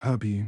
hubby.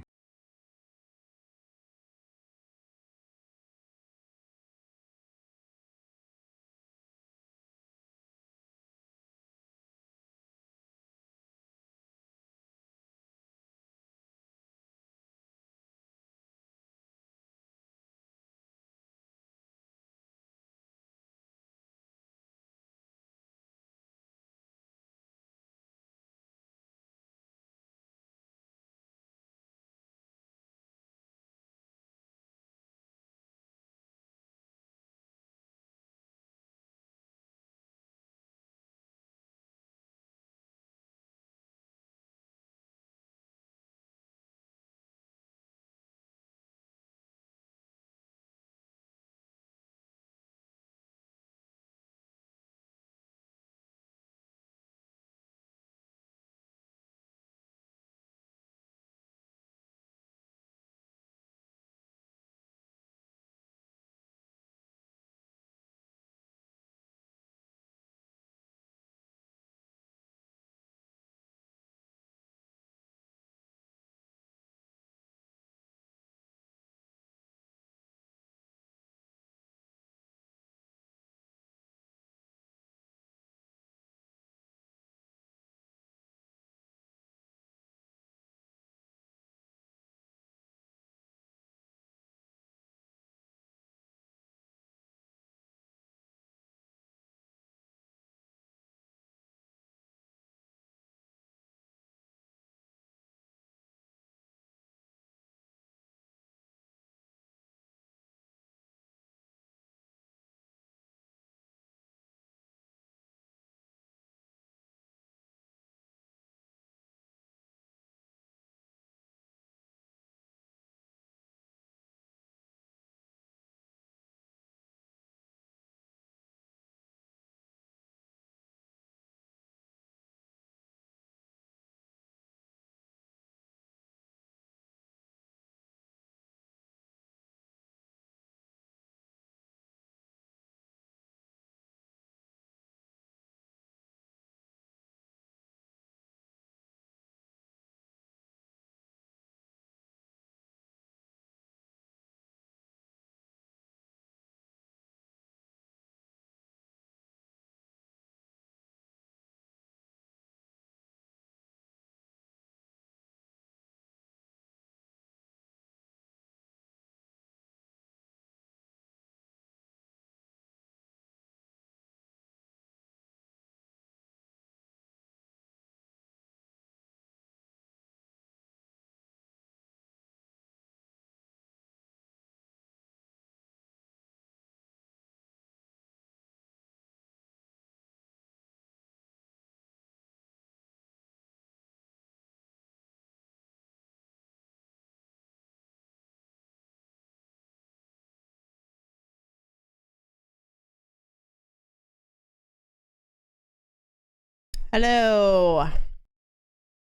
Hello.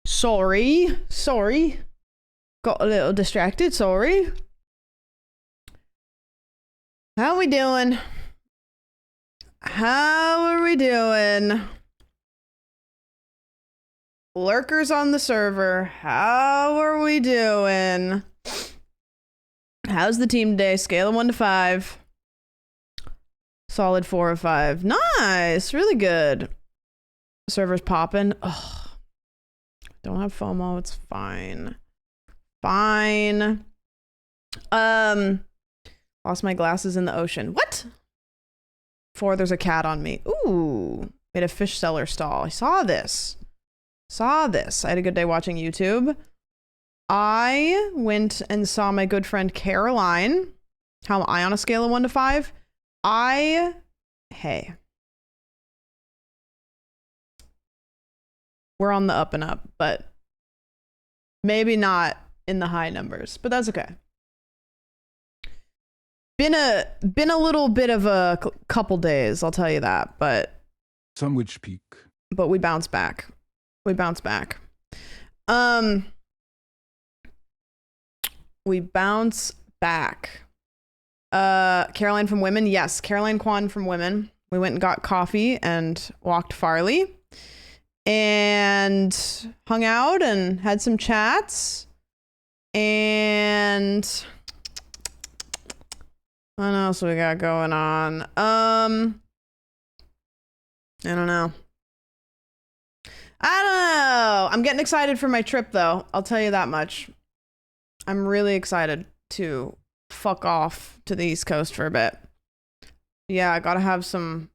Sorry. Got a little distracted, sorry. How we doing? How are we doing? Lurkers on the server, how are we doing? How's the team today? Scale of 1 to 5. Solid 4 or 5. Nice, really good. Server's popping. Ugh. Don't have FOMO, it's fine. Fine. Lost my glasses in the ocean. What? 4, there's a cat on me. Ooh, made a fish seller stall. I saw this. I had a good day watching YouTube. I went and saw my good friend Caroline. How am I on a scale of 1 to 5? Hey. We're on the up and up, but maybe not in the high numbers, but that's okay. Been a little bit of a couple days, I'll tell you that, but Some witch peak. But we bounce back. We bounce back. Caroline from Women. Yes, Caroline Kwan from Women. We went and got coffee and walked Farley and hung out and had some chats. And what else we got going on? I don't know. I'm getting excited for my trip though. I'll tell you that much. I'm really excited to fuck off to the East Coast for a bit. Yeah, I gotta have some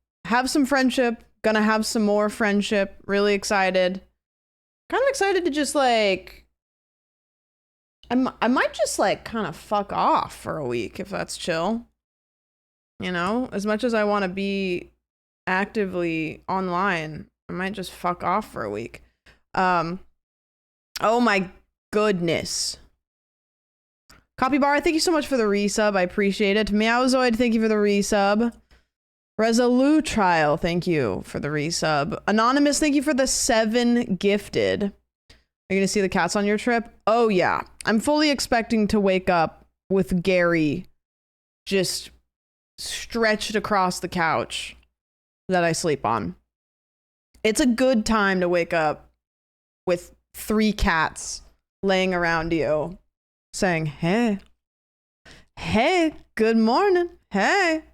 friendship. Gonna have some more friendship. Really excited. Kind of excited to just like, I might just like kind of fuck off for a week if that's chill. You know, as much as I want to be actively online, I might just fuck off for a week. Oh my goodness. Copybar, thank you so much for the resub. I appreciate it. Meowzoid, thank you for the resub. Resolute Trial, thank you for the resub. Anonymous, thank you for the 7 gifted. Are you gonna see the cats on your trip? Oh yeah. I'm fully expecting to wake up with Gary just stretched across the couch that I sleep on. It's a good time to wake up with 3 cats laying around you saying, hey, good morning, hey.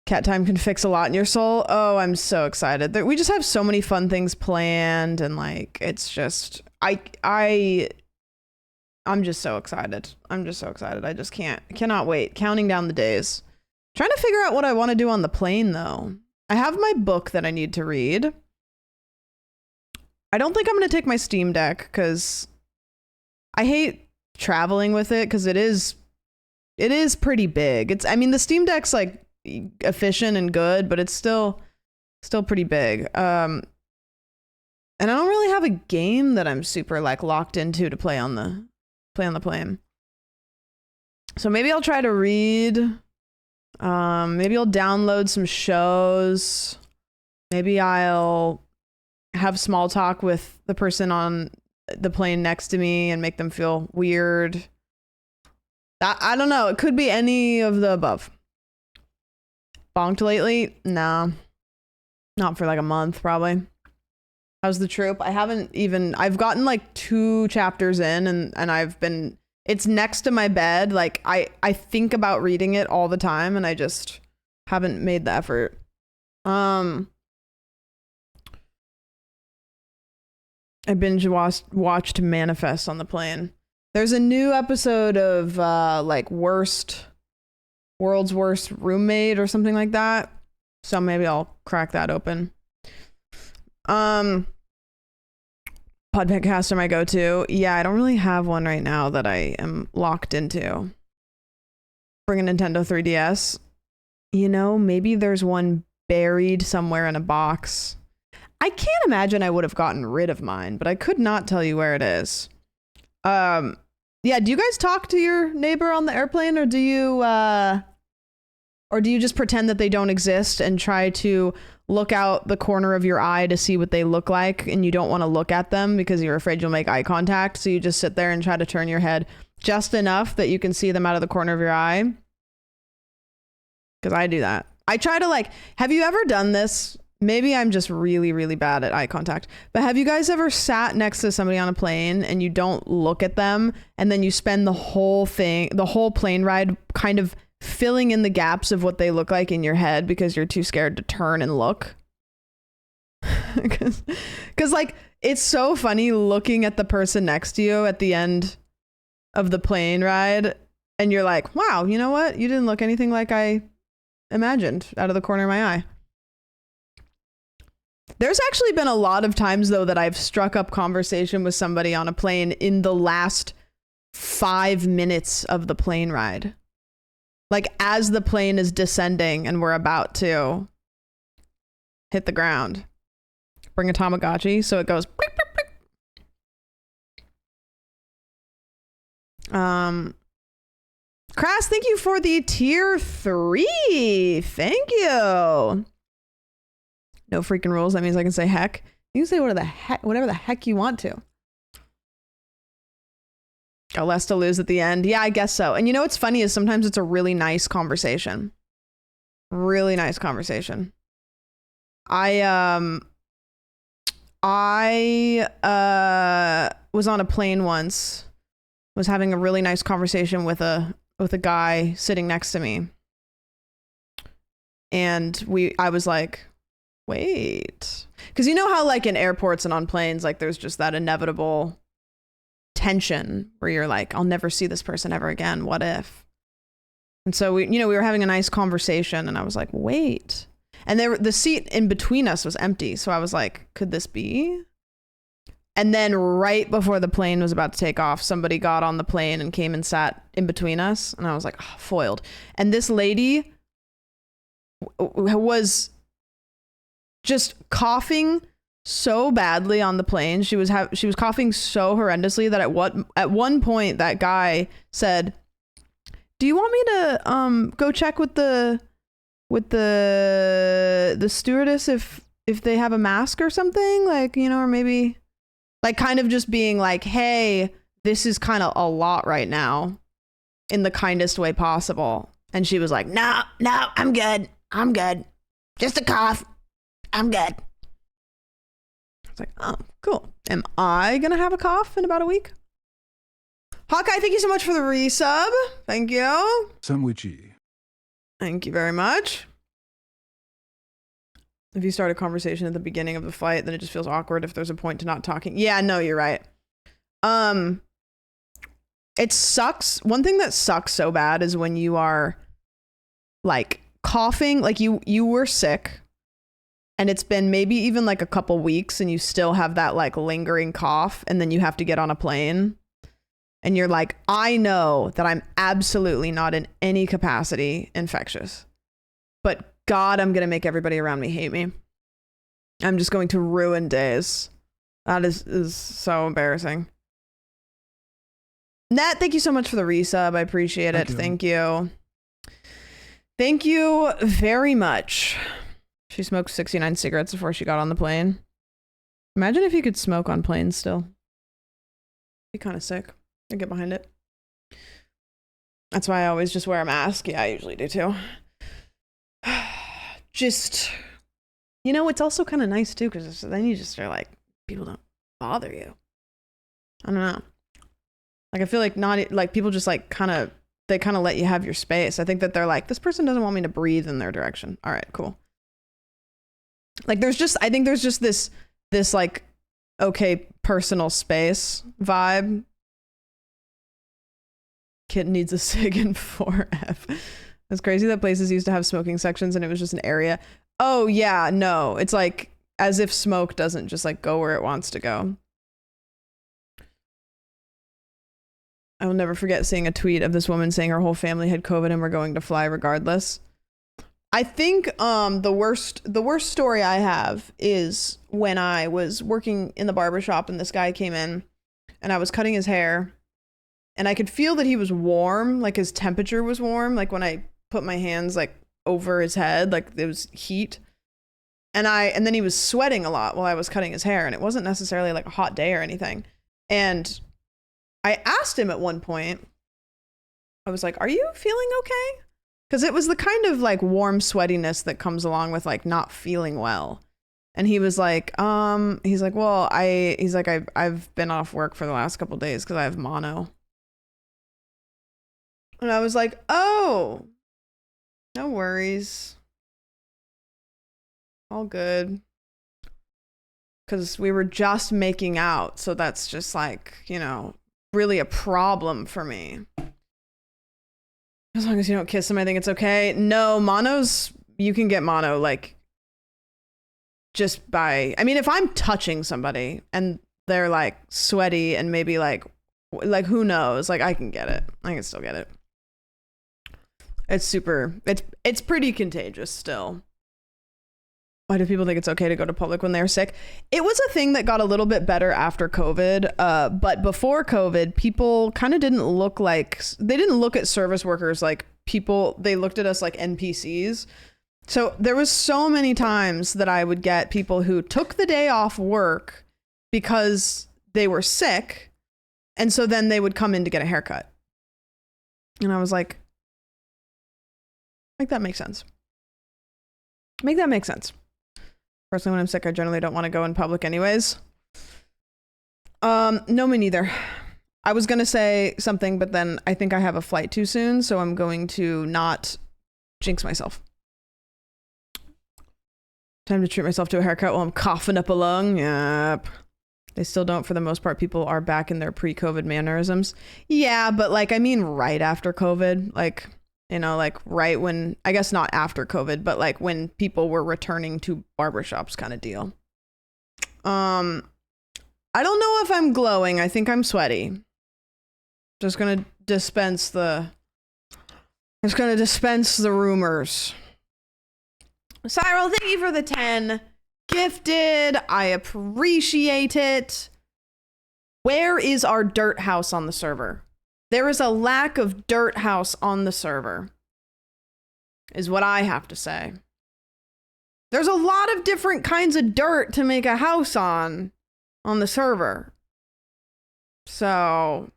Cat time can fix a lot in your soul. Oh, I'm so excited. We just have so many fun things planned, and like, it's just, I'm just so excited. I'm just so excited. I just cannot wait. Counting down the days. Trying to figure out what I want to do on the plane though. I have my book that I need to read. I don't think I'm going to take my Steam Deck because I hate traveling with it because it is pretty big. I mean, the Steam Deck's like efficient and good, but it's still pretty big. And I don't really have a game that I'm super like locked into to play on the plane. So maybe I'll try to read. Maybe I'll download some shows. Maybe I'll have small talk with the person on the plane next to me and make them feel weird. I don't know. It could be any of the above. Bonked lately? No. Not for like a month, probably. How's the troop? I've gotten like 2 chapters in and it's next to my bed. Like I think about reading it all the time and I just haven't made the effort. I binge watched Manifest on the plane. There's a new episode of like world's worst roommate or something like that. So maybe I'll crack that open. Podcast are my go-to. Yeah, I don't really have one right now that I am locked into. Bring a Nintendo 3DS. You know, maybe there's one buried somewhere in a box. I can't imagine I would have gotten rid of mine, but I could not tell you where it is. Yeah, do you guys talk to your neighbor on the airplane, or do you just pretend that they don't exist and try to look out the corner of your eye to see what they look like, and you don't want to look at them because you're afraid you'll make eye contact, so you just sit there and try to turn your head just enough that you can see them out of the corner of your eye? Because I do that. I try to like, have you ever done this? Maybe I'm just really, really bad at eye contact, but have you guys ever sat next to somebody on a plane and you don't look at them, and then you spend the whole plane ride kind of filling in the gaps of what they look like in your head because you're too scared to turn and look? Because like, it's so funny looking at the person next to you at the end of the plane ride and you're like, wow, you know what? You didn't look anything like I imagined out of the corner of my eye. There's actually been a lot of times though that I've struck up conversation with somebody on a plane in the last 5 minutes of the plane ride. Like as the plane is descending and we're about to hit the ground. Bring a Tamagotchi so it goes. Beep, beep, beep. Crass, thank you for the tier 3. Thank you. No freaking rules. That means I can say heck. You can say whatever the heck you want to. Got less to lose at the end. Yeah, I guess so. And you know what's funny is sometimes it's a really nice conversation. Really nice conversation. I was on a plane once was having a really nice conversation with a guy sitting next to me. And I was like, wait. Because you know how like in airports and on planes, like there's just that inevitable tension where you're like, I'll never see this person ever again. What if? And so we were having a nice conversation and I was like, wait. And the seat in between us was empty. So I was like, could this be? And then right before the plane was about to take off, somebody got on the plane and came and sat in between us. And I was like, oh, foiled. And this lady was just coughing so badly on the plane. She was coughing so horrendously that at one point that guy said, do you want me to go check with the stewardess if they have a mask or something, like, you know, or maybe like kind of just being like, hey, this is kind of a lot right now, in the kindest way possible. And she was like, no, I'm good, just a cough, I'm good. I was like, oh, cool. Am I gonna have a cough in about a week? Hawkeye, thank you so much for the resub. Thank you. Samwichi. Thank you very much. If you start a conversation at the beginning of the flight, then it just feels awkward if there's a point to not talking. Yeah, no, you're right. It sucks. One thing that sucks so bad is when you are like coughing, like you were sick and it's been maybe even like a couple weeks and you still have that like lingering cough, and then you have to get on a plane. And you're like, I know that I'm absolutely not in any capacity infectious, but God, I'm going to make everybody around me hate me. I'm just going to ruin days. That is so embarrassing. Nat, thank you so much for the resub. I appreciate it. Thank you. Thank you very much. She smoked 69 cigarettes before she got on the plane. Imagine if you could smoke on planes still. Be kind of sick. I get behind it. That's why I always just wear a mask. Yeah, I usually do too. Just, you know, it's also kind of nice too, because then you just are like, people don't bother you. I don't know. Like, I feel like not like people just like they kind of let you have your space. I think that they're like, this person doesn't want me to breathe in their direction. All right, cool. Like I think there's just this like, okay, personal space vibe. Kid needs a cig in 4F. It's crazy that places used to have smoking sections and it was just an area. Oh yeah, no. It's like as if smoke doesn't just like go where it wants to go. I will never forget seeing a tweet of this woman saying her whole family had COVID and were going to fly regardless. I think the worst story I have is when I was working in the barbershop and this guy came in and I was cutting his hair. And I could feel that he was warm, like his temperature was warm, like when I put my hands like over his head, like there was heat. And then he was sweating a lot while I was cutting his hair, and it wasn't necessarily like a hot day or anything. And I asked him at one point, I was like, are you feeling okay? Because it was the kind of like warm sweatiness that comes along with like not feeling well. And he was like, he's like, well, I've been off work for the last couple of days because I have mono. And I was like, oh, no worries. All good. Because we were just making out. So that's just like, you know, really a problem for me. As long as you don't kiss them, I think it's okay. No, monos, you can get mono like just by, I mean, if I'm touching somebody and they're like sweaty and maybe like who knows, like I can get it. I can still get it. It's pretty contagious still. Why do people think it's okay to go to public when they're sick? It was a thing that got a little bit better after COVID. But before COVID, people kind of didn't look at service workers like people. They looked at us like NPCs. So there was so many times that I would get people who took the day off work because they were sick. And so then they would come in to get a haircut. And I was like, make that make sense. Make that make sense. Personally, when I'm sick, I generally don't want to go in public anyways. No, me neither. I was going to say something, but then I think I have a flight too soon, so I'm going to not jinx myself. Time to treat myself to a haircut while I'm coughing up a lung. Yep. They still don't, for the most part. People are back in their pre-COVID mannerisms. Yeah, but like, I mean, right after COVID, like, you know, like right when, I guess not after COVID, but like when people were returning to barbershops kind of deal. I don't know if I'm glowing. I think I'm sweaty. Just gonna dispense the rumors. Cyril, thank you for the 10. Gifted. I appreciate it. Where is our dirt house on the server? There is a lack of dirt house on the server, is what I have to say. There's a lot of different kinds of dirt to make a house on the server. So,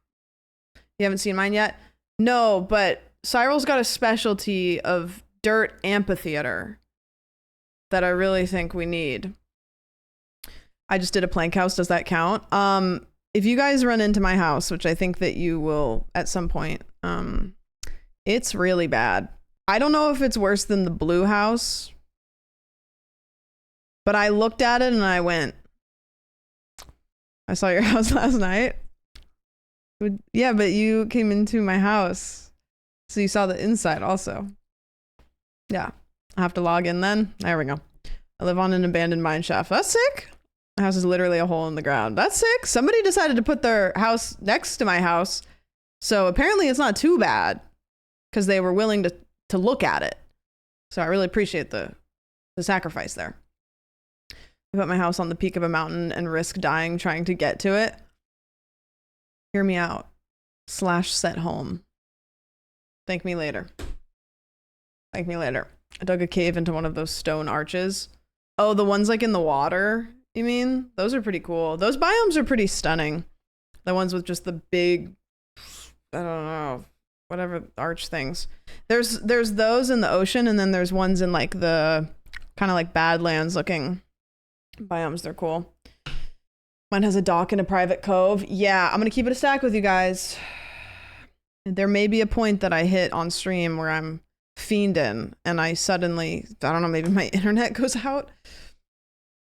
you haven't seen mine yet? No, but Cyril's got a specialty of dirt amphitheater that I really think we need. I just did a plank house. Does that count? If you guys run into my house, which I think that you will at some point, it's really bad. I don't know if it's worse than the blue house, but I looked at it and I went, I saw your house last night. Yeah, but you came into my house, so you saw the inside also. Yeah, I have to log in then. There we go. I live on an abandoned mine shaft. That's sick. My house is literally a hole in the ground. That's sick. Somebody decided to put their house next to my house, so apparently it's not too bad because they were willing to look at it. So I really appreciate the sacrifice there. I put my house on the peak of a mountain and risk dying trying to get to it. Hear me out. /set home. Thank me later. Thank me later. I dug a cave into one of those stone arches. Oh, the ones like in the water, you mean? Those are pretty cool. Those biomes are pretty stunning. The ones with just the big, I don't know, whatever arch things. There's those in the ocean, and then there's ones in like the kind of like Badlands looking biomes. They're cool. Mine has a dock and a private cove. Yeah, I'm gonna keep it a stack with you guys. There may be a point that I hit on stream where I'm fiending and I suddenly, I don't know, maybe my internet goes out.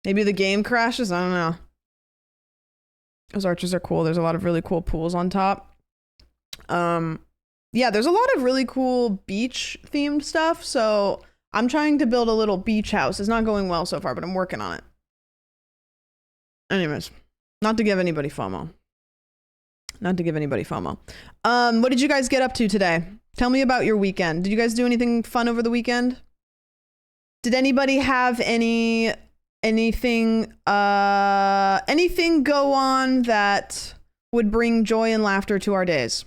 Maybe the game crashes. I don't know. Those arches are cool. There's a lot of really cool pools on top. Yeah, there's a lot of really cool beach themed stuff. So I'm trying to build a little beach house. It's not going well so far, but I'm working on it. Anyways, not to give anybody FOMO. Not to give anybody FOMO. What did you guys get up to today? Tell me about your weekend. Did you guys do anything fun over the weekend? Did anybody have anything go on that would bring joy and laughter to our days?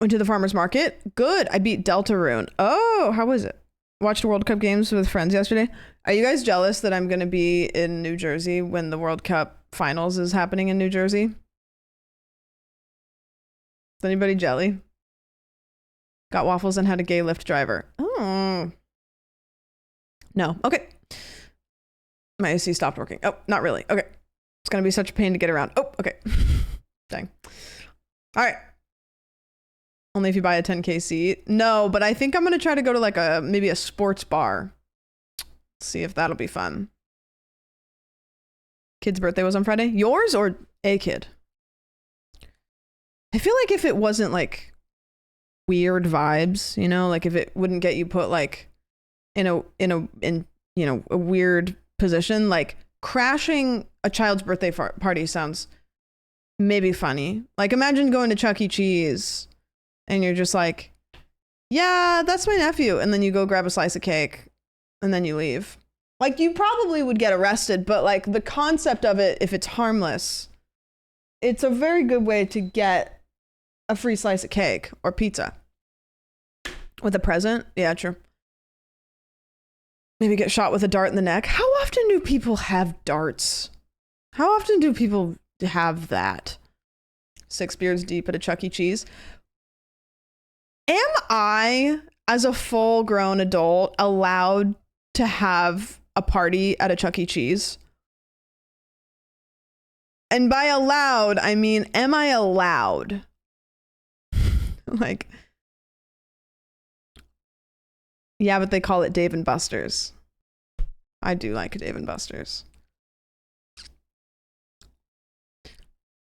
Went to the farmer's market. Good. I beat Deltarune. Oh, how was it? Watched World Cup games with friends yesterday. Are you guys jealous that I'm going to be in New Jersey when the World Cup finals is happening in New Jersey? Is anybody jelly? Got waffles and had a gay Lyft driver. Oh. No. Okay. My AC stopped working. Oh, not really. Okay. It's going to be such a pain to get around. Oh, okay. Dang. All right. Only if you buy a 10K seat. No, but I think I'm going to try to go to like maybe a sports bar. See if that'll be fun. Kid's birthday was on Friday. Yours or a kid? I feel like if it wasn't like weird vibes, you know, like if it wouldn't get you put like in a weird position, like crashing a child's birthday party sounds maybe funny. Like imagine going to Chuck E. Cheese and you're just like, yeah, that's my nephew. And then you go grab a slice of cake and then you leave. Like you probably would get arrested, but like the concept of it, if it's harmless, it's a very good way to get a free slice of cake or pizza with a present. Yeah, true. Maybe get shot with a dart in the neck. How often do people have darts? How often do people have that? 6 beers deep at a Chuck E. Cheese. Am I, as a full-grown adult, allowed to have a party at a Chuck E. Cheese? And by allowed, I mean, am I allowed? Like, yeah, but they call it Dave and Buster's. I do like Dave and Buster's.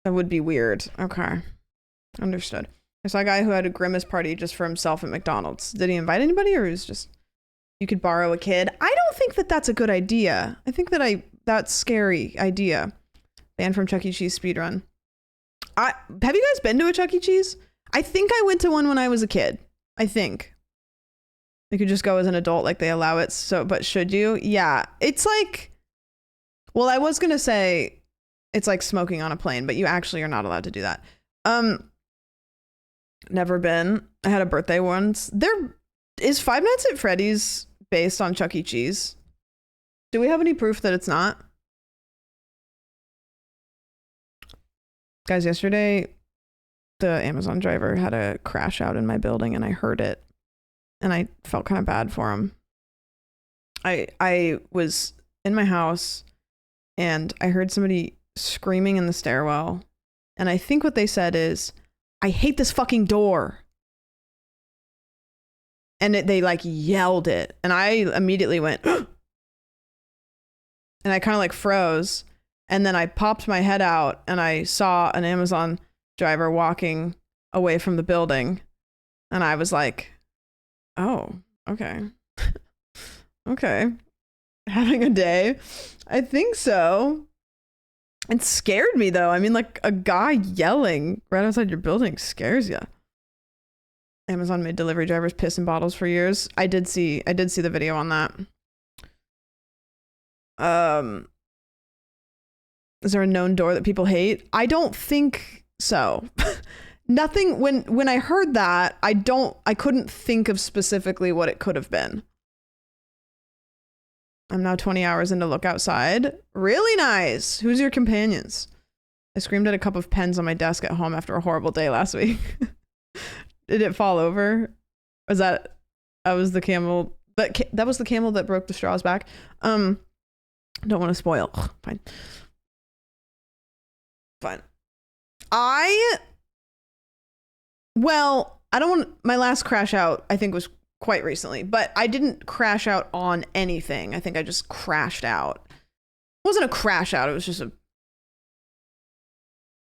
That would be weird. Okay. Understood. I saw a guy who had a Grimace party just for himself at McDonald's. Did he invite anybody, or was just you could borrow a kid? I don't think that that's a good idea. I think that that's scary idea. Banned from Chuck E. Cheese speedrun. Have you guys been to a Chuck E. Cheese? I think I went to one when I was a kid. I think. You could just go as an adult, like they allow it. So, but should you? Yeah. It's like, well, I was going to say it's like smoking on a plane, but you actually are not allowed to do that. Never been. I had a birthday once. Is Five Nights at Freddy's based on Chuck E. Cheese? Do we have any proof that it's not? Guys, yesterday, the Amazon driver had a crash out in my building and I heard it. And I felt kind of bad for him. I was in my house and I heard somebody screaming in the stairwell. And I think what they said is, I hate this fucking door. And they like yelled it. And I immediately went, and I kind of like froze. And then I popped my head out and I saw an Amazon driver walking away from the building. And I was like, oh, okay. Okay. Having a day? I think so. It scared me though. I mean, like a guy yelling right outside your building scares you. Amazon made delivery drivers piss in bottles for years. I did see the video on that. Is there a known door that people hate? I don't think so. Nothing. When I heard that, I couldn't think of specifically what it could have been. I'm now 20 hours into Look Outside. Really nice. Who's your companions? I screamed at a cup of pens on my desk at home after a horrible day last week. Did it fall over? That was the camel. That was the camel that broke the straw's back. Don't want to spoil. Ugh, fine. I don't want my last crash out, I think was quite recently, but I didn't crash out on anything. I think I just crashed out. It wasn't a crash out. It wasn't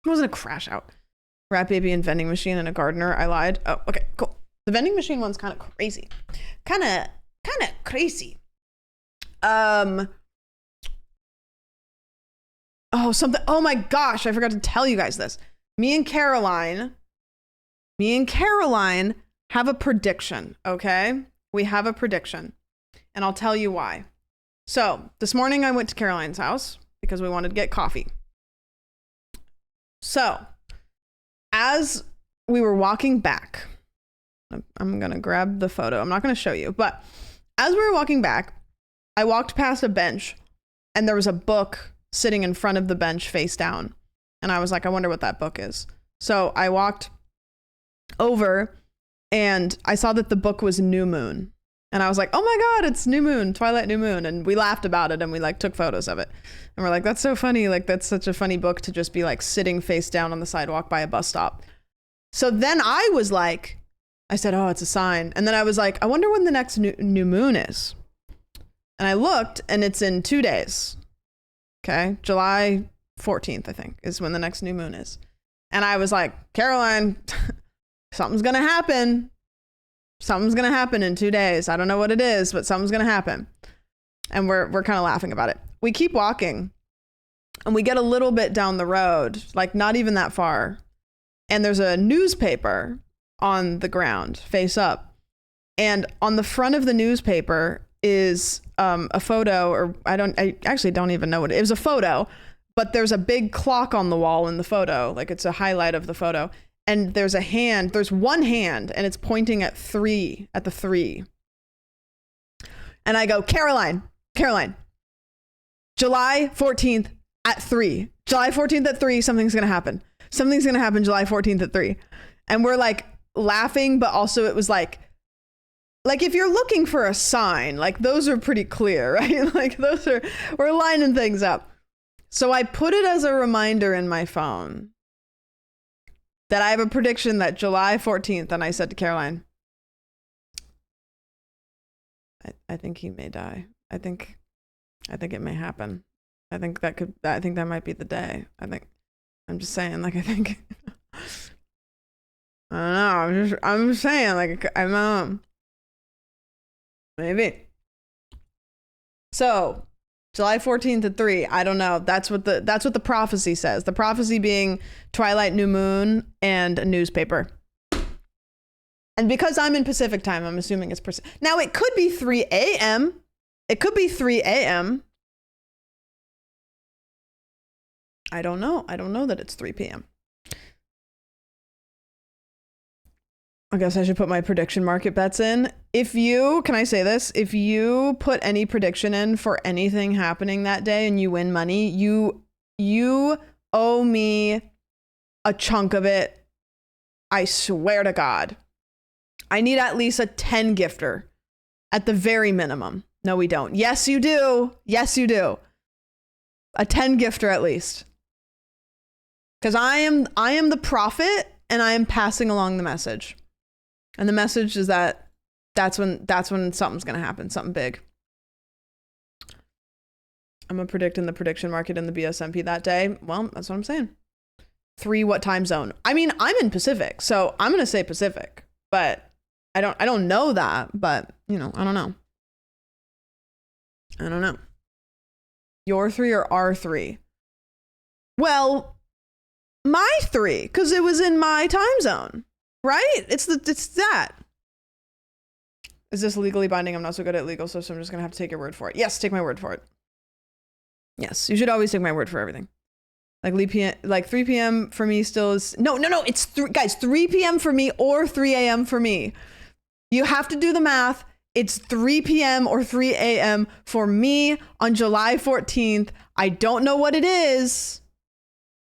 a crash out. Rat baby and vending machine and a gardener. I lied. Oh, okay, cool. The vending machine one's kind of crazy. Kind of crazy. Oh, my gosh, I forgot to tell you guys this. Me and Caroline have a prediction, okay? We have a prediction, and I'll tell you why. So, this morning I went to Caroline's house because we wanted to get coffee. So, as we were walking back, I'm going to grab the photo. I'm not going to show you, but as we were walking back, I walked past a bench, and there was a book sitting in front of the bench face down. And I was like, I wonder what that book is. So I walked over and I saw that the book was New Moon. And I was like, oh my God, it's New Moon, Twilight New Moon. And we laughed about it and we like took photos of it. And we're like, that's so funny. Like, that's such a funny book to just be like sitting face down on the sidewalk by a bus stop. So then I was like, I said, oh, it's a sign. And then I was like, I wonder when the next new moon is. And I looked and it's in 2 days. Okay. July 14th, I think, is when the next new moon is. And I was like, Caroline, something's going to happen. Something's going to happen in 2 days. I don't know what it is, but something's going to happen. And we're kind of laughing about it. We keep walking and we get a little bit down the road, like not even that far. And there's a newspaper on the ground face up. And on the front of the newspaper is a photo, or I actually don't even know what it was, a photo, but there's a big clock on the wall in the photo. Like it's a highlight of the photo. And there's one hand and it's pointing at the 3. And I go, Caroline, July 14th at 3. July 14th at 3, something's going to happen. Something's going to happen July 14th at 3. And we're like laughing, but also it was like if you're looking for a sign, like those are pretty clear, right? Like we're lining things up. So I put it as a reminder in my phone that I have a prediction that July 14th, and I said to Caroline, I think he may die. I think it may happen. I think that might be the day. I'm just saying, like, I think, I don't know. I'm just saying, like, I don't know. Maybe. So, July 14th at 3, I don't know. That's what the prophecy says. The prophecy being twilight, new moon, and a newspaper. And because I'm in Pacific time, I'm assuming it's Pacific. Now, it could be 3 a.m. It could be 3 a.m. I don't know. I don't know that it's 3 p.m. I guess I should put my prediction market bets in. Can I say this? If you put any prediction in for anything happening that day and you win money, you owe me a chunk of it. I swear to God. I need at least a 10 gifter at the very minimum. No, we don't. Yes, you do. Yes, you do. A 10 gifter at least. Because I am the prophet and I am passing along the message. And the message is that that's when something's going to happen, something big. I'm going to predict in the prediction market in the BSMP that day. Well, that's what I'm saying. 3, what time zone? I mean, I'm in Pacific, so I'm going to say Pacific, but I don't know that, but you know, I don't know. I don't know. Your 3 or our 3? Well, my 3, because it was in my time zone, right? It's that. Is this legally binding? I'm not so good at legal, so I'm just gonna have to take your word for it. Yes, take my word for it. Yes, you should always take my word for everything. Like 3 p.m. for me still is no. It's 3 p.m. for me or 3 a.m. for me. You have to do the math. It's 3 p.m. or 3 a.m. for me on July 14th. I don't know what it is,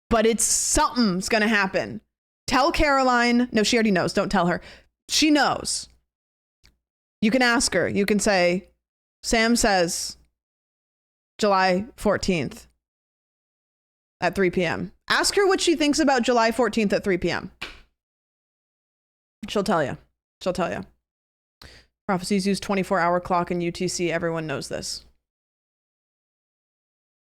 but something's gonna happen. Tell Caroline. No, she already knows. Don't tell her. She knows. You can ask her. You can say, Sam says July 14th at 3 p.m. Ask her what she thinks about July 14th at 3 p.m. She'll tell you. Prophecies use 24-hour clock and UTC. Everyone knows this.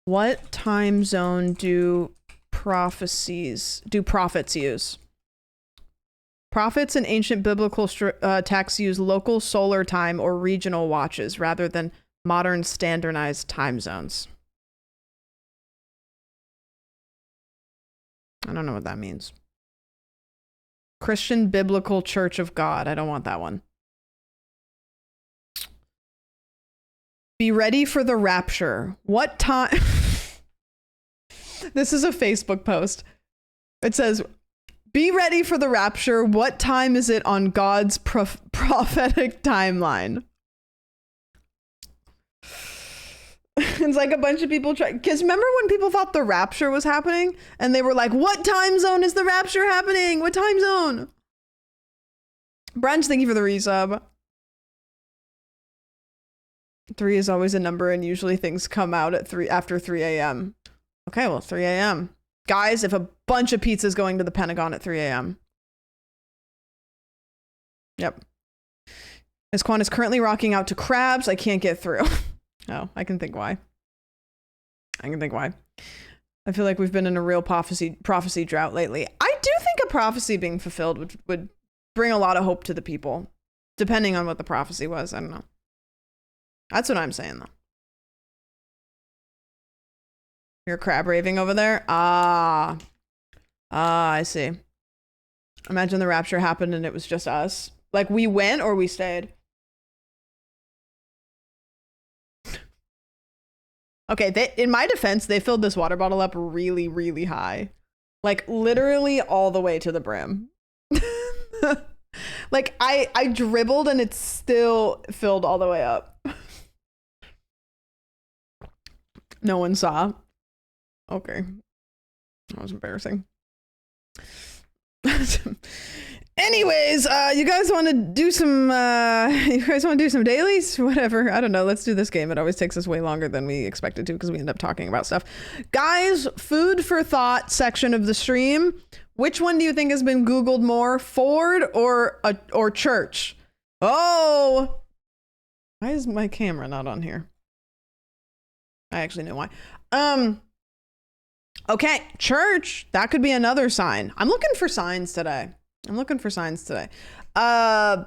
What time zone do prophets use? Prophets in ancient biblical texts use local solar time or regional watches rather than modern standardized time zones. I don't know what that means. Christian Biblical Church of God. I don't want that one. Be ready for the rapture. What time? This is a Facebook post. It says, be ready for the rapture. What time is it on God's prophetic timeline? It's like a bunch of people because remember when people thought the rapture was happening and they were like, what time zone is the rapture happening? What time zone? Brunch, thank you for the resub. 3 is always a number and usually things come out at after 3 a.m. Okay, well, 3 a.m. Guys, if a bunch of pizza is going to the Pentagon at 3 a.m. Yep. As Quan is currently rocking out to crabs, I can't get through. Oh, I can think why. I feel like we've been in a real prophecy drought lately. I do think a prophecy being fulfilled would bring a lot of hope to the people, depending on what the prophecy was. I don't know. That's what I'm saying, though. You're crab raving over there? Ah, I see. Imagine the rapture happened and it was just us. Like, we went or we stayed? Okay, in my defense, they filled this water bottle up really, really high. Like, literally all the way to the brim. Like, I dribbled and it's still filled all the way up. No one saw. Okay. That was embarrassing. Anyways, you guys want to do some dailies? Whatever. I don't know. Let's do this game. It always takes us way longer than we expected to because we end up talking about stuff. Guys, food for thought section of the stream. Which one do you think has been Googled more, Ford or church? Oh, why is my camera not on here? I actually know why. Okay, church. That could be another sign. I'm looking for signs today. I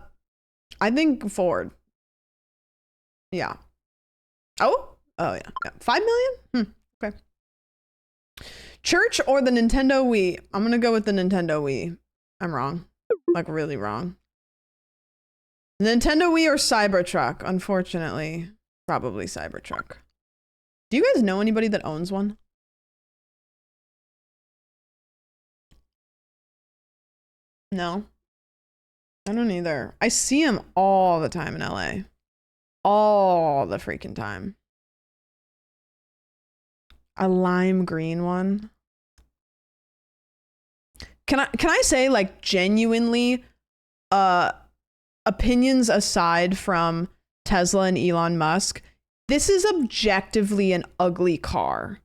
think Ford. Yeah. Oh yeah. 5 million? Okay. Church or the Nintendo Wii? I'm gonna go with the Nintendo Wii. I'm wrong. Like really wrong. Nintendo Wii or Cybertruck? Unfortunately, probably Cybertruck. Do you guys know anybody that owns one? No. I don't either. I see him all the time in LA. All the freaking time. A lime green one. Can I say, like, genuinely, opinions aside from Tesla and Elon Musk, this is objectively an ugly car.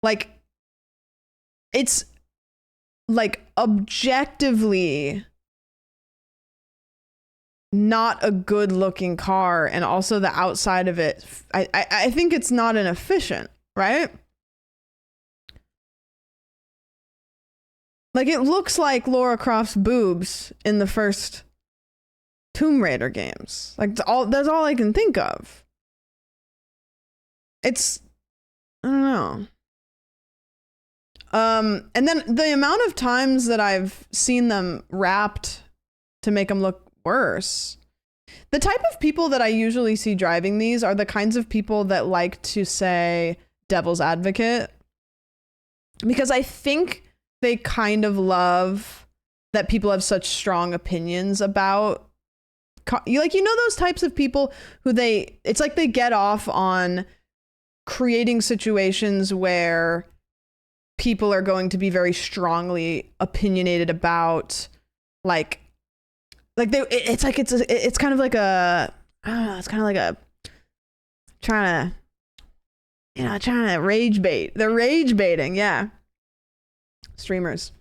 Like, it's like objectively not a good looking car, and also the outside of it, I think it's not an efficient, right? Like it looks like Lara Croft's boobs in the first Tomb Raider games. Like that's all I can think of. It's, I don't know. And then the amount of times that I've seen them wrapped to make them look worse. The type of people that I usually see driving these are the kinds of people that like to say devil's advocate, because I think they kind of love that people have such strong opinions about, like, you know, those types of people who it's like they get off on creating situations where people are going to be very strongly opinionated about, it's kind of like a, I don't know, it's kind of like a trying to rage bait. They're rage baiting, yeah. Streamers.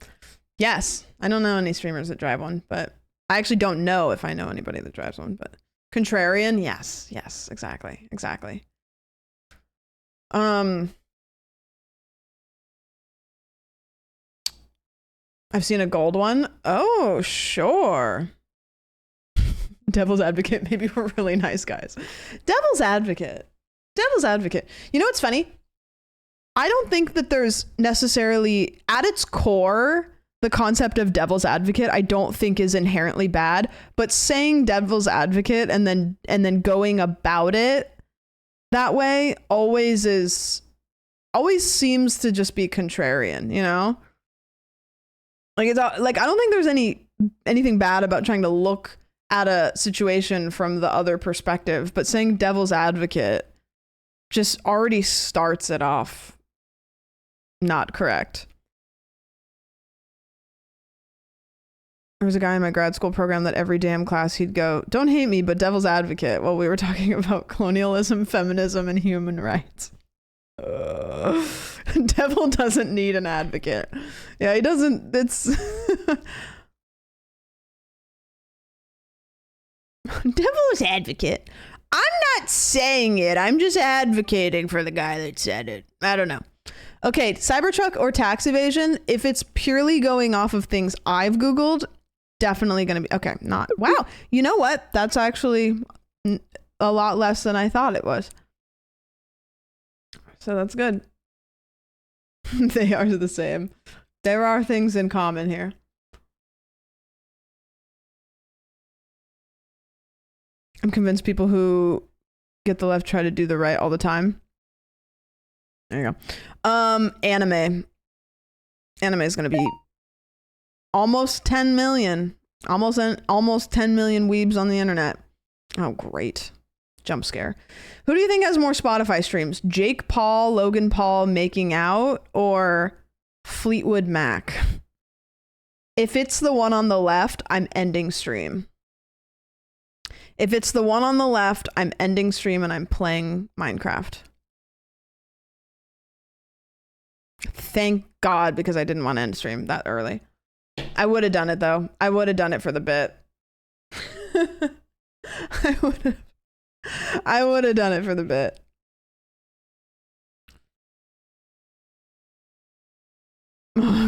Yes. I don't know any streamers that drive one, but I actually don't know if I know anybody that drives one, but contrarian, yes, exactly. I've seen a gold one. Oh, sure. Devil's advocate. Maybe we're really nice guys. Devil's advocate. You know what's funny? I don't think that there's necessarily, at its core, the concept of devil's advocate, I don't think is inherently bad, but saying devil's advocate and then going about it that way always seems to just be contrarian, you know? Like it's like, I don't think there's anything bad about trying to look at a situation from the other perspective, but saying devil's advocate just already starts it off not correct. There was a guy in my grad school program that every damn class he'd go, don't hate me, but devil's advocate, while we were talking about colonialism, feminism, and human rights. Devil doesn't need an advocate. Yeah, he doesn't. It's devil's advocate. I'm not saying it. I'm just advocating for the guy that said it. I don't know. Okay, Cybertruck or tax evasion? If it's purely going off of things I've Googled, definitely going to be okay. Not wow. You know what? That's actually a lot less than I thought it was. So that's good. They are the same. There are things in common here. I'm convinced people who get the left try to do the right all the time. There you go. Anime. Anime is going to be almost 10 million. Almost 10 million weebs on the internet. Oh, great. Jump scare. Who do you think has more Spotify streams? Jake Paul, Logan Paul making out, or Fleetwood Mac? If it's the one on the left, I'm ending stream. If it's the one on the left, I'm ending stream and I'm playing Minecraft. Thank God, because I didn't want to end stream that early. I would have done it though. I would have done it for the bit. I would have done it for the bit.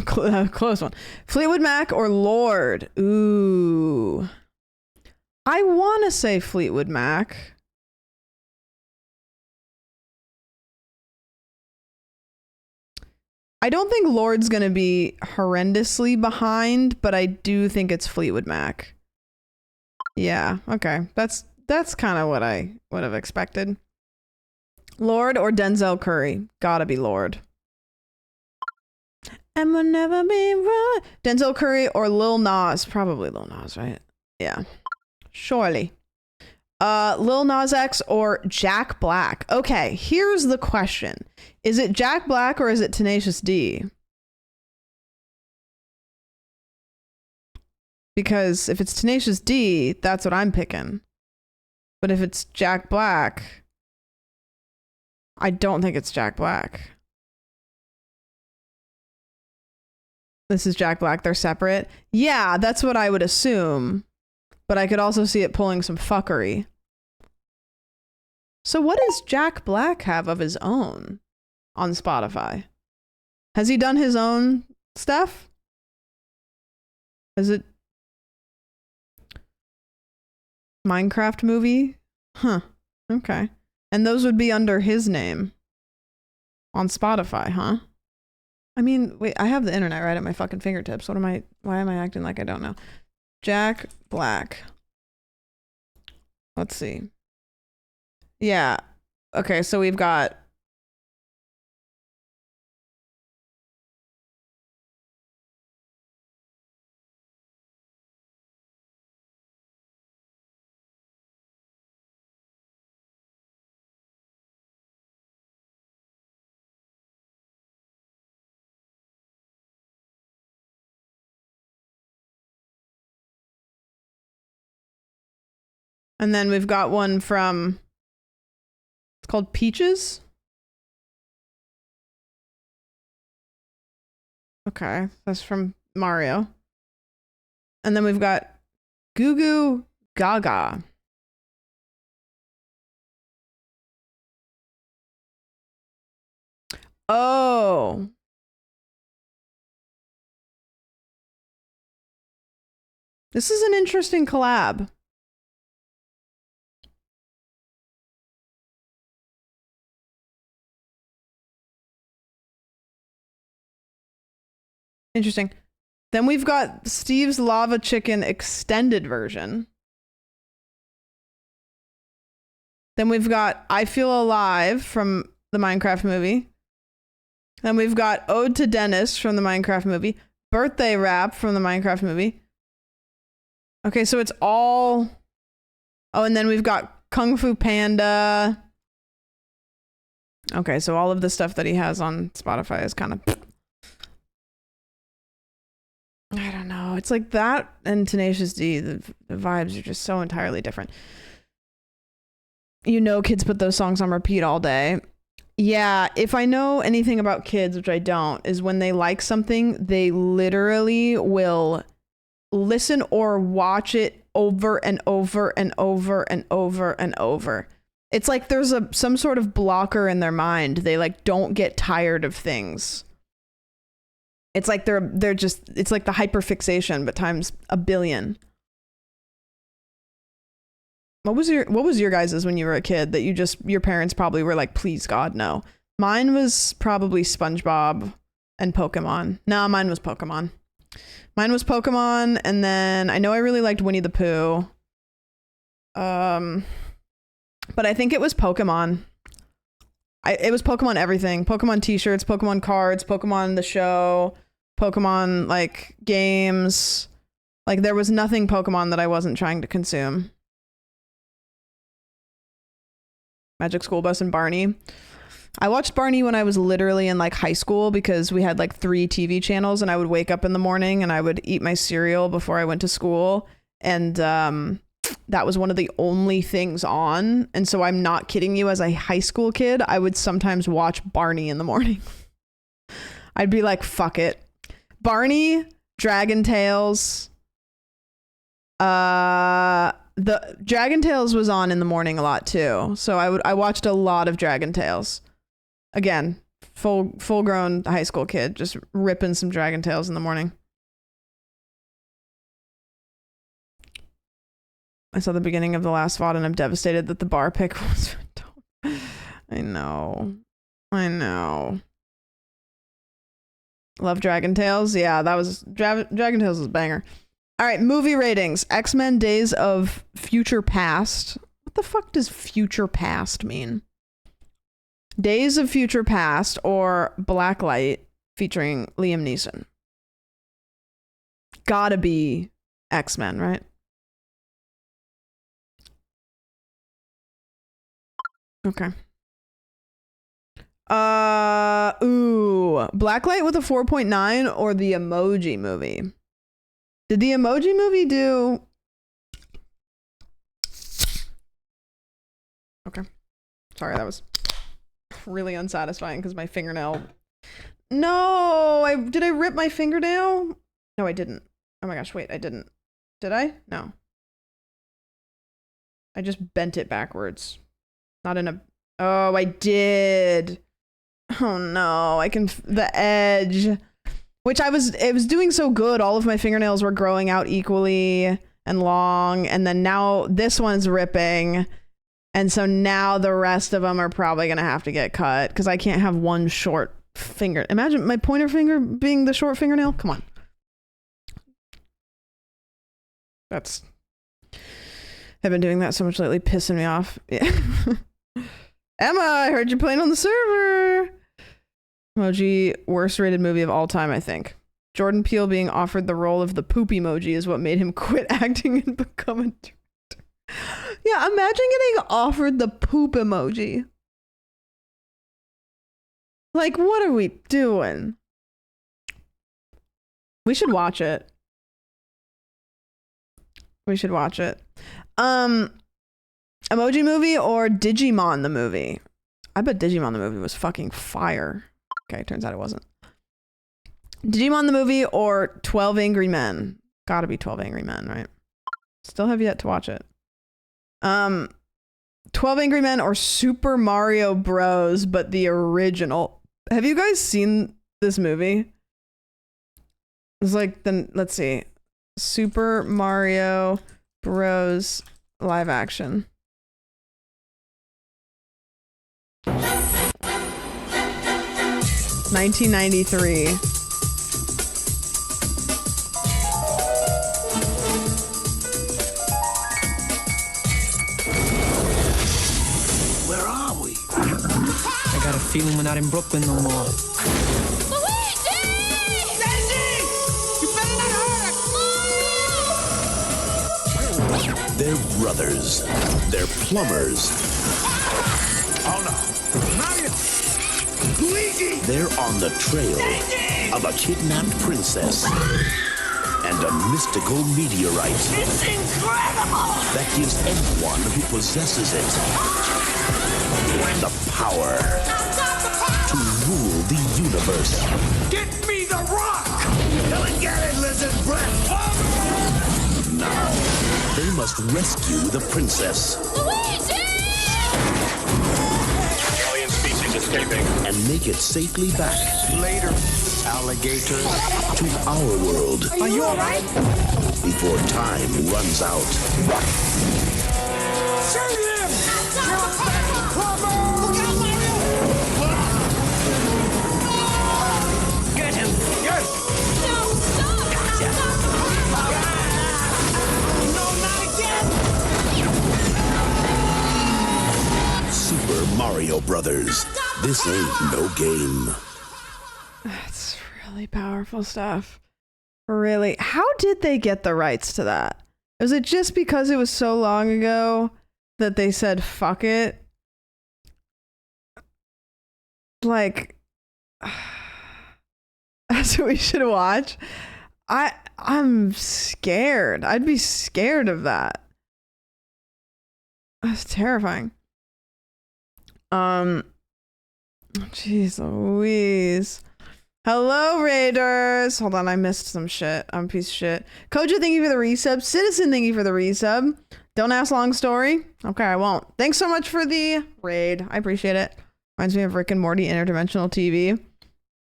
Close one. Fleetwood Mac or Lorde? Ooh. I want to say Fleetwood Mac. I don't think Lorde's going to be horrendously behind, but I do think it's Fleetwood Mac. Yeah, okay. That's kind of what I would have expected. Lorde or Denzel Curry? Gotta be Lorde. And we'll never be right. Denzel Curry or Lil Nas? Probably Lil Nas, right? Yeah. Surely. Lil Nas X or Jack Black? Okay, here's the question. Is it Jack Black or is it Tenacious D? Because if it's Tenacious D, that's what I'm picking. But if it's Jack Black, I don't think it's Jack Black. This is Jack Black. They're separate. Yeah, that's what I would assume. But I could also see it pulling some fuckery. So what does Jack Black have of his own on Spotify? Has he done his own stuff? Is it Minecraft movie? Huh. Okay. And those would be under his name on Spotify, huh? I mean, wait, I have the internet right at my fucking fingertips. Why am I acting like I don't know? Jack Black. Let's see. Yeah. Okay, so we've got and then we've got one from, it's called Peaches. Okay, that's from Mario. And then we've got Goo Goo Gaga. Oh. This is an interesting collab. Interesting. Then we've got Steve's Lava Chicken extended version. Then we've got I Feel Alive from the Minecraft movie. Then we've got Ode to Dennis from the Minecraft movie. Birthday Rap from the Minecraft movie. Okay, so it's all... Oh, and then we've got Kung Fu Panda. Okay, so all of the stuff that he has on Spotify is kind of... I don't know. It's like that and Tenacious D. The vibes are just so entirely different. You know, kids put those songs on repeat all day. Yeah, if I know anything about kids, which I don't, is when they like something, they literally will listen or watch it over and over and over and over and over. It's like there's some sort of blocker in their mind. They like don't get tired of things. It's like they're just, it's like the hyperfixation, but times a billion. What was your guys's when you were a kid that your parents probably were like, please God, no? Mine was probably SpongeBob and Pokemon. No, mine was Pokemon. Mine was Pokemon, and then I know I really liked Winnie the Pooh. But I think it was Pokemon. It was Pokemon everything. Pokemon t-shirts, Pokemon cards, Pokemon the show, Pokemon like games. Like there was nothing Pokemon that I wasn't trying to consume. Magic School Bus and Barney. I watched Barney when I was literally in like high school because we had like 3 TV channels, and I would wake up in the morning and I would eat my cereal before I went to school. And that was one of the only things on. And so I'm not kidding you, as a high school kid, I would sometimes watch Barney in the morning. I'd be like, fuck it. Barney, Dragon Tales. The Dragon Tales was on in the morning a lot too. So I watched a lot of Dragon Tales. Again, full grown high school kid, just ripping some Dragon Tales in the morning. I saw the beginning of the last VOD and I'm devastated that the bar pick was... I know. Love Dragon Tales. Yeah, that was... Dragon Tales was a banger. All right, movie ratings. X-Men Days of Future Past. What the fuck does Future Past mean? Days of Future Past or Blacklight featuring Liam Neeson. Gotta be X-Men, right? Okay. Blacklight with a 4.9 or the Emoji Movie? Did the Emoji Movie do... Okay. Sorry, that was really unsatisfying because my fingernail... No! Did I rip my fingernail? No, I didn't. Oh my gosh, wait, I didn't. Did I? No. I just bent it backwards. Not in a... Oh, I did. Oh no, the edge. Which it was doing so good. All of my fingernails were growing out equally and long. And then now this one's ripping. And so now the rest of them are probably going to have to get cut because I can't have one short finger. Imagine my pointer finger being the short fingernail. Come on. I've been doing that so much lately, pissing me off. Yeah. Emma, I heard you playing on the server. Emoji, worst rated movie of all time, I think. Jordan Peele being offered the role of the poop emoji is what made him quit acting and become a director. Yeah, imagine getting offered the poop emoji. Like, what are we doing? We should watch it. Emoji Movie or Digimon the movie? I bet Digimon the movie was fucking fire. Okay, turns out it wasn't. Digimon the movie or 12 Angry Men? Gotta be 12 Angry Men, right? Still have yet to watch it. 12 Angry Men or Super Mario Bros, but the original. Have you guys seen this movie? It's like let's see. Super Mario Bros live action. 1993. Where are we? I got a feeling we're not in Brooklyn no more. Luigi! Denji! You better not hurt us! They're brothers. They're plumbers. Oh no. Mario! Luigi! They're on the trail of a kidnapped princess and a mystical meteorite. It's incredible! That gives anyone who possesses it the power to rule the universe. Get me the rock! Come and get it, lizard breath! Now, they must rescue the princess. Luigi! Alien species escaping. And make it safely back. Later, alligator. To our world. Are you alright? Before time runs out. Save him! Look out, Mario! Get him! Yes! No, stop! No, not again! Super Mario Brothers. This ain't no game. That's really powerful stuff. Really. How did they get the rights to that? Was it just because it was so long ago that they said, fuck it? like that's what we should watch. I'm scared. I'd be scared of that. That's terrifying. Jeez Louise. Hello, Raiders. Hold on, I missed some shit. I'm a piece of shit. Koja, thank you for the resub. Citizen, thank you for the resub. Don't ask long story. Okay, I won't. Thanks so much for the raid. I appreciate it. Reminds me of Rick and Morty interdimensional TV.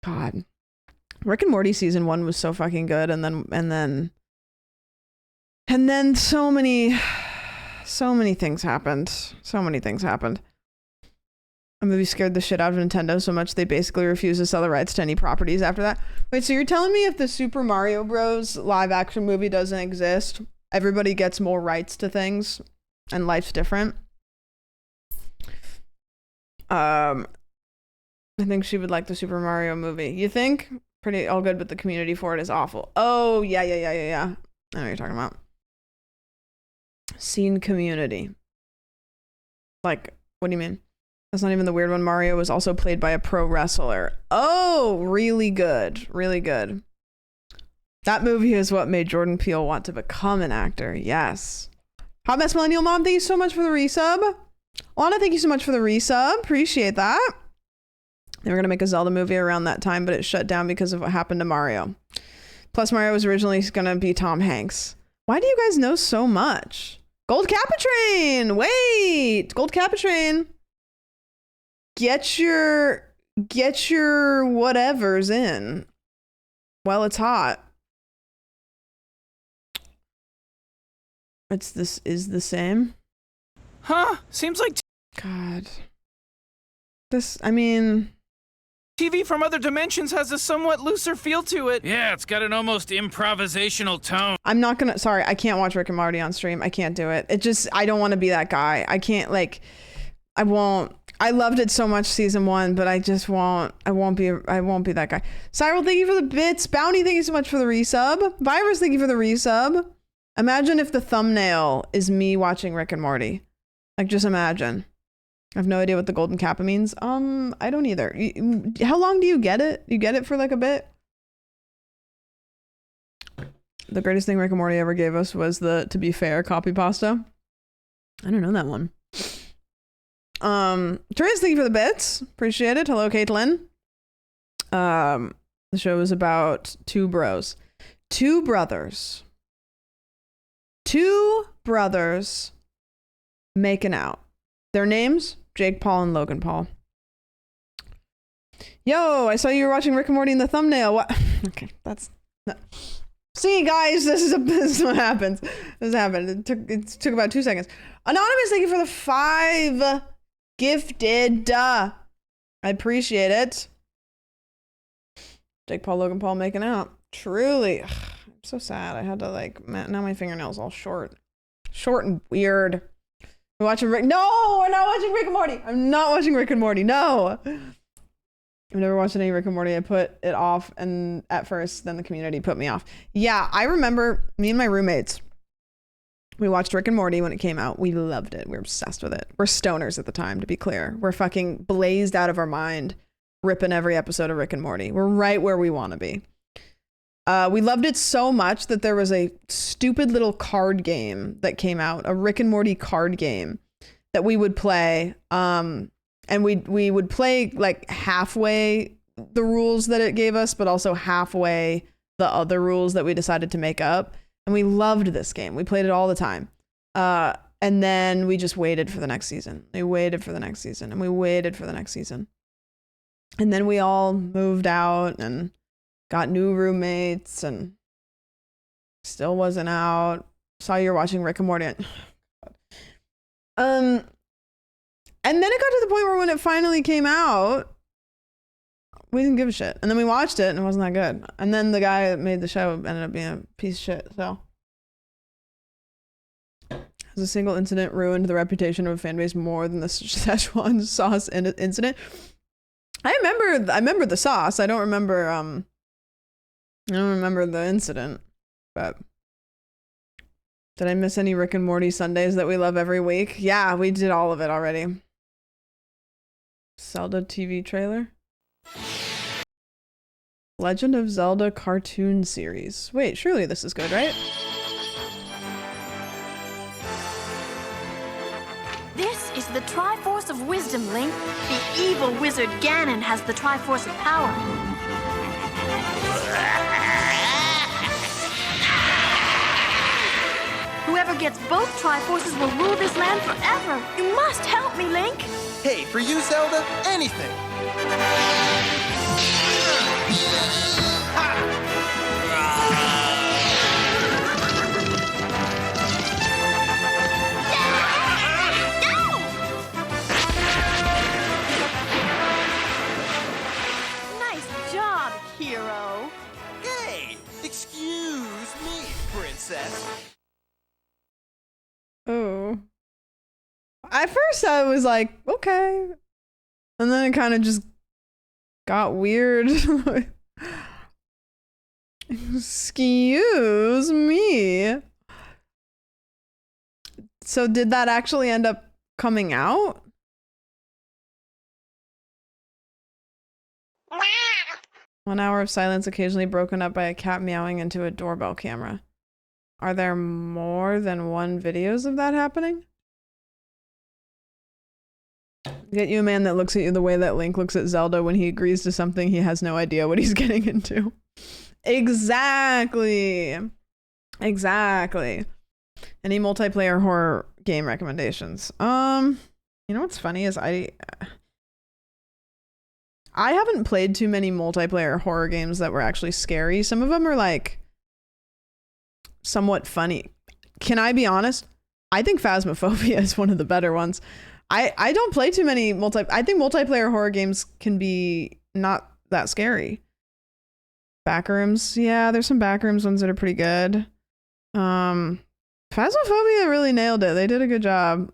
God. Rick and Morty season 1 was so fucking good, and then so many things happened. So many things happened. A movie scared the shit out of Nintendo so much they basically refused to sell the rights to any properties after that. Wait, so you're telling me if the Super Mario Bros. Live action movie doesn't exist, everybody gets more rights to things and life's different? I think she would like the Super Mario movie. You think? Pretty all good, but the community for it is awful. Oh, yeah. I know what you're talking about. Scene community. Like, what do you mean? That's not even the weird one. Mario was also played by a pro wrestler. Oh, really good. Really good. That movie is what made Jordan Peele want to become an actor. Yes. Hot Mess Millennial Mom, thank you so much for the resub. Lana, thank you so much for the resub. Appreciate that. They were going to make a Zelda movie around that time, but it shut down because of what happened to Mario. Plus, Mario was originally going to be Tom Hanks. Why do you guys know so much? Gold Capitrain! Wait! Gold Capitrain! Get your whatevers in while it's hot. It's this is the same. Huh? Seems like God. This, I mean, TV from other dimensions has a somewhat looser feel to it. Yeah, it's got an almost improvisational tone. I'm not gonna, sorry, I can't watch Rick and Morty on stream. I can't do it. It just, I don't want to be that guy. I can't, like, I won't. I loved it so much season 1, but I just won't. I won't be that guy. Cyril, thank you for the bits. Bounty, thank you so much for the resub. Virus, thank you for the resub. Imagine if the thumbnail is me watching Rick and Morty. Like, just imagine. I have no idea what the golden kappa means. I don't either. How long do you get it? You get it for like a bit? The greatest thing Rick and Morty ever gave us was the To Be Fair copy pasta. I don't know that one. Therese, thank you for the bits. Appreciate it. Hello, Caitlin. The show is about two brothers making out. Their names, Jake Paul and Logan Paul. Yo, I saw you were watching Rick and Morty in the thumbnail. What? Okay, that's no. See, guys, this is what happens. This happened. It took about 2 seconds. Anonymous, thank you for the 5 gifted. I appreciate it. Jake Paul, Logan Paul making out. Truly. Ugh, I'm so sad. I had to like, now my fingernails all short and weird. We're watching Rick. No, we're not watching Rick and Morty. I'm not watching Rick and Morty. No. I've never watched any Rick and Morty. I put it off, and at first, then the community put me off. Yeah, I remember me and my roommates. We watched Rick and Morty when it came out. We loved it. We were obsessed with it. We're stoners at the time, to be clear. We're fucking blazed out of our mind, ripping every episode of Rick and Morty. We're right where we want to be. We loved it so much that there was a stupid little card game that came out, a Rick and Morty card game that we would play. And we would play like halfway the rules that it gave us, but also halfway the other rules that we decided to make up. And we loved this game. We played it all the time. And then we just waited for the next season. We waited for the next season, and we waited for the next season. And then we all moved out and got new roommates, and still wasn't out. Saw you were watching Rick and Morty. And then it got to the point where when it finally came out, we didn't give a shit. And then we watched it and it wasn't that good. And then the guy that made the show ended up being a piece of shit. So has a single incident ruined the reputation of a fan base more than the Szechuan sauce incident? I remember the sauce. I don't remember the incident. But did I miss any Rick and Morty Sundays that we love every week? Yeah, we did all of it already. Zelda TV trailer? Legend of Zelda cartoon series. Wait, surely this is good, right? This is the Triforce of Wisdom, Link. The evil wizard Ganon has the Triforce of Power. Whoever gets both Triforces will rule this land forever. You must help me, Link. Hey, for you, Zelda, anything. Nice job, hero. Hey, excuse me, princess. Oh. At first I was like, okay. And then it kind of just got weird. Excuse me. So did that actually end up coming out? One hour of silence occasionally broken up by a cat meowing into a doorbell camera. Are there more than one videos of that happening? Get you a man that looks at you the way that Link looks at Zelda when he agrees to something he has no idea what he's getting into. Exactly. Exactly. Any multiplayer horror game recommendations? You know what's funny is I haven't played too many multiplayer horror games that were actually scary. Some of them are like somewhat funny. Can I be honest? I think Phasmophobia is one of the better ones. I don't play too many I think multiplayer horror games can be not that scary. Backrooms, yeah, there's some backrooms ones that are pretty good. Phasmophobia really nailed it. They did a good job.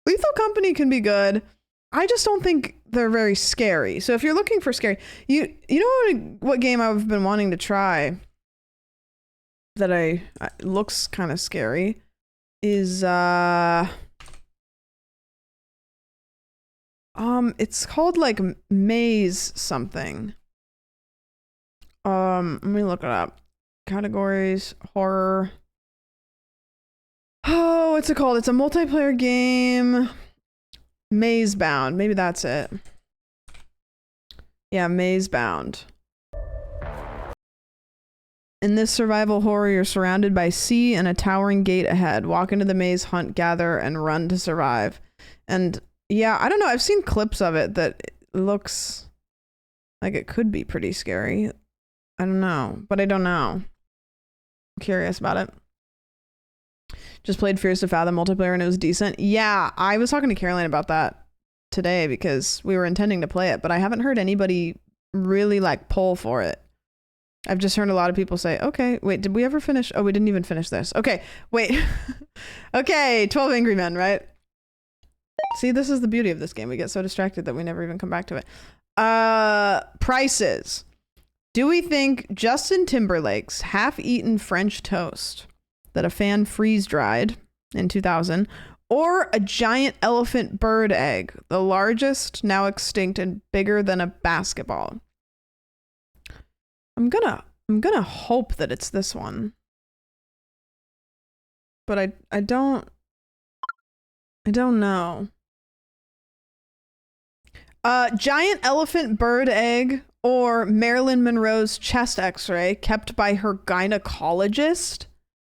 Lethal Company can be good. I just don't think they're very scary. So if you're looking for scary, you know what game I've been wanting to try that looks kind of scary is it's called like Maze something. Let me look it up. Categories, horror. Oh, what's it called? It's a multiplayer game. Maze Bound. Maybe that's it. Yeah, Maze Bound. In this survival horror, you're surrounded by sea and a towering gate ahead. Walk into the maze, hunt, gather, and run to survive. And yeah, I don't know. I've seen clips of it that looks like it could be pretty scary. I don't know, but I don't know. I'm curious about it. Just played Fears to Fathom multiplayer and it was decent. Yeah, I was talking to Caroline about that today because we were intending to play it, but I haven't heard anybody really like pull for it. I've just heard a lot of people say, okay, wait, did we ever finish? Oh, we didn't even finish this. Okay, wait. Okay, 12 Angry Men, right? See, this is the beauty of this game. We get so distracted that we never even come back to it. Prices. Do we think Justin Timberlake's half-eaten French toast that a fan freeze-dried in 2000, or a giant elephant bird egg, the largest, now extinct, and bigger than a basketball? I'm gonna hope that it's this one. But I don't know. Giant elephant bird egg or Marilyn Monroe's chest x-ray kept by her gynecologist?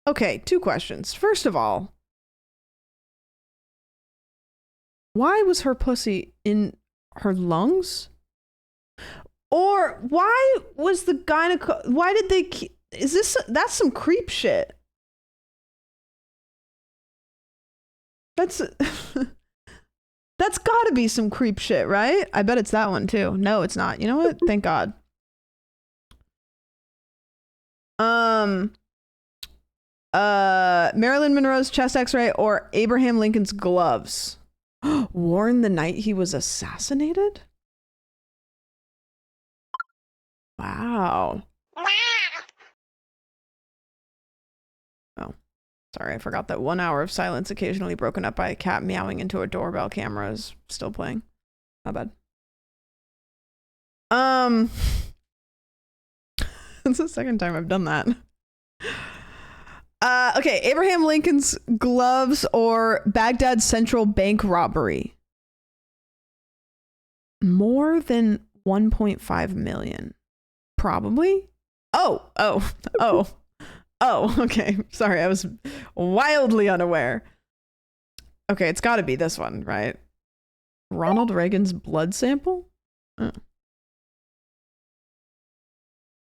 Okay, two questions. First of all, why was her pussy in her lungs? Or why was the why did they that's some creep shit. That's gotta be some creep shit, right? I bet it's that one too. No, it's not. You know what? Thank God. Marilyn Monroe's chest x-ray or Abraham Lincoln's gloves worn the night he was assassinated? Wow. Oh, sorry, I forgot that 1 hour of silence occasionally broken up by a cat meowing into a doorbell camera is still playing. My bad. It's the second time I've done that. Okay, Abraham Lincoln's gloves or Baghdad Central Bank robbery. More than 1.5 million. Probably. Oh, okay. Sorry, I was wildly unaware. Okay, it's got to be this one, right? Ronald Reagan's blood sample?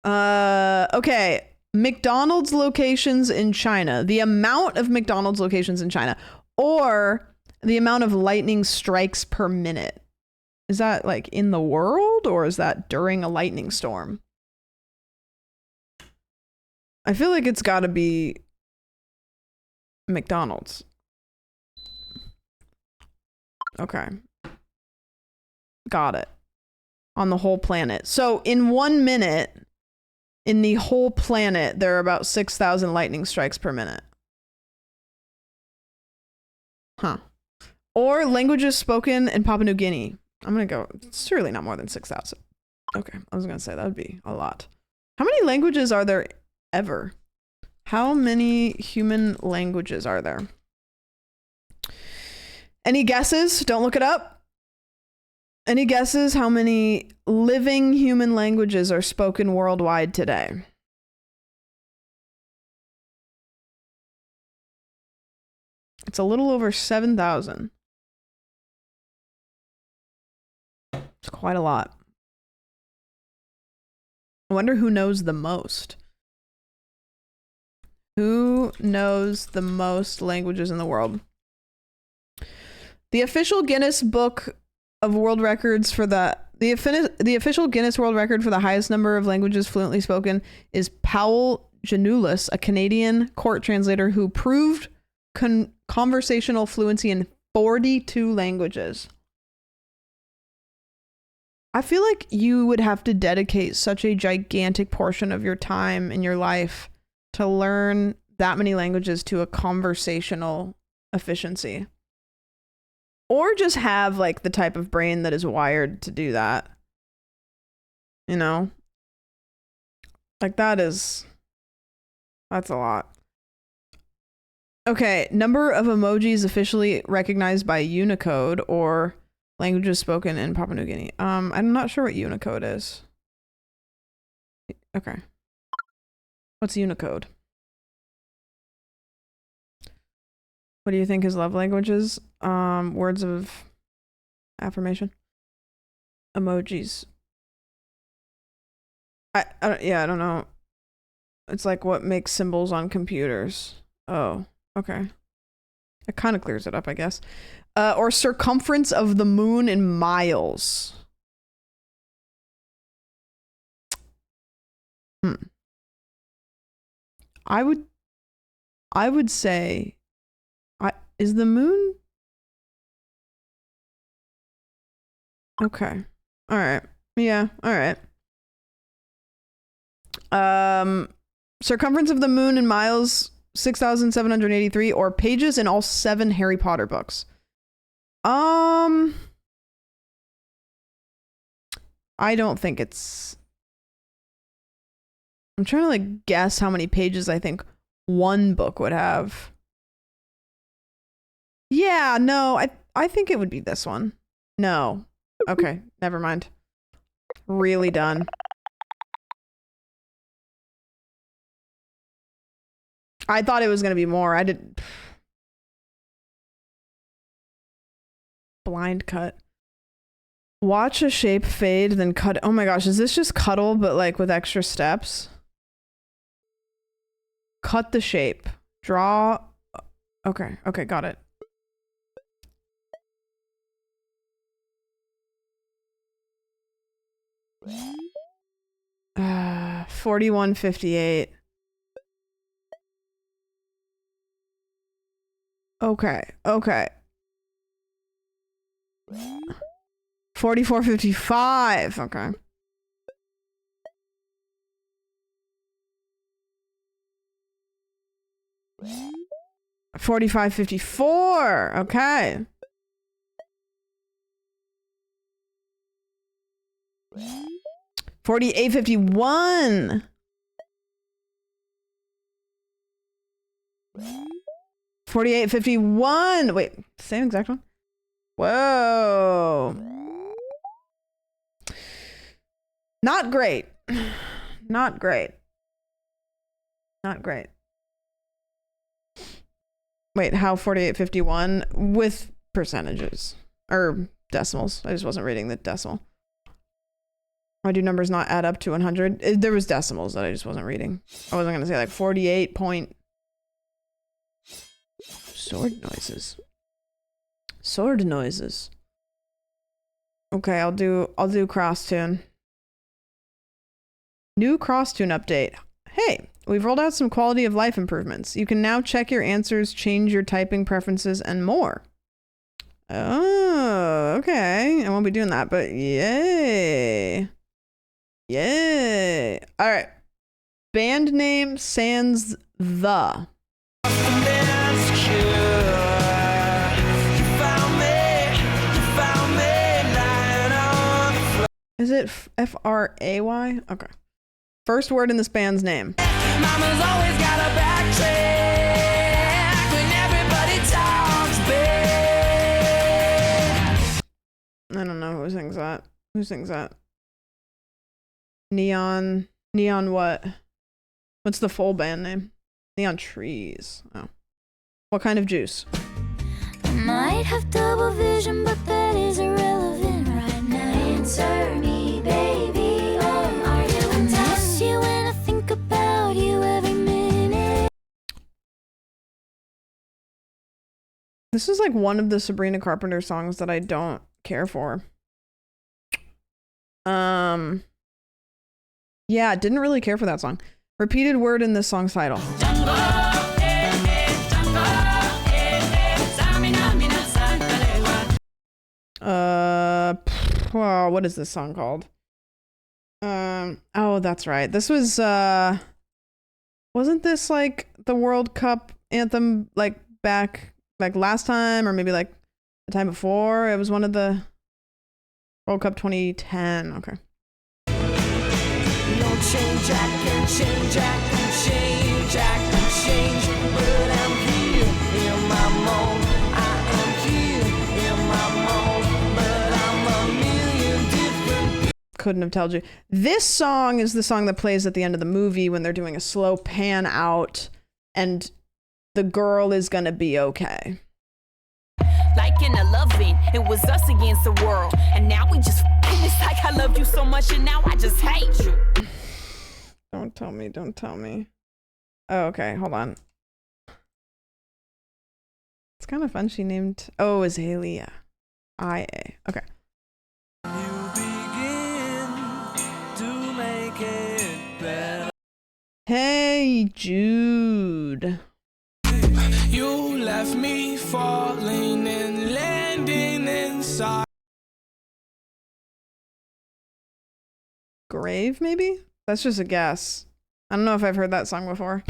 Okay. McDonald's locations in China. The amount of McDonald's locations in China. Or the amount of lightning strikes per minute. Is that like in the world or is that during a lightning storm? I feel like it's got to be McDonald's. Okay. Got it. On the whole planet. So in 1 minute, in the whole planet, there are about 6,000 lightning strikes per minute. Huh. Or languages spoken in Papua New Guinea. I'm going to go, surely not more than 6,000. Okay, I was going to say that would be a lot. How many languages are there ever? How many human languages are there? Any guesses? Don't look it up. Any guesses how many living human languages are spoken worldwide today? It's a little over 7,000. It's quite a lot. I wonder who knows the most. Who knows the most languages in the world? The official Guinness Book of World Records for the official Guinness World Record for the highest number of languages fluently spoken is Powell Janulis, a Canadian court translator who proved conversational fluency in 42 languages. I feel like you would have to dedicate such a gigantic portion of your time in your life to learn that many languages to a conversational efficiency. Or just have like the type of brain that is wired to do that. You know? Like that's a lot. Okay, number of emojis officially recognized by Unicode or languages spoken in Papua New Guinea. I'm not sure what Unicode is. Okay. What's Unicode? What do you think his love languages? Words of affirmation. Emojis. I don't know. It's like what makes symbols on computers. Oh, okay. It kind of clears it up, I guess. Or circumference of the moon in miles. I would say, is the moon? Okay. All right. Yeah. All right. Circumference of the moon in miles, 6,783, or pages in all 7 Harry Potter books. I don't think it's. I'm trying to like guess how many pages I think one book would have. Yeah, no, I think it would be this one. No. Okay, never mind. Really done. I thought it was going to be more. I didn't. Blind cut. Watch a shape fade, then cut. Oh my gosh, is this just Cuddle, but like with extra steps? Cut the shape. Draw. Okay, got it. Uh, 4158. Okay. 4455. Okay. $45.54. Okay. 4851. $48.51. Wait, same exact one? Whoa. Not great. Not great. Not great. Wait, how 4851 with percentages or decimals? I just wasn't reading the decimal. Why do numbers not add up to 100? There was decimals that I just wasn't reading. I wasn't gonna say like 48 point. Sword noises. Sword noises. Okay, I'll do cross tune. New cross tune update. Hey, we've rolled out some quality of life improvements. You can now check your answers, change your typing preferences, and more. Oh, okay. I won't be doing that, but yay. Yay. All right. Band name sans the. Is it F-R-A-Y? Okay. First word in this band's name. Mama's always got a backtrack when everybody talks big. I don't know who sings that. Who sings that? Neon what? What's the full band name? Neon Trees. Oh. What kind of juice? Might have double vision, but that is irrelevant right now. Answer me, baby. Are you in town? Miss you when I think about you every minute. This is like one of the Sabrina Carpenter songs that I don't care for. Yeah, didn't really care for that song. Repeated word in this song's title. Wow, what is this song called? Oh, that's right. This was, wasn't this like the World Cup anthem, like back, like last time, or maybe like the time before? It was one of the World Cup 2010. Okay. No change, I can change, I can change, I can change, but I'm here in my mode. I am here in my mode, but I'm a million different. Couldn't have told you. This song is the song that plays at the end of the movie when they're doing a slow pan out and the girl is gonna be okay. Like in a loving, it was us against the world, and now we just it's like I loved you so much and now I just hate you. Don't tell me, don't tell me. Oh, okay, hold on. It's kind of fun. She named Azalea. IA. Okay. You begin to make it better. Hey, Jude. You left me falling and landing inside. Grave, maybe? That's just a guess. I don't know if I've heard that song before.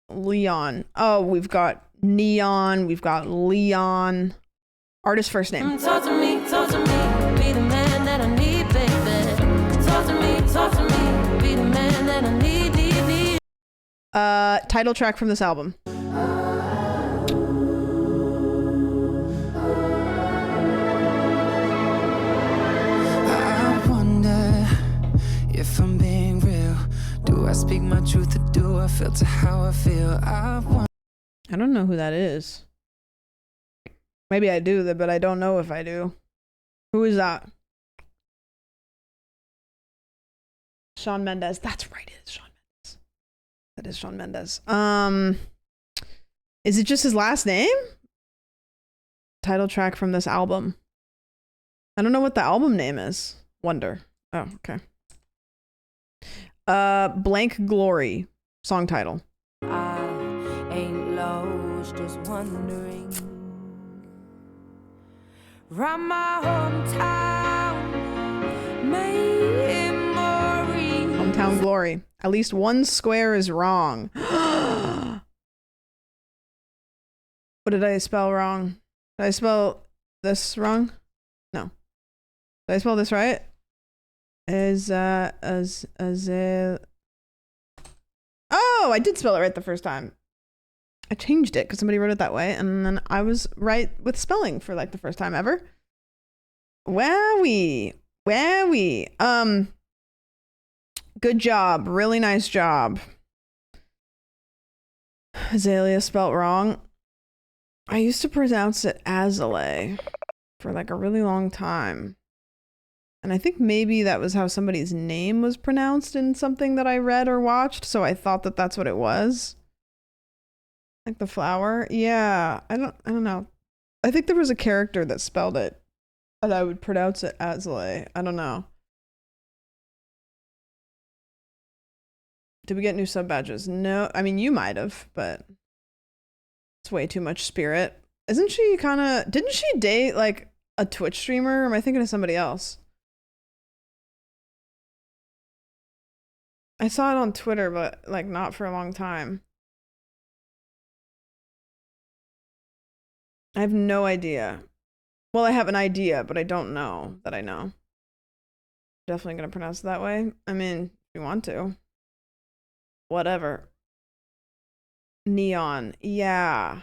Leon. Oh, we've got Neon. We've got Leon. Artist first name. Talk to me, be the man that I need, baby. Talk to me, be the man that I need. Title track from this album. I wonder if I'm being real. Do I speak my truth or do I filter how I feel? I don't know who that is. Maybe I do, but I don't know if I do. Who is that? Shawn Mendes. That's right, it is Shawn Mendes. That is Shawn Mendes. Is it just his last name? Title track from this album. I don't know what the album name is. Wonder. Oh, okay. Blank Glory. Song title. I ain't lost, just wondering. Round my hometown, memory. Town Glory. At least one square is wrong. What did I spell wrong? Did I spell this wrong? No. Did I spell this right? Oh, I did spell it right the first time. I changed it because somebody wrote it that way, and then I was right with spelling for like the first time ever. Wowie. Wowie. Good job. Really nice job. Azalea spelt wrong. I used to pronounce it Azalea for like a really long time. And I think maybe that was how somebody's name was pronounced in something that I read or watched, so I thought that that's what it was. Like the flower? Yeah, I don't know. I think there was a character that spelled it, and I would pronounce it Azalea. I don't know. Did we get new sub badges? No, I mean, you might have, but it's way too much spirit. Isn't she kind of... Didn't she date, like, a Twitch streamer? Or am I thinking of somebody else? I saw it on Twitter, but, like, not for a long time. I have no idea. Well, I have an idea, but I don't know that I know. Definitely gonna pronounce it that way. I mean, if you want to. Whatever. Neon. Yeah.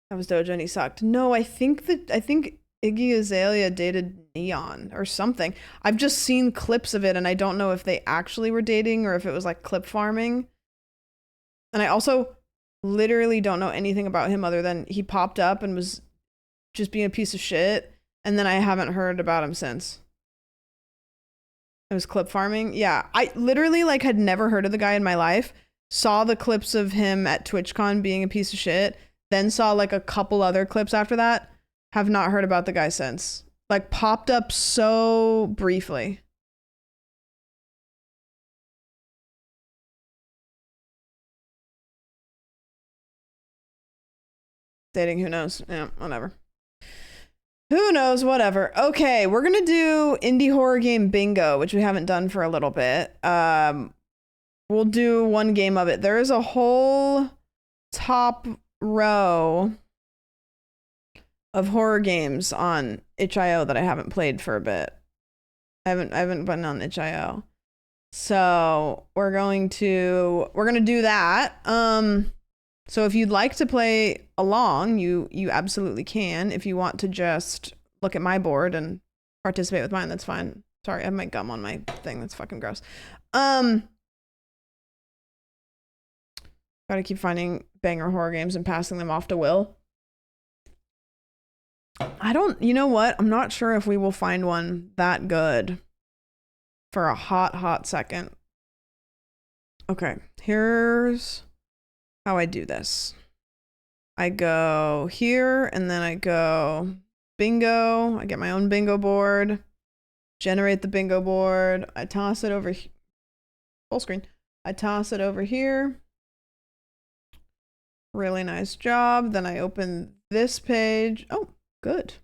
That was Doja and he sucked. No, I think Iggy Azalea dated Neon or something. I've just seen clips of it and I don't know if they actually were dating or if it was like clip farming. And I also literally don't know anything about him other than he popped up and was just being a piece of shit. And then I haven't heard about him since. It was clip farming. Yeah, I literally like had never heard of the guy in my life. Saw the clips of him at TwitchCon being a piece of shit. Then saw like a couple other clips after that. Have not heard about the guy since. Like popped up so briefly. Dating, who knows? Yeah, whatever. Who knows, whatever. Okay, we're gonna do indie horror game bingo, which we haven't done for a little bit. We'll do one game of it. There is a whole top row of horror games on itch.io that I haven't played for a bit. I haven't been on itch.io. So we're gonna do that. So if you'd like to play along, you absolutely can. If you want to just look at my board and participate with mine, that's fine. Sorry, I have my gum on my thing. That's fucking gross. Gotta keep finding banger horror games and passing them off to Will. You know what? I'm not sure if we will find one that good for a hot second. Okay, here's how I do this. I go here and then I go bingo. I get my own bingo board, generate the bingo board. I toss it over full screen. I toss it over here. Really nice job. Then I open this page. Oh, good.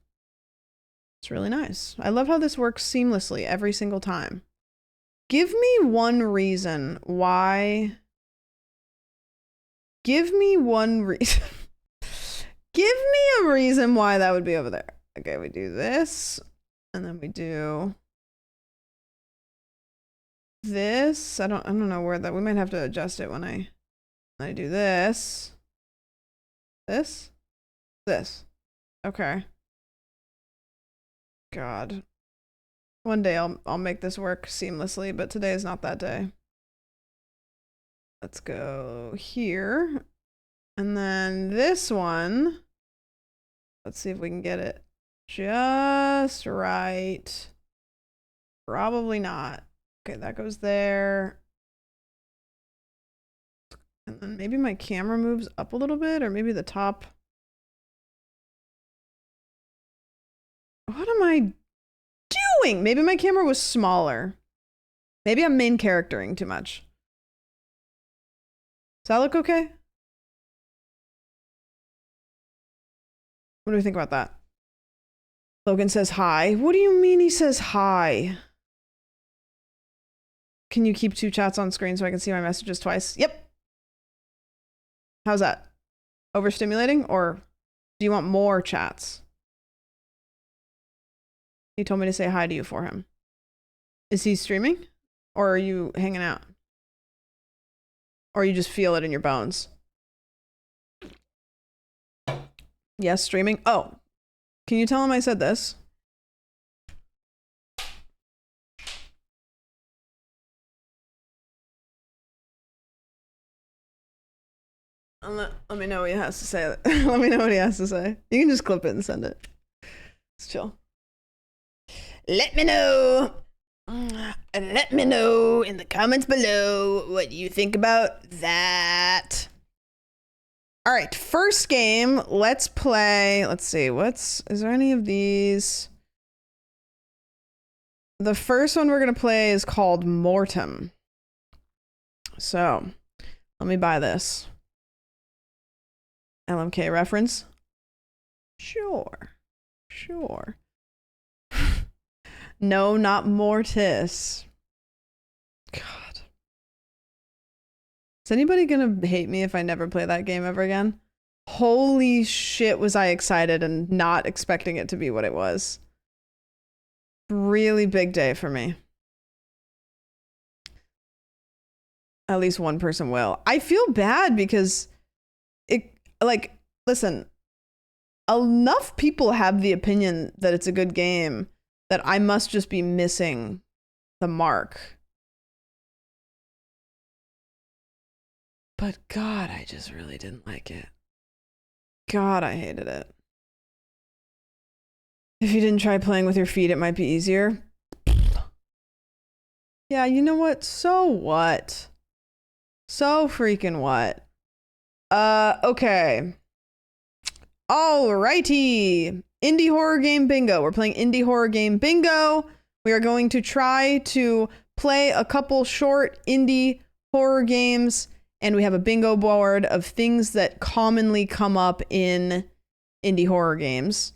It's really nice. I love how this works seamlessly every single time. Give me one reason why. Give me one reason. Give me a reason why that would be over there. Okay, we do this. And then we do this. I don't know where that, we might have to adjust it when I do this. This. Okay. God. One day I'll make this work seamlessly, but today is not that day. Let's go here. And then this one. Let's see if we can get it just right. Probably not. Okay, that goes there. And then maybe my camera moves up a little bit, or maybe the top. What am I doing? Maybe my camera was smaller. Maybe I'm main charactering too much. Does that look okay? What do we think about that? Logan says hi. What do you mean he says hi? Can you keep 2 chats on screen so I can see my messages twice? Yep. How's that? Overstimulating, or do you want more chats? He told me to say hi to you for him. Is he streaming? Or are you hanging out? Or you just feel it in your bones? Yes, streaming. Oh, can you tell him I said this? Let me know what he has to say. Let me know what he has to say. You can just clip it and send it. It's chill. Let me know. Let me know in the comments below what you think about that. All right, first game. Let's play. Let's see. Is there any of these? The first one we're going to play is called Mortem. So, let me buy this. LMK reference? Sure. No, not Mortis. God. Is anybody gonna hate me if I never play that game ever again? Holy shit, was I excited and not expecting it to be what it was. Really big day for me. At least one person will. I feel bad because like, listen, enough people have the opinion that it's a good game that I must just be missing the mark. But God, I just really didn't like it. God, I hated it. If you didn't try playing with your feet, it might be easier. Yeah, you know what? So what? So freaking what? Okay. Alrighty. Indie horror game bingo. We're playing indie horror game bingo. We are going to try to play a couple short indie horror games, and we have a bingo board of things that commonly come up in indie horror games.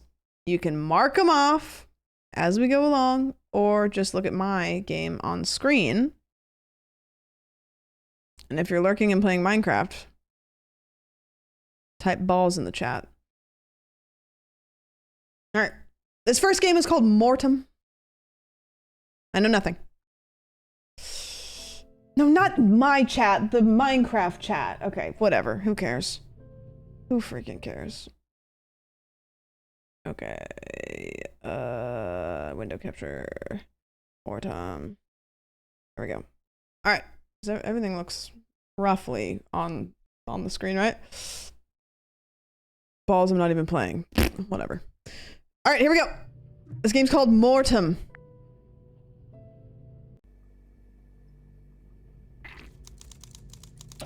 You can mark them off as we go along, or just look at my game on screen. And if you're lurking and playing Minecraft, type balls in the chat. All right. This first game is called Mortem. I know nothing. No, not my chat, the Minecraft chat. Okay, whatever. Who cares? Who freaking cares? Okay. Window capture. Mortem. There we go. All right. So everything looks roughly on the screen, right? Balls I'm not even playing. Whatever. All right, here we go. This game's called Mortem.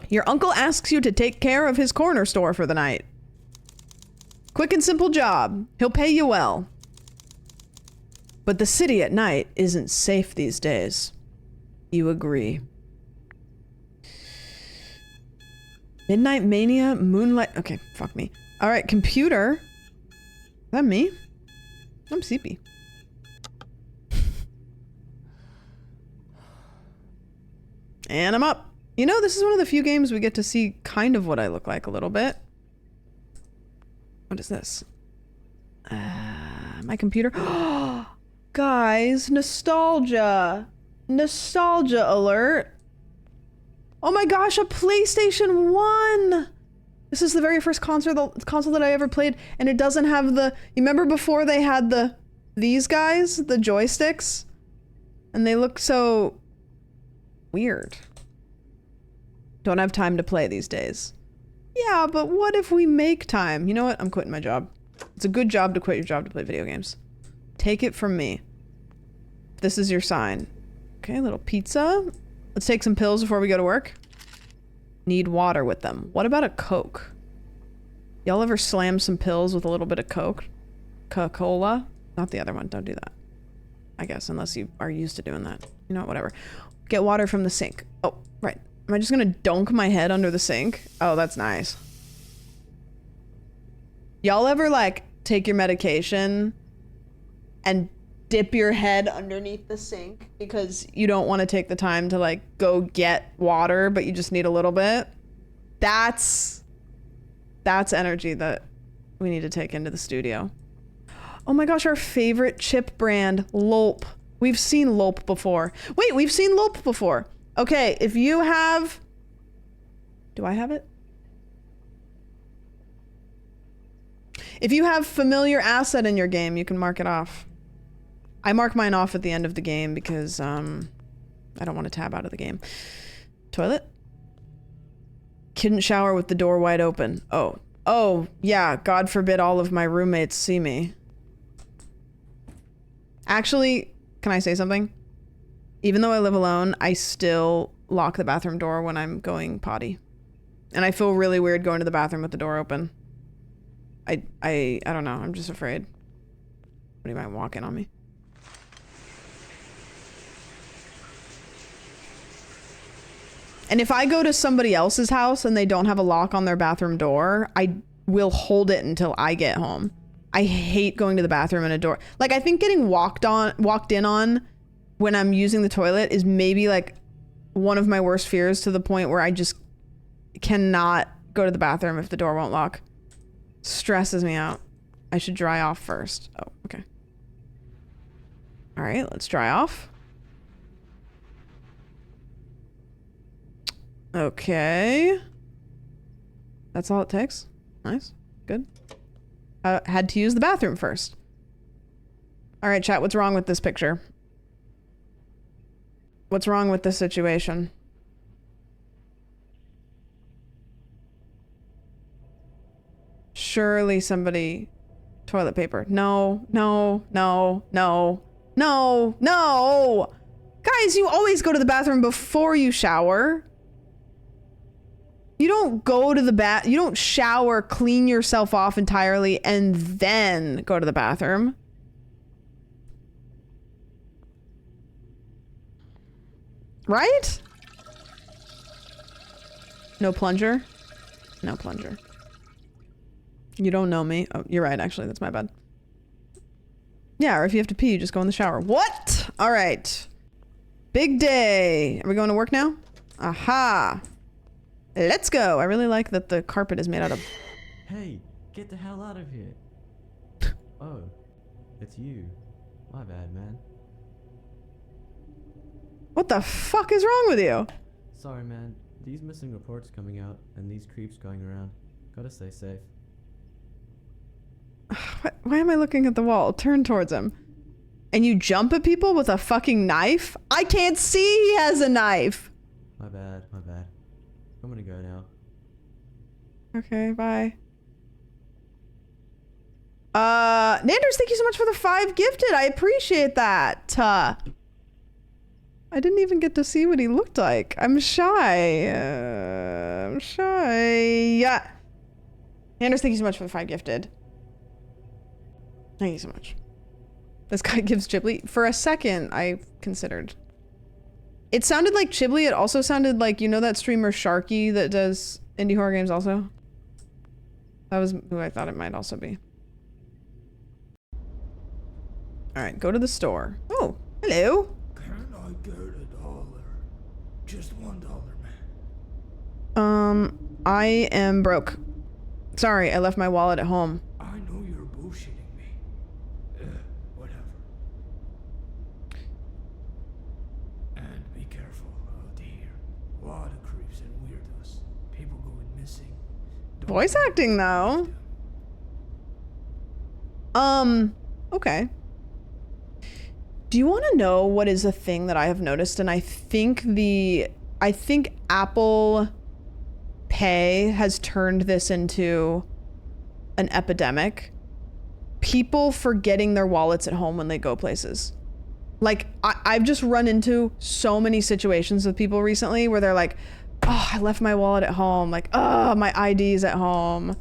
Your uncle asks you to take care of his corner store for the night. Quick and simple job. He'll pay you well. But the city at night isn't safe these days. You agree. Midnight Mania, Moonlight. Okay, fuck me. All right, computer. Is that me? I'm CP. And I'm up. You know, this is one of the few games we get to see kind of what I look like a little bit. What is this? My computer. Guys, nostalgia. Nostalgia alert. Oh my gosh, a PlayStation 1! This is the very first console that I ever played, and it doesn't have the... You remember before they had these guys? The joysticks? And they look so... weird. Don't have time to play these days. Yeah, but what if we make time? You know what? I'm quitting my job. It's a good job to quit your job to play video games. Take it from me. This is your sign. Okay, little pizza. Let's take some pills before we go to work. Need water with them. What about a Coke? Y'all ever slam some pills with a little bit of Coke? Coca-Cola? Not the other one. Don't do that. I guess, unless you are used to doing that. You know what? Whatever. Get water from the sink. Oh, right. Am I just gonna dunk my head under the sink? Oh, that's nice. Y'all ever, like, take your medication and dip your head underneath the sink because you don't want to take the time to like go get water, but you just need a little bit. That's energy that we need to take into the studio. Oh my gosh, our favorite chip brand, Lolp. We've seen Lolp before. Wait, we've seen Lolp before. Okay, if you have... Do I have it? If you have familiar asset in your game, you can mark it off. I mark mine off at the end of the game because I don't want to tab out of the game. Toilet? Couldn't shower with the door wide open. Oh, yeah, God forbid all of my roommates see me. Actually, can I say something? Even though I live alone, I still lock the bathroom door when I'm going potty. And I feel really weird going to the bathroom with the door open. I don't know, I'm just afraid. Somebody might walk in on me. And if I go to somebody else's house and they don't have a lock on their bathroom door, I will hold it until I get home. I hate going to the bathroom and a door. Like, I think getting walked in on when I'm using the toilet is maybe like one of my worst fears, to the point where I just cannot go to the bathroom if the door won't lock. Stresses me out. I should dry off first. Oh, okay. All right, let's dry off. Okay. That's all it takes. Nice. Good. Had to use the bathroom first. All right, chat, what's wrong with this picture? What's wrong with this situation? Surely somebody... Toilet paper. No, no, no, no, no, no! Guys, you always go to the bathroom before you shower. You don't go to the you don't shower, clean yourself off entirely, and then go to the bathroom. Right? No plunger? No plunger. You don't know me. Oh, you're right, actually. That's my bad. Yeah, or if you have to pee, you just go in the shower. What? All right. Big day. Are we going to work now? Aha. Let's go. I really like that the carpet is made out of... Hey, get the hell out of here. Oh, it's you. My bad, man. What the fuck is wrong with you? Sorry, man. These missing reports coming out and these creeps going around. Gotta stay safe. Why am I looking at the wall? Turn towards him. And you jump at people with a fucking knife? I can't see he has a knife. My bad, my bad. I'm gonna go now. Okay, bye. Nanders, thank you so much for the 5 gifted. I appreciate that. I didn't even get to see what he looked like. I'm shy. I'm shy. Yeah. Nanders, thank you so much for the 5 gifted. Thank you so much. This guy gives Ghibli. For a second, I considered. It sounded like Ghibli. It also sounded like, you know that streamer Sharky that does indie horror games also? That was who I thought it might also be. Alright, go to the store. Oh, hello. Can I get $1? Just $1, man. I am broke. Sorry, I left my wallet at home. I know you're bullshitting me. Whatever. And be careful out here. A lot of creeps and weirdos. People going missing. Voice acting, though. Okay. Do you want to know what is a thing that I have noticed? And I think Apple Pay has turned this into an epidemic. People forgetting their wallets at home when they go places. Like, I've just run into so many situations with people recently where they're like, oh, I left my wallet at home. Like, oh, my ID's at home.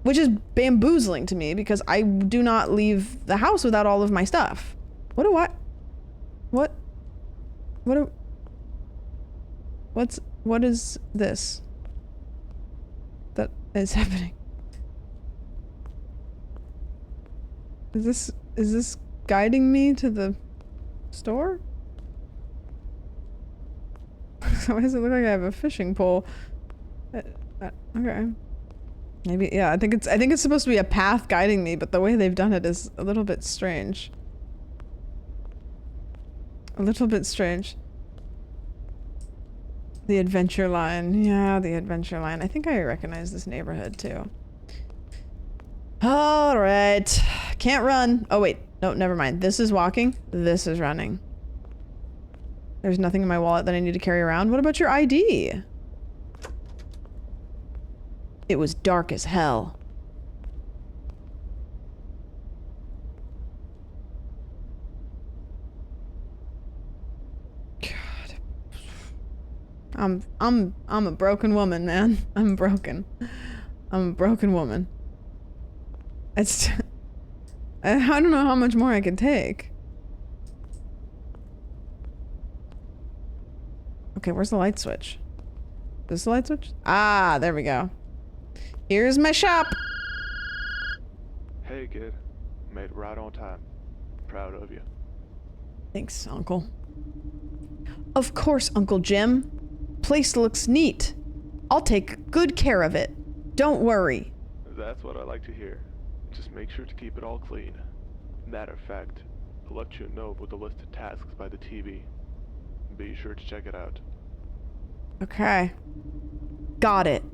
Which is bamboozling to me because I do not leave the house without all of my stuff. What is this that is happening? Is this guiding me to the store? So why does it look like I have a fishing pole? Okay. Maybe, yeah, I think it's supposed to be a path guiding me, but the way they've done it is a little bit strange. A little bit strange. The Adventure Line. Yeah, the Adventure Line. I think I recognize this neighborhood too. Alright. Can't run. Oh wait. No, never mind. This is walking. This is running. There's nothing in my wallet that I need to carry around. What about your ID? It was dark as hell. God. I'm a broken woman, man. I'm broken. I'm a broken woman. It's I don't know how much more I can take. Okay, where's the light switch? Is this the light switch? Ah, there we go. Here's my shop. Hey, kid. Made it right on time. Proud of you. Thanks, Uncle. Of course, Uncle Jim. Place looks neat. I'll take good care of it. Don't worry. That's what I like to hear. Just make sure to keep it all clean. Matter of fact, I'll let you know with the list of tasks by the TV. Be sure to check it out. Okay. Got it.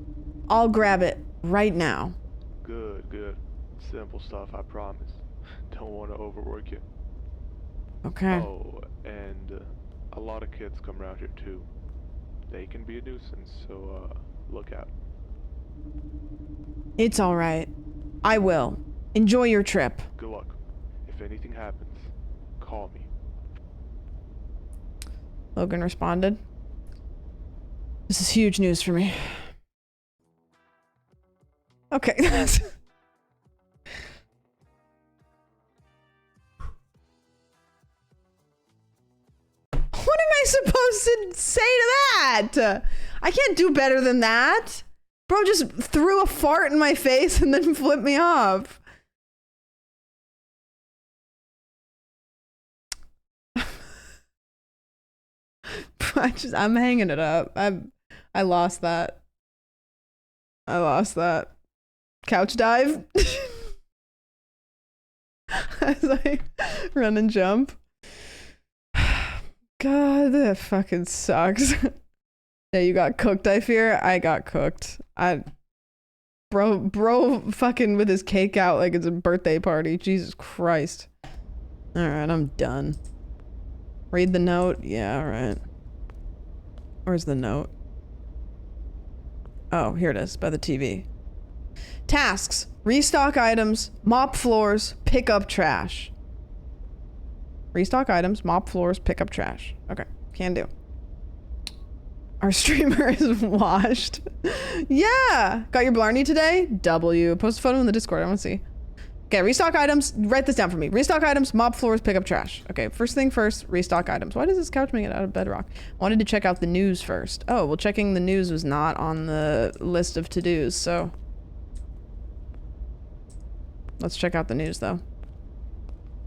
I'll grab it right now. Good, good. Simple stuff, I promise. Don't want to overwork you. Okay. Oh, and a lot of kids come around here too. They can be a nuisance, so look out. It's all right. I will. Enjoy your trip. Good luck. If anything happens, call me. Logan responded. This is huge news for me. Okay. What am I supposed to say to that? I can't do better than that. Bro just threw a fart in my face and then flipped me off. I'm hanging it up. I lost that. I lost that. Couch dive. As I run and jump. God, that fucking sucks. Yeah, you got cooked, I fear. I got cooked. Bro fucking with his cake out like it's a birthday party. Jesus Christ. Alright, I'm done. Read the note? Yeah, alright. Where's the note? Oh, here it is, by the TV. Tasks. Restock items, mop floors, pick up trash. Restock items, mop floors, pick up trash. Okay, can do. Our streamer is washed. Yeah! Got your Blarney today? W. Post a photo in the Discord, I want to see. Okay, restock items. Write this down for me. Restock items, mop floors, pick up trash. Okay, first thing first, restock items. Why does this couch make it out of bedrock? I wanted to check out the news first. Oh, well, checking the news was not on the list of to-dos, so... Let's check out the news, though.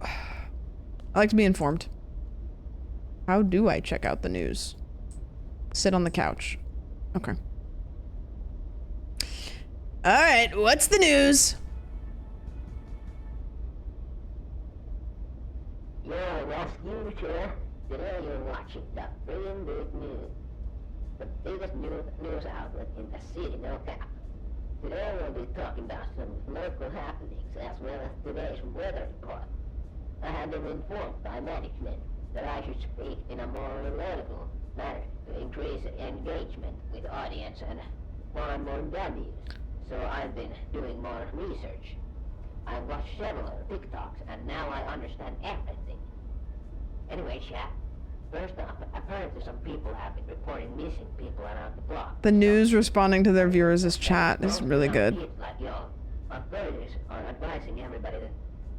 I like to be informed. How do I check out the news? Sit on the couch. Okay. Alright, what's the news? Yeah, that's you, sir. Today you're watching the Freedom News, the biggest news outlet in the city, no cap. Today we'll be talking about some local happenings as well as today's weather report. I have been informed by management that I should speak in a more relatable manner to increase engagement with the audience and find more W's. So I've been doing more research. I've watched several TikToks and now I understand everything. Anyway, chat. First off, apparently some people have been reporting missing people around the block. The news responding to their viewers' chat is really good. Kids like y'all, authorities are advising everybody to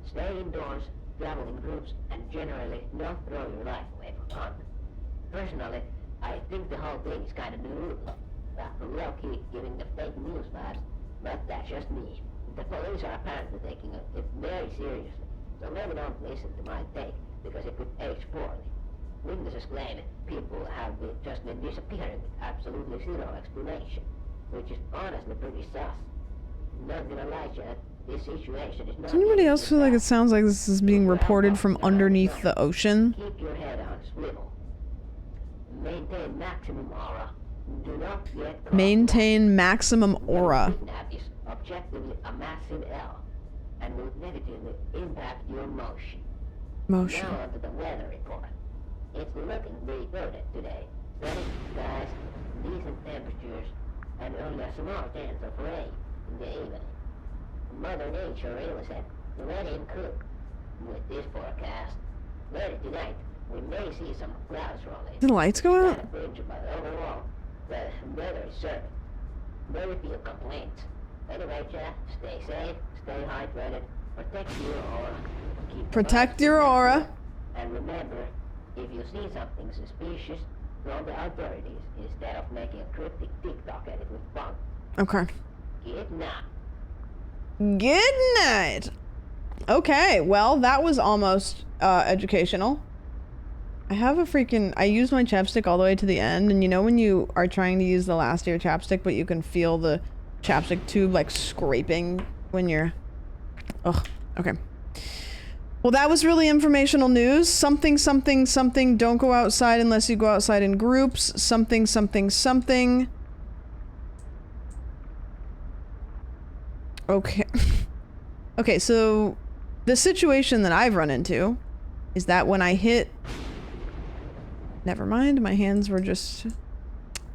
stay indoors, travel in groups, and generally not throw your life away for fun. Personally, I think the whole thing is kind of new. Low-key giving the fake news vibes, but that's just me. The police are apparently taking it very seriously. So maybe don't listen to my take, because it could age poorly. Witnesses claim people have just been disappearing with absolutely zero explanation, which is honestly pretty sus. Not gonna lie, Chad, this situation is not... Does anybody else feel like it sounds like this is being reported from underneath the ocean? Keep your head on swivel. Maintain maximum aura. Do not get caught. Maintain maximum aura. Kidnap is objectively a massive L, and will negatively impact your motion. Motion. Now onto the weather report. It's looking pretty good today. Sunny skies, decent temperatures, and only a small chance of rain in the evening. Mother Nature really said, let him cook. With this forecast, later tonight, we may see some clouds rolling. Did the lights go out? But overall, the weather is certain. Very few complaints. Anyway, Jack, stay safe, stay hydrated, protect your aura. Protect your aura. And remember, if you see something suspicious, call the authorities instead of making a cryptic TikTok edit with fun. Okay. Good night. Good night. Okay, well, that was almost educational. I used my chapstick all the way to the end, and you know when you are trying to use the last of your chapstick, but you can feel the chapstick tube like scraping when you're... Ugh, okay. Well, that was really informational news. Something, something, something, don't go outside unless you go outside in groups. Something, something, something. Okay. Okay, so the situation that I've run into is that when I hit... Never mind, my hands were just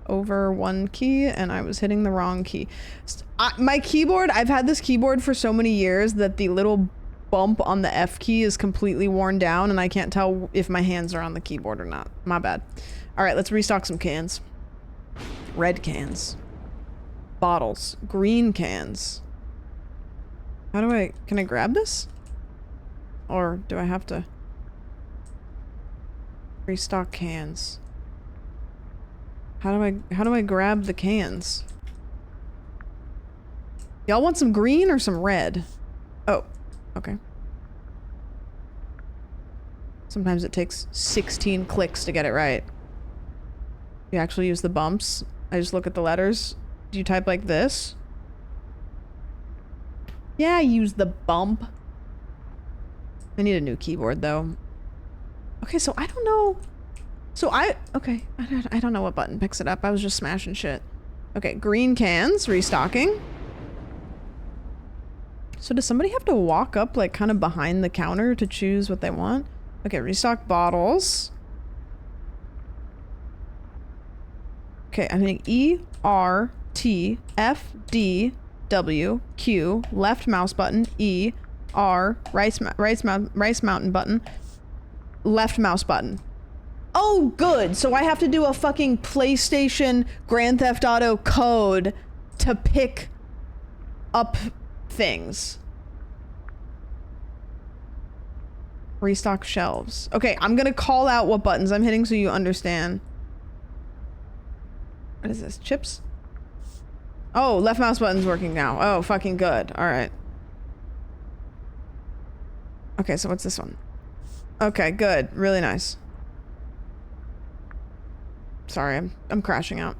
over one key and I was hitting the wrong key. My keyboard, I've had this keyboard for so many years that the little bump on the F key is completely worn down and I can't tell if my hands are on the keyboard or not. My bad. Alright, let's restock some cans. Red cans. Bottles. Green cans. How do I... Can I grab this? Or do I have to... Restock cans. How do I grab the cans? Y'all want some green or some red? Oh, okay. Sometimes it takes 16 clicks to get it right. You actually use the bumps. I just look at the letters. Do you type like this? Yeah, I use the bump. I need a new keyboard though. Okay, so I don't know. So I don't know what button picks it up. I was just smashing shit. Okay, green cans, restocking. So does somebody have to walk up like kind of behind the counter to choose what they want? Okay, restock bottles. Okay, I think E, R, T, F, D, W, Q, left mouse button, E, R, rice mountain button, left mouse button. Oh, good. So I have to do a fucking PlayStation Grand Theft Auto code to pick up things. Restock shelves. Okay, I'm gonna call out what buttons I'm hitting so you understand. What is this? Chips? Oh, left mouse button's working now. Oh, fucking good. All right. Okay, so what's this one? Okay, good. Really nice. Sorry, I'm crashing out.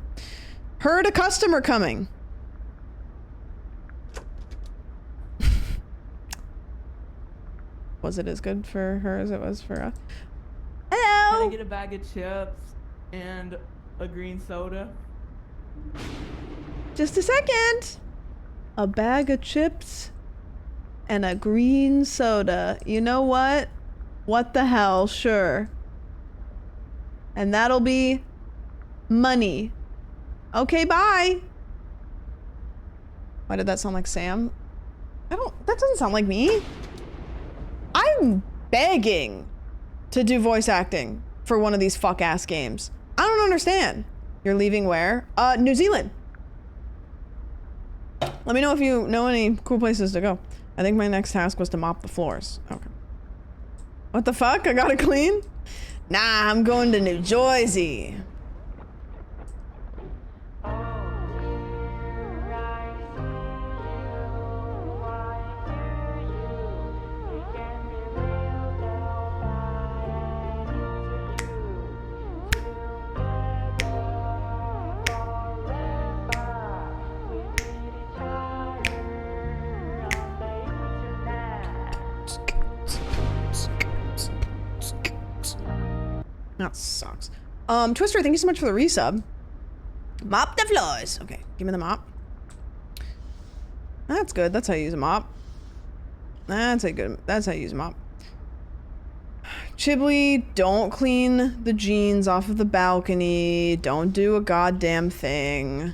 Heard a customer coming. Was it as good for her as it was for us? Hello! Can I get a bag of chips and a green soda? Just a second. A bag of chips and a green soda. You know what? What the hell? Sure. And that'll be money. Okay, bye. Why did that sound like Sam? That doesn't sound like me. I'm begging to do voice acting for one of these fuck-ass games. I don't understand. You're leaving where? New Zealand. Let me know if you know any cool places to go. I think my next task was to mop the floors. Okay. What the fuck? I gotta clean? Nah, I'm going to New Jersey. That sucks. Twister, thank you so much for the resub. Mop the floors. Okay, give me the mop. That's good. That's how you use a mop. That's how you use a mop. Chiblee, don't clean the jeans off of the balcony. Don't do a goddamn thing.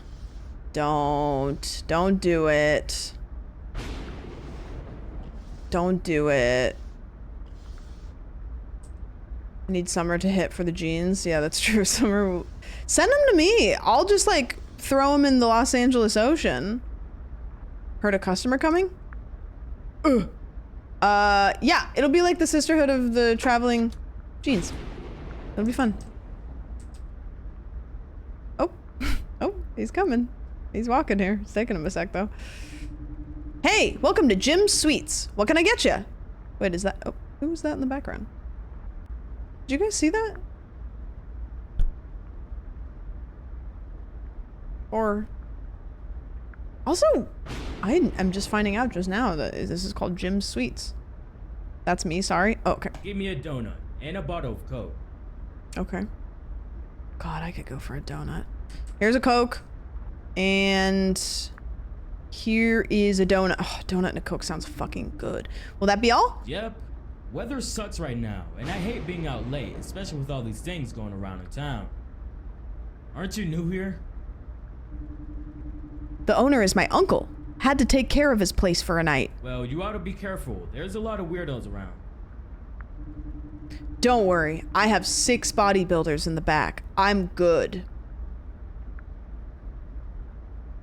Don't do it. Don't do it. I need Summer to hit for the jeans. Yeah, that's true. Summer, send them to me. I'll just like throw them in the Los Angeles Ocean. Heard a customer coming? Ugh. Yeah, it'll be like the Sisterhood of the Traveling Jeans. It'll be fun. Oh, oh, he's coming. He's walking here. It's taking him a sec though. Hey, welcome to Jim's Sweets. What can I get you? Wait, is that, oh, who was that in the background? Did you guys see that? Or also, I'm just finding out just now that this is called Jim's Sweets. That's me, sorry. Oh, okay. Give me a donut and a bottle of Coke. Okay. God, I could go for a donut. Here's a Coke. And here is a donut. Oh, donut and a Coke sounds fucking good. Will that be all? Yep. Weather sucks right now, and I hate being out late, especially with all these things going around in town. Aren't you new here? The owner is my uncle. Had to take care of his place for a night. Well, you ought to be careful. There's a lot of weirdos around. Don't worry. I have 6 bodybuilders in the back. I'm good.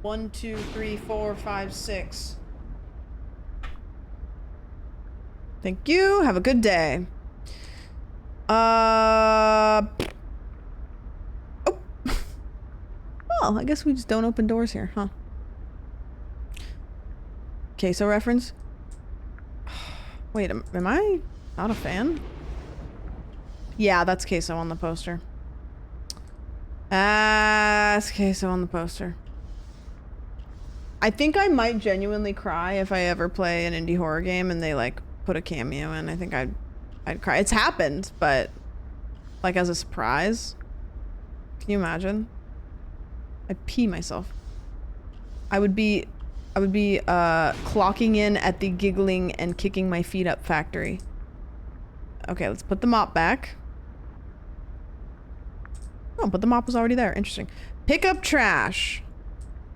1, 2, 3, 4, 5, 6. Thank you. Have a good day. Oh. Well, I guess we just don't open doors here, huh? Queso reference? Wait, am I not a fan? Yeah, that's Queso on the poster. That's Queso on the poster. I think I might genuinely cry if I ever play an indie horror game and they like put a cameo in. I think I'd cry. It's happened, but like as a surprise. Can you imagine? I'd pee myself. I would be clocking in at the giggling and kicking my feet up factory. Okay, let's put the mop back. Oh, but the mop was already there. Interesting. Pick up trash.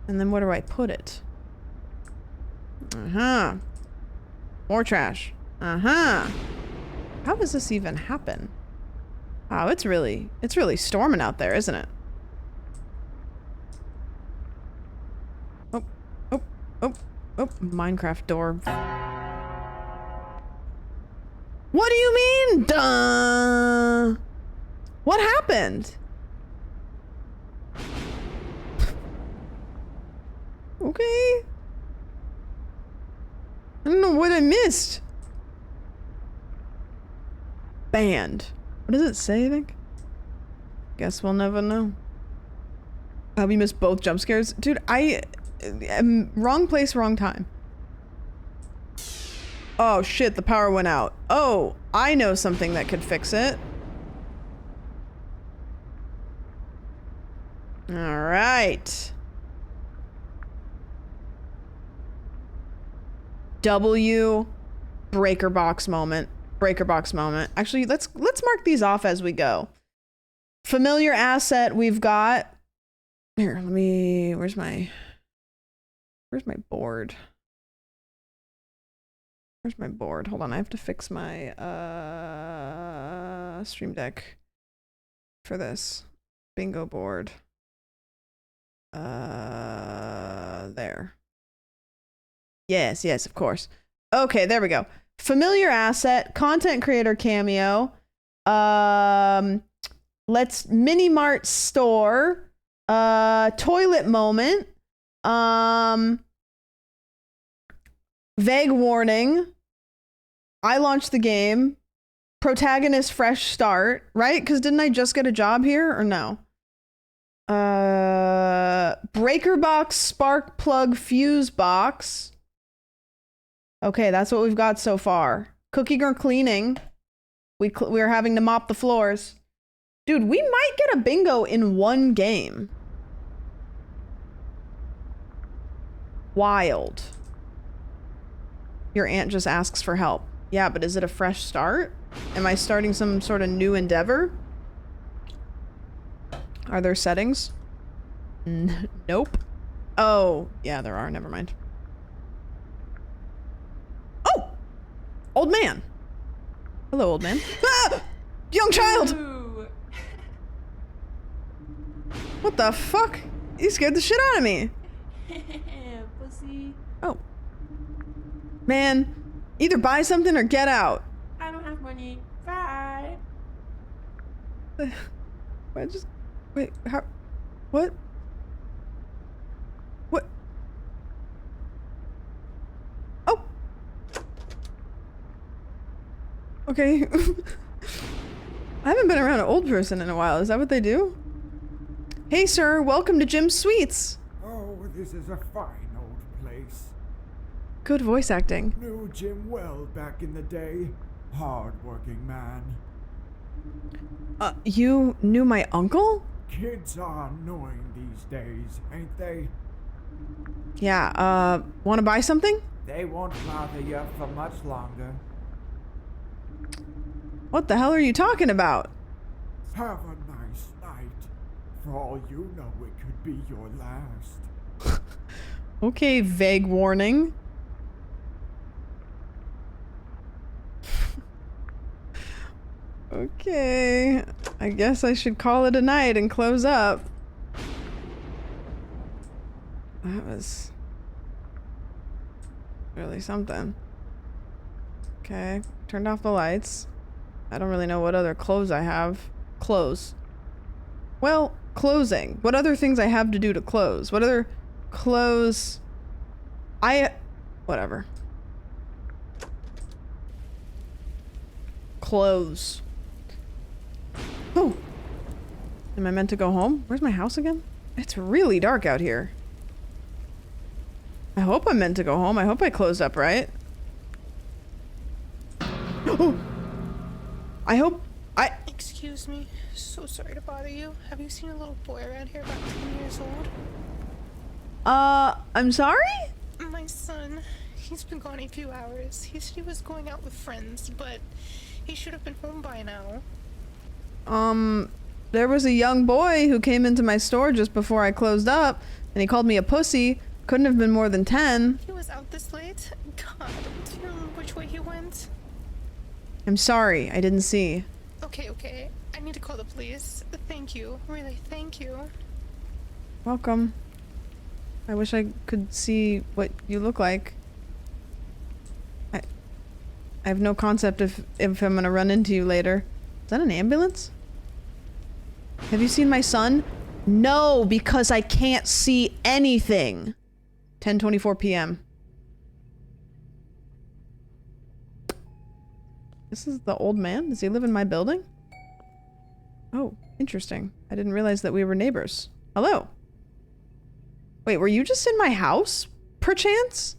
And then where do I put it? Uh-huh. More trash. Uh-huh. How does this even happen? Wow, it's really storming out there, isn't it? Oh, oh, oh, oh, Minecraft door. What do you mean, duh? What happened? Okay. I don't know what I missed. Banned. What does it say, I think? Guess we'll never know. How we missed both jump scares? Dude, I am wrong place, wrong time. Oh shit, the power went out. Oh, I know something that could fix it. All right. W breaker box moment. Breaker box moment. Actually, let's mark these off as we go. Familiar asset we've got. Here, let me, where's my board? Where's my board? Hold on, I have to fix my Stream Deck for this. Bingo board. There. Yes, yes, of course. Okay, there we go. Familiar asset, content creator cameo. Let's Mini Mart store. Toilet moment. Vague warning. I launched the game. Protagonist fresh start, right? Because didn't I just get a job here or no? Breaker box, spark plug, fuse box. Okay, that's what we've got so far. Cooking or cleaning. We're having to mop the floors. Dude, we might get a bingo in one game. Wild. Your aunt just asks for help. Yeah, but is it a fresh start? Am I starting some sort of new endeavor? Are there settings? Nope. Oh, yeah, there are. Never mind. Oh! Old man. Hello, old man. Ah! Young child! What the fuck? You scared the shit out of me. Pussy. Oh. Man, either buy something or get out. I don't have money. Bye. Wait, how? What? What? Oh! Okay. I haven't been around an old person in a while. Is that what they do? Hey, sir. Welcome to Jim's Sweets. Oh, this is a fine old place. Good voice acting. Knew Jim well back in the day. Hard-working man. You knew my uncle? Kids are annoying these days, ain't they? Yeah, wanna buy something? They won't bother you for much longer. What the hell are you talking about? Have a nice night. For all you know, it could be your last. Okay, vague warning. Okay, I guess I should call it a night and close up. That was really something. Okay, turned off the lights. I don't really know what other clothes I have. Close. Well, closing. What other things I have to do to close? What other clothes? Whatever. Clothes. Oh! Am I meant to go home? Where's my house again? It's really dark out here. I hope I'm meant to go home. I hope I closed up right. Oh! I hope Excuse me. So sorry to bother you. Have you seen a little boy around here about 10 years old? I'm sorry? My son. He's been gone a few hours. He said he was going out with friends, but he should have been home by now. There was a young boy who came into my store just before I closed up, and he called me a pussy. Couldn't have been more than 10. He was out this late? God, do you know which way he went? I'm sorry, I didn't see. Okay. I need to call the police. Thank you. Really, thank you. Welcome. I wish I could see what you look like. I have no concept if I'm gonna run into you later. Is that an ambulance? Have you seen my son? No, because I can't see anything. 10:24 p.m. This is the old man? Does he live in my building? Oh, interesting. I didn't realize that we were neighbors. Hello. Wait, were you just in my house, perchance?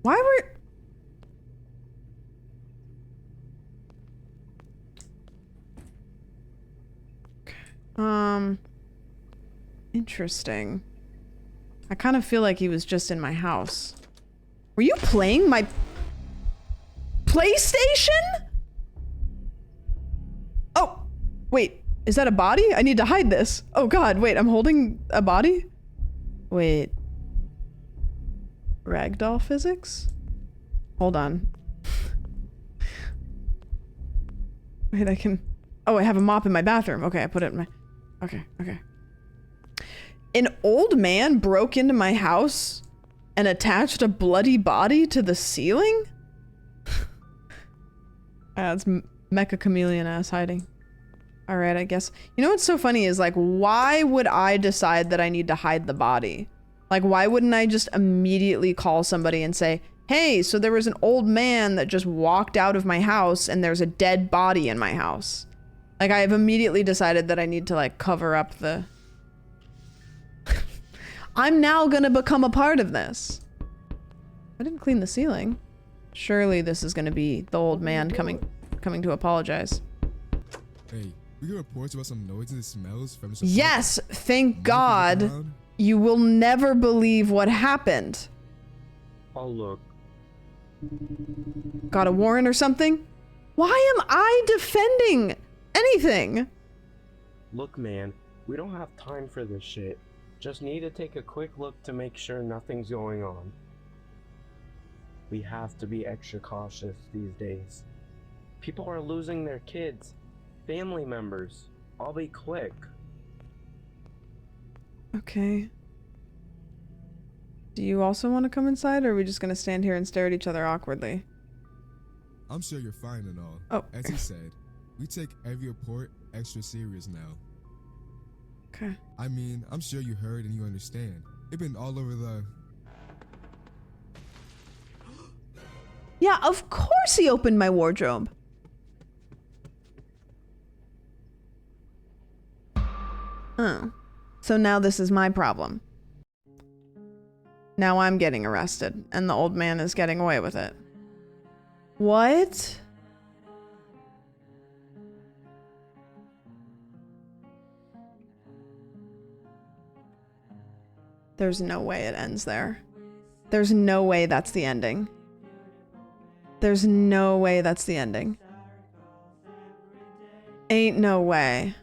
Why were... Interesting. I kind of feel like he was just in my house. Were you playing my PlayStation? Oh, wait, is that a body? I need to hide this. Oh God, wait, I'm holding a body? Wait. Ragdoll physics? Hold on. Wait, I can... Oh, I have a mop in my bathroom. Okay, I put it in my... Okay. An old man broke into my house and attached a bloody body to the ceiling? That's Mecha Chameleon ass hiding. Alright, I guess. You know what's so funny is, like, why would I decide that I need to hide the body? Like, why wouldn't I just immediately call somebody and say, hey, so there was an old man that just walked out of my house and there's a dead body in my house. Like, I have immediately decided that I need to, like, cover up the... I'm now gonna become a part of this. I didn't clean the ceiling. Surely this is gonna be the old man coming to apologize. Hey, we get reports about some noises and smells from the Yes, thank God. You will never believe what happened. I'll look. Got a warrant or something? Why am I defending anything? Look, man, we don't have time for this shit. Just need to take a quick look to make sure nothing's going on. We have to be extra cautious these days. People are losing their kids, family members. I'll be quick. Okay. Do you also want to come inside, or are we just gonna stand here and stare at each other awkwardly? I'm sure you're fine and all. Oh. As he said, we take every report extra serious now. Okay. I mean, I'm sure you heard and you understand. It's been all over the... Yeah, of course he opened my wardrobe. Oh. So now this is my problem. Now I'm getting arrested, and the old man is getting away with it. What? There's no way it ends there. There's no way that's the ending. There's no way that's the ending. Ain't no way.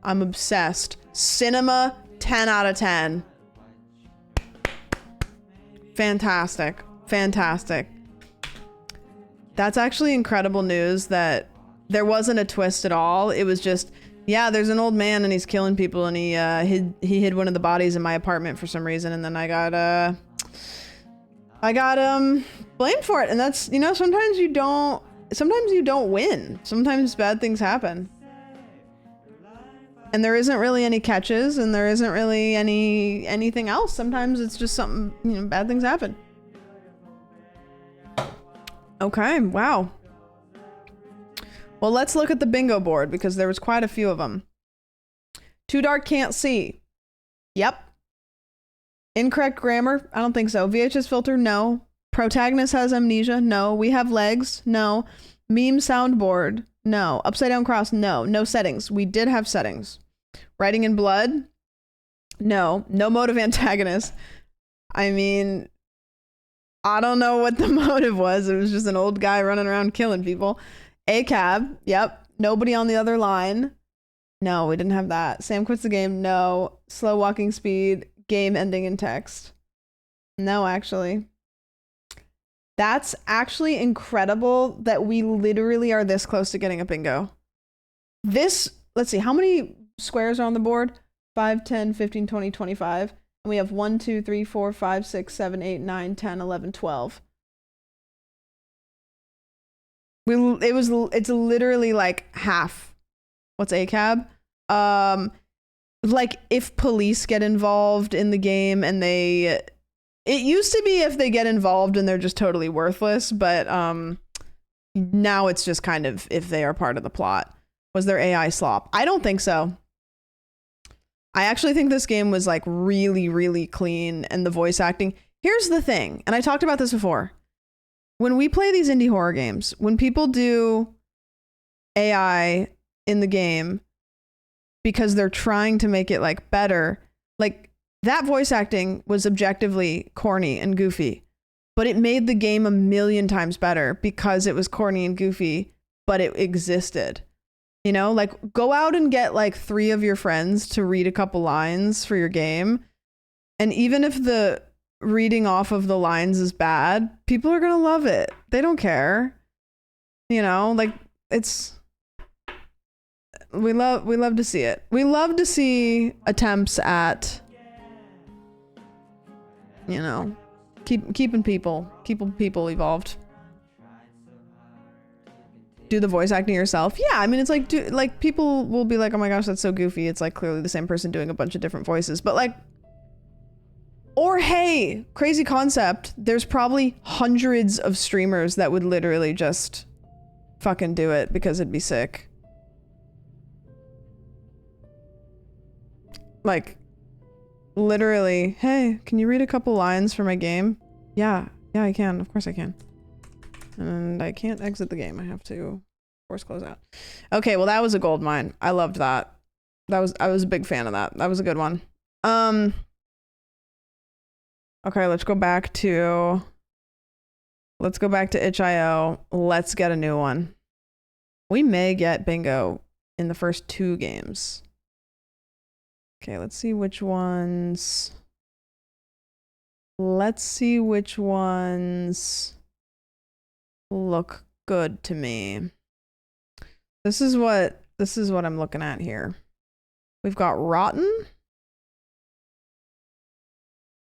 I'm obsessed. Cinema, 10 out of 10. Fantastic. Fantastic. That's actually incredible news that there wasn't a twist at all. It was just, yeah, there's an old man and he's killing people, and he hid one of the bodies in my apartment for some reason, and then I got blamed for it. And that's, you know, sometimes you don't win. Sometimes bad things happen. And there isn't really any catches, and there isn't really anything else. Sometimes it's just something, you know, bad things happen. Okay, wow. Well, let's look at the bingo board, because there was quite a few of them. Too dark, can't see. Yep. Incorrect grammar? I don't think so. VHS filter? No. Protagonist has amnesia? No. We have legs? No. Meme soundboard? No. Upside down cross? No. No settings. We did have settings. Writing in blood? No. No motive antagonist. I mean, I don't know what the motive was. It was just an old guy running around killing people. ACAB? Yep. Nobody on the other line? No, we didn't have that. Sam quits the game? No. Slow walking speed? Game ending in text? No, actually. That's actually incredible that we literally are this close to getting a bingo. This, let's see, how many squares are on the board? 5, 10, 15, 20, 25. And we have 1, 2, 3, 4, 5, 6, 7, 8, 9, 10, 11, 12. It's literally like half. What's ACAB? Like if police get involved in the game and it used to be if they get involved and they're just totally worthless, but now it's just kind of if they are part of the plot. Was there AI slop? I don't think so. I actually think this game was like really, really clean, and the voice acting. Here's the thing, and I talked about this before. When we play these indie horror games, when people do AI in the game because they're trying to make it like better, like that voice acting was objectively corny and goofy, but it made the game a million times better because it was corny and goofy, but it existed. You know, like go out and get like 3 of your friends to read a couple lines for your game. And even if the reading off of the lines is bad, people are going to love it. They don't care. You know, like we love to see it. We love to see attempts at, you know, keeping people evolved. Do the voice acting yourself. Yeah, I mean, it's like people will be like, oh my gosh, that's so goofy. It's like clearly the same person doing a bunch of different voices, but like, or hey, crazy concept. There's probably hundreds of streamers that would literally just fucking do it because it'd be sick. Like, literally, hey, can you read a couple lines for my game? Yeah, I can. Of course I can. And I can't exit the game. I have to force close out. Okay, well that was a gold mine. I loved that. I was a big fan of that. That was a good one. Okay, let's go back to itch.io. Let's get a new one. We may get bingo in the first 2 games. Okay, let's see which ones. Let's see which ones look good to me. This is what I'm looking at here. We've got Rotten.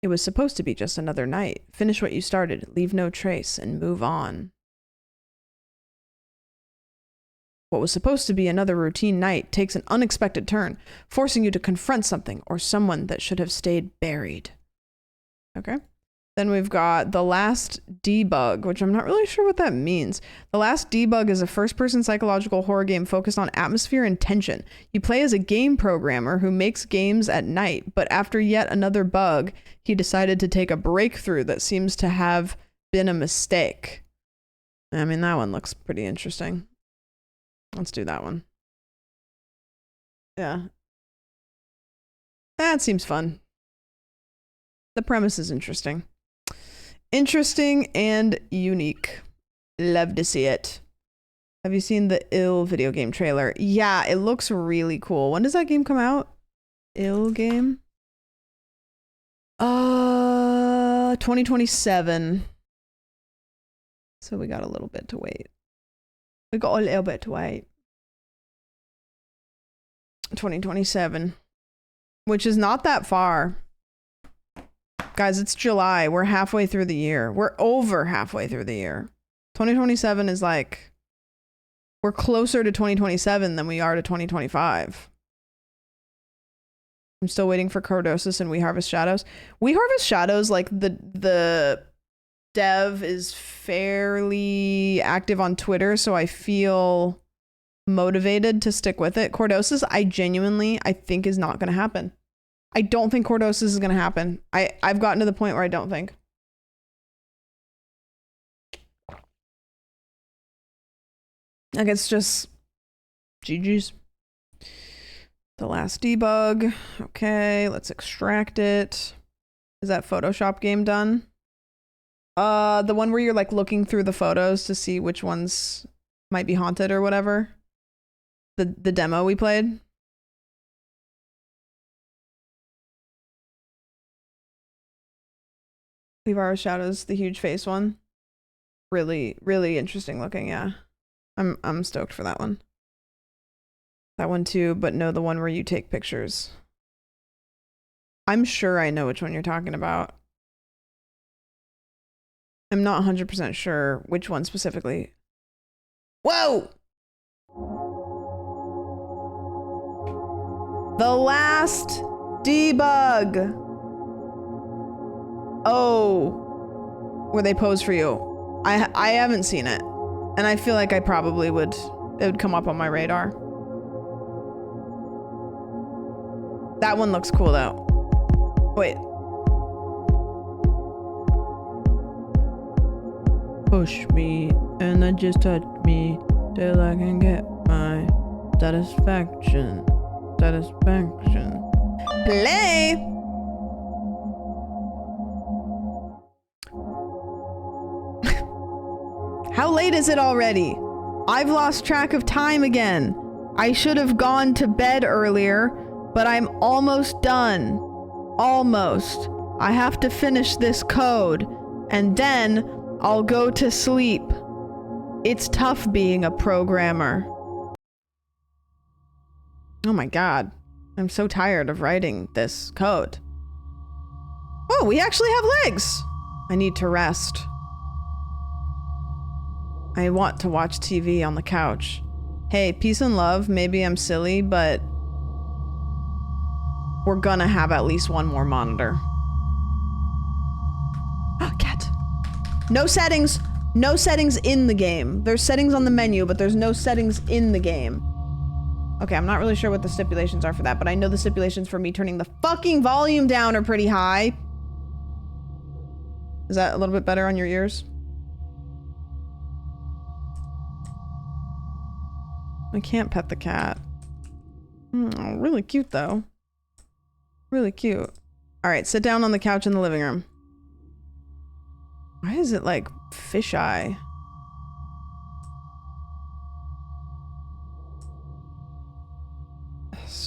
It was supposed to be just another night. Finish what you started, leave no trace, and move on. What was supposed to be another routine night takes an unexpected turn, forcing you to confront something or someone that should have stayed buried. Okay. Then we've got The Last Debug, which I'm not really sure what that means. The Last Debug is a first-person psychological horror game focused on atmosphere and tension. You play as a game programmer who makes games at night, but after yet another bug, he decided to take a breakthrough that seems to have been a mistake. I mean, that one looks pretty interesting. Let's do that one. Yeah. That seems fun. The premise is interesting. Interesting and unique. Love to see it. Have you seen the Ill video game trailer? Yeah, it looks really cool. When does that game come out? Ill game? 2027. So we got a little bit to wait. 2027. Which is not that far. Guys, it's July. We're halfway through the year. We're over halfway through the year. 2027 is like, we're closer to 2027 than we are to 2025. I'm still waiting for Cordosis and We Harvest Shadows. We Harvest Shadows, like the dev is fairly active on Twitter, so I feel motivated to stick with it. Cordosis, I think is not going to happen. I don't think Cordosis is going to happen. I've gotten to the point where I don't think. Like, it's just GG's. The Last Debug. Okay, let's extract it. Is that Photoshop game done? The one where you're like looking through the photos to see which ones might be haunted or whatever. The demo we played. Levar Shadows, the huge face one. Really, really interesting looking, yeah. I'm stoked for that one. That one too, but no, the one where you take pictures. I'm sure I know which one you're talking about. I'm not 100% sure which one specifically. Whoa! The Last Debug. Oh, where they pose for you. I haven't seen it, and I feel like I probably would. It would come up on my radar. That one looks cool though. Wait. Push me and then just touch me till I can get my satisfaction. Satisfaction. Play. How late is it already? I've lost track of time again. I should have gone to bed earlier, but I'm almost done. Almost. I have to finish this code, and then I'll go to sleep. It's tough being a programmer. Oh my god. I'm so tired of writing this code. Oh, we actually have legs! I need to rest. I want to watch TV on the couch. Hey, peace and love. Maybe I'm silly, but we're gonna have at least one more monitor. Cat. No settings. No settings in the game. There's settings on the menu, but there's no settings in the game. Okay, I'm not really sure what the stipulations are for that, but I know the stipulations for me turning the fucking volume down are pretty high. Is that a little bit better on your ears? I can't pet the cat. Oh, really cute though. Really cute. All right, sit down on the couch in the living room. Why is it like fisheye?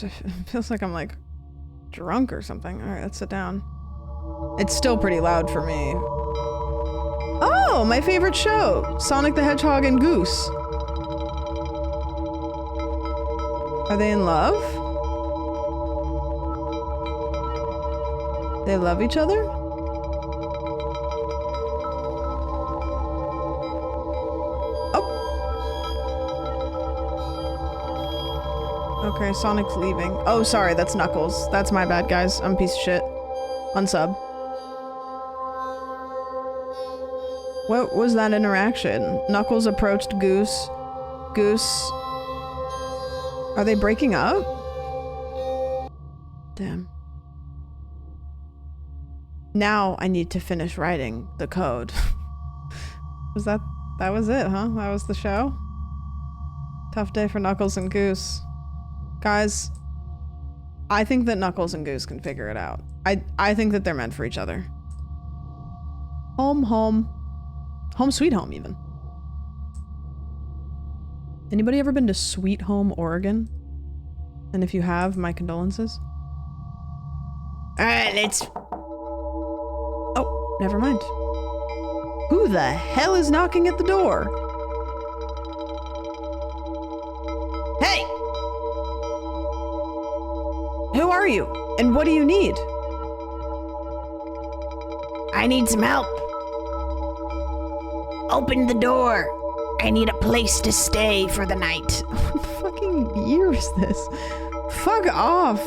It feels like I'm like drunk or something. All right, let's sit down. It's still pretty loud for me. Oh, my favorite show, Sonic the Hedgehog and Goose. Are they in love? They love each other? Oh. Okay, Sonic's leaving. Oh, sorry, that's Knuckles. That's my bad, guys. I'm a piece of shit. Unsub. What was that interaction? Knuckles approached Goose. Goose... Are they breaking up? Damn. Now I need to finish writing the code. That was it, huh? That was the show? Tough day for Knuckles and Goose. Guys, I think that Knuckles and Goose can figure it out. I think that they're meant for each other. Home, home. Home sweet home, even. Anybody ever been to Sweet Home, Oregon? And if you have, my condolences. Alright, let's... Oh, never mind. Who the hell is knocking at the door? Hey! Who are you? And what do you need? I need some help. Open the door. I need a place to stay for the night. What fucking year is this? Fuck off.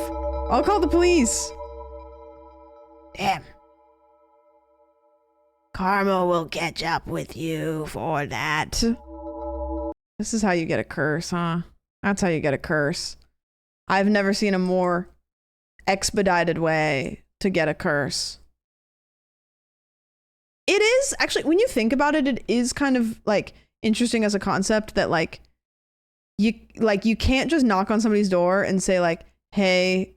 I'll call the police. Damn. Karma will catch up with you for that. This is how you get a curse, huh? That's how you get a curse. I've never seen a more expedited way to get a curse. It is, actually, when you think about it, it is kind of, like, interesting as a concept that, like, you can't just knock on somebody's door and say, like, hey,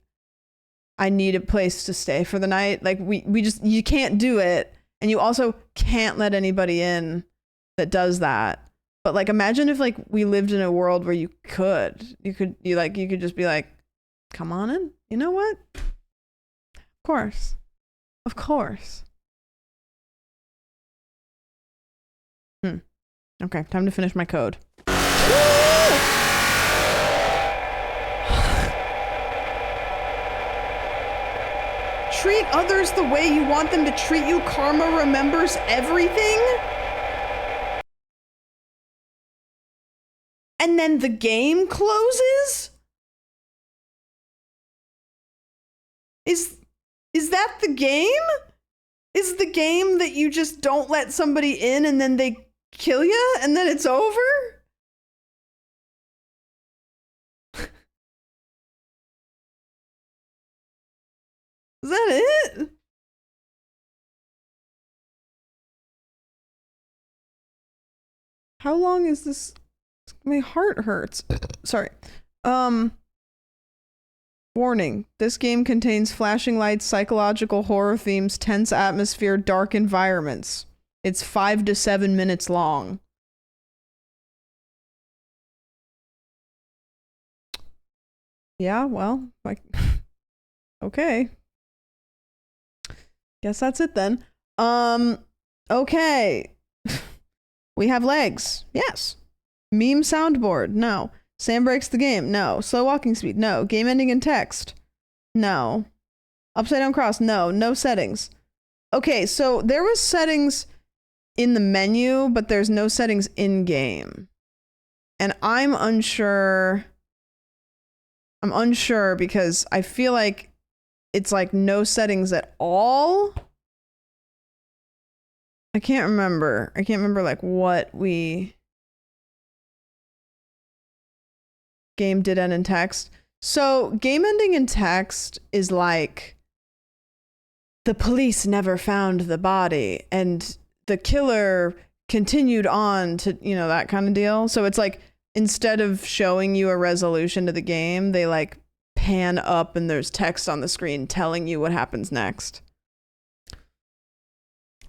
I need a place to stay for the night. Like, you can't do it. And you also can't let anybody in that does that. But, like, imagine if, like, we lived in a world where you could just be like, come on in. You know what? Of course. Of course. Okay, time to finish my code. Treat others the way you want them to treat you. Karma remembers everything. And then the game closes? Is that the game? Is the game that you just don't let somebody in and then they kill you and then it's over? Is that it? How long is this? My heart hurts. Sorry. Warning. This game contains flashing lights, psychological horror themes, tense atmosphere, dark environments. It's 5 to 7 minutes long. Yeah, well, like, okay. Guess that's it then. Okay. We have legs. Yes. Meme soundboard. No. Sam breaks the game. No. Slow walking speed. No. Game ending in text. No. Upside down cross. No. No settings. Okay, so there was settings in the menu, but there's no settings in game. And I'm unsure. I'm unsure because I feel like it's like no settings at all. I can't remember. I can't remember like what we... game did end in text. So game ending in text is like the police never found the body and the killer continued on to, you know, that kind of deal. So it's like instead of showing you a resolution to the game, they like pan up and there's text on the screen telling you what happens next.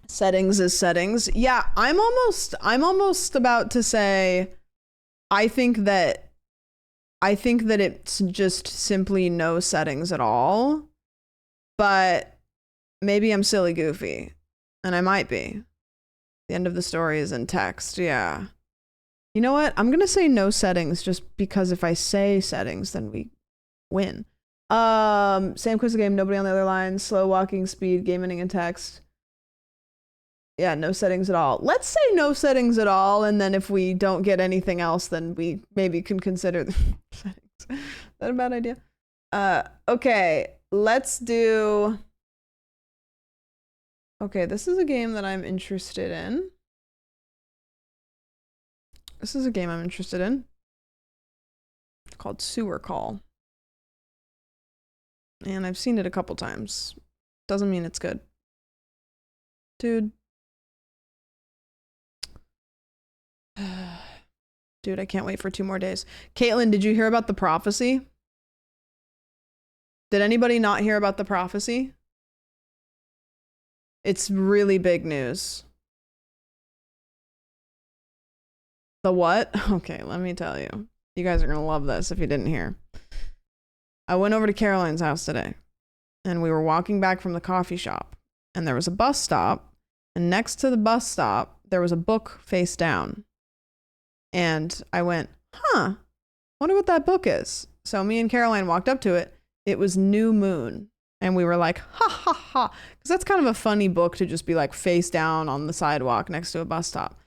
Settings is settings. Yeah, I'm almost about to say I think that it's just simply no settings at all. But maybe I'm silly goofy. And I might be. The end of the story is in text. Yeah. You know what? I'm going to say no settings just because if I say settings, then we win. Same quiz game, nobody on the other line, slow walking speed, game ending in text. Yeah, no settings at all. Let's say no settings at all, and then if we don't get anything else, then we maybe can consider the settings. Is that a bad idea? Okay, let's do... Okay, this is a game that I'm interested in. This is a game I'm interested in. It's called Sewer Call. And I've seen it a couple times. Doesn't mean it's good. Dude. Dude, I can't wait for 2 more days. Caitlin, did you hear about the prophecy? Did anybody not hear about the prophecy? It's really big news. The what? Okay, let me tell you. You guys are going to love this if you didn't hear. I went over to Caroline's house today, and we were walking back from the coffee shop, and there was a bus stop, and next to the bus stop, there was a book face down. And I went, huh, wonder what that book is. So me and Caroline walked up to it. It was New Moon. And we were like, ha, ha, ha. Because that's kind of a funny book to just be like face down on the sidewalk next to a bus stop.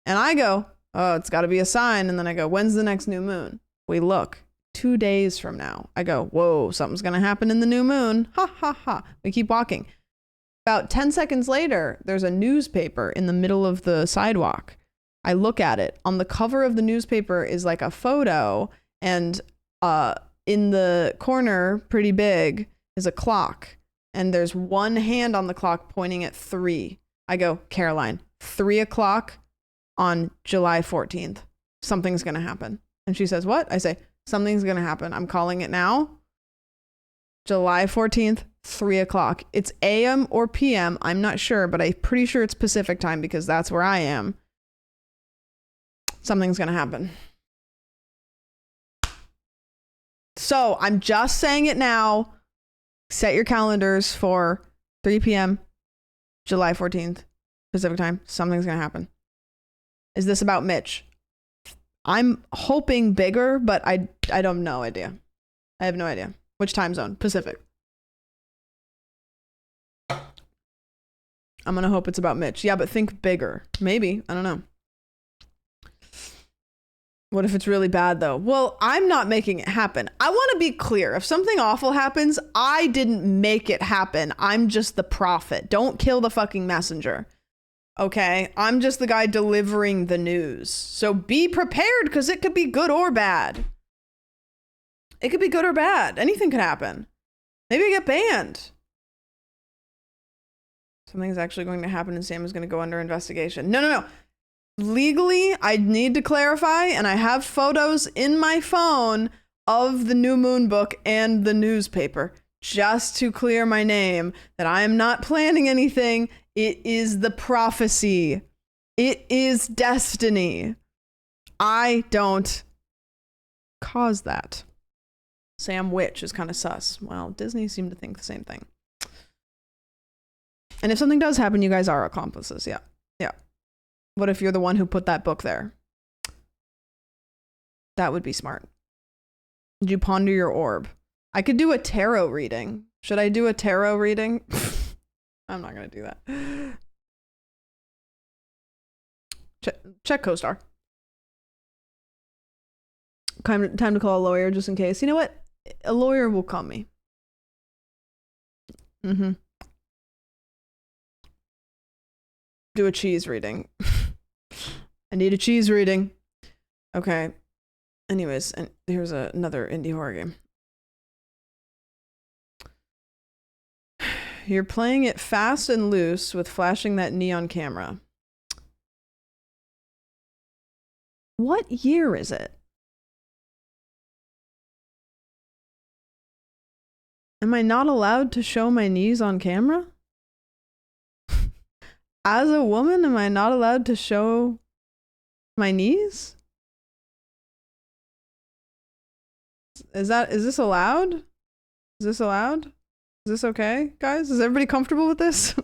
And I go, oh, it's got to be a sign. And then I go, when's the next new moon? We look, 2 days from now. I go, whoa, something's going to happen in the new moon. Ha, ha, ha. We keep walking. About 10 seconds later, there's a newspaper in the middle of the sidewalk. I look at it. On the cover of the newspaper is like a photo, and in the corner, pretty big, is a clock. And there's one hand on the clock pointing at 3. I go, Caroline, 3 o'clock on July 14th. Something's going to happen. And she says, what? I say, something's going to happen. I'm calling it now. July 14th, 3 o'clock. It's AM or PM. I'm not sure, but I'm pretty sure it's Pacific time because that's where I am. Something's going to happen. So I'm just saying it now. Set your calendars for 3 p.m. July 14th, Pacific time. Something's going to happen. Is this about Mitch? I'm hoping bigger, but I don't know idea. I have no idea. Which time zone? Pacific. I'm going to hope it's about Mitch. Yeah, but think bigger. Maybe. I don't know. What if it's really bad, though? Well, I'm not making it happen. I want to be clear. If something awful happens, I didn't make it happen. I'm just the prophet. Don't kill the fucking messenger. Okay? I'm just the guy delivering the news. So be prepared, because it could be good or bad. It could be good or bad. Anything could happen. Maybe I get banned. Something's actually going to happen and Sam is going to go under investigation. No. Legally, I need to clarify, and I have photos in my phone of the New Moon book and the newspaper, just to clear my name, that I am not planning anything. It is the prophecy. It is destiny. I don't cause that. Sam Witch is kind of sus. Well, Disney seemed to think the same thing. And if something does happen, you guys are accomplices. Yeah. What if you're the one who put that book there? That would be smart. Did you ponder your orb? I could do a tarot reading. Should I do a tarot reading? I'm not going to do that. Check CoStar. Time to call a lawyer just in case. You know what? A lawyer will call me. Do a cheese reading. I need a cheese reading. Okay. Anyways, and here's another indie horror game. You're playing it fast and loose with flashing that neon camera. What year is it? Am I not allowed to show my knees on camera? As a woman, am I not allowed to show my knees? Is this allowed? Is this allowed? Is this okay, guys? Is everybody comfortable with this?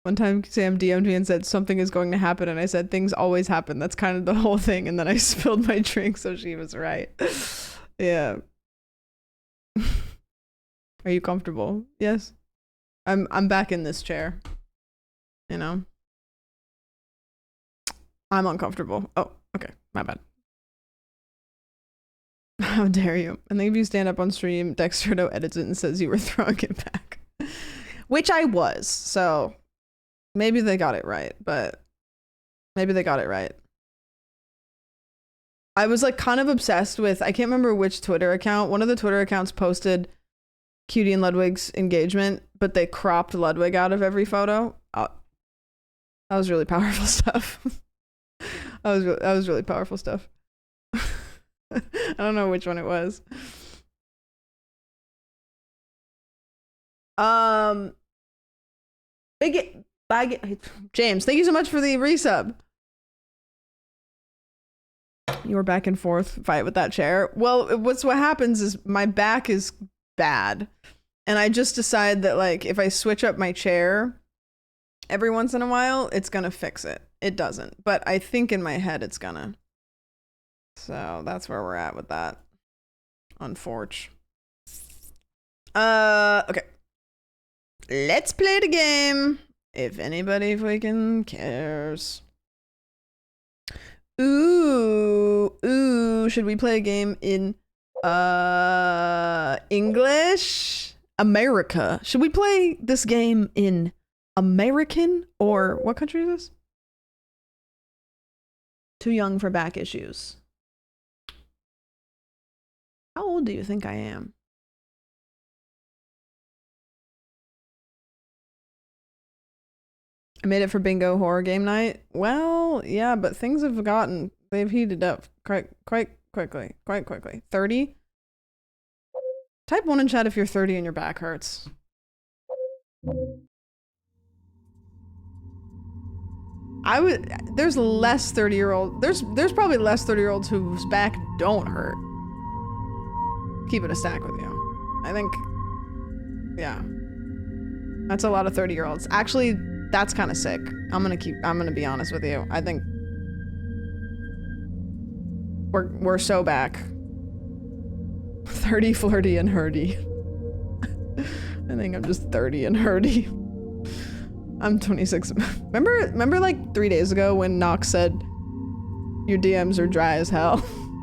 One time Sam DM'd me and said something is going to happen, and I said things always happen. That's kind of the whole thing, and then I spilled my drink, so she was right. Yeah. Are you comfortable? Yes. I'm back in this chair. You know? I'm uncomfortable. Oh, okay. My bad. How dare you? And then if you stand up on stream, Dexterdo edits it and says you were throwing it back. Which I was, so maybe they got it right, but maybe they got it right. I was like kind of obsessed with, I can't remember which Twitter account. One of the Twitter accounts posted Cutie and Ludwig's engagement, but they cropped Ludwig out of every photo. That was really powerful stuff. that was really powerful stuff. I don't know which one it was. James, thank you so much for the resub. You were back and forth fight with that chair. Well, what happens is my back is bad, and I just decide that like if I switch up my chair every once in a while, it's gonna fix it. It doesn't, but I think in my head it's gonna. So that's where we're at with that. Unfortunate. Okay. Let's play the game. If anybody freaking cares. Ooh, should we play a game in English? America. Should we play this game in American or what country is this? Too young for back issues. How old do you think I am? I made it for bingo horror game night. Well, yeah, but things have they've heated up quite quickly. 30? Type 1 in chat if you're 30 and your back hurts. There's less 30-year-old. There's probably less 30-year-olds whose back don't hurt. Keep it a stack with you. I think, yeah. That's a lot of 30-year-olds. Actually, that's kind of sick. I'm gonna be honest with you. I think we're so back. 30, flirty, and herdy. I think I'm just 30 and herdy. I'm 26. Remember like 3 days ago when Nox said your DMs are dry as hell?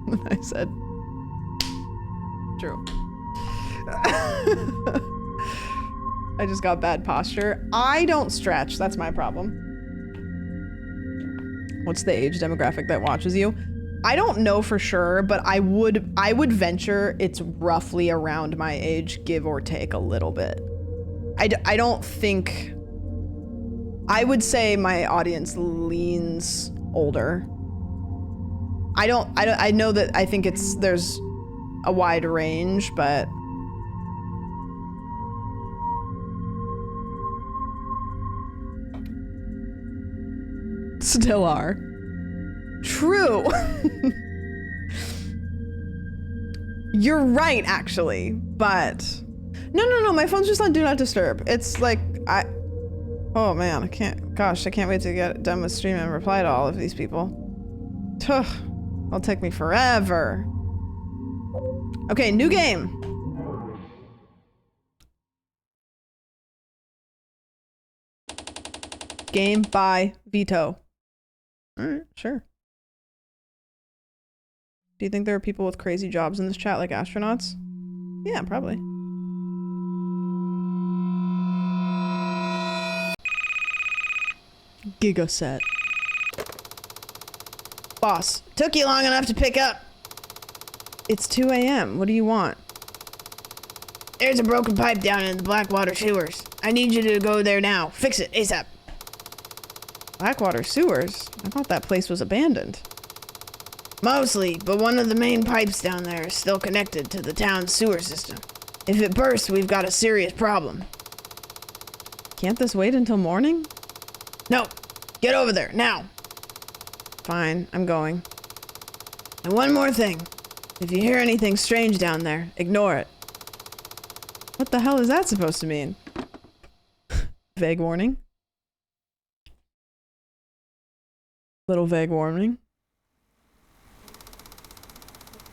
And I said, true. I just got bad posture. I don't stretch. That's my problem. What's the age demographic that watches you? I don't know for sure, but I would venture it's roughly around my age, give or take a little bit. I don't think... I would say my audience leans older. I know that I think there's a wide range, but still are. True. You're right, actually, but no, my phone's just on Do Not Disturb. It's like, oh man, I can't wait to get done with stream and reply to all of these people. It'll take me forever. Okay, new game. Game by Vito. Alright, sure. Do you think there are people with crazy jobs in this chat, like astronauts? Yeah, probably. Gigaset. Boss, took you long enough to pick up. It's 2 a.m. What do you want? There's a broken pipe down in the Blackwater sewers. I need you to go there now. Fix it ASAP. Blackwater sewers? I thought that place was abandoned. Mostly, but one of the main pipes down there is still connected to the town's sewer system. If it bursts, we've got a serious problem. Can't this wait until morning? No. Get over there, now. Fine, I'm going. And one more thing. If you hear anything strange down there, ignore it. What the hell is that supposed to mean? Vague warning. Little vague warning.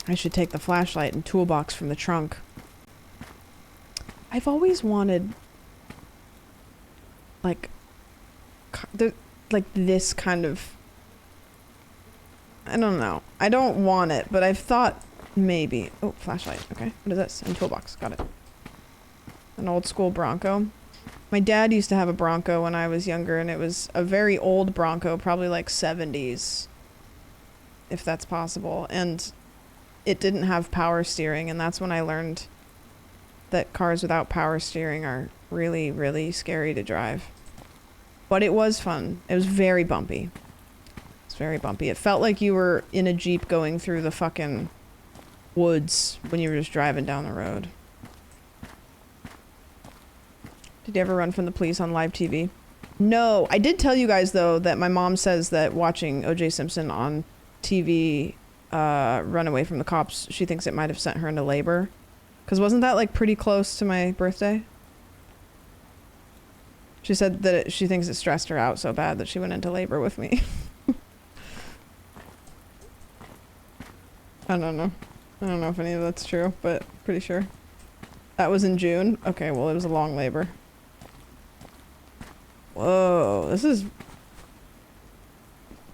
I should take the flashlight and toolbox from the trunk. I've always wanted like this kind of, I don't know. I don't want it, but I've thought maybe. Oh, flashlight. Okay. What is this? And toolbox. Got it. An old school Bronco. My dad used to have a Bronco when I was younger, and it was a very old Bronco, probably like 70s, if that's possible. And it didn't have power steering, and that's when I learned that cars without power steering are really, really scary to drive. But it was fun. It was very bumpy. It's very bumpy. It felt like you were in a Jeep going through the fucking woods when you were just driving down the road. Did you ever run from the police on live TV? No. I did tell you guys, though, that my mom says that watching O.J. Simpson on TV run away from the cops, she thinks it might have sent her into labor. Because wasn't that, like, pretty close to my birthday? She said that she thinks it stressed her out so bad that she went into labor with me. I don't know. I don't know if any of that's true, but pretty sure. That was in June? Okay, well, it was a long labor. Whoa, this is...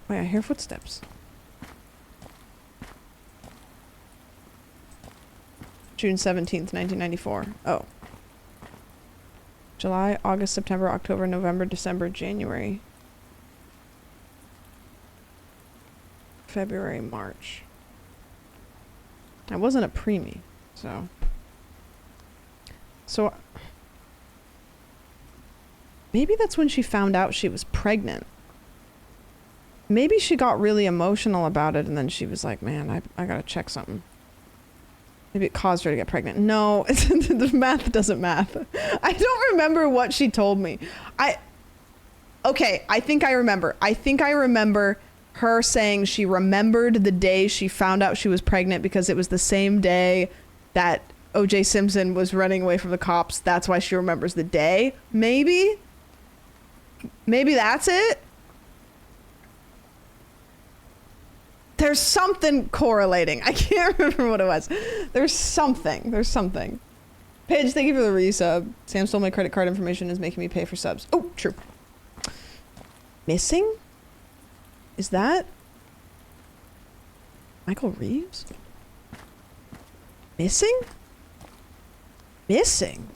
Wait, I hear footsteps. June 17th, 1994. Oh. July, August, September, October, November, December, January. February, March. I wasn't a preemie, so... So... Maybe that's when she found out she was pregnant. Maybe she got really emotional about it and then she was like, man, I gotta check something. Maybe it caused her to get pregnant. No, the math doesn't math. I don't remember what she told me. Okay, I think I remember. I think I remember her saying she remembered the day she found out she was pregnant because it was the same day that O.J. Simpson was running away from the cops. That's why she remembers the day. Maybe? Maybe that's it? There's something correlating. I can't remember what it was. There's something. There's something. Paige, thank you for the resub. Sam stole my credit card information and is making me pay for subs. Oh, true. Missing? Is that Michael Reeves? Missing? Missing?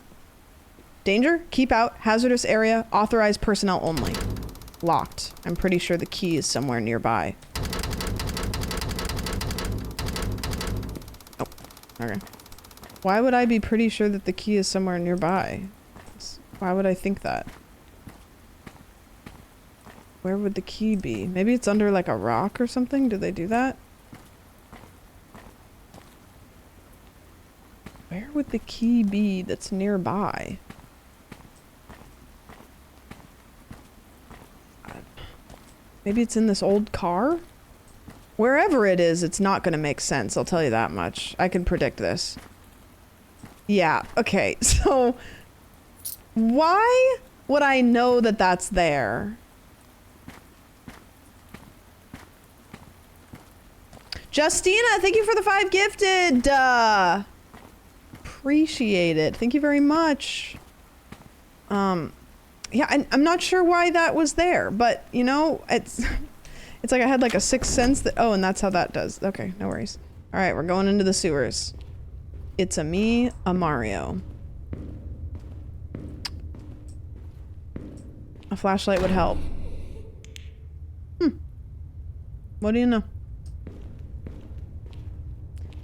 Danger, keep out, hazardous area, authorized personnel only. Locked. I'm pretty sure the key is somewhere nearby. Oh, okay. Why would I be pretty sure that the key is somewhere nearby? Why would I think that? Where would the key be? Maybe it's under like a rock or something? Do they do that? Where would the key be that's nearby? Maybe it's in this old car? Wherever it is, it's not gonna make sense, I'll tell you that much. I can predict this. Yeah, okay, so... Why would I know that that's there? Justina, thank you for the 5 gifted! Appreciate it. Thank you very much. Yeah, I'm not sure why that was there, but, you know, it's like I had like a sixth sense that... Oh, and that's how that does. Okay, no worries. Alright, we're going into the sewers. It's a me, a Mario. A flashlight would help. What do you know?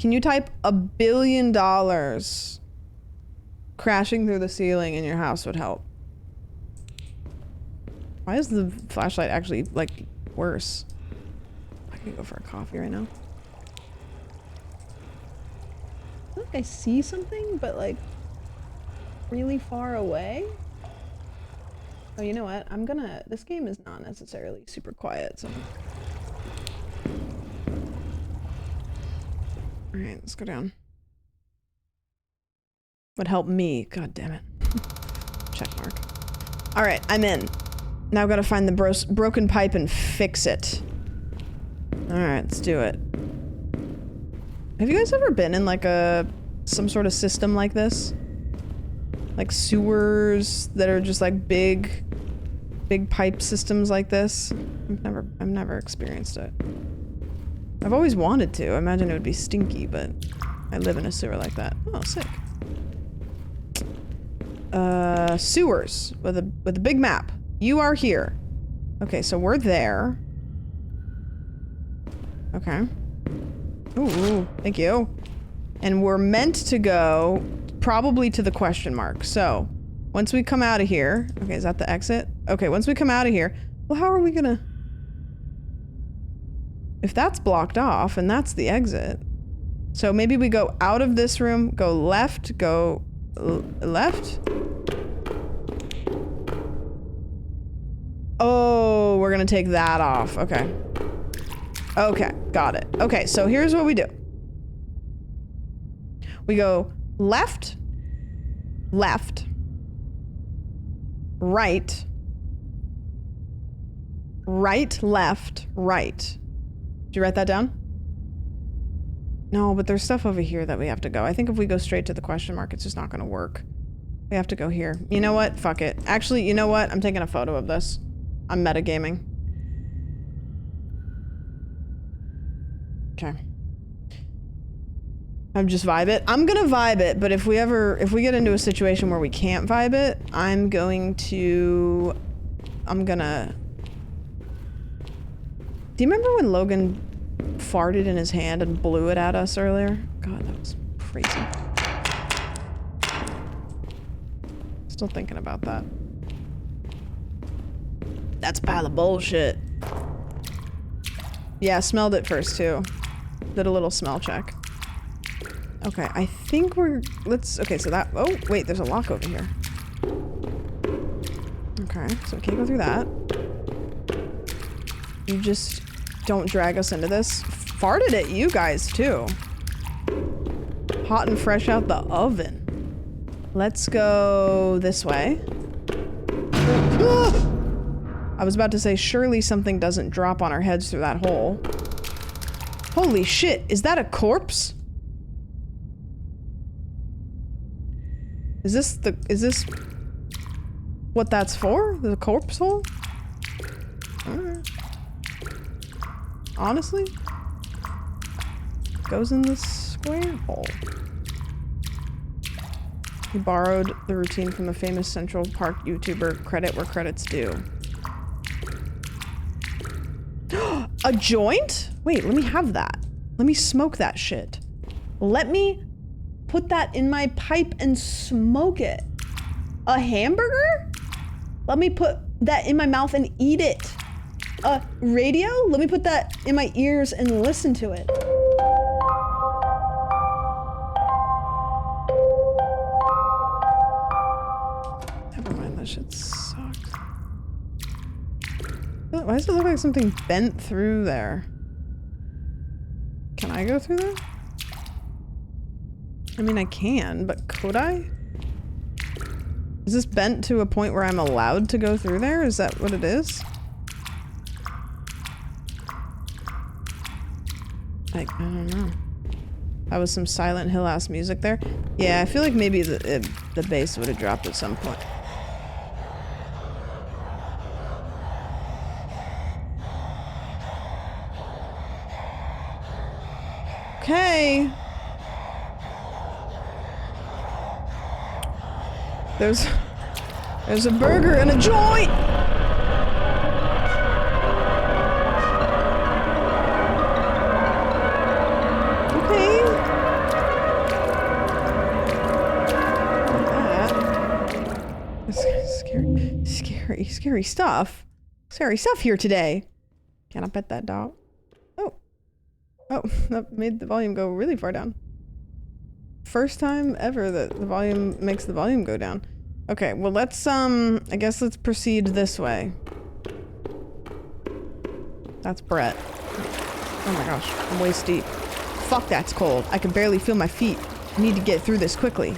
Can you type $1 billion crashing through the ceiling in your house would help? Why is the flashlight actually, like, worse? I can go for a coffee right now. I feel like I see something, but, like, really far away. Oh, you know what? I'm gonna... This game is not necessarily super quiet, so... Alright, let's go down. Would help me. God damn it. Check mark. Alright, I'm in. Now I've got to find the broken pipe and fix it. Alright, let's do it. Have you guys ever been in like some sort of system like this? Like sewers that are just like big pipe systems like this? I've never experienced it. I've always wanted to. I imagine it would be stinky, but I live in a sewer like that. Oh, sick. Sewers with a big map. You are here. Okay, so we're there. Okay. Ooh, thank you. And we're meant to go probably to the question mark. So, once we come out of here... Okay, is that the exit? Okay, once we come out of here... Well, how are we gonna... If that's blocked off, and that's the exit... So maybe we go out of this room, go left, go... left? Oh, we're gonna take that off. Okay. Okay, got it. Okay, so here's what we do. We go left, left, right, right, left, right. Did you write that down? No, but there's stuff over here that we have to go. I think if we go straight to the question mark, it's just not gonna work. We have to go here. You know what? Fuck it. Actually, you know what? I'm taking a photo of this. I'm metagaming. Okay. I'm just vibe it. I'm gonna vibe it, but if we get into a situation where we can't vibe it, I'm gonna... Do you remember when Logan farted in his hand and blew it at us earlier? God, that was crazy. Still thinking about that. That's a pile of bullshit. Yeah, smelled it first too. Did a little smell check. Okay, I think okay, so that... Oh, wait, there's a lock over here. Okay, so we can't go through that. You just don't drag us into this. Farted at you guys too. Hot and fresh out the oven. Let's go this way. I was about to say, surely something doesn't drop on our heads through that hole. Holy shit, is that a corpse? Is this what that's for? The corpse hole? Alright. Honestly? Goes in the square hole. He borrowed the routine from the famous Central Park YouTuber. Credit where credit's due. A joint? Wait, let me have that. Let me smoke that shit. Let me put that in my pipe and smoke it. A hamburger? Let me put that in my mouth and eat it. A radio? Let me put that in my ears and listen to it. Never mind, that shit sucks. Why does it look like something bent through there? Can I go through there? I mean, I can, but could I? Is this bent to a point where I'm allowed to go through there? Is that what it is? I don't know. That was some Silent Hill ass music there. Yeah, I feel like maybe the bass would have dropped at some point. Okay. There's a burger and a joint. Scary stuff. Scary stuff here today. Can I pet that dog? Oh. Oh, that made the volume go really far down. First time ever that the volume makes the volume go down. Okay, well let's, I guess let's proceed this way. That's Brett. Oh my gosh, I'm way steep. Fuck, that's cold. I can barely feel my feet. I need to get through this quickly.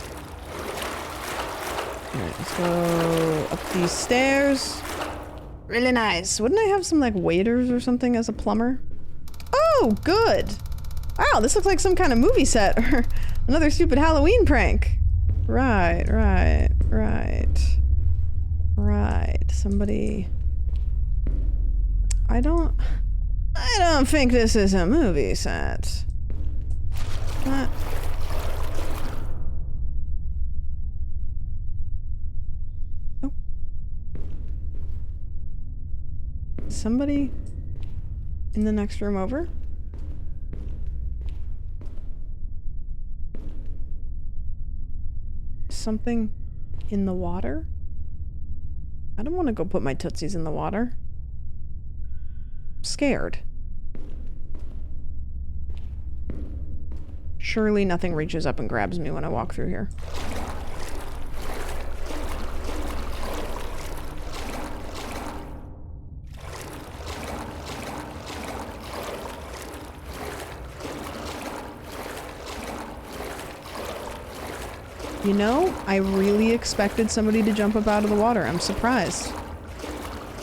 Alright, let's go up these stairs. Really nice. Wouldn't I have some, like, waiters or something as a plumber? Oh, good! Wow, this looks like some kind of movie set or another stupid Halloween prank. Right. Somebody... I don't think this is a movie set. What? Oh. Somebody in the next room over? Something in the water? I don't want to go put my tootsies in the water. I'm scared. Surely nothing reaches up and grabs me when I walk through here. You know, I really expected somebody to jump up out of the water. I'm surprised.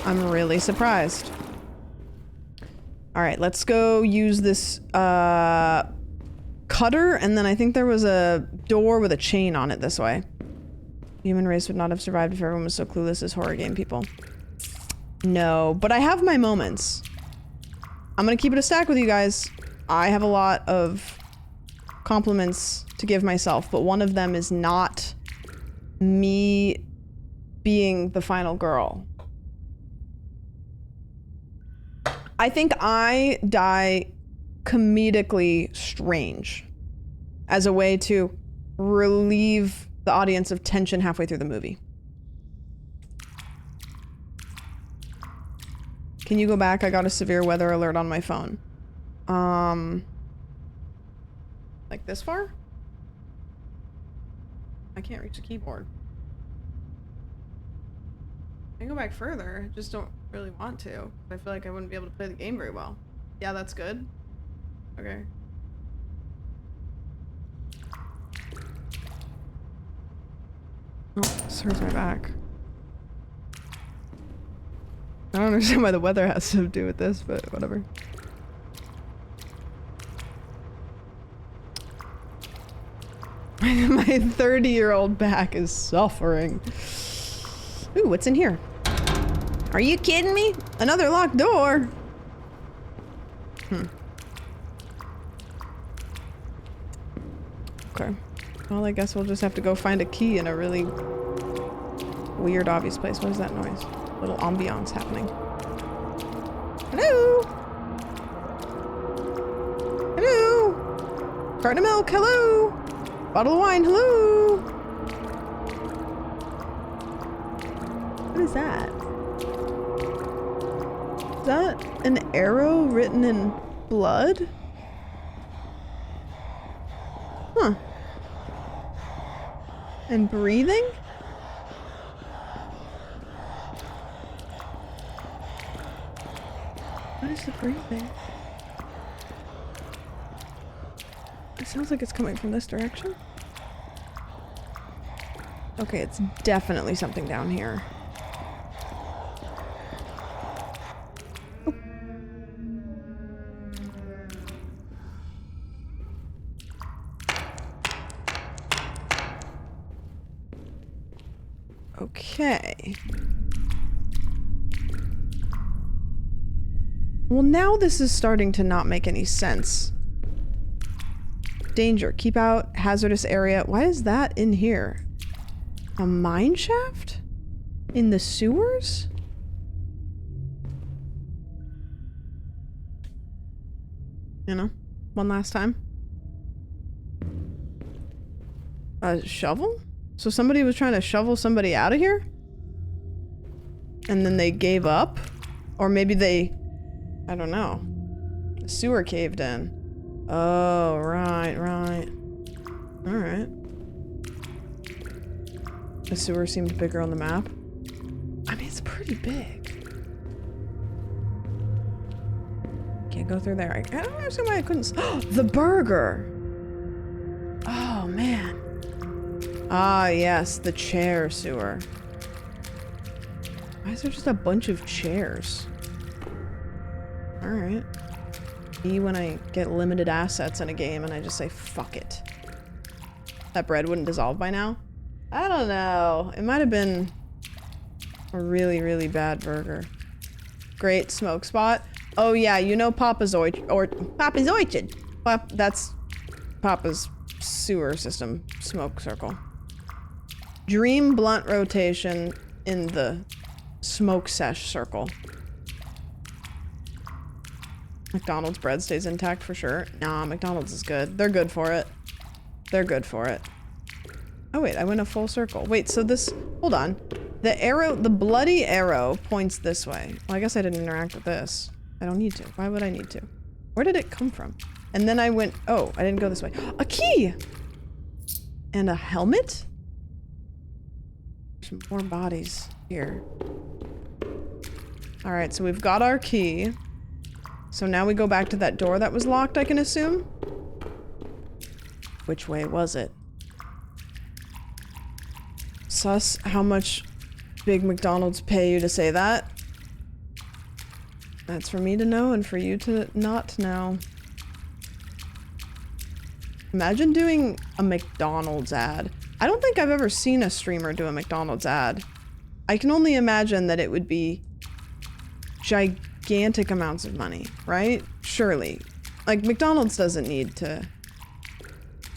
I'm really surprised. Alright, let's go use this, cutter, and then I think there was a door with a chain on it this way. The human race would not have survived if everyone was so clueless as horror game people. No, but I have my moments. I'm gonna keep it a stack with you guys. I have a lot of compliments to give myself, but one of them is not me being the final girl. I think I die comedically strange as a way to relieve the audience of tension halfway through the movie. Can you go back? I got a severe weather alert on my phone. Like this far? I can't reach the keyboard. I can go back further, I just don't really want to. I feel like I wouldn't be able to play the game very well. Yeah, that's good. Okay. Oh, this hurts my back. I don't understand why the weather has to do with this, but whatever. My 30-year-old back is suffering. Ooh, what's in here? Are you kidding me? Another locked door? Okay. Well, I guess we'll just have to go find a key in a really weird, obvious place. What is that noise? Little ambiance happening. Hello? Hello? Carton of milk, hello? Bottle of wine, hello? What is that? Is that an arrow written in blood? Huh. And breathing? What is the breathing? It sounds like it's coming from this direction. Okay, it's definitely something down here. Oh. Okay. Well, now this is starting to not make any sense. Danger. Keep out hazardous area. Why is that in here? A mine shaft? In the sewers? You know, one last time. A shovel? So somebody was trying to shovel somebody out of here? And then they gave up? Or maybe they... I don't know. The sewer caved in. Oh, right. Alright. The sewer seemed bigger on the map. I mean, it's pretty big. Can't go through there. I don't understand why I couldn't... The burger! Oh, man. Ah, yes, the chair sewer. Why is there just a bunch of chairs? Alright. Me when I get limited assets in a game and I just say, fuck it. That bread wouldn't dissolve by now? I don't know. It might have been a really, really bad burger. Great smoke spot. Oh yeah, you know Papa's Papa's Orchard. That's Papa's sewer system smoke circle. Dream blunt rotation in the smoke sesh circle. McDonald's bread stays intact for sure. Nah, McDonald's is good. They're good for it. They're good for it. Oh wait, I went a full circle. Wait, so this, hold on. The arrow, the bloody arrow points this way. Well, I guess I didn't interact with this. I don't need to. Why would I need to? Where did it come from? And then I went, oh, I didn't go this way. A key! And a helmet? Some more bodies here. All right, so we've got our key. So now we go back to that door that was locked, I can assume? Which way was it? Sus, how much Big McDonald's pay you to say that? That's for me to know and for you to not know. Imagine doing a McDonald's ad. I don't think I've ever seen a streamer do a McDonald's ad. I can only imagine that it would be gigantic amounts of money, right? Surely. Like, McDonald's doesn't need to...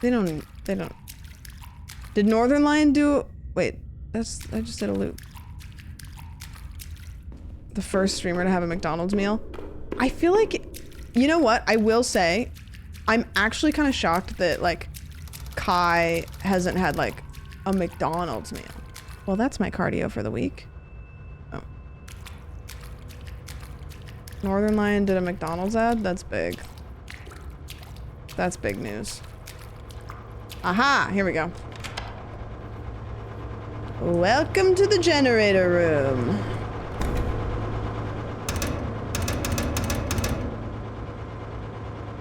They don't... Did Northern Lion do... Wait, I just did a loop. The first streamer to have a McDonald's meal. I feel like... You know what? I will say, I'm actually kind of shocked that, like, Kai hasn't had, like, a McDonald's meal. Well, that's my cardio for the week. Oh. Northern Lion did a McDonald's ad? That's big. That's big news. Aha! Here we go. Welcome to the generator room.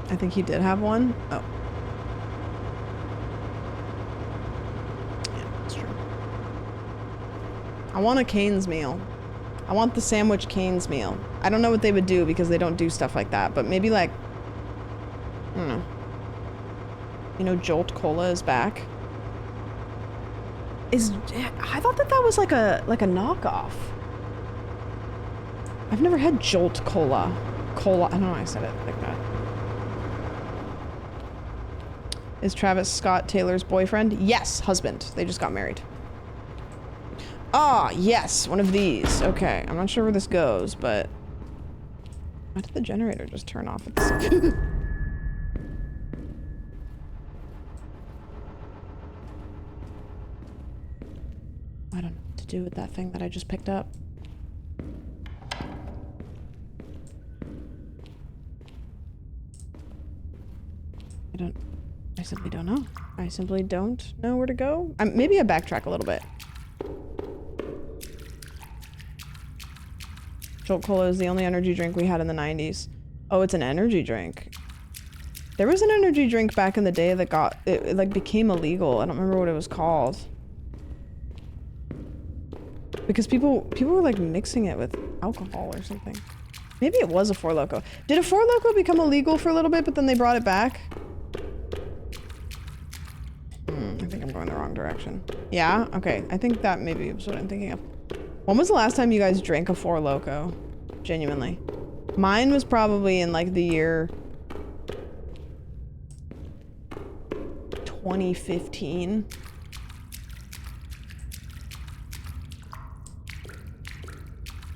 I think he did have one. Oh. Yeah, that's true. I want a Cane's meal. I want the sandwich Cane's meal. I don't know what they would do because they don't do stuff like that, but maybe like, I don't know. You know, Jolt Cola is back. I thought that was like a knockoff. I've never had Jolt Cola. I don't know why I said it like that. Is Travis Scott Taylor's boyfriend? Yes, husband. They just got married. Ah, yes, one of these. Okay, I'm not sure where this goes, but... Why did the generator just turn off at the I don't know what to do with that thing that I just picked up. I simply don't know. I simply don't know where to go. Maybe I backtrack a little bit. Jolt Cola is the only energy drink we had in the 90s. Oh, it's an energy drink. There was an energy drink back in the day that it like became illegal. I don't remember what it was called. Because people were like mixing it with alcohol or something. Maybe it was a Four Loko. Did a Four Loko become illegal for a little bit, but then they brought it back? I think I'm going the wrong direction. Yeah? Okay. I think that maybe is what I'm thinking of. When was the last time you guys drank a Four Loko? Genuinely. Mine was probably in like the year 2015.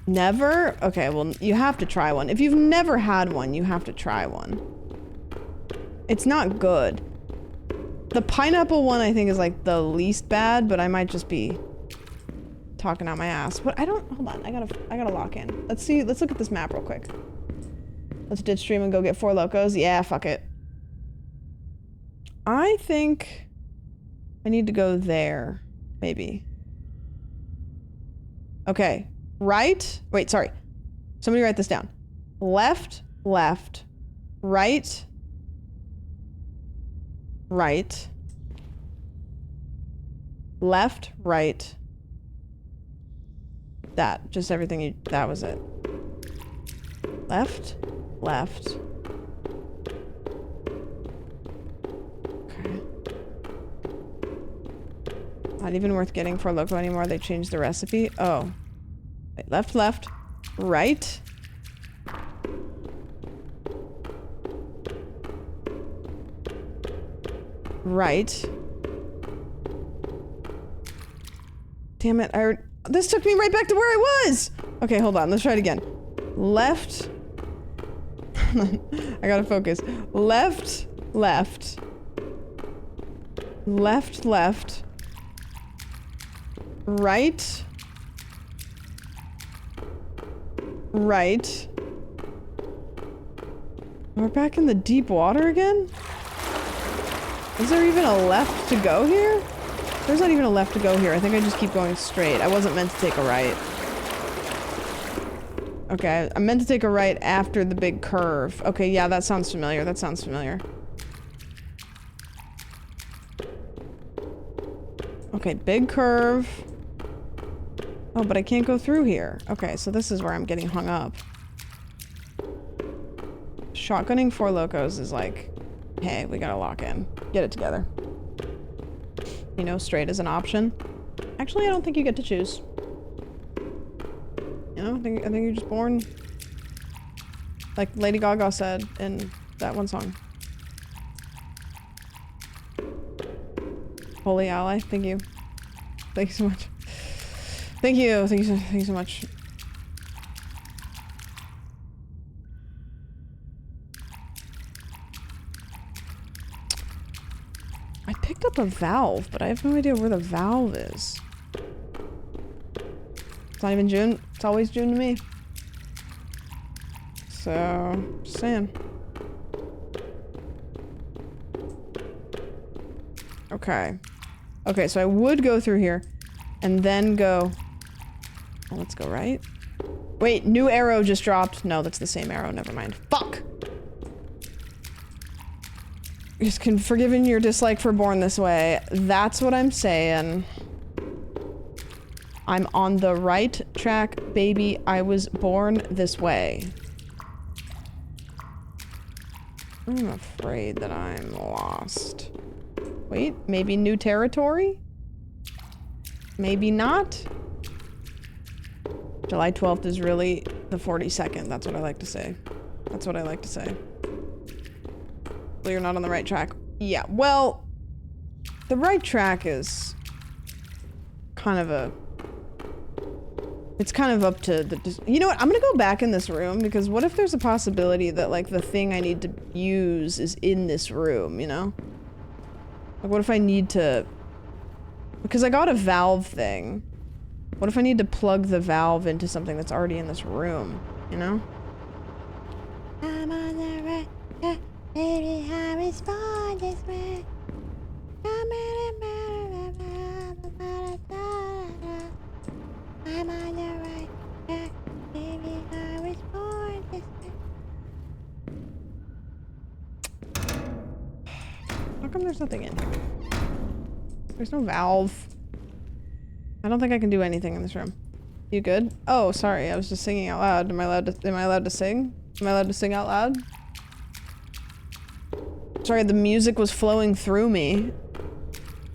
Never? Okay, well, you have to try one. If you've never had one, you have to try one. It's not good. The pineapple one I think is like the least bad, but I might just be talking out my ass. But I don't, hold on, I gotta lock in. Let's look at this map real quick. Let's ditch stream and go get 4 locos. Yeah, fuck it. I think I need to go there, maybe. Okay, right, wait, sorry. Somebody write this down. Left, left, right, right, left, right. That, just everything that was it. Left, left. Okay. Not even worth getting for loco anymore. They changed the recipe. Oh. Wait, left, left, right. Right. Damn it, this took me right back to where I was! Okay, hold on, let's try it again. Left. I gotta focus. Left, left. Left, left. Right. Right. We're back in the deep water again? Is there even a left to go here? There's not even a left to go here. I think I just keep going straight. I wasn't meant to take a right. Okay, I meant to take a right after the big curve. Okay, yeah, that sounds familiar. That sounds familiar. Okay, big curve. Oh, but I can't go through here. Okay, so this is where I'm getting hung up. Shotgunning 4 locos is like, hey, we gotta lock in. Get it together. You know, straight is an option. Actually, I don't think you get to choose. You know, I think you're just born, like Lady Gaga said in that one song. Holy ally, thank you. Thank you so much. Thank you so much. I picked up a valve, but I have no idea where the valve is. It's not even June. It's always June to me. So, just saying. Okay. Okay, so I would go through here and then go... Oh, let's go right. Wait, new arrow just dropped. No, that's the same arrow. Never mind. Fuck! Just forgiving your dislike for Born This Way. That's what I'm saying. I'm on the right track, baby. I was born this way. I'm afraid that I'm lost. Wait, maybe new territory? Maybe not? July 12th is really the 42nd. That's what I like to say. That's what I like to say. Well, you're not on the right track. Yeah, well, the right track is kind of a... It's kind of up to the... You know what? I'm gonna go back in this room because what if there's a possibility that, like, the thing I need to use is in this room, you know? Like, what if I need to... Because I got a valve thing. What if I need to plug the valve into something that's already in this room, you know? I'm on the right track, baby, I was born this way. I'm on the right track, baby, I was born this way. How come there's nothing in here? There's no valve. I don't think I can do anything in this room. You good? Oh, sorry, I was just singing out loud. Am I allowed to sing? Am I allowed to sing out loud? Sorry, the music was flowing through me.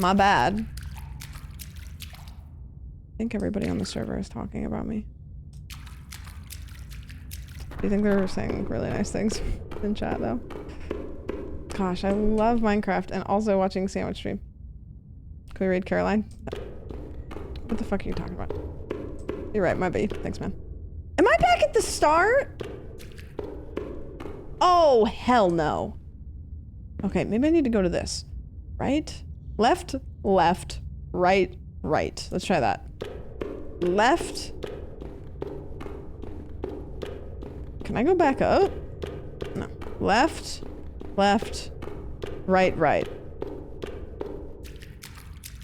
My bad. I think everybody on the server is talking about me. Do you think they're saying really nice things in chat, though? Gosh, I love Minecraft and also watching Sandwich Stream. Can we raid Caroline? What the fuck are you talking about? You're right, my bad. Thanks, man. Am I back at the start? Oh, hell no. Okay, maybe I need to go to this. right, left, left, right, right. Let's try that. Left. Can I go back up? No. Left, left, right, right.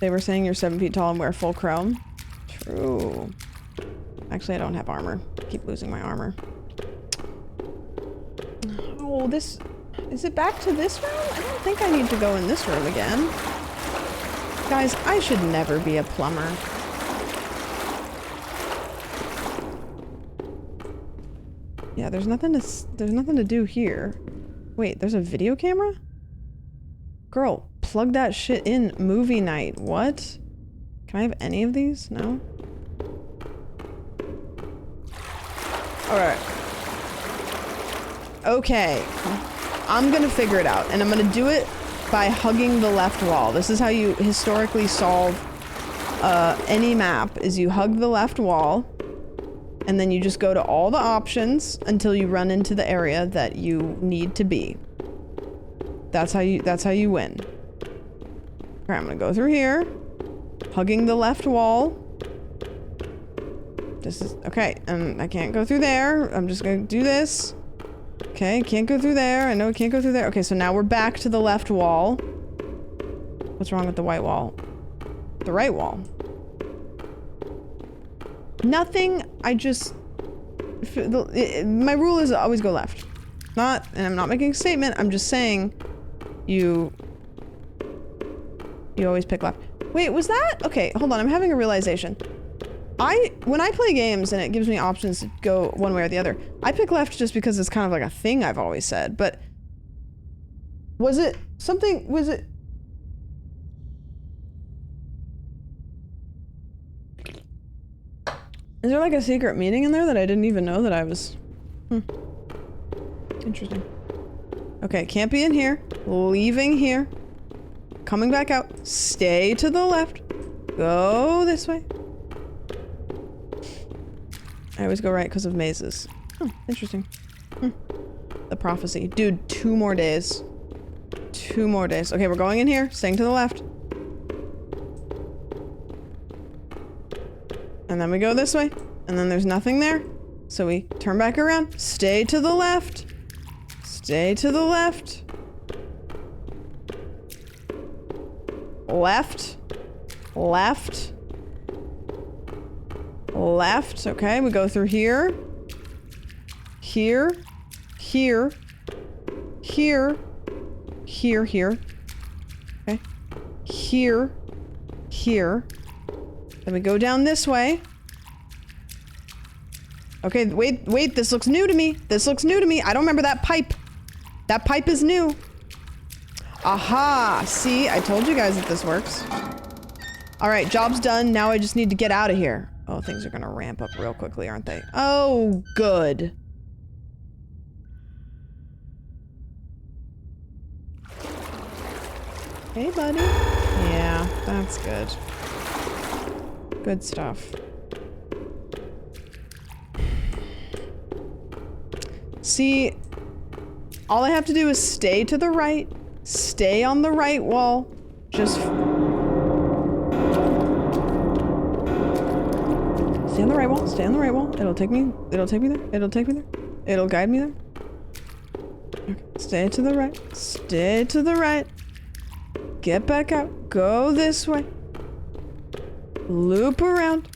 They were saying you're 7 feet tall and wear full chrome. True. Actually, I don't have armor. I keep losing my armor. Oh, this... Is it back to this room? I don't think I need to go in this room again. Guys, I should never be a plumber. Yeah, there's nothing to do here. Wait, there's a video camera? Girl, plug that shit in. Movie night. What? Can I have any of these? No? Alright. Okay. I'm gonna figure it out, and I'm gonna do it by hugging the left wall. This is how you historically solve any map, is you hug the left wall, and then you just go to all the options until you run into the area that you need to be. That's how you win. Alright, I'm gonna go through here. Hugging the left wall. This is okay, and I can't go through there. I'm just gonna do this. Okay, can't go through there. I know I can't go through there. Okay, so now we're back to the left wall. What's wrong with the white wall? The right wall. Nothing. I just... my rule is always go left. And I'm not making a statement. I'm just saying you always pick left. Wait, was that? Okay, hold on. I'm having a realization. When I play games and it gives me options to go one way or the other, I pick left just because it's kind of like a thing I've always said, but was it something, was it? Is there like a secret meaning in there that I didn't even know that I was, Interesting. Okay, can't be in here, leaving here, coming back out, stay to the left, go this way. I always go right because of mazes. Oh, interesting. The prophecy. Dude, 2 more days. 2 more days. Okay, we're going in here, staying to the left. And then we go this way. And then there's nothing there. So we turn back around. Stay to the left. Stay to the left. Left. Left. Left. Okay, we go through here. Here. Here. Here. Here, here. Okay. Here. Here. Then we go down this way. Okay, wait, this looks new to me. This looks new to me. I don't remember that pipe. That pipe is new. Aha! See, I told you guys that this works. Alright, job's done. Now I just need to get out of here. Oh, things are gonna ramp up real quickly, aren't they? Oh, good. Hey, buddy. Yeah, that's good. Good stuff. See, all I have to do is stay to the right, stay on the right wall, just... Stay on the right wall, stay on the right wall. It'll take me there, it'll take me there. It'll guide me there. Okay. Stay to the right, stay to the right. Get back out, go this way. Loop around.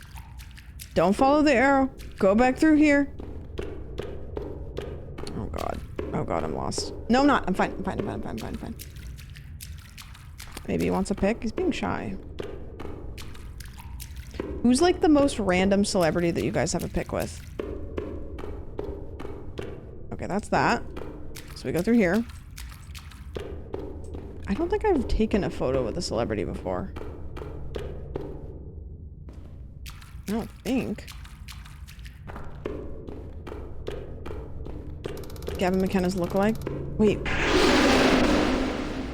Don't follow the arrow. Go back through here. Oh god. Oh god, I'm lost. No, I'm not. I'm fine. I'm fine. Maybe he wants a pick. He's being shy. Who's like the most random celebrity that you guys have a pick with? Okay, that's that. So we go through here. I don't think I've taken a photo with a celebrity before. I don't think. Gavin McKenna's lookalike. Wait.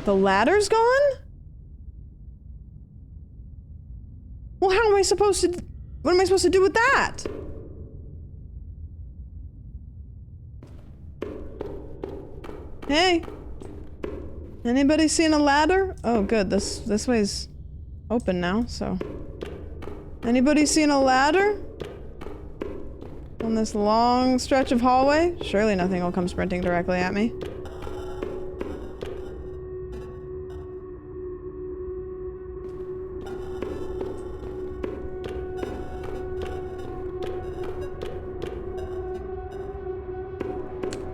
The ladder's gone? Well, how am I supposed to... What am I supposed to do with that? Hey. Anybody seen a ladder? Oh, good. This way's open now, so. Anybody seen a ladder? On this long stretch of hallway? Surely nothing will come sprinting directly at me.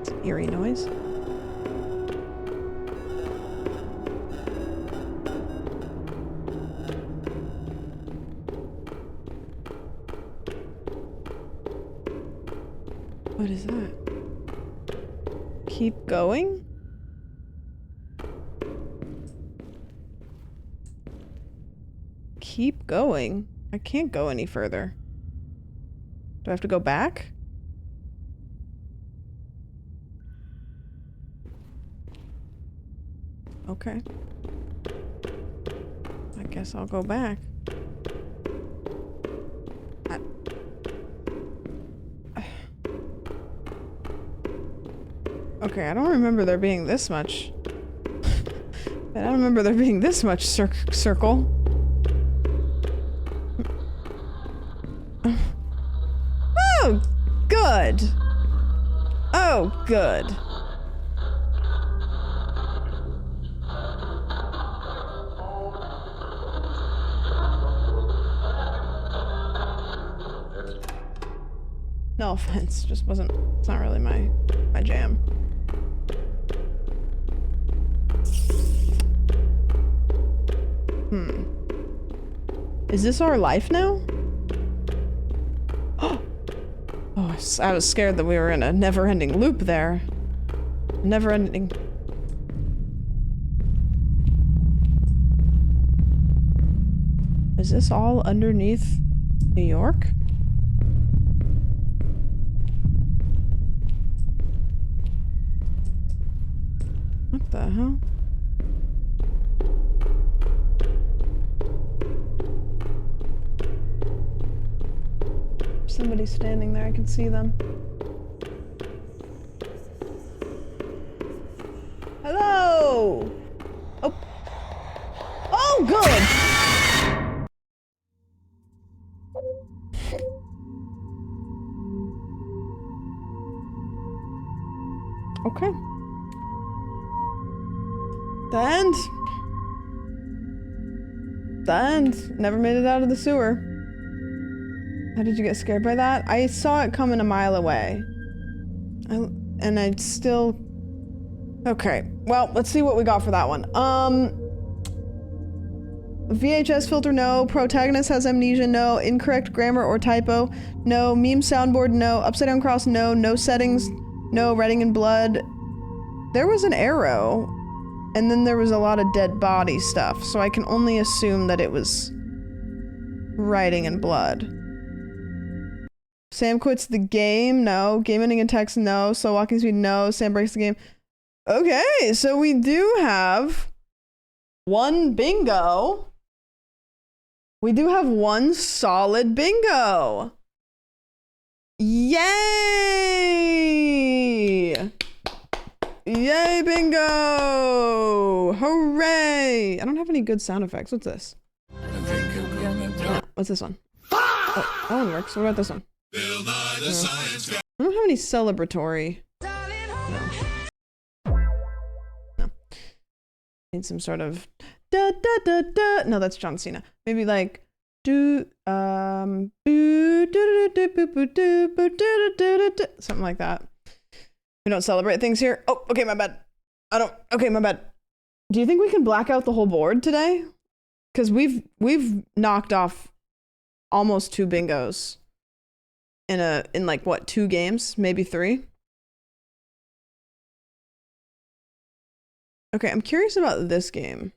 It's an eerie noise. What is that? Keep going? Keep going? I can't go any further. Do I have to go back? Okay. I guess I'll go back. Okay, I don't remember there being this much. I don't remember there being this much circle. Oh, good. Oh, good. No offense, just wasn't, it's not really my jam. Is this our life now? Oh, I was scared that we were in a never-ending loop there. Never-ending. Is this all underneath New York? What the hell? Somebody's standing there, I can see them. Hello! Oh. Oh, good! Okay. The end. The end. Never made it out of the sewer. How did you get scared by that? I saw it coming a mile away. And I'd still... Okay, well, let's see what we got for that one. VHS filter, no. Protagonist has amnesia, no. Incorrect grammar or typo, no. Meme soundboard, no. Upside down cross, no. No settings, no. Writing in blood. There was an arrow, and then there was a lot of dead body stuff, so I can only assume that it was writing in blood. Sam quits the game, no. Game ending in text, no. Slow walking speed, no. Sam breaks the game. Okay, so we do have one bingo. We do have one solid bingo. Yay! Yay, bingo! Hooray! I don't have any good sound effects. What's this? No, what's this one? Oh, that one works. What about this one? I don't have any celebratory. No. Need some sort of da da da da. No, that's John Cena. Maybe like something like that. We don't celebrate things here. Oh, okay, my bad. Okay, my bad. Do you think we can black out the whole board today? Because we've knocked off almost 2 bingos. In like what, 2 games, maybe 3. Okay, I'm curious about this game.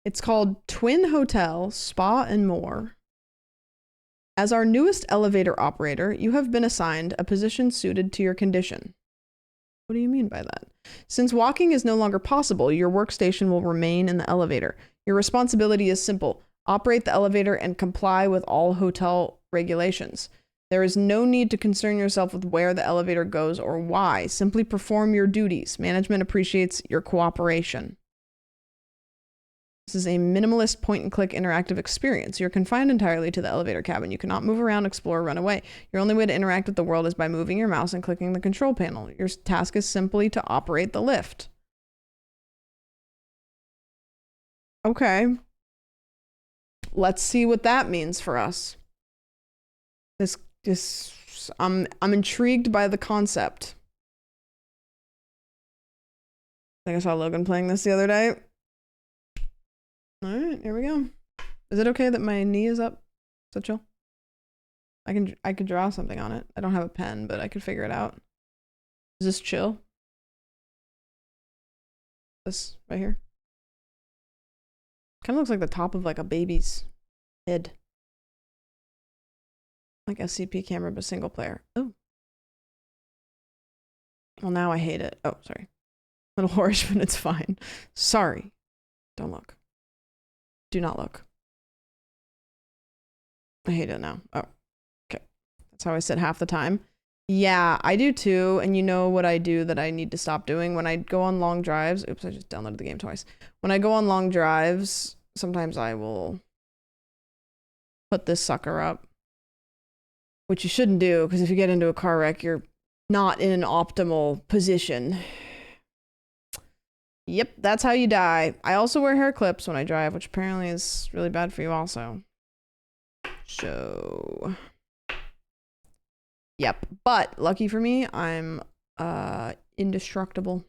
It's called Twin Hotel, Spa and More. As our newest elevator operator, you have been assigned a position suited to your condition. What do you mean by that? Since walking is no longer possible, your workstation will remain in the elevator. Your responsibility is simple. Operate the elevator and comply with all hotel regulations. There is no need to concern yourself with where the elevator goes or why. Simply perform your duties. Management appreciates your cooperation. This is a minimalist point-and-click interactive experience. You're confined entirely to the elevator cabin. You cannot move around, explore, or run away. Your only way to interact with the world is by moving your mouse and clicking the control panel. Your task is simply to operate the lift. Okay. Let's see what that means for us. I'm intrigued by the concept. I think I saw Logan playing this the other day. All right, here we go. Is it okay that my knee is up? Is that chill? I could draw something on it. I don't have a pen, but I could figure it out. Is this chill? This right here? Kind of looks like the top of like a baby's head. Like SCP camera, but single player. Oh. Well, now I hate it. Oh, sorry. A little harsh, but it's fine. Sorry. Don't look. Do not look. I hate it now. Oh, okay. That's how I sit half the time. Yeah, I do too. And you know what I do that I need to stop doing? When I go on long drives. Oops, I just downloaded the game twice. When I go on long drives, sometimes I will put this sucker up. Which you shouldn't do, because if you get into a car wreck, you're not in an optimal position. Yep, that's how you die. I also wear hair clips when I drive, which apparently is really bad for you also. So, yep. But lucky for me, I'm indestructible.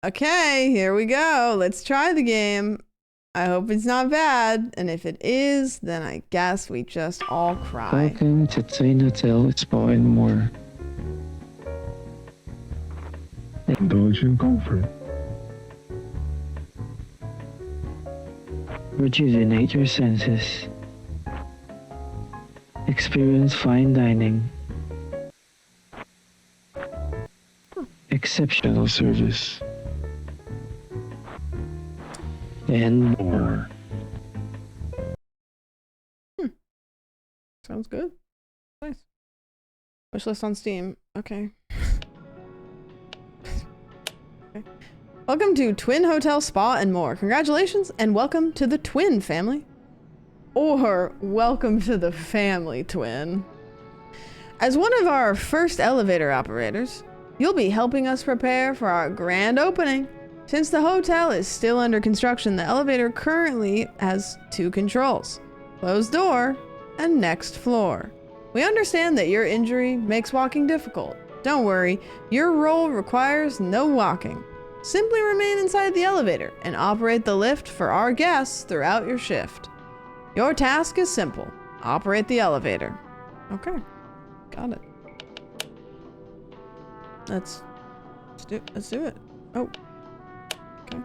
Okay, here we go. Let's try the game. I hope it's not bad, and if it is, then I guess we just all cry. Welcome to Twin Hotel Spa and More. Indulge in comfort. Rejuvenate your senses. Experience fine dining. Exceptional service. And more. Sounds good. Nice. Wish list on Steam. Okay. Okay. Welcome to Twin Hotel Spa and More. Congratulations and welcome to the Twin family. Or welcome to the family, Twin. As one of our first elevator operators, you'll be helping us prepare for our grand opening. Since the hotel is still under construction, the elevator currently has 2 controls: closed door and next floor. We understand that your injury makes walking difficult. Don't worry, your role requires no walking. Simply remain inside the elevator and operate the lift for our guests throughout your shift. Your task is simple: operate the elevator. Okay, got it. Let's do it. Oh. Okay.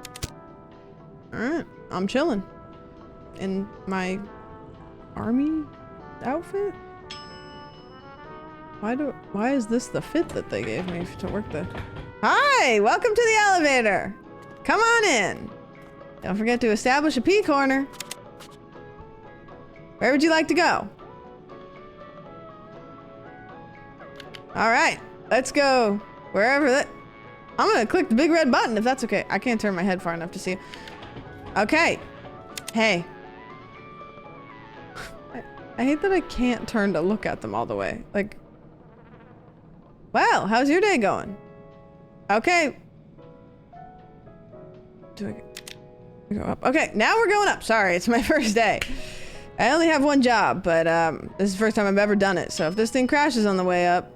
Alright, I'm chilling. In my army outfit? Why is this the fit that they gave me to work the... Hi! Welcome to the elevator! Come on in! Don't forget to establish a pee corner. Where would you like to go? Alright, let's go wherever that... I'm gonna click the big red button if that's okay. I can't turn my head far enough to see. Okay. Hey. I hate that I can't turn to look at them all the way. Like, well, how's your day going? Okay. Do I go up? Okay, now we're going up. Sorry, it's my first day. I only have one job, but this is the first time I've ever done it. So if this thing crashes on the way up,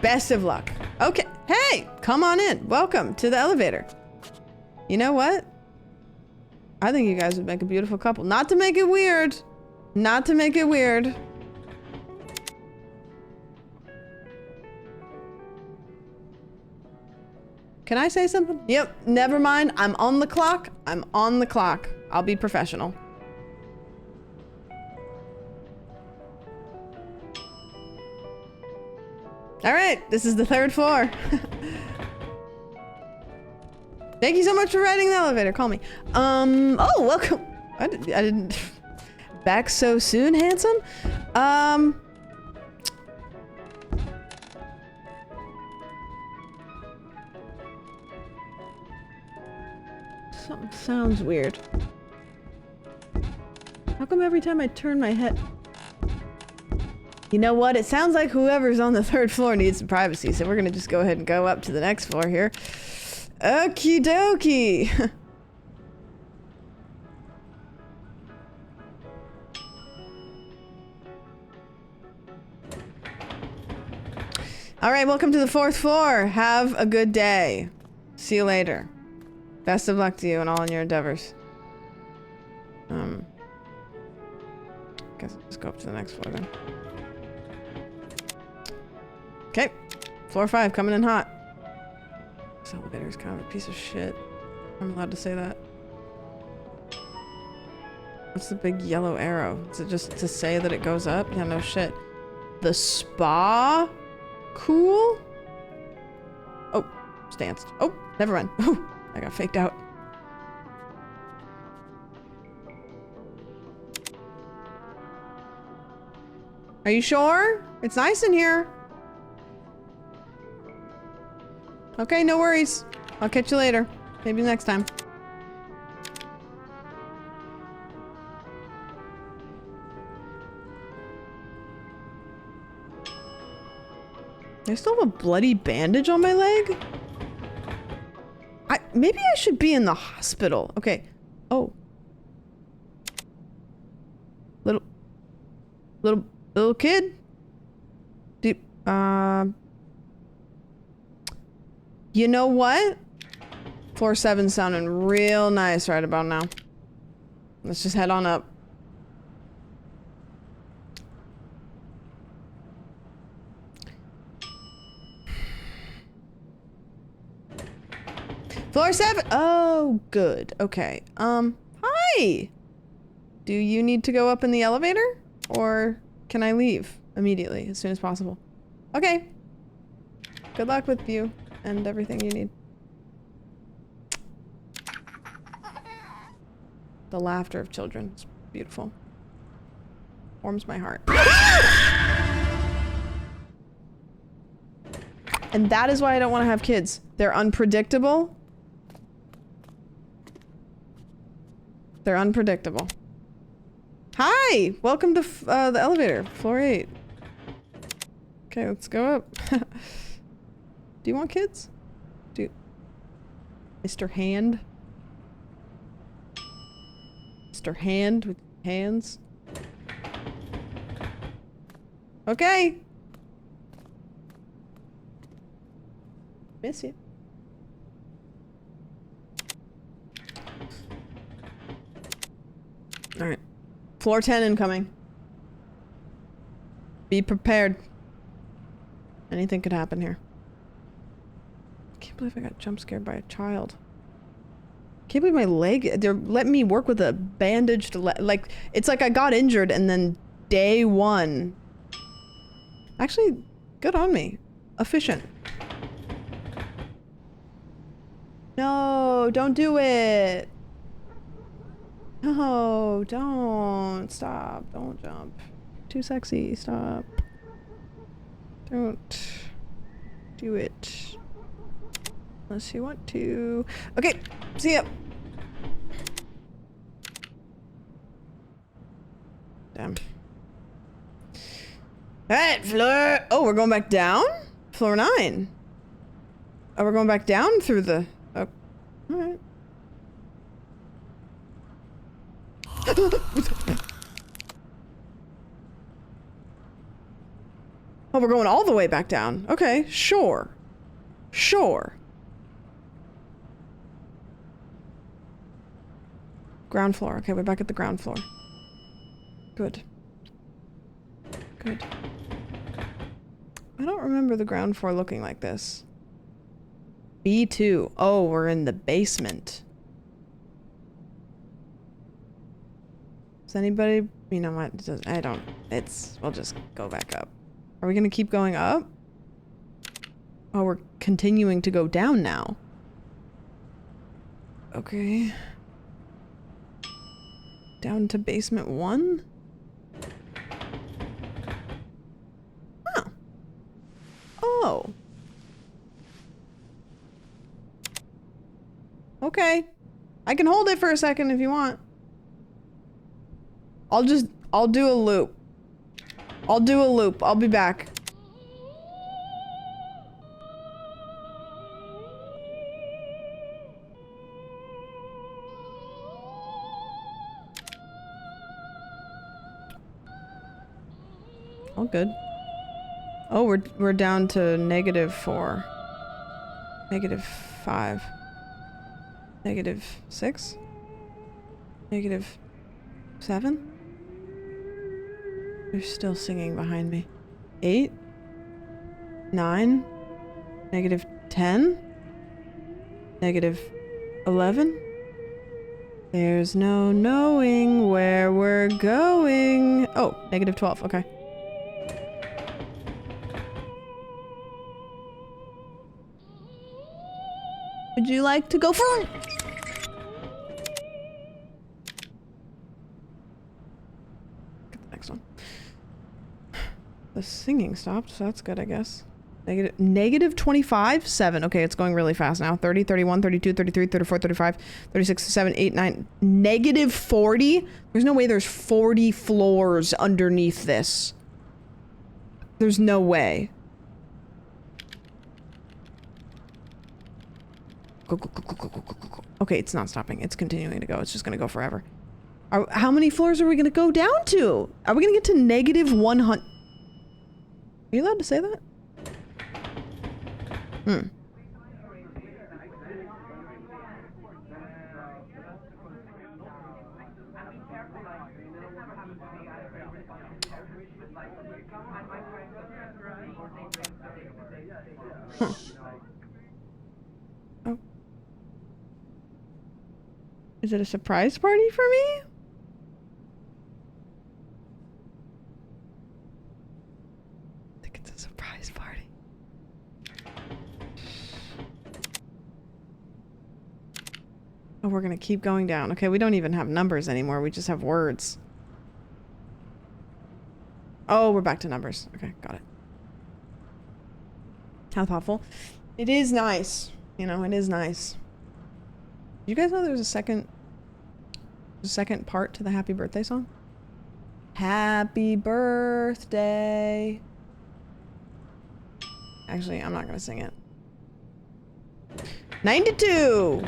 best of luck. Okay, hey, come on in. Welcome to the elevator. You know what? I think you guys would make a beautiful couple. Not to make it weird. Not to make it weird. Can I say something? Yep, never mind. I'm on the clock. I'm on the clock. I'll be professional. All right, this is the 3rd floor. Thank you so much for riding the elevator. Call me. Oh, welcome. I didn't. Back so soon, handsome? Something sounds weird. How come every time I turn my head... You know what? It sounds like whoever's on the 3rd floor needs some privacy, so we're gonna just go ahead and go up to the next floor here. Okie dokie! Alright, welcome to the 4th floor. Have a good day. See you later. Best of luck to you and all in your endeavors. Guess I'll just go up to the next floor then. Okay. Floor 5, coming in hot. This elevator is kind of a piece of shit. I'm allowed to say that. What's the big yellow arrow? Is it just to say that it goes up? Yeah, no shit. The spa? Cool? Oh, stanced. Oh, never mind. Oh, I got faked out. Are you sure? It's nice in here. Okay, no worries. I'll catch you later. Maybe next time. I still have a bloody bandage on my leg? Maybe I should be in the hospital. Okay. Oh. Little kid? You know what? Floor 7's sounding real nice right about now. Let's just head on up. Floor 7! Oh, good. Okay. Hi! Do you need to go up in the elevator? Or can I leave immediately, as soon as possible? Okay. Good luck with you and everything you need. The laughter of children is beautiful. Warms my heart. And that is why I don't want to have kids. They're unpredictable. They're unpredictable. Hi! Welcome to the elevator. Floor 8. Okay, let's go up. Do you want kids? Mr. Hand? Mr. Hand with hands? Okay! Miss you. Alright. Floor 10 incoming. Be prepared. Anything could happen here. I can't believe I got jump scared by a child. Can't believe my leg, they're letting me work with a bandaged leg. Like, it's like I got injured and then day 1. Actually, good on me. Efficient. No, don't do it. No, don't. Stop. Don't jump. Too sexy. Stop. Don't do it. Unless you want to. Okay, see ya. Damn. Alright, floor. Oh, we're going back down? Floor 9. Oh, we're going back down through the. Oh, alright. Oh, we're going all the way back down. Okay, sure. Sure. Ground floor. Okay, we're back at the ground floor. Good. Good. I don't remember the ground floor looking like this. B2. Oh, we're in the basement. Does anybody, you know what, I don't, we'll just go back up. Are we gonna keep going up? Oh, we're continuing to go down now. Okay. Down to basement 1? Oh. Oh. Okay. I can hold it for a second if you want. I'll do a loop. I'll do a loop. I'll be back. All good. Oh, we're down to -4. -5. -6. -7. They're still singing behind me. 8. 9. -10. -11. There's no knowing where we're going. Oh, -12. Okay. Would you like to go for it? Get the next one. The singing stopped, so that's good, I guess. -25, 7. Okay, it's going really fast now. 30, 31, 32, 33, 34, 35, 36, 7, 8, 9. -40? There's no way there's 40 floors underneath this. There's no way. Go, go, go, go, go, go, go, go. Okay, it's not stopping. It's continuing to go. It's just gonna go forever. How many floors are we gonna go down to? Are we gonna get to -100? Are you allowed to say that? Hmm. Huh. Oh. Is it a surprise party for me? I think it's a surprise party. Oh, we're gonna keep going down. Okay, we don't even have numbers anymore. We just have words. Oh, we're back to numbers. Okay, got it. How thoughtful. It is nice. You know, it is nice. Did you guys know there's a second part to the happy birthday song? Happy birthday. Actually, I'm not gonna sing it. 92!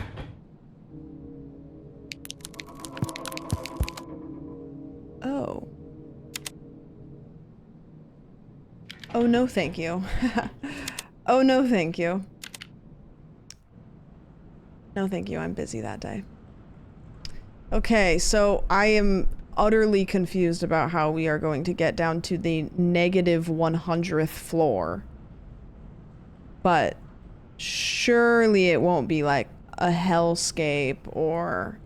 Oh. Oh, no thank you. Oh, no thank you. No thank you, I'm busy that day. Okay, so I am utterly confused about how we are going to get down to the -100th floor. But surely it won't be like a hellscape or...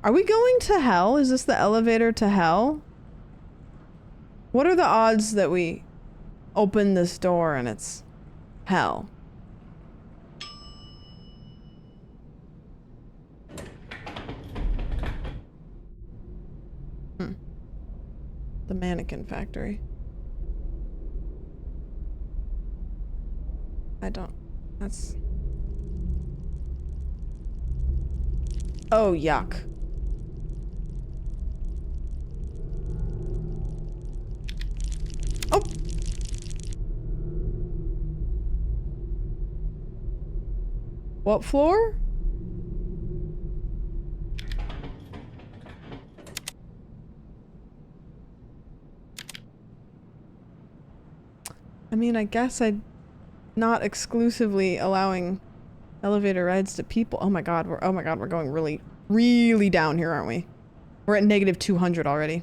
Are we going to hell? Is this the elevator to hell? What are the odds that we open this door and it's hell? The mannequin factory. I don't... That's... Oh, yuck. Oh! What floor? I mean, I guess I'm not exclusively allowing elevator rides to people. Oh my god, we're going really, really down here, aren't we? We're at -200 already.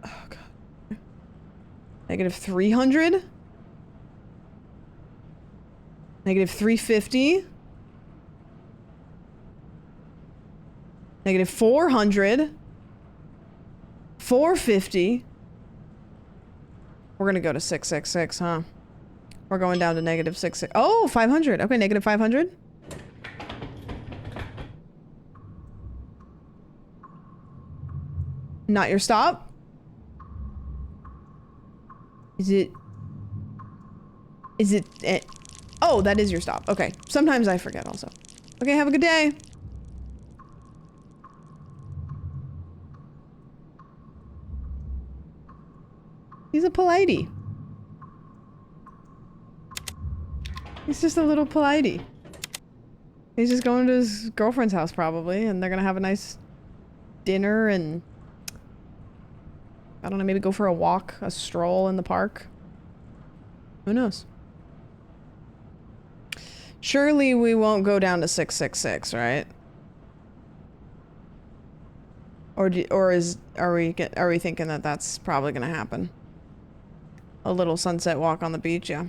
Oh god. -300? -350? -400? 450? We're gonna go to 666, huh? We're going down to -66. Oh, 500. Okay, -500. Not your stop? Is it... Oh, that is your stop. Okay. Sometimes I forget also. Okay, have a good day. He's a politey. He's just a little politey. He's just going to his girlfriend's house probably, and they're gonna have a nice dinner and I don't know, maybe go for a walk, a stroll in the park. Who knows? Surely we won't go down to 666, right? Or are we thinking that that's probably gonna happen? A little sunset walk on the beach, yeah.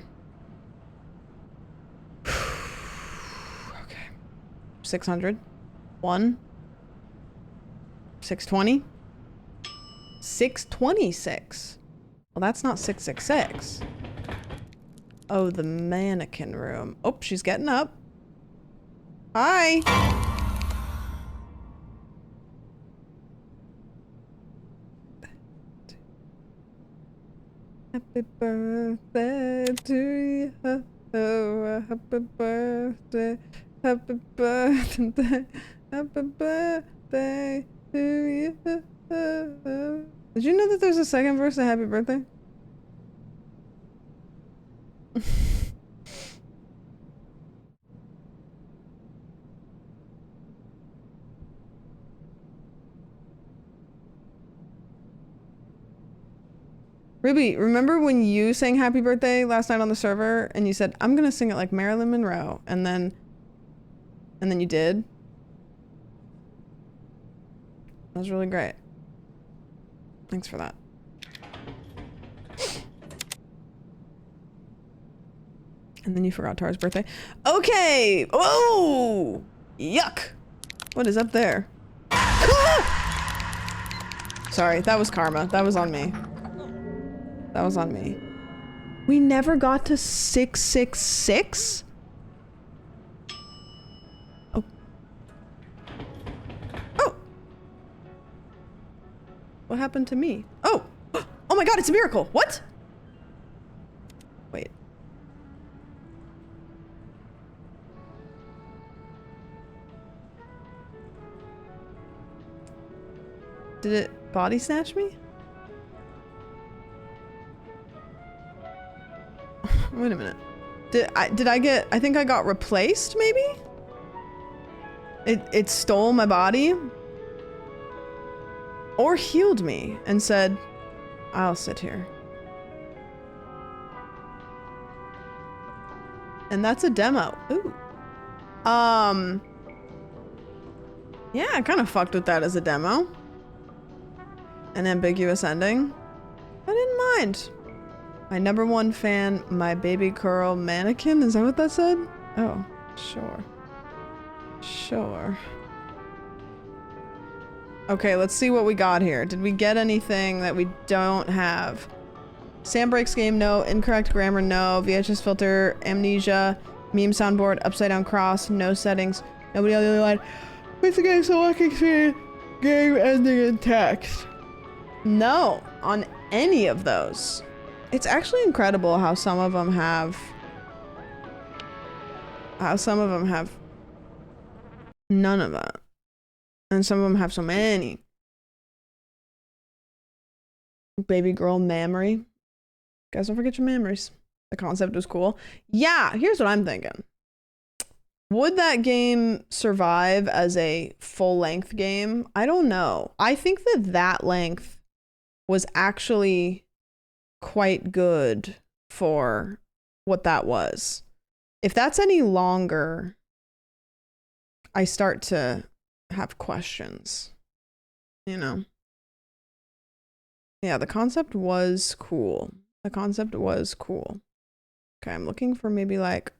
Okay. 600. 1. 620. 626. Well, that's not 666. Oh, the mannequin room. Oh, she's getting up. Hi. Happy birthday to you. Oh, happy birthday. Happy birthday. Happy birthday to you. Did you know that there's a second verse to Happy Birthday? Ruby, remember when you sang Happy Birthday last night on the server and you said, I'm gonna sing it like Marilyn Monroe, and then you did? That was really great. Thanks for that. And then you forgot Tara's birthday. Okay! Oh! Yuck! What is up there? Ah! Sorry, that was karma. That was on me. That was on me. We never got to 666? Oh. Oh! What happened to me? Oh! Oh my god, it's a miracle! What? Wait. Did it body snatch me? Wait a minute. Did I get, I think I got replaced maybe? It stole my body? Or healed me and said, I'll sit here. And that's a demo. Ooh. Yeah, I kind of fucked with that as a demo. An ambiguous ending. I didn't mind. My #1 fan, my baby girl mannequin. Is that what that said? Oh, sure. Sure. Okay, let's see what we got here. Did we get anything that we don't have? Sam Breaks game, no. Incorrect grammar, no. VHS filter, amnesia, meme soundboard, upside down cross, no settings. Nobody on the other line. What's the game selecting screen? Game ending in text. No, on any of those. It's actually incredible how some of them have none of that. And some of them have so many. Baby girl memory. Guys, don't forget your memories. The concept was cool. Yeah, here's what I'm thinking. Would that game survive as a full-length game? I don't know. I think that length was actually quite good for what that was. If that's any longer, I start to have questions, you know? Yeah, the concept was cool. The concept was cool. Okay, I'm looking for maybe like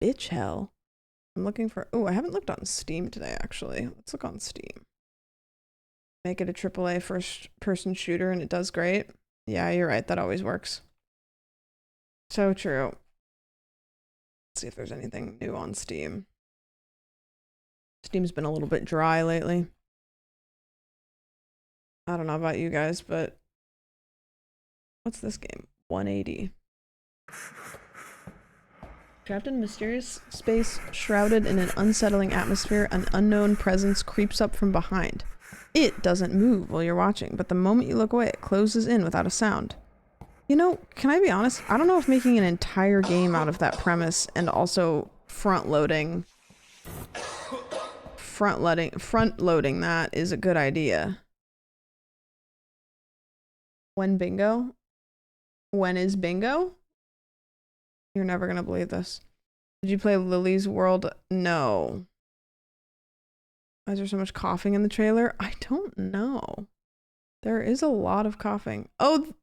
bitch hell. I'm looking for, oh, I haven't looked on Steam today, actually. Let's look on Steam. Make it a AAA first-person shooter and it does great. Yeah, you're right. That always works. So true. Let's see if there's anything new on Steam. Steam's been a little bit dry lately. I don't know about you guys, but what's this game? 180. Trapped in a mysterious space, shrouded in an unsettling atmosphere, an unknown presence creeps up from behind. It doesn't move while you're watching, but the moment you look away, it closes in without a sound. You know, can I be honest? I don't know if making an entire game out of that premise and also front-loading that is a good idea. When bingo? When is bingo? You're never gonna believe this. Did you play Lily's World? No. Why is there so much coughing in the trailer? I don't know. There is a lot of coughing. Oh,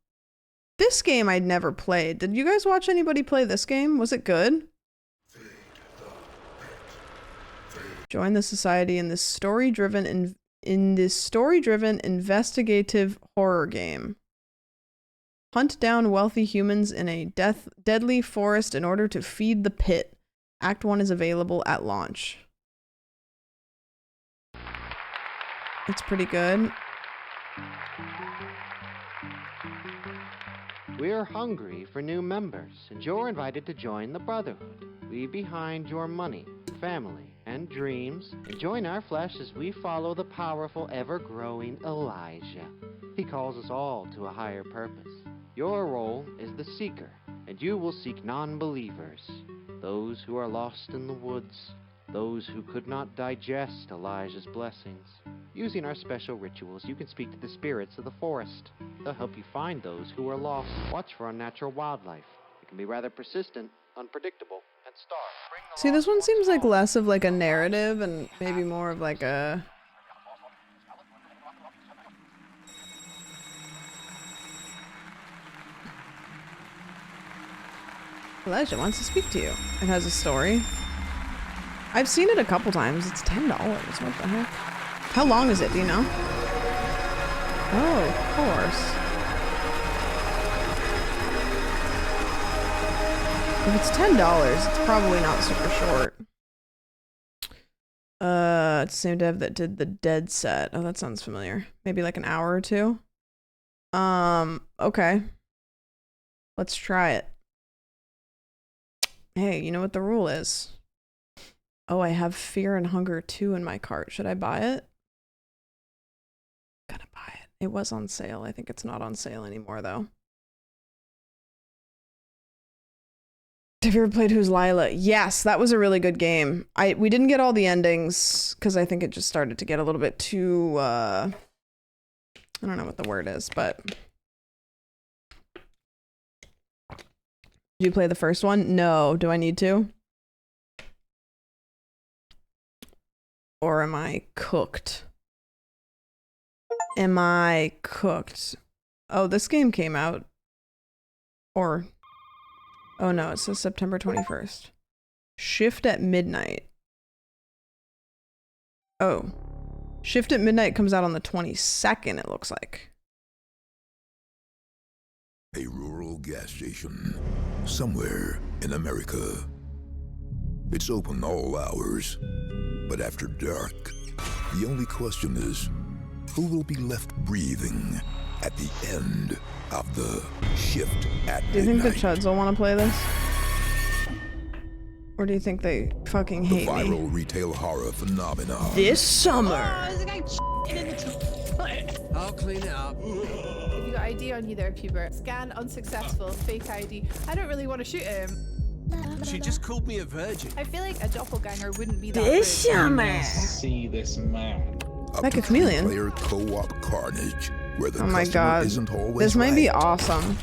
this game I'd never played. Did you guys watch anybody play this game? Was it good? Join the society in this story-driven investigative horror game. Hunt down wealthy humans in a deadly forest in order to feed the pit. Act 1 is available at launch. It's pretty good. We're hungry for new members, and you're invited to join the Brotherhood. Leave behind your money, family, and dreams, and join our flesh as we follow the powerful, ever-growing Elijah. He calls us all to a higher purpose. Your role is the Seeker, and you will seek non-believers, those who are lost in the woods, those who could not digest Elijah's blessings. Using our special rituals, you can speak to the spirits of the forest. They'll help you find those who are lost. Watch for unnatural wildlife. It can be rather persistent, unpredictable, and starve. See, this one seems like less of like a narrative and maybe more of like a... Elijah wants to speak to you. It has a story. I've seen it a couple times. It's $10. What the heck? How long is it? Do you know? Oh, of course. If it's $10, it's probably not super short. It's the same dev that did the Dead set. Oh, that sounds familiar. Maybe like an hour or two. Okay. Let's try it. Hey, you know what the rule is? Oh, I have Fear and Hunger 2 in my cart. Should I buy it? Gotta buy it. It was on sale. I think it's not on sale anymore, though. Have you ever played Who's Lila? Yes, that was a really good game. We didn't get all the endings because I think it just started to get a little bit too, I don't know what the word is, but... Did you play the first one? No. Do I need to? Or am I cooked? Am I cooked? Oh, this game came out. Or... Oh no, it says September 21st. Shift at Midnight. Oh. Shift at Midnight comes out on the 22nd, it looks like. A rural gas station somewhere in America. It's open all hours, but after dark, the only question is, who will be left breathing at the end of the shift at midnight? Do you think the Chuds will want to play this? Or do you think they fucking hate the me? viral retail horror phenomenon. This summer! I'll clean it up. Have you got ID on you there, Pubert? Scan unsuccessful, fake ID. I don't really want to shoot him. She just called me a virgin. I feel like a doppelganger wouldn't be that This rude. summer! See this man. Like a chameleon. Player co-op carnage, where the Oh my customer god. isn't always This might be right awesome.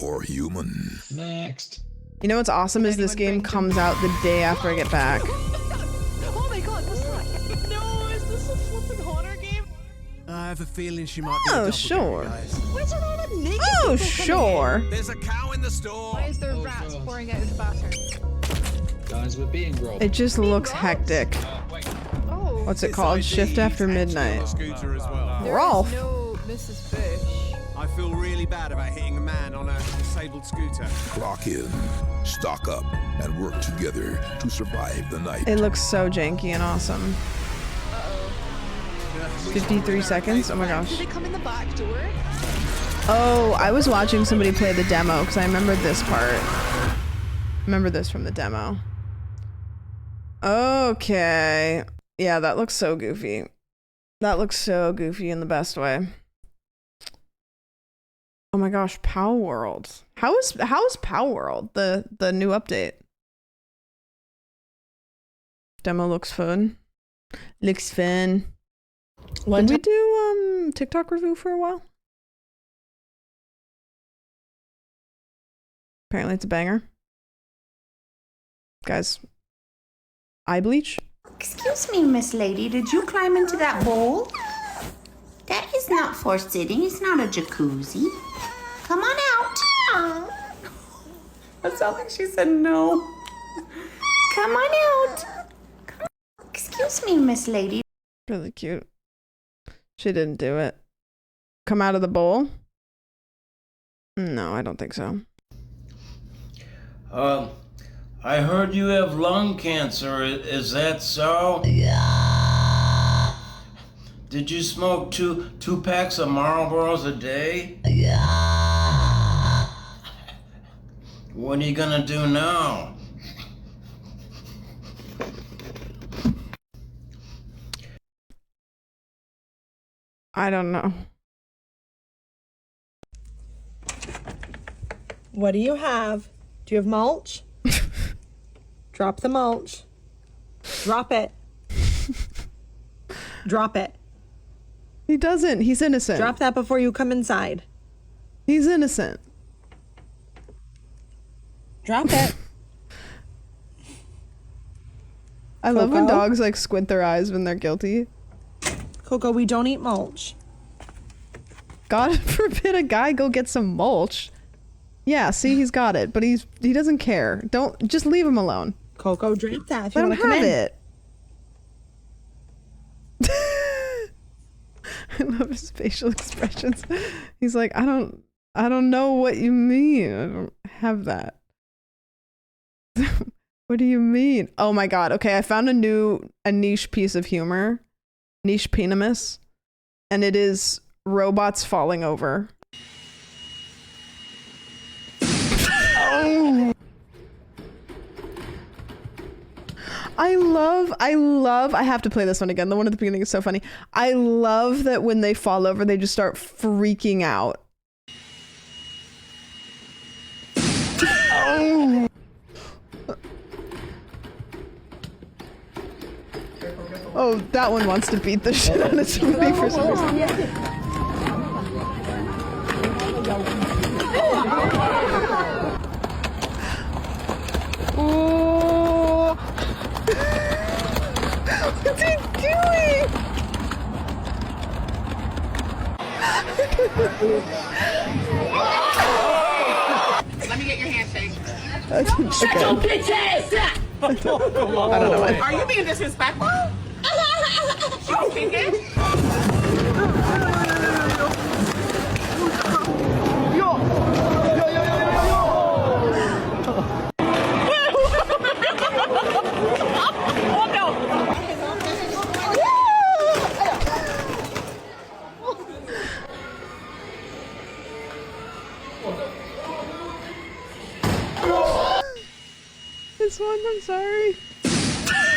or human. Next. You know what's awesome is this game comes out the day after I get back. Oh my god, what's that? No, is this a flippin' horror game? I have a feeling she might be a Oh, doppelganger, sure. guys. Where's all the naked Oh, people coming sure. in? There's a cow in the store. Why is there rats pouring out of the bathroom? Guys, we're being robbed. It just looks hectic. Oh. What's it called? Shift After Midnight. Scooter as well. Rolf. No Mrs. Bush. I feel really bad about hitting a man on a disabled scooter. Clock in, stock up, and work together to survive the night. It looks so janky and awesome. 53 seconds? Oh my gosh. Did they come in the back door? Oh, I was watching somebody play the demo because I remembered this part. Remember this from the demo. Okay. Yeah, that looks so goofy. That looks so goofy in the best way. Oh my gosh, Pow World. How is Pow World, the new update? Demo looks fun. Looks fun. Did we do TikTok review for a while? Apparently it's a banger. Guys, eye bleach? Excuse me, Miss Lady, did you climb into that bowl? That is not for sitting, it's not a jacuzzi. Come on out. That sounds like she said no. Come on out. Excuse me, Miss Lady. Really cute. She didn't do it. Come out of the bowl? No, I don't think so. I heard you have lung cancer. Is that so? Did you smoke two packs of Marlboros a day? What are you gonna do now? I don't know. What do you have? Do you have mulch? Drop the mulch. Drop it. Drop it. He doesn't. He's innocent. Drop that before you come inside. He's innocent. Drop it. I love when Coco? dogs like squint their eyes when they're guilty. Coco, we don't eat mulch. God forbid a guy go get some mulch. Yeah, see, he's got it, but he doesn't care. Don't just leave him alone. Coco, drop that if Let you him want to come have in. it. I love his facial expressions. He's like, I don't know what you mean. I don't have that. What do you mean? Oh my god. Okay, I found a niche piece of humor. Niche penimus. And it is robots falling over. Oh. I have to play this one again. The one at the beginning is so funny. I love that when they fall over, they just start freaking out. Oh. Oh, that one wants to beat the shit out of somebody for some reason. Oh. What's he doing? Let me get your handshake. Shut your bitch ass up! I don't know why. Are you being disrespectful? You thinking? This one, I'm sorry.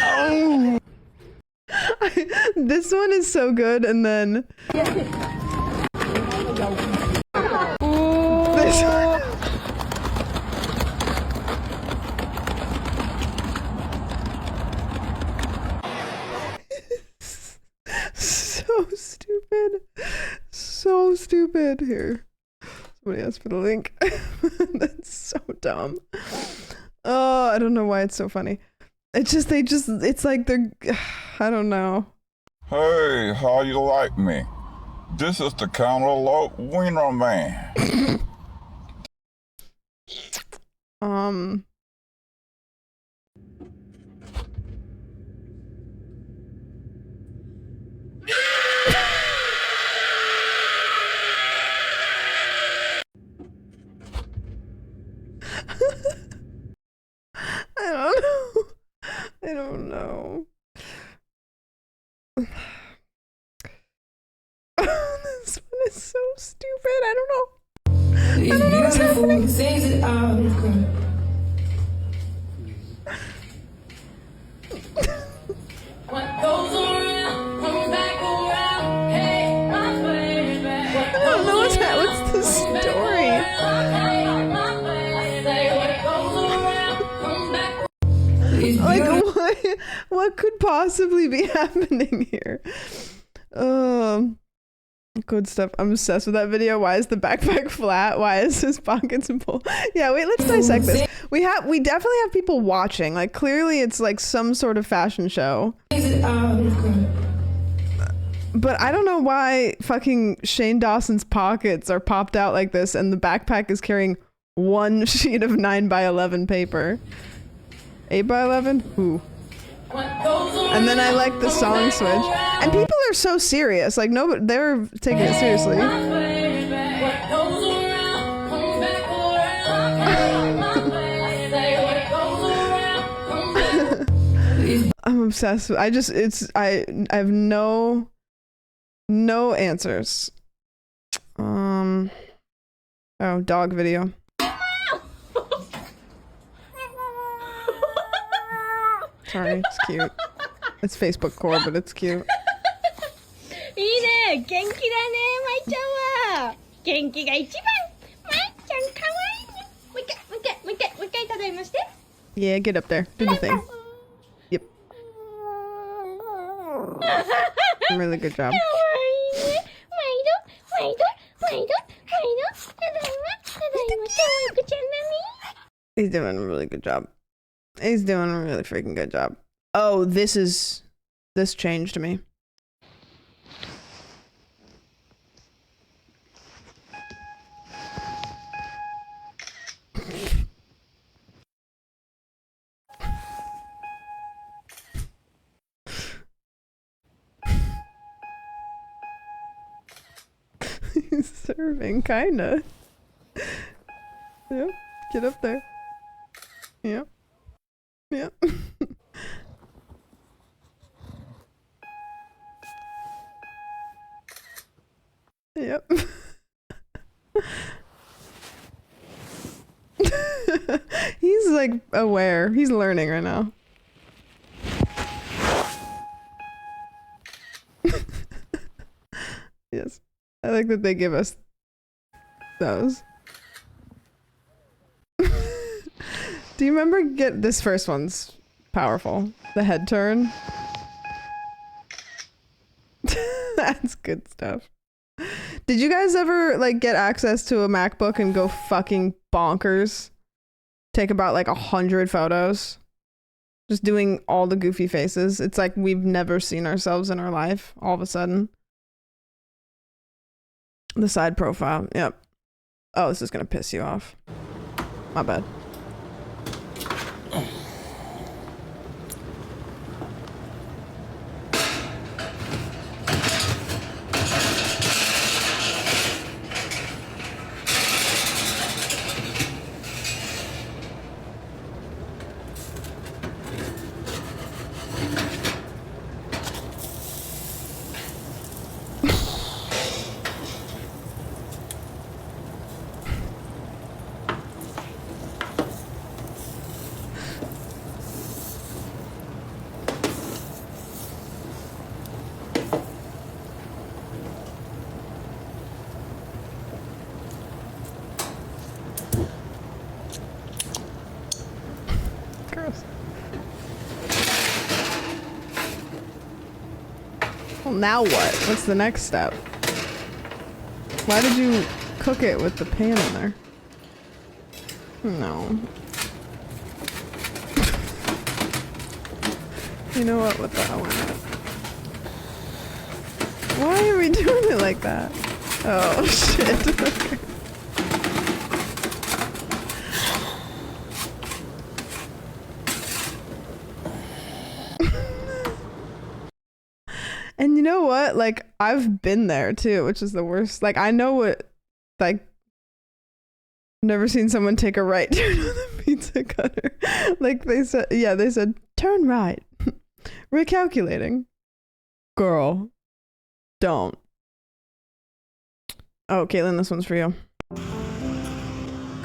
Oh. This one is so good, and then this one. So stupid. So stupid. Here. Somebody asked for the link. That's so dumb. Oh, I don't know why it's so funny. It's like they're, I don't know. Hey, how you like me? This is the Cantaloupe Wiener Man. I don't know. This one is so stupid. I don't know. I don't know what's happening. What could possibly be happening here? Good stuff. I'm obsessed with that video. Why is the backpack flat? Why is his pockets full? Yeah, wait, let's dissect this. We definitely have people watching. Like, clearly it's like some sort of fashion show. But I don't know why fucking Shane Dawson's pockets are popped out like this and the backpack is carrying one sheet of 9x11 paper. 8x11? Ooh. And then I like the song switch. And people are so serious. Like, no, they're taking it seriously. I'm obsessed with, I have no answers. Oh, dog video. Sorry, it's cute. It's Facebook core, but it's cute. いいね、元気だね、まいちゃんは。元気が一番。まいちゃん可愛いね。もう一回ただいまして。 Yeah, get up there. Do the thing. Yep. Really good job. He's doing a really good job. He's doing a really freaking good job. Oh, this changed me. He's serving, kinda. Yep, get up there. Yep. Yep. Yep. He's like aware. He's learning right now. Yes. I like that they give us those. Do you remember this first one's powerful? The head turn. That's good stuff. Did you guys ever like get access to a MacBook and go fucking bonkers? Take about like 100 photos. Just doing all the goofy faces. It's like we've never seen ourselves in our life all of a sudden. The side profile. Yep. Oh, this is gonna piss you off. My bad. Well, now what? What's the next step? Why did you cook it with the pan in there? No. You know what? What the hell? Why are we doing it like that? Oh, shit. Okay. And you know what? Like, I've been there too, which is the worst. Like, I know what, like, never seen someone take a right turn on the pizza cutter. Like, they said, yeah, they said, turn right. Recalculating. Girl, don't. Oh, Caitlin, this one's for you.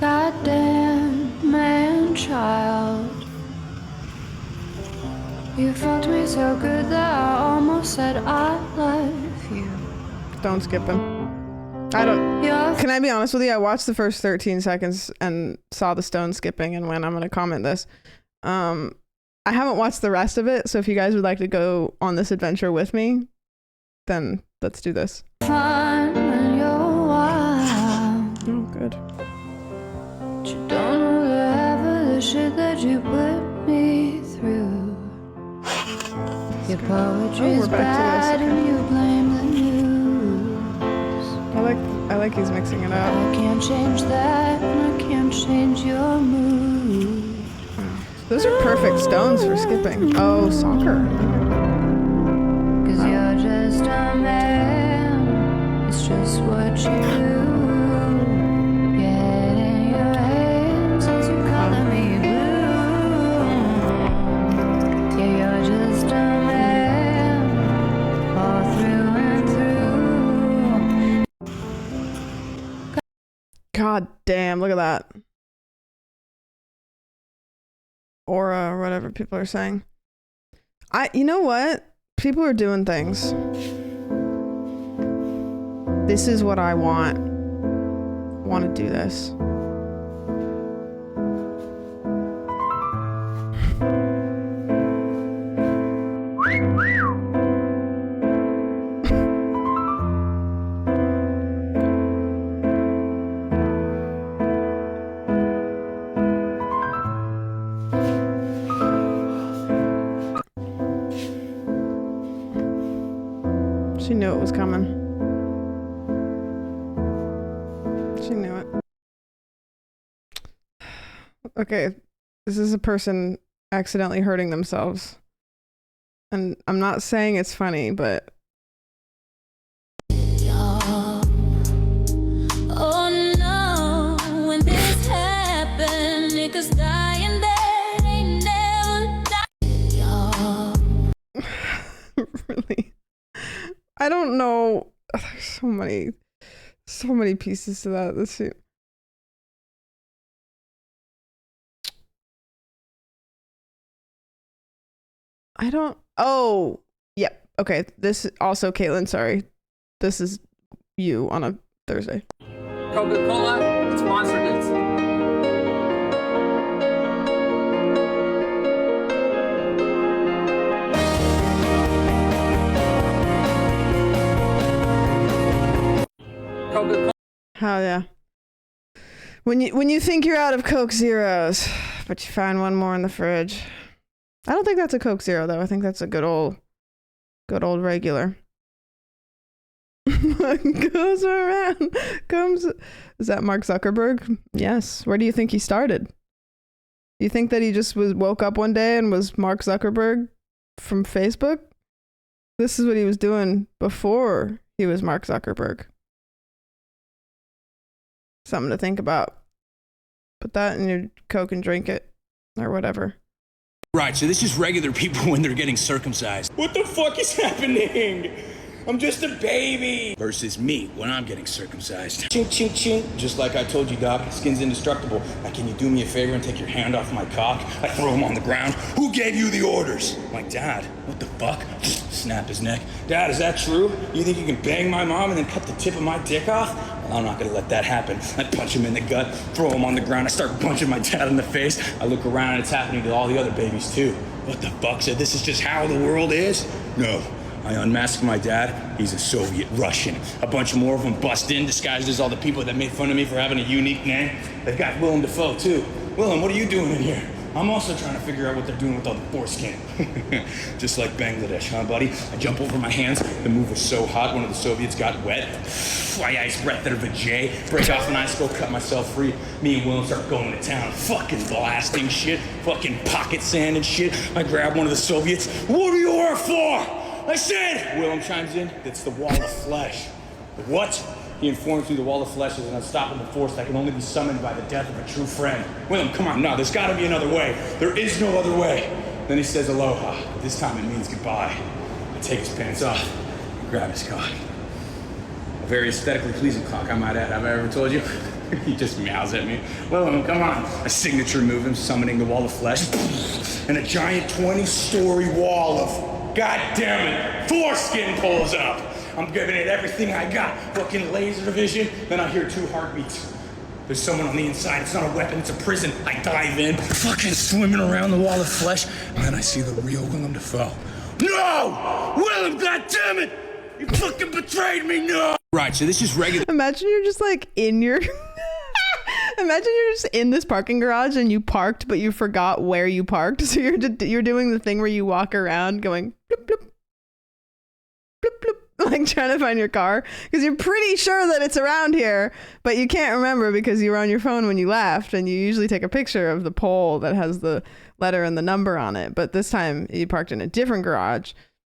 Goddamn man-child. You fucked me so good that I almost said I love you. Don't skip him. I don't. Can I be honest with you? I watched the first 13 seconds and saw the stone skipping and went, I'm going to comment this. I haven't watched the rest of it, so if you guys would like to go on this adventure with me, then let's do this. Fine when you're wild. Oh, good. But you don't know the half of the shit that you put me through. Your poetry's bad and you blame the news. I like he's mixing it up. I can't change that and I can't change your mood. Those are perfect stones for skipping. Oh, soccer. Cause you're just a man. It's just what you do. Get in your head since you color me blue. Yeah, you're just a man. All through and through. God damn, look at that. Aura or whatever people are saying. You know what? People are doing things. This is what I want. I want to do this. She knew it was coming. She knew it. Okay, this is a person accidentally hurting themselves. And I'm not saying it's funny, but... Oh no, when this happened, niggas dying dead, ain't never died. Really? I don't know. There's so many pieces to that. Let's see. I don't. Oh, yep. Okay. This also, Caitlin. Sorry. This is you on a Thursday. Coca-Cola, it's Monster Goods. Hell yeah. When you think you're out of Coke Zeros, but you find one more in the fridge. I don't think that's a Coke Zero though. I think that's a good old regular. Goes around, comes. Is that Mark Zuckerberg? Yes. Where do you think he started? Do you think that he just woke up one day and was Mark Zuckerberg from Facebook? This is what he was doing before he was Mark Zuckerberg. Something to think about. Put that in your Coke and drink it, or whatever. Right, so this is regular people when they're getting circumcised. What the fuck is happening? I'm just a baby. Versus me when I'm getting circumcised. Chink, chink, chink. Just like I told you, Doc, skin's indestructible. Now, can you do me a favor and take your hand off my cock? I throw him on the ground. Who gave you the orders? My dad. What the fuck? Snap his neck. Dad, is that true? You think you can bang my mom and then cut the tip of my dick off? Well, I'm not gonna let that happen. I punch him in the gut, throw him on the ground. I start punching my dad in the face. I look around and it's happening to all the other babies too. What the fuck? So this is just how the world is? No. I unmasked my dad. He's a Soviet Russian. A bunch more of them bust in, disguised as all the people that made fun of me for having a unique name. They've got Willem Dafoe, too. Willem, what are you doing in here? I'm also trying to figure out what they're doing with all the foreskin. Just like Bangladesh, huh, buddy? I jump over my hands. The move was so hot, one of the Soviets got wet. I ice breath out of a J, break off an icicle, cut myself free. Me and Willem start going to town, fucking blasting shit, fucking pocket sand and shit. I grab one of the Soviets. What are you here for? I said! Willem chimes in, it's the wall of flesh. The what? He informs me the wall of flesh is an unstoppable force that can only be summoned by the death of a true friend. Willem, come on, no, there's gotta be another way. There is no other way. Then he says aloha, but this time it means goodbye. I take his pants off and grab his cock. A very aesthetically pleasing cock, I might add. Have I ever told you? He just meows at me. Willem, come on. A signature move, him summoning the wall of flesh. And a giant 20-story wall of, God damn it, foreskin pulls up. I'm giving it everything I got. Fucking laser vision. Then I hear 2 heartbeats. There's someone on the inside. It's not a weapon, it's a prison. I dive in, fucking swimming around the wall of flesh, and then I see the real Willem Dafoe. No! Willem, goddammit! You fucking betrayed me, no! Right, so this is regular. Imagine you're just like in your... Imagine you're just in this parking garage and you parked, but you forgot where you parked. So you're doing the thing where you walk around going bloop, bloop, bloop, bloop, like trying to find your car because you're pretty sure that it's around here, but you can't remember because you were on your phone when you left, and you usually take a picture of the pole that has the letter and the number on it. But this time you parked in a different garage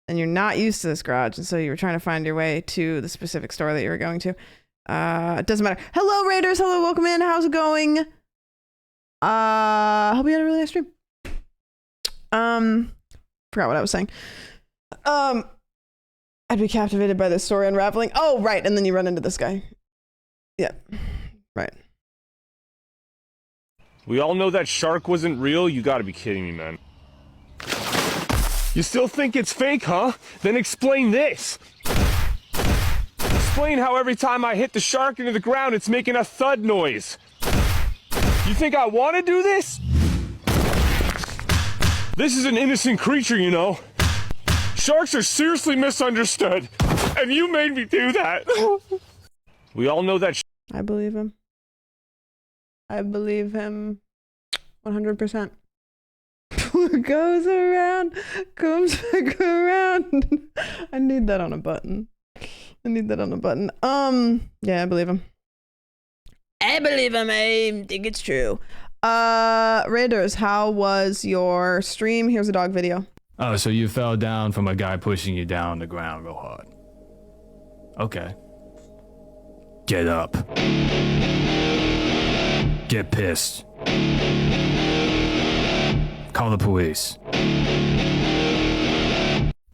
and you're not used to this garage, and so you were trying to find your way to the specific store that you were going to. It doesn't matter. Hello, Raiders. Hello, welcome in. How's it going? Hope you had a really nice stream. Forgot what I was saying. I'd be captivated by this story unraveling. Oh, right. And then you run into this guy. Yeah. Right. We all know that shark wasn't real. You gotta be kidding me, man. You still think it's fake, huh? Then explain this. Explain how every time I hit the shark into the ground, it's making a thud noise. You think I want to do this? This is an innocent creature, you know. Sharks are seriously misunderstood, and you made me do that. We all know that. I believe him. I believe him 100%. What goes around comes back around. I need that on a button. Yeah, I believe him. I think it's true. Raiders, how was your stream? Here's a dog video. Oh, so you fell down from a guy pushing you down the ground real hard. Okay. Get up. Get pissed. Call the police.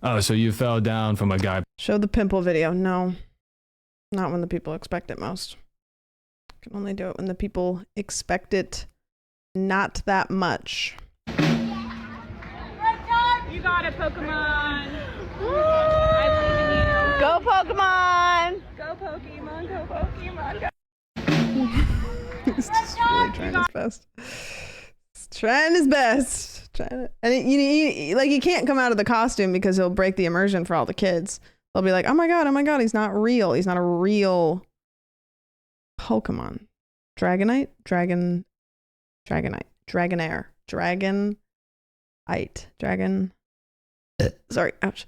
Oh, so you fell down from a guy. Show the pimple video. No. Not when the people expect it most. Can only do it when the people expect it not that much. You got it, Pokemon. I believe in you. Go Pokemon! Go Pokemon, go Pokemon, go. He's just really trying his best. He's trying his best. And he can't come out of the costume because he'll break the immersion for all the kids. They'll be like, oh my god, he's not real. He's not a real Pokemon. Dragonite? Dragonair. Sorry, ouch.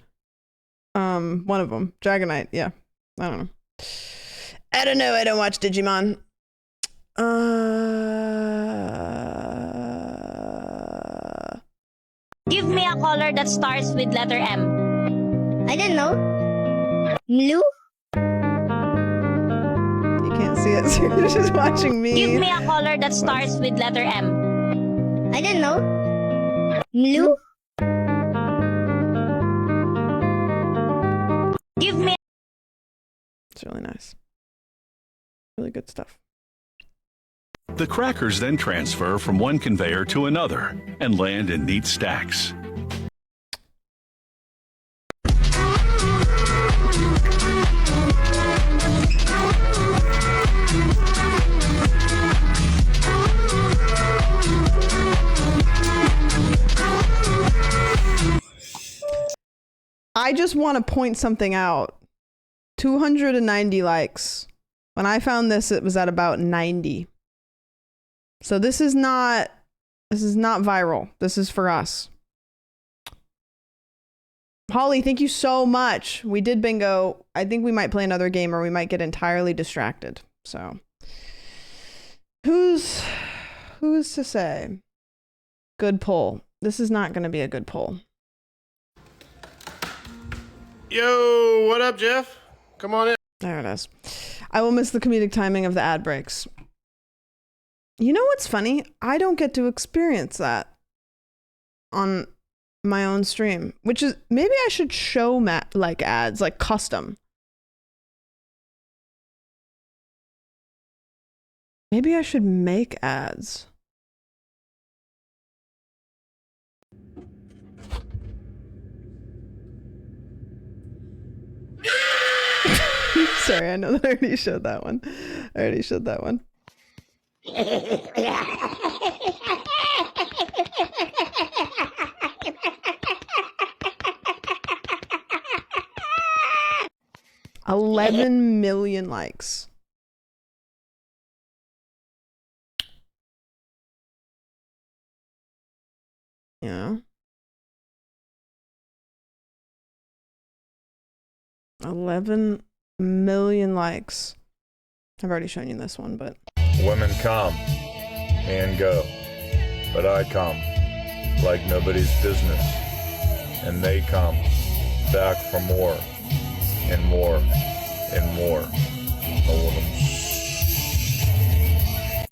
One of them. Dragonite, yeah. I don't know, I don't watch Digimon. Give me a color that starts with letter M. I didn't know. Blue? You can't see it, so you're just watching me. Give me a color that starts with letter M. I didn't know. Blue? Give me. It's really nice. Really good stuff. The crackers then transfer from one conveyor to another and land in neat stacks. I just want to point something out. 290 likes. When I found this, it was at about 90. So this is not viral. This is for us. Holly, thank you so much. We did bingo. I think we might play another game or we might get entirely distracted. So who's to say? Good pull. This is not going to be a good pull. Yo, what up, Jeff? Come on in. There it is. I will miss the comedic timing of the ad breaks. You know what's funny? I don't get to experience that on my own stream, which is maybe I should show like ads, like custom. Maybe I should make ads. Sorry, I know that I already showed that one. $11 million likes. Yeah. 11 million likes. I've already shown you this one, but Women come and go, but I come like nobody's business, and they come back for more and more and more. I want them.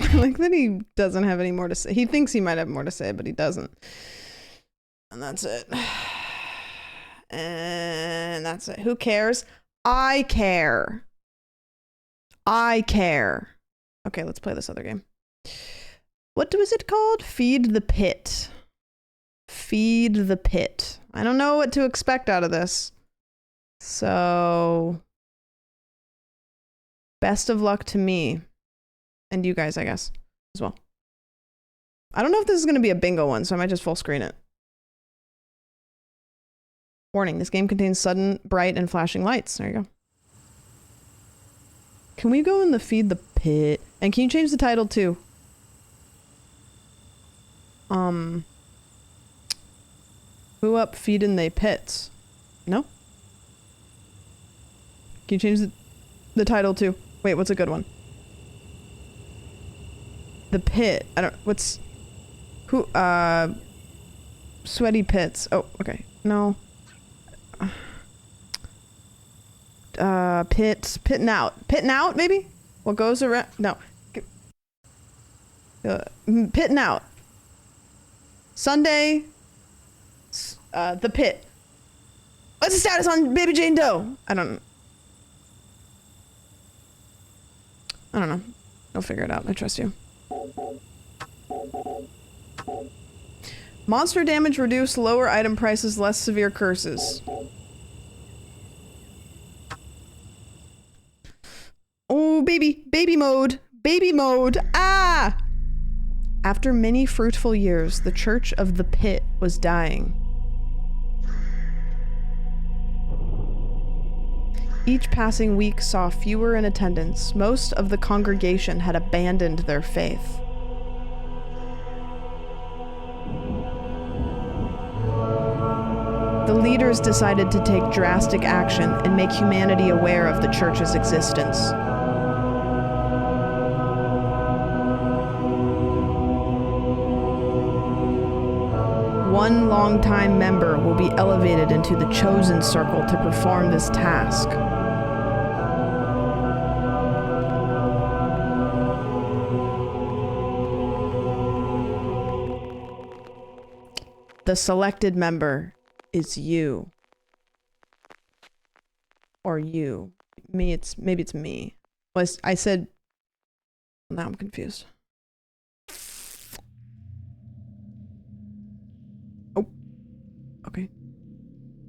I like that he doesn't have any more to say. He thinks he might have more to say, but he doesn't. And that's it. And that's it. Who cares? I care. I care. Okay, let's play this other game. What was it called? Feed the Pit. Feed the Pit. I don't know what to expect out of this. So, best of luck to me. And you guys, I guess, as well. I don't know if this is going to be a bingo one, so I might just full screen it. Warning, this game contains sudden, bright, and flashing lights. There you go. Can we go in the Feed the Pit? And can you change the title too? Who up feeding they pits? No? Can you change the title too? Wait, what's a good one? The Pit. I don't, what's, who, Sweaty Pits. Oh, okay. No. Pitting out, maybe? What goes around? No. Pitting out. Sunday. The Pit. What's the status on Baby Jane Doe? I don't know. I'll figure it out. I trust you. Monster damage reduced, lower item prices, less severe curses. Oh, baby mode, ah! After many fruitful years, the Church of the Pit was dying. Each passing week saw fewer in attendance. Most of the congregation had abandoned their faith. The leaders decided to take drastic action and make humanity aware of the church's existence. One longtime member will be elevated into the chosen circle to perform this task. The selected member is you. Or you. Maybe it's me. Well, I said, now I'm confused. Oh. Okay.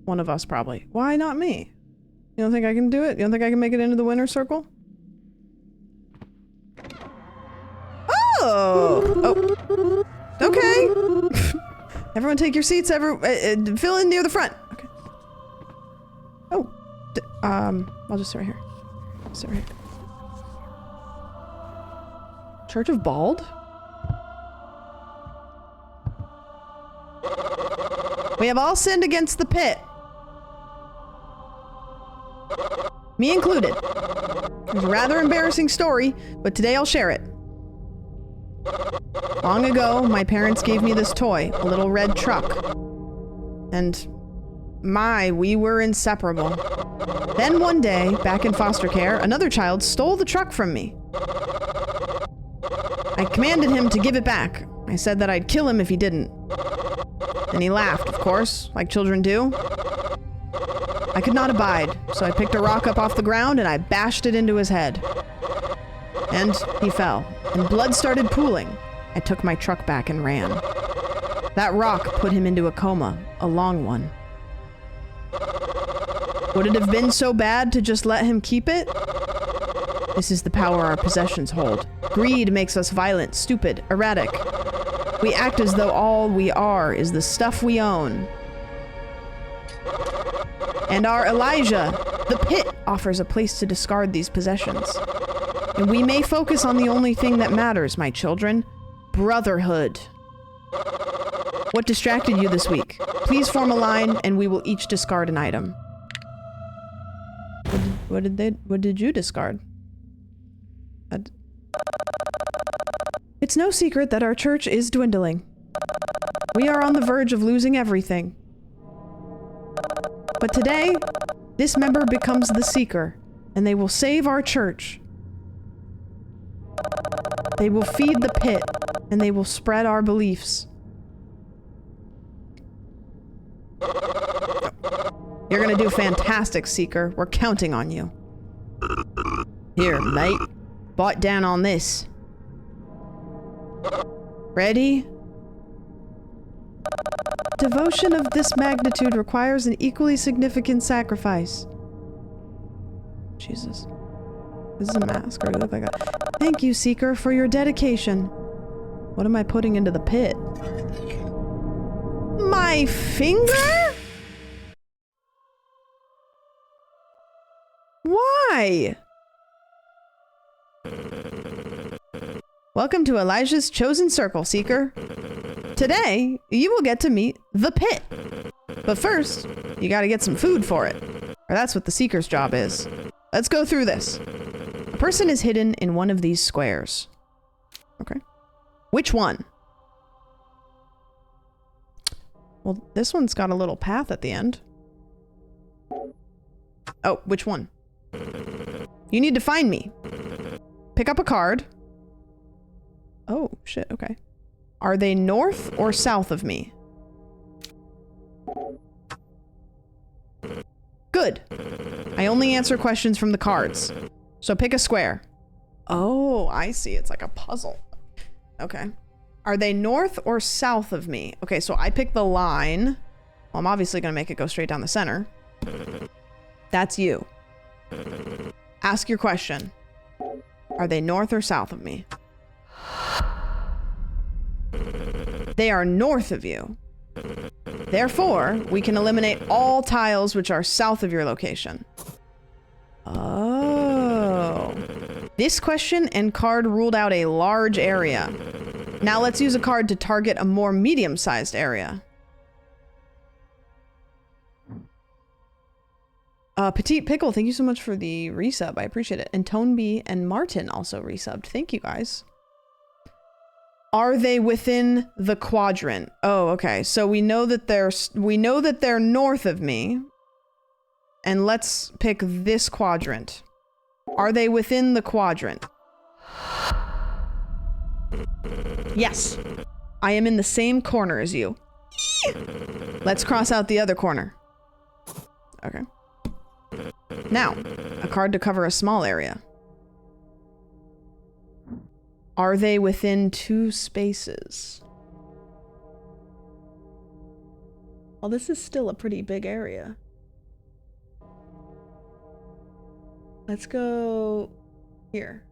One of us probably. Why not me? You don't think I can do it? You don't think I can make it into the winner's circle? Oh! Okay. Everyone take your seats. Fill in near the front. Okay. Oh. I'll just sit right here. Sit right here. Church of Bald? We have all sinned against the pit. Me included. It's a rather embarrassing story, but today I'll share it. Long ago, my parents gave me this toy, a little red truck. And we were inseparable. Then one day, back in foster care, another child stole the truck from me. I commanded him to give it back. I said that I'd kill him if he didn't. And he laughed, of course, like children do. I could not abide, so I picked a rock up off the ground and I bashed it into his head. And he fell, and blood started pooling. I took my truck back and ran. That rock put him into a coma, a long one. Would it have been so bad to just let him keep it? This is the power our possessions hold. Greed makes us violent, stupid, erratic. We act as though all we are is the stuff we own. And our Elijah, the pit, offers a place to discard these possessions. And we may focus on the only thing that matters, my children. Brotherhood. What distracted you this week? Please form a line and we will each discard an item. What did you discard? It's no secret that our church is dwindling. We are on the verge of losing everything. But today, this member becomes the seeker, and they will save our church. They will feed the pit, and they will spread our beliefs. You're gonna do fantastic, Seeker. We're counting on you. Here, mate. Bite down on this. Ready? Devotion of this magnitude requires an equally significant sacrifice. Jesus. This is a mask, or you look like that. Thank you, Seeker, for your dedication. What am I putting into the pit? My finger? Why? Welcome to Elijah's Chosen Circle, Seeker. Today, you will get to meet the pit. But first, you gotta get some food for it. Or that's what the Seeker's job is. Let's go through this. A person is hidden in one of these squares. Okay. Which one? Well, this one's got a little path at the end. Oh, which one? You need to find me. Pick up a card. Oh, shit, okay. Are they north or south of me? Good. I only answer questions from the cards. So pick a square. Oh, I see. It's like a puzzle. Okay. Are they north or south of me? Okay, so I pick the line. Well, I'm obviously going to make it go straight down the center. That's you. Ask your question. Are they north or south of me? They are north of you. Therefore, we can eliminate all tiles which are south of your location. Oh. This question and card ruled out a large area. Now let's use a card to target a more medium-sized area. Petite Pickle, thank you so much for the resub. I appreciate it. And Tone B and Martin also resubbed. Thank you, guys. Are they within the quadrant? Oh, okay. So we know that they're north of me. And let's pick this quadrant. Are they within the quadrant? Yes. I am in the same corner as you. Let's cross out the other corner. Okay. Now, a card to cover a small area. Are they within 2 spaces? Well, this is still a pretty big area. Let's go here.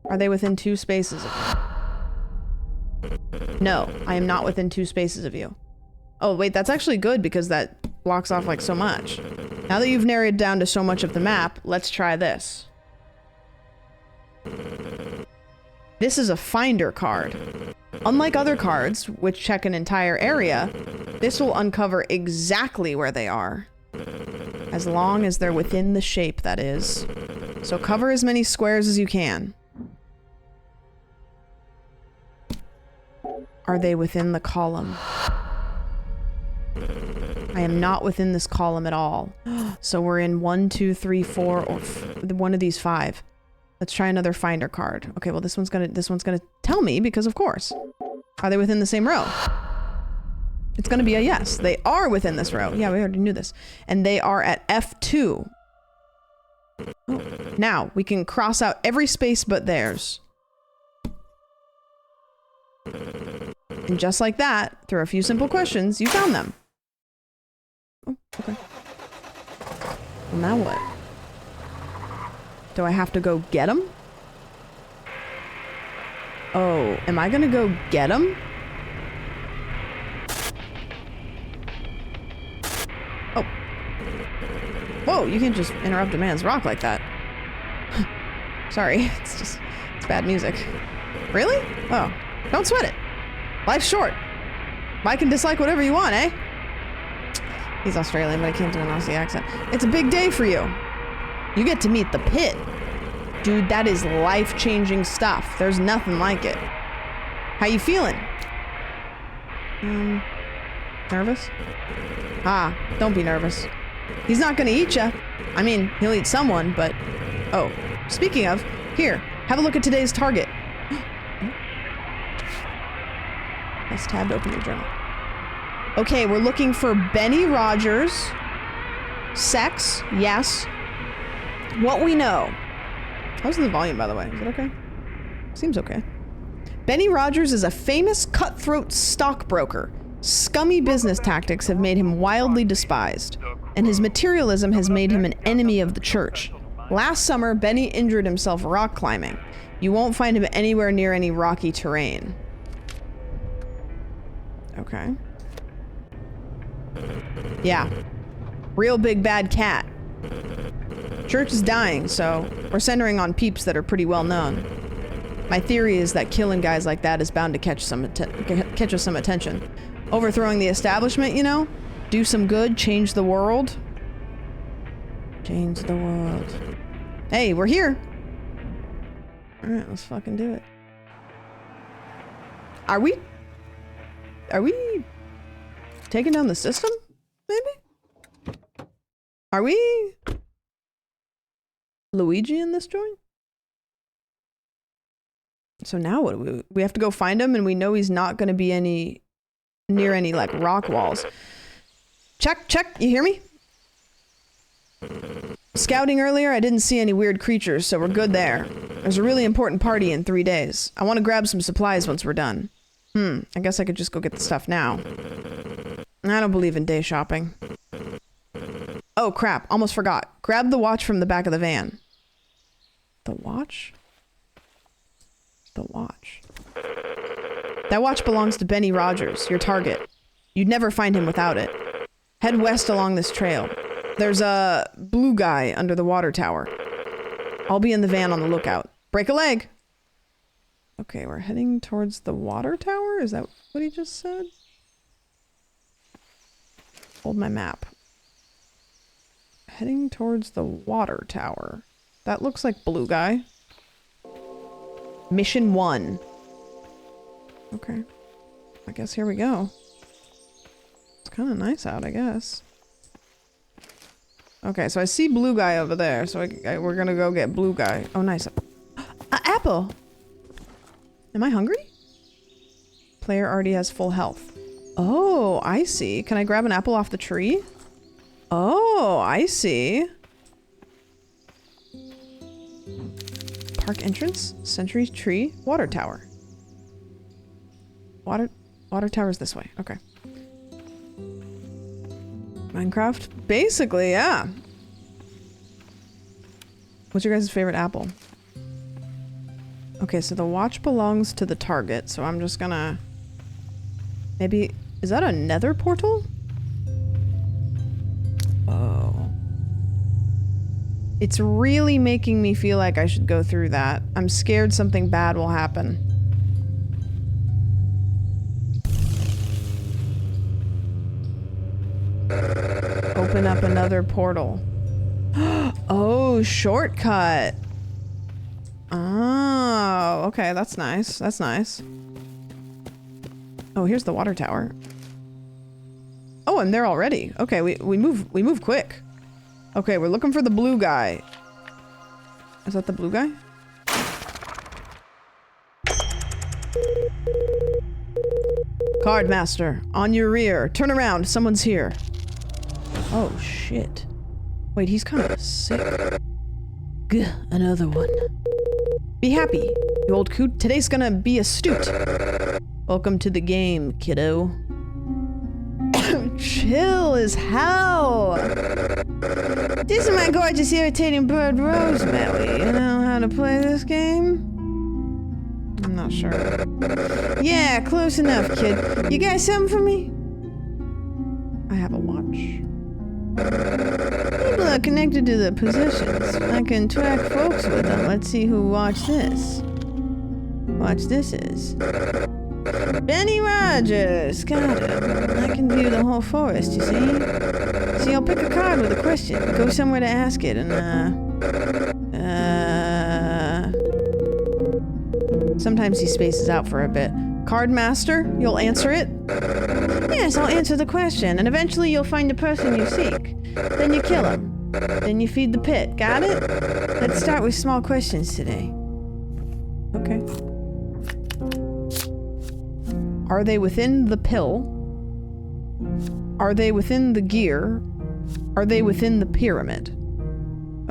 Are they within 2 spaces of me? No, I am not within 2 spaces of you. Oh, wait, that's actually good because that blocks off like so much. Now that you've narrowed down to so much of the map, let's try this. This is a finder card. Unlike other cards, which check an entire area, this will uncover exactly where they are. As long as they're within the shape, that is. So cover as many squares as you can. Are they within the column? I am not within this column at all. So we're in 1, 2, 3, 4, or one of these 5. Let's try another finder card. Okay, well this one's gonna tell me because of course. Are they within the same row? It's gonna be a yes. They are within this row. Yeah, we already knew this. And they are at F2. Oh. Now, we can cross out every space but theirs. And just like that, through a few simple questions, you found them. Oh, okay. Well, now what? Do I have to go get him? Oh, am I gonna go get him? Oh. Whoa, you can't just interrupt a man's rock like that. Sorry, it's bad music. Really? Oh, don't sweat it. Life's short. Mike can dislike whatever you want, eh? He's Australian, but I can't do an Aussie accent. It's a big day for you. You get to meet the pit. Dude, that is life-changing stuff. There's nothing like it. How you feeling? Nervous? Ah, don't be nervous. He's not gonna eat ya. I mean, he'll eat someone, but... Oh, speaking of, here, have a look at today's target. Let's tab to open your journal. Okay, we're looking for Benny Rogers. Sex, yes. What we know. How's the volume, by the way? Is it okay? Seems okay. Benny Rogers is a famous cutthroat stockbroker. Scummy business tactics have made him wildly despised, and his materialism has made him an enemy of the church. Last summer, Benny injured himself rock climbing. You won't find him anywhere near any rocky terrain. Okay. Yeah. Real big bad cat. Church is dying, so we're centering on peeps that are pretty well known. My theory is that killing guys like that is bound to catch us some attention. Overthrowing the establishment, you know? Do some good, change the world. Change the world. Hey, we're here! Alright, let's fucking do it. Are we taking down the system? Maybe? Are we Luigi in this joint? So now what do we have to go find him, and we know he's not going to be near any like rock walls. Check, you hear me? Scouting earlier, I didn't see any weird creatures, so we're good there. There's a really important party in 3 days. I want to grab some supplies once we're done. I guess I could just go get the stuff now. I don't believe in day shopping. Oh crap, almost forgot. Grab the watch from the back of the van. The watch? The watch. That watch belongs to Benny Rogers, your target. You'd never find him without it. Head west along this trail. There's a blue guy under the water tower. I'll be in the van on the lookout. Break a leg! Okay, we're heading towards the water tower? Is that what he just said? Hold my map. Heading towards the water tower. That looks like blue guy. Mission 1. Okay. I guess here we go. It's kind of nice out, I guess. Okay, so I see blue guy over there, so we're gonna go get blue guy. Oh, nice. Apple! Am I hungry? Player already has full health. Oh, I see. Can I grab an apple off the tree? Oh, I see. Park entrance, Century Tree, water tower. Water tower's this way. Okay. Minecraft? Basically, yeah. What's your guys' favorite apple? Okay, so the watch belongs to the target, so I'm just gonna... Maybe... Is that a nether portal? Oh. It's really making me feel like I should go through that. I'm scared something bad will happen. Open up another portal. Oh, shortcut. Oh, okay, that's nice. That's nice. Oh, here's the water tower. Oh, I'm there already. Okay, we move quick. Okay, we're looking for the blue guy. Is that the blue guy? Cardmaster, on your rear. Turn around, someone's here. Oh, shit. Wait, he's kind of sick. Gah, another one. Be happy, you old coot. Today's gonna be astute. Welcome to the game, kiddo. chill as hell. This is my gorgeous, irritating bird Rosemary. You know how to play this game? I'm not sure. Yeah, close enough, kid. You got something for me? I have a watch. People are connected to the positions. I can track folks with them. Let's see who watched this. Watch this is. Benny Rogers. Got him. I can view the whole forest, you see? See, I'll pick a card with a question. Go somewhere to ask it, and, Sometimes he spaces out for a bit. Card master, you'll answer it? Yes, I'll answer the question, and eventually you'll find the person you seek. Then you kill him. Then you feed the pit. Got it? Let's start with small questions today. Okay. Are they within the pill? Are they within the gear? Are they within the pyramid?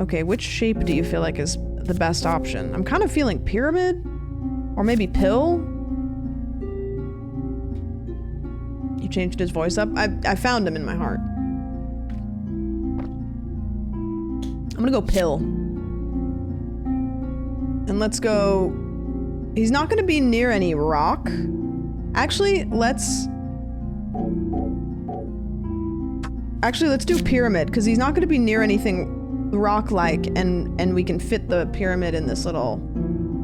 Okay, which shape do you feel like is the best option? I'm kind of feeling pyramid? Or maybe pill? He changed his voice up. I found him in my heart. I'm gonna go pill. And let's go... He's not gonna be near any rock. Actually, let's do pyramid, because he's not gonna be near anything rock-like, and we can fit the pyramid in this little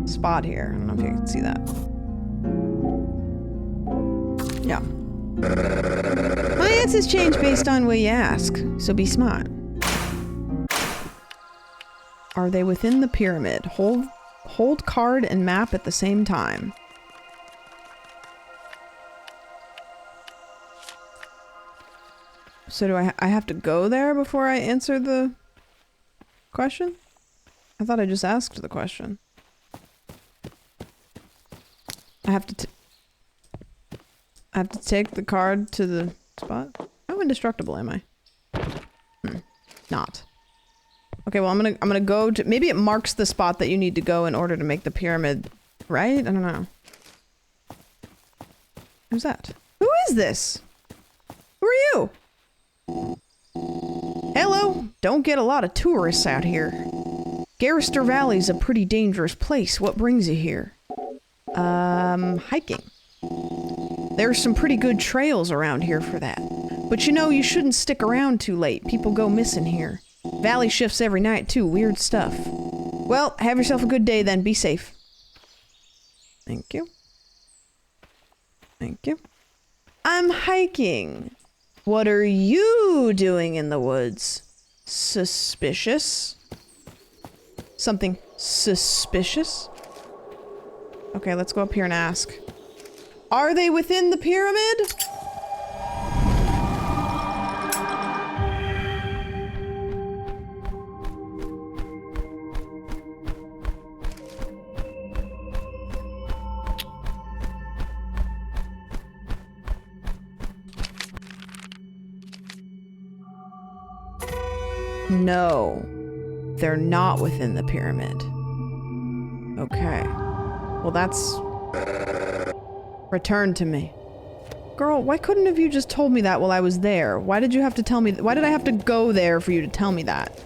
spot here. I don't know if you can see that. Yeah. My answers change based on what you ask, so be smart. Are they within the pyramid? Hold card and map at the same time. So do I have to go there before I answer the question? I thought I just asked the question. I have to take the card to the spot? How indestructible am I? Not. Okay, well I'm gonna go to, maybe it marks the spot that you need to go in order to make the pyramid, right? I don't know. Who's that? Who is this? Who are you? Hello? Don't get a lot of tourists out here. Garrister Valley's a pretty dangerous place. What brings you here? Hiking. There's some pretty good trails around here for that. But you know, you shouldn't stick around too late. People go missing here. Valley shifts every night too. Weird stuff. Well, have yourself a good day then. Be safe. Thank you. Thank you. I'm hiking. What are you doing in the woods? Suspicious? Something suspicious? Okay, let's go up here and ask. Are they within the pyramid? No, they're not within the pyramid. Okay. Well, that's... Return to me. Girl, why couldn't have you just told me that while I was there? Why did you have to tell me... Why did I have to go there for you to tell me that?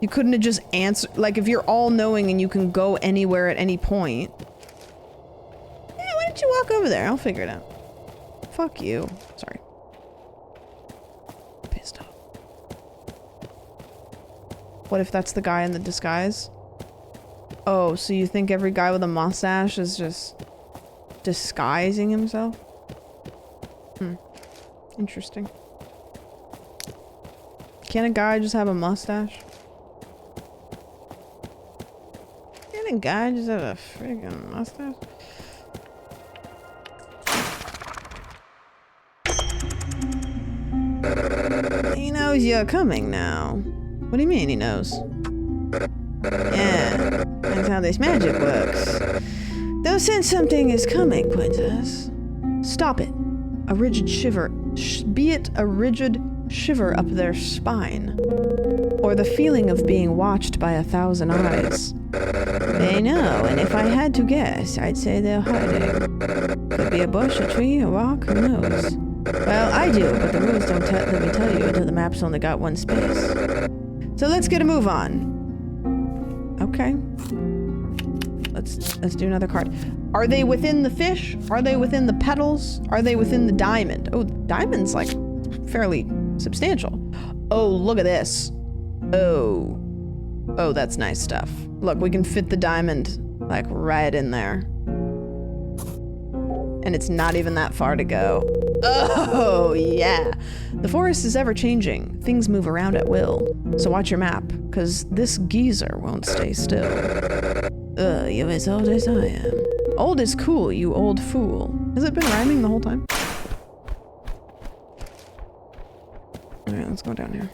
You couldn't have just answered... Like, if you're all-knowing and you can go anywhere at any point... Yeah, why don't you walk over there? I'll figure it out. Fuck you. Sorry. Pissed off. What if that's the guy in the disguise? Oh, so you think every guy with a mustache is just disguising himself? Interesting. Can a guy just have a mustache? Can a guy just have a friggin' mustache? He knows you're coming now. What do you mean he knows? Yeah, that's how this magic works. They'll sense something is coming, Princess. Stop it. A rigid shiver. Be it a rigid shiver up their spine. Or the feeling of being watched by 1,000 eyes. They know, and if I had to guess, I'd say they're hiding. Could be a bush, a tree, a rock, who knows? Well, I do, but the rules don't let me tell you until the map's only got one space. So let's get a move on. Okay. Let's do another card. Are they within the fish? Are they within the petals? Are they within the diamond? Oh, diamond's like fairly substantial. Oh, look at this. Oh. Oh, that's nice stuff. Look, we can fit the diamond like right in there. And it's not even that far to go. Oh, yeah. The forest is ever changing. Things move around at will. So watch your map, because this geezer won't stay still. You're as old as I am. Old is cool, you old fool. Has it been rhyming the whole time? Alright, let's go down here.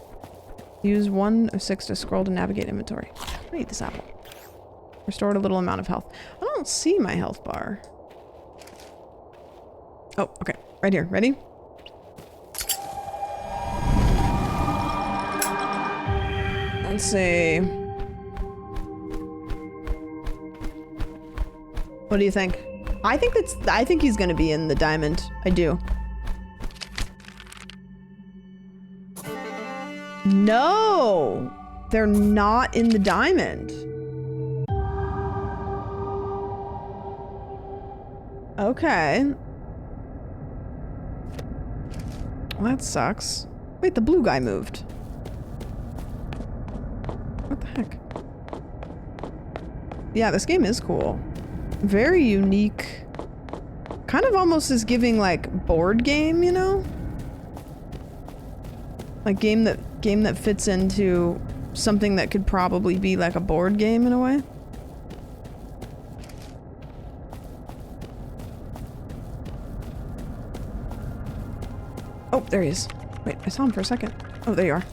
Use 1 of 6 to scroll to navigate inventory. I need this apple. Restored a little amount of health. I don't see my health bar. Oh, okay. Right here. Ready? Let's see. What do you think? I think he's gonna be in the diamond. I do. No! They're not in the diamond. Okay. Well, that sucks. Wait, the blue guy moved. What the heck? Yeah, this game is cool. Very unique. Kind of almost is giving like board game, you know? Like game that fits into something that could probably be like a board game in a way. Oh, there he is. Wait, I saw him for a second. Oh, there you are.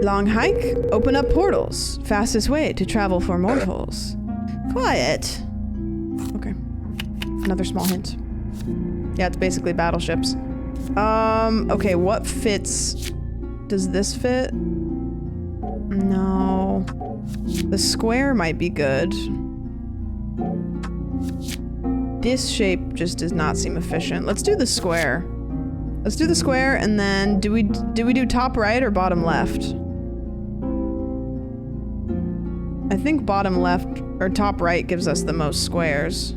Long hike, open up portals. Fastest way to travel for mortals. Quiet. Okay. Another small hint. Yeah, it's basically battleships. Okay, what fits? Does this fit? No. The square might be good. This shape just does not seem efficient. Let's do the square. Let's do the square, and then do we do top right or bottom left? I think bottom left or top right gives us the most squares.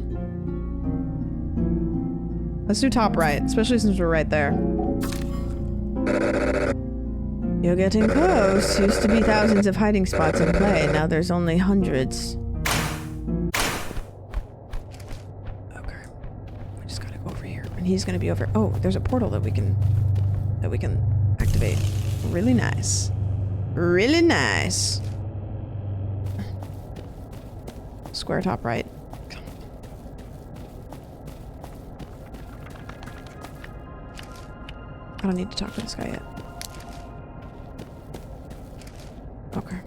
Let's do top right, especially since we're right there. You're getting close. Used to be thousands of hiding spots in play. Now there's only hundreds. And he's gonna be over. Oh, there's a portal that we can activate. Really nice. Really nice. Square top right. I don't need to talk to this guy yet. Okay.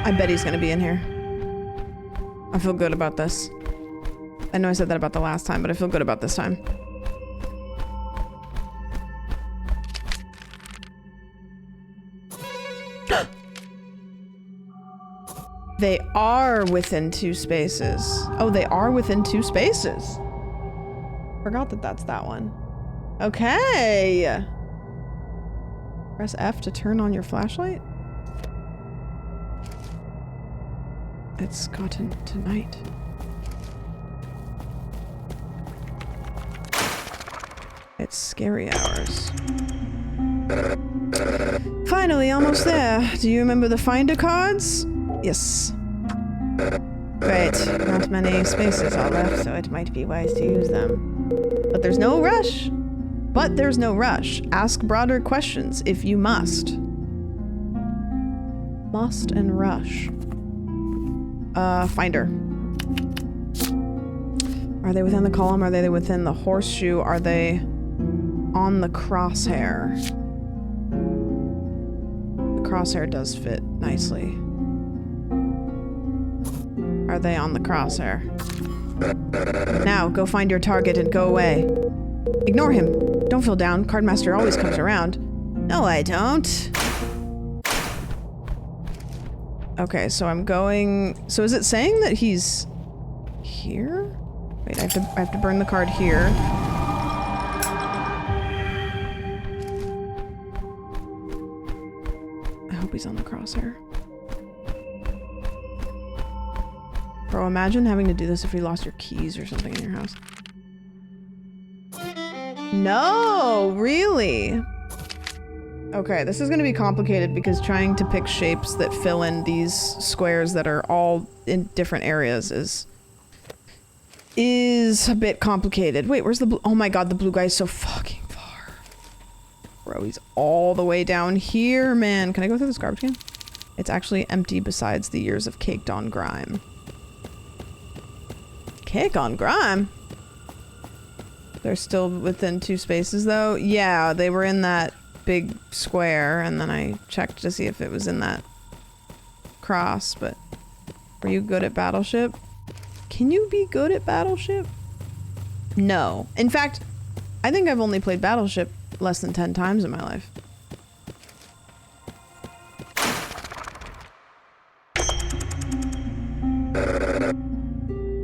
I bet he's gonna be in here. I feel good about this. I know I said that about the last time, but I feel good about this time. They are within 2 spaces. Oh, they are within 2 spaces. Forgot that that's that one. Okay. Press F to turn on your flashlight. It's gotten to night. It's scary hours. Finally, almost there. Do you remember the finder cards? Yes. Great. Not many spaces are left, so it might be wise to use them. But there's no rush. But there's no rush. Ask broader questions if you must. Must and rush. Finder. Are they within the column? Are they within the horseshoe? Are they on the crosshair? The crosshair does fit nicely. Are they on the crosshair? Now, go find your target and go away. Ignore him. Don't feel down. Cardmaster always comes around. No, I don't. Okay, so I'm going... So is it saying that he's here? Wait, I have to burn the card here. I hope he's on the crosshair. Bro, imagine having to do this if you lost your keys or something in your house. No, really? Okay, this is gonna be complicated because trying to pick shapes that fill in these squares that are all in different areas is a bit complicated. Wait, where's the blue? Oh my god, the blue guy's so fucking far. Bro, he's all the way down here, man. Can I go through this garbage can? It's actually empty besides the years of caked on grime. Cake on grime? They're still within 2 spaces though? Yeah, they were in that big square and then I checked to see if it was in that cross, but were you good at Battleship? Can you be good at Battleship? No. In fact, I think I've only played Battleship less than 10 times in my life.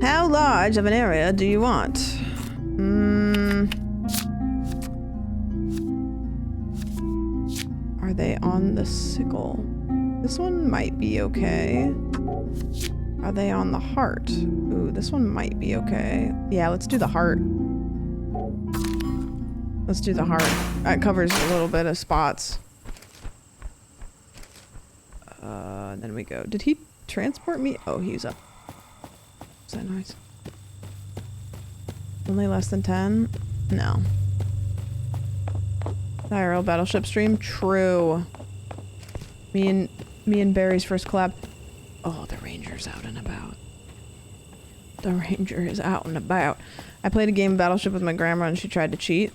How large of an area do you want? Are they on the sickle? This one might be okay. Are they on the heart? Ooh, this one might be okay. Yeah, let's do the heart. Let's do the heart. That covers a little bit of spots. Then we go. Did he transport me? Oh, he's up. Is that nice? Only less than 10? No. IRL Battleship stream? True. Me and Barry's first collab. Oh, the Ranger's out and about. The Ranger is out and about. I played a game of Battleship with my grandma and she tried to cheat.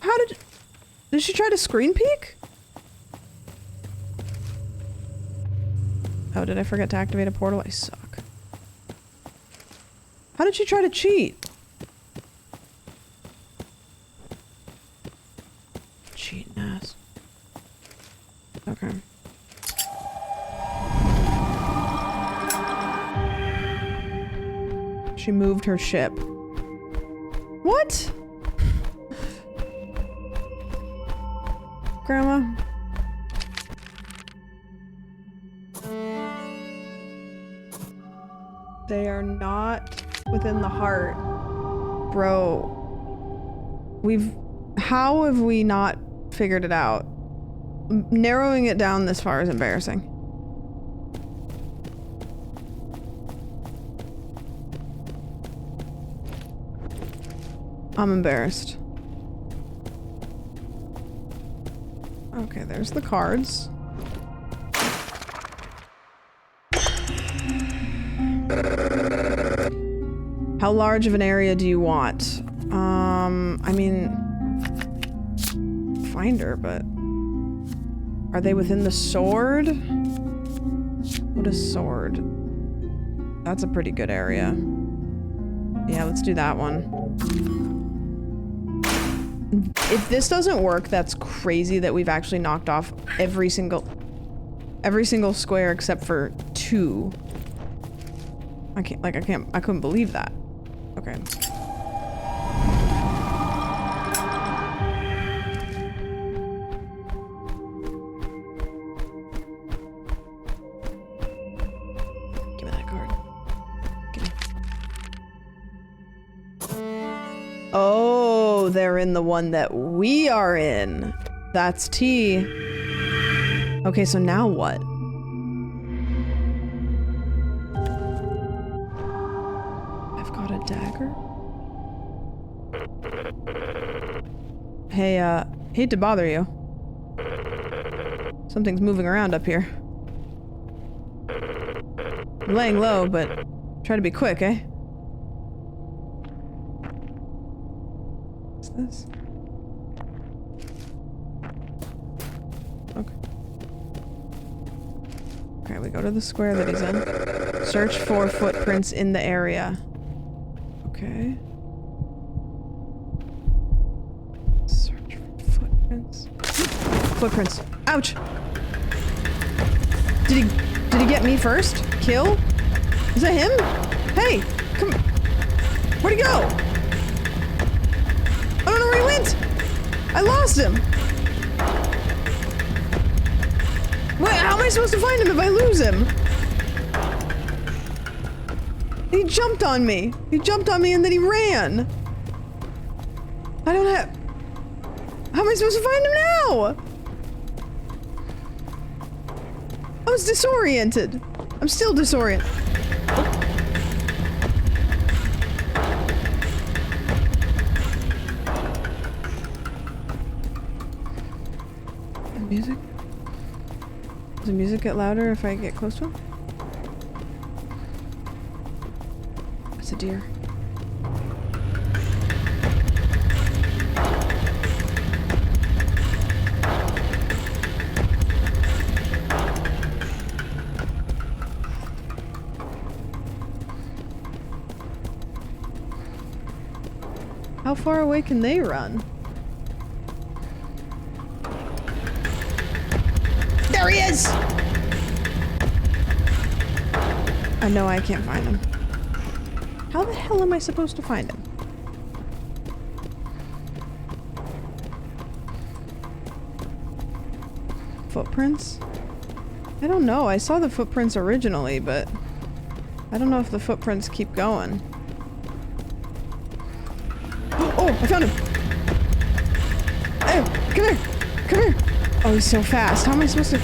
How did she try to screen peek? Oh, did I forget to activate a portal? I suck. How did she try to cheat? Cheating ass. Okay. She moved her ship. What? Grandma? They are not within the heart. Bro. How have we not figured it out? Narrowing it down this far is embarrassing. I'm embarrassed. Okay, there's the cards. How large of an area do you want? I mean, finder, but are they within the sword? What is sword? That's a pretty good area. Yeah, let's do that one. If this doesn't work, that's crazy that we've actually knocked off every single square except for 2. I couldn't believe that. Okay. Give me that card. Give me. Oh, they're in the one that we are in. That's T. Okay, so now what? I've got a dagger. Hey, hate to bother you. Something's moving around up here. I'm laying low, but try to be quick, eh? What's this? Okay. Okay, we go to the square that he's in. Search for footprints in the area. Okay. Search for footprints. Footprints. Ouch! Did he get me first? Kill? Is that him? Hey, come. Where'd he go? I don't know where he went. I lost him. What? How am I supposed to find him if I lose him? He jumped on me. He jumped on me and then he ran. I don't have... How am I supposed to find him now? I was disoriented. I'm still disoriented. The music? Does the music get louder if I get close to him? It's a deer. How far away can they run? There he is! I know I can't find him. How the hell am I supposed to find him? Footprints? I don't know. I saw the footprints originally, but I don't know if the footprints keep going. Oh, I found him! Hey, come here! Come here! Oh, he's so fast. How am I supposed to...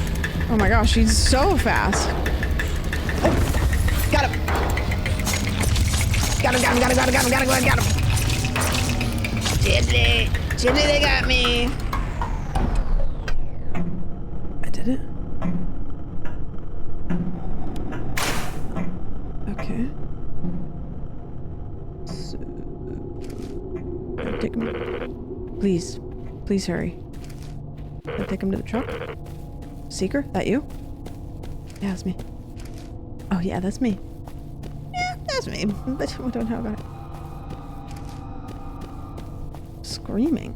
Oh my gosh, he's so fast. Oh, got him! Got him, got him, got him, got him, got him, got him, got him! Chibli! Chibli, they got me! I did it? Okay. So... Take him... Please. Please hurry. Can I take him to the truck? Seeker? That you? Yeah, that's me. Oh yeah, that's me. Yeah, that's me. But I don't know about it. Screaming.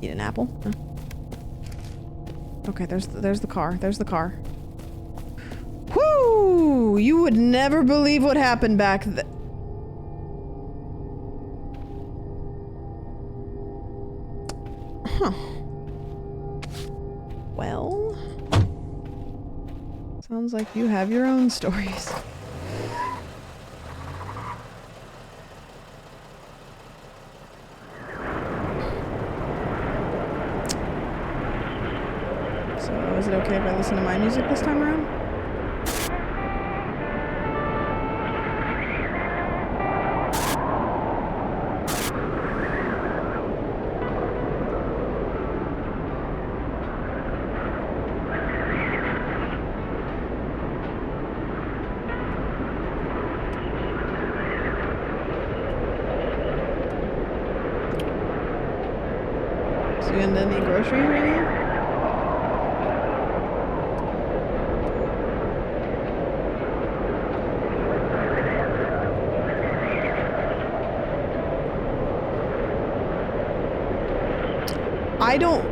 Eat an apple? Huh? Okay, there's the car. There's the car. Whoo! You would never believe what happened back then. Huh. Well, sounds like you have your own stories. So, is it okay if I listen to my music this time around? So you gonna need groceries right now? I don't...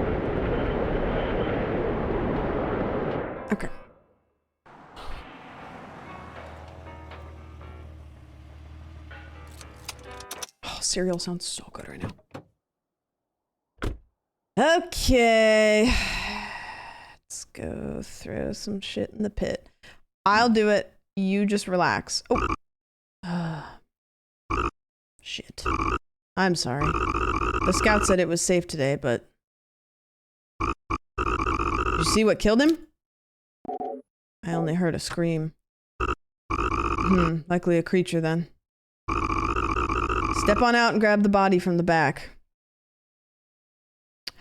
Okay. Oh, cereal sounds so good right now. Okay. Let's go throw some shit in the pit. I'll do it. You just relax. Oh. Shit. I'm sorry. The scout said it was safe today, but... Did you see what killed him? I only heard a scream. Likely a creature then. Step on out and grab the body from the back.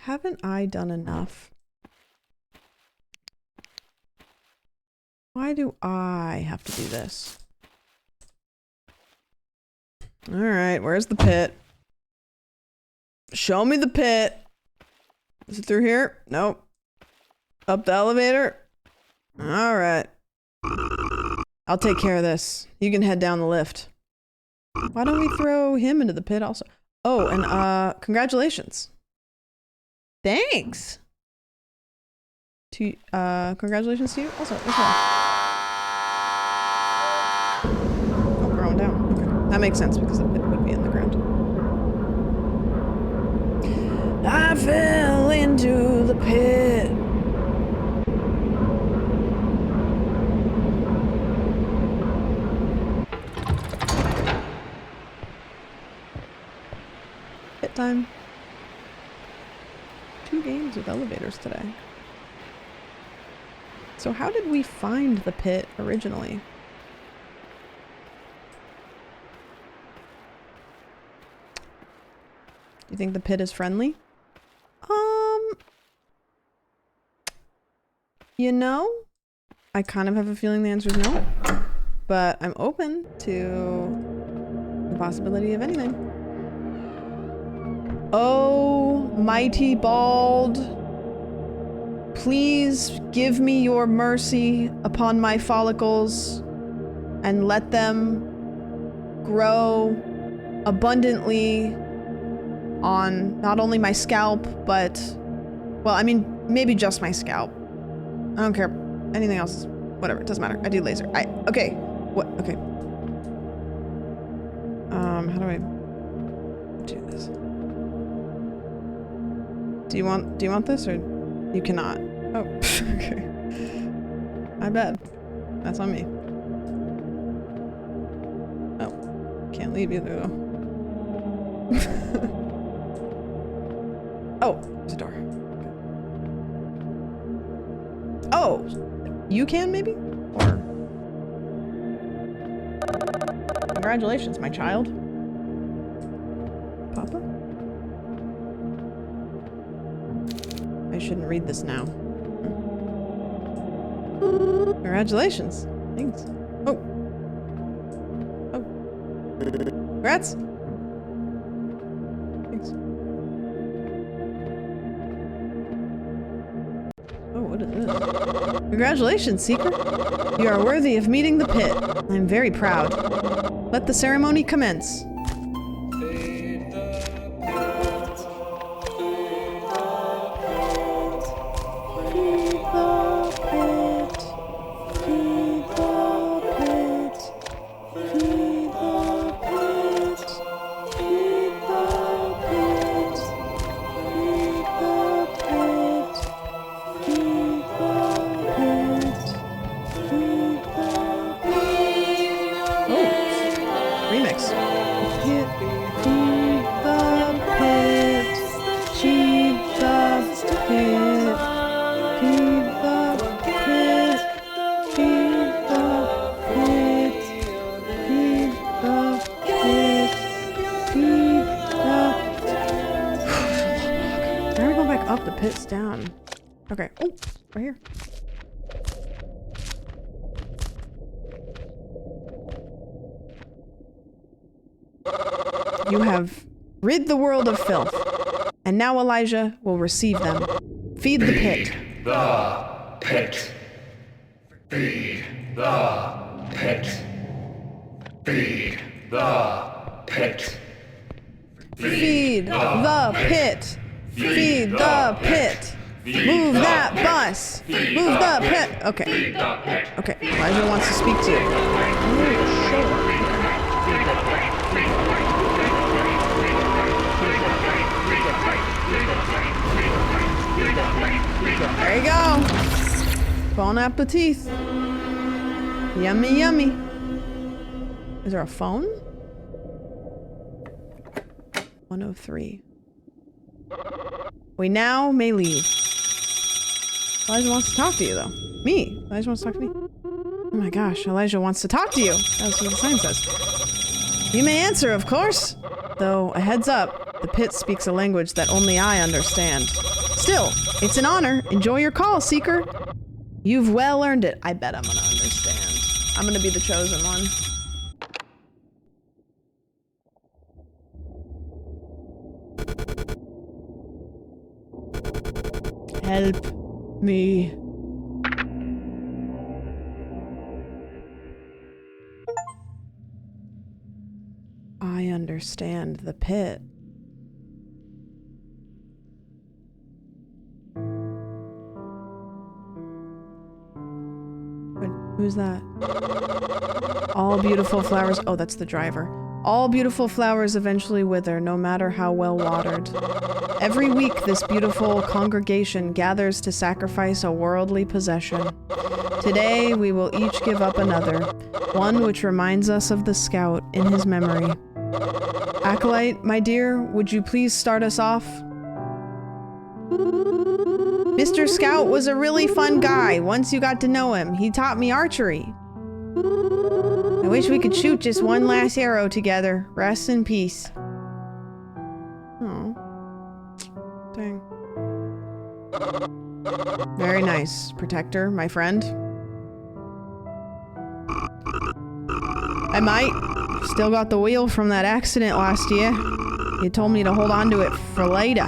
Haven't I done enough? Why do I have to do this? Alright, where's the pit? Show me the pit. Is it through here? Nope. Up the elevator? Alright. I'll take care of this. You can head down the lift. Why don't we throw him into the pit also? Oh, and congratulations. Thanks. To congratulations to you also as well. Oh, we're going down. Okay. That makes sense because the pit would be in the ground. I fell into the pit. Pit time. 2 games with elevators today. So how did we find the pit originally? Do you think the pit is friendly? You know, I kind of have a feeling the answer is no, but I'm open to the possibility of anything. Oh, mighty bald, please give me your mercy upon my follicles and let them grow abundantly on not only my scalp, but, well, I mean, maybe just my scalp. I don't care. Anything else, whatever, it doesn't matter. I do laser. Okay. What? Okay. How do I do this? Do you want this or you cannot? Oh, okay. My bad. That's on me. Oh, can't leave either though. Oh, there's a door. Oh, you can maybe? Or congratulations, my child. Papa? I shouldn't read this now. Congratulations. Thanks. Oh. Oh. Congrats. Thanks. Oh, what is this? Congratulations, Seeker. You are worthy of meeting the pit. I'm very proud. Let the ceremony commence. Okay. Oh, right here. You have rid the world of filth, and now Elijah will receive them. Feed the pit. The pit. Feed the pit. Feed the pit. Feed the pit. Feed the pit. Move that bus! Move the pit! Okay. Okay, Elijah wants to speak to you. There you go! Bon appetit! Yummy, yummy! Is there a phone? 103. We now may leave. Elijah wants to talk to you, though. Me? Elijah wants to talk to me? Oh my gosh, Elijah wants to talk to you. That's what the sign says. You may answer, of course. Though, a heads up, the pit speaks a language that only I understand. Still, it's an honor. Enjoy your call, Seeker. You've well earned it. I bet I'm gonna understand. I'm gonna be the chosen one. Help me. I understand the pit. Who's that? All beautiful flowers. Oh, that's the driver. All beautiful flowers eventually wither, no matter how well watered. Every week, this beautiful congregation gathers to sacrifice a worldly possession. Today, we will each give up another, one which reminds us of the scout in his memory. Acolyte, my dear, would you please start us off? Mr. Scout was a really fun guy once you got to know him. He taught me archery. I wish we could shoot just one last arrow together. Rest in peace. Oh. Dang. Very nice, Protector, my friend. I might. Still got the wheel from that accident last year. You told me to hold on to it for later.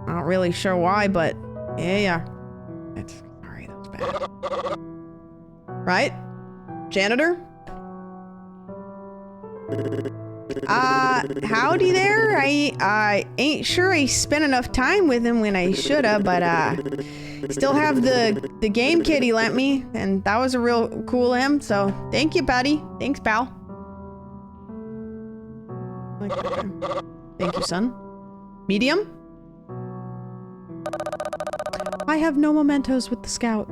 Not really sure why, but yeah. Sorry, that was bad. Right? Janitor? Howdy there. I ain't sure I spent enough time with him when I shoulda, but still have the game kit he lent me, and that was a real cool him, so thank you, buddy. Thanks, pal. Like that guy. Thank you, son. Medium? I have no mementos with the scout.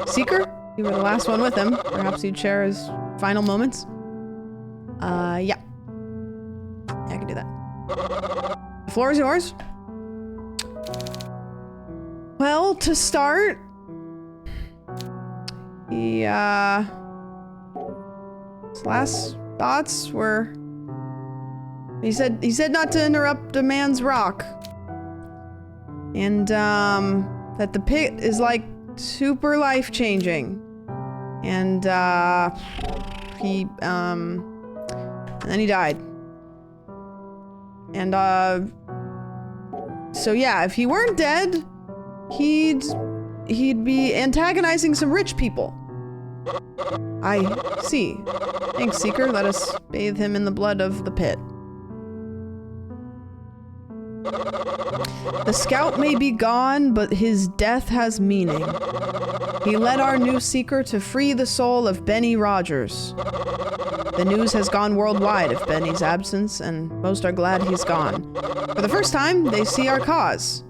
Seeker? You were the last one with him. Perhaps you'd share his final moments? Yeah. I can do that. The floor is yours. Well, to start... his last thoughts were... He said not to interrupt a man's rock. And, that the pit is like super life-changing. And, and then he died. And, so yeah, if he weren't dead, he'd be antagonizing some rich people. I see. Thanks, Seeker. Let us bathe him in the blood of the pit. The scout may be gone, but his death has meaning. He led our new seeker to free the soul of Benny Rogers. The news has gone worldwide of Benny's absence, and most are glad he's gone. For the first time, they see our cause.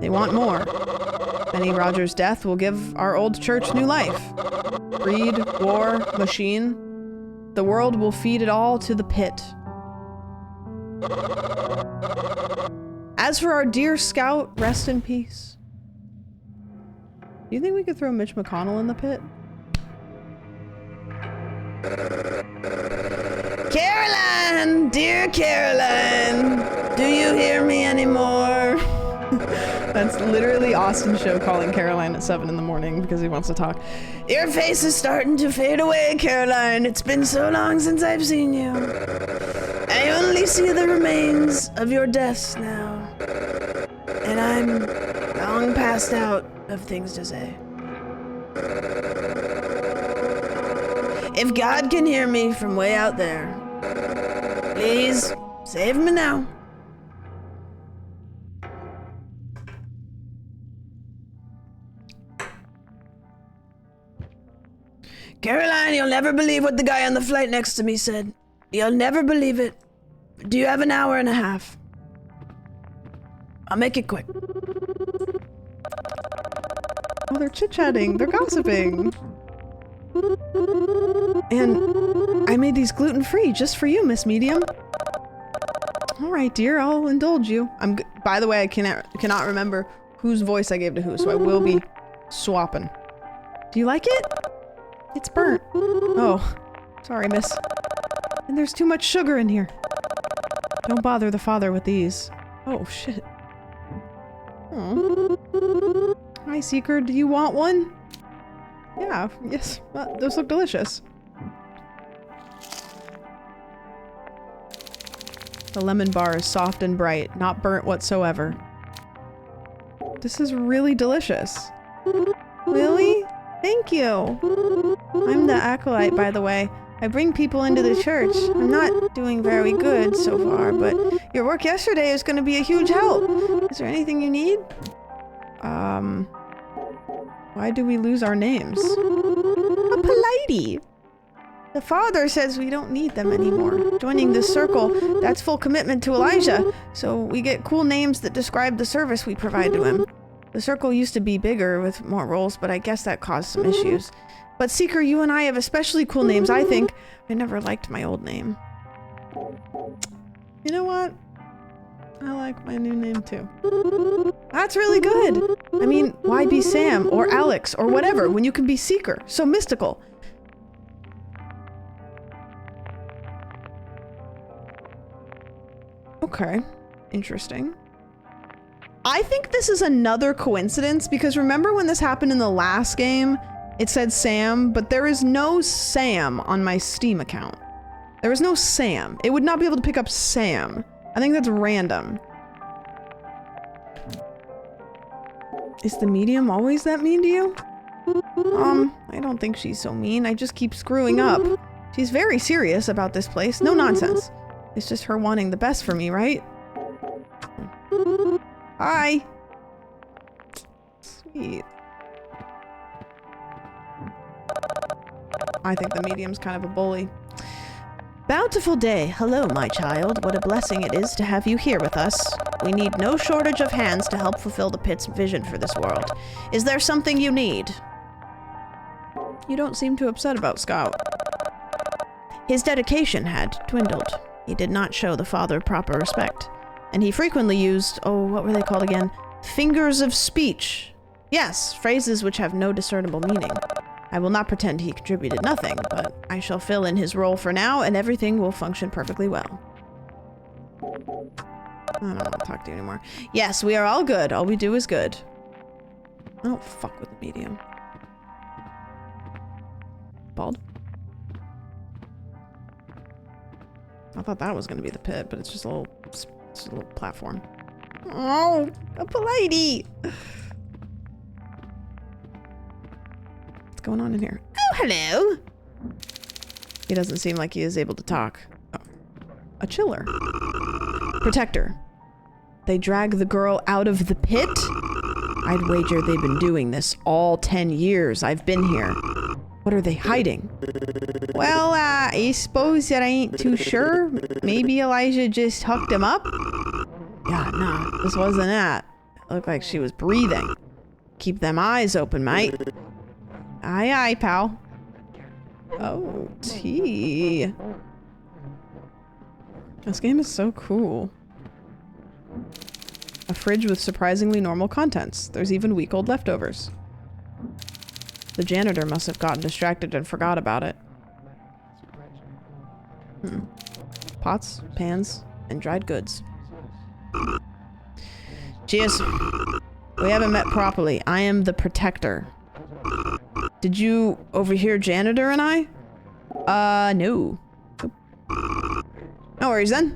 They want more. Benny Rogers' death will give our old church new life. Greed, war, machine. The world will feed it all to the pit. As for our dear scout, rest in peace. Do you think we could throw Mitch McConnell in the pit? Caroline! Dear Caroline! Do you hear me anymore? That's literally Austin's show calling Caroline at 7 in the morning because he wants to talk. Your face is starting to fade away, Caroline. It's been so long since I've seen you. I only see the remains of your deaths now. And I'm long passed out of things to say. If God can hear me from way out there, please save me now. Caroline, you'll never believe what the guy on the flight next to me said. You'll never believe it. Do you have an hour and a half? I'll make it quick. Oh, they're chit-chatting. They're gossiping. And I made these gluten-free just for you, Miss Medium. All right, dear. I'll indulge you. By the way, I cannot remember whose voice I gave to who, so I will be swapping. Do you like it? It's burnt. Oh, sorry, miss. And there's too much sugar in here. Don't bother the father with these. Oh, shit. Oh. Hi, Seeker. Do you want one? Yeah, yes. Those look delicious. The lemon bar is soft and bright, not burnt whatsoever. This is really delicious. Really? Thank you. I'm the acolyte, by the way. I bring people into the church. I'm not doing very good so far, but your work yesterday is going to be a huge help. Is there anything you need? Why do we lose our names? A politey. The father says we don't need them anymore. Joining this circle, that's full commitment to Elijah, so we get cool names that describe the service we provide to him. The circle used to be bigger with more roles, but I guess that caused some issues. But Seeker, you and I have especially cool names, I think. I never liked my old name. You know what? I like my new name too. That's really good. I mean, why be Sam or Alex or whatever when you can be Seeker? So mystical. Okay, interesting. I think this is another coincidence because remember when this happened in the last game? It said Sam, but there is no Sam on my Steam account. There is no Sam. It would not be able to pick up Sam. I think that's random. Is the medium always that mean to you? I don't think she's so mean. I just keep screwing up. She's very serious about this place. No nonsense. It's just her wanting the best for me, right? Hi. Sweet. I think the medium's kind of a bully. Bountiful day. Hello, my child. What a blessing it is to have you here with us. We need no shortage of hands to help fulfill the pit's vision for this world. Is there something you need? You don't seem too upset about Scout. His dedication had dwindled. He did not show the father proper respect. And he frequently used, oh, what were they called again? Figures of speech. Yes, phrases which have no discernible meaning. I will not pretend he contributed nothing, but I shall fill in his role for now, and everything will function perfectly well. I don't want to talk to you anymore. Yes, we are all good. All we do is good. I don't fuck with the medium. Bald? I thought that was going to be the pit, but it's just a little platform. Oh, a politey! What's going on in here? Oh, hello! He doesn't seem like he is able to talk. Oh. A chiller. Protector. They drag the girl out of the pit? I'd wager they've been doing this all 10 years I've been here. What are they hiding? Well, I suppose that I ain't too sure. Maybe Elijah just hooked him up? Yeah, nah, this wasn't that. It looked like she was breathing. Keep them eyes open, mate. Aye, aye, pal. Oh, tea. This game is so cool. A fridge with surprisingly normal contents. There's even week-old leftovers. The janitor must have gotten distracted and forgot about it. Pots, pans, and dried goods. Cheers. We haven't met properly. I am the Protector. Did you overhear Janitor and I? No. No worries then.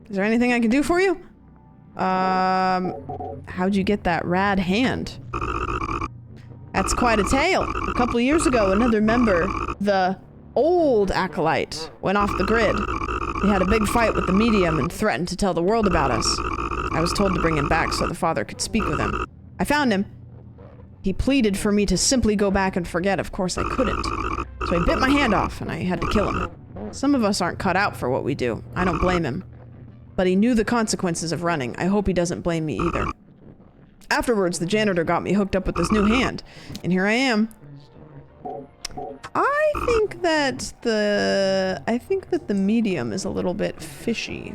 Is there anything I can do for you? How'd you get that rad hand? That's quite a tale. A couple of years ago, another member, the old Acolyte, went off the grid. He had a big fight with the medium and threatened to tell the world about us. I was told to bring him back so the father could speak with him. I found him. He pleaded for me to simply go back and forget. Of course I couldn't. So I bit my hand off and I had to kill him. Some of us aren't cut out for what we do. I don't blame him. But he knew the consequences of running. I hope he doesn't blame me either. Afterwards, the janitor got me hooked up with this new hand. And here I am. I think that the medium is a little bit fishy.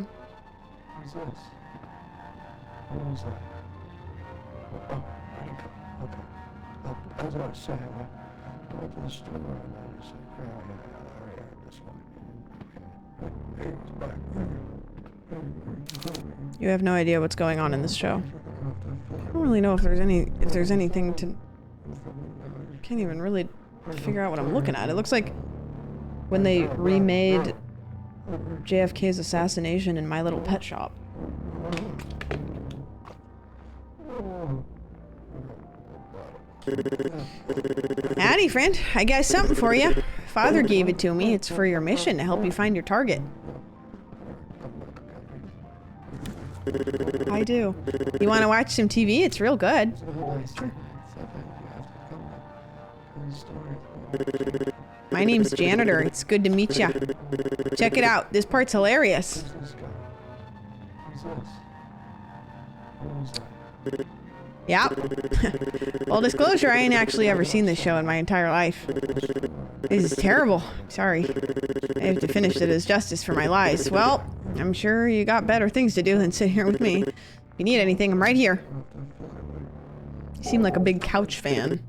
You have no idea what's going on in this show. I don't really know if there's anything to... Can't even really figure out what I'm looking at. It looks like when they remade JFK's assassination in My Little Pet Shop. Howdy, friend. I got something for you. Father gave it to me. It's for your mission to help you find your target. I I do. You want to watch some TV? It's real good. My name's Janitor. It's good to meet ya. Check it out. This part's hilarious. Yep. Full disclosure, I ain't actually ever seen this show in my entire life. This is terrible. Sorry. I have to finish it as justice for my lies. Well, I'm sure you got better things to do than sit here with me. If you need anything, I'm right here. You seem like a big couch fan.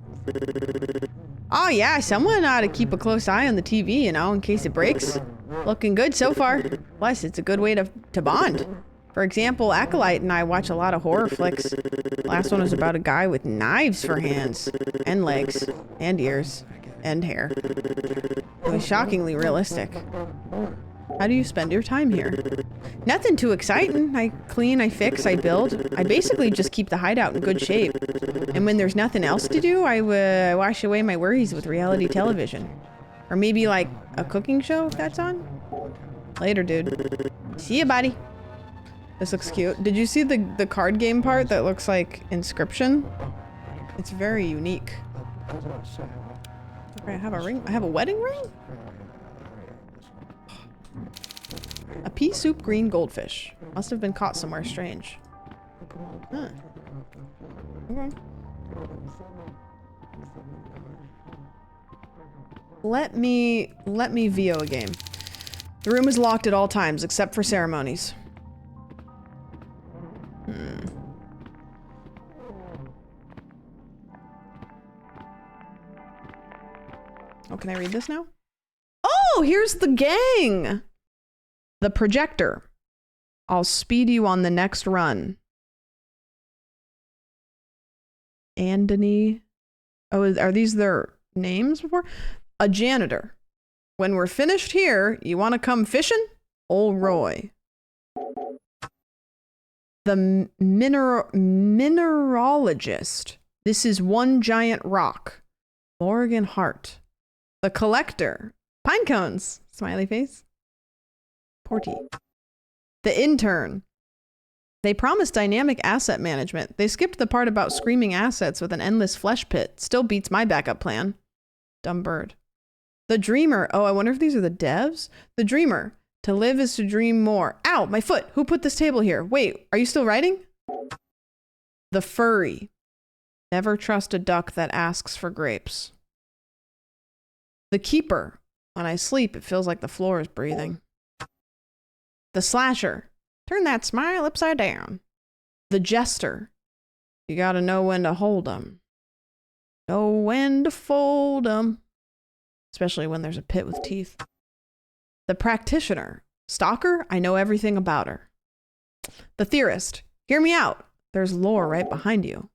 Oh yeah, someone ought to keep a close eye on the TV, you know, in case it breaks. Looking good so far. Plus, it's a good way to bond. For example, Acolyte and I watch a lot of horror flicks. Last one was about a guy with knives for hands, and legs, and ears, and hair. It was shockingly realistic. How do you spend your time here? Nothing too exciting. I clean, I fix, I build. I basically just keep the hideout in good shape. And when there's nothing else to do, I wash away my worries with reality television. Or maybe like a cooking show if that's on. Later, dude. See ya, buddy. This looks cute. Did you see the card game part that looks like Inscription? It's very unique. Okay, I have a ring. I have a wedding ring? A pea soup green goldfish. Must have been caught somewhere strange. Huh. Okay. Let me VO a game. The room is locked at all times except for ceremonies. Oh, can I read this now? Oh, here's the gang! The projector. I'll speed you on the next run. Andony. Oh, are these their names before? A janitor. When we're finished here, you want to come fishing? Old Roy. The mineralogist. This is one giant rock. Morgan Hart. The collector. Pine cones. Smiley face. Porty. The intern. They promised dynamic asset management. They skipped the part about screaming assets with an endless flesh pit. Still beats my backup plan. Dumb bird. The dreamer. Oh, I wonder if these are the devs? The dreamer. To live is to dream more. Ow, my foot. Who put this table here? Wait, are you still writing? The furry. Never trust a duck that asks for grapes. The keeper. When I sleep, it feels like the floor is breathing. The slasher. Turn that smile upside down. The jester. You gotta know when to hold 'em. Know when to fold 'em. Especially when there's a pit with teeth. The practitioner. Stalker, I know everything about her. The theorist. Hear me out. There's lore right behind you.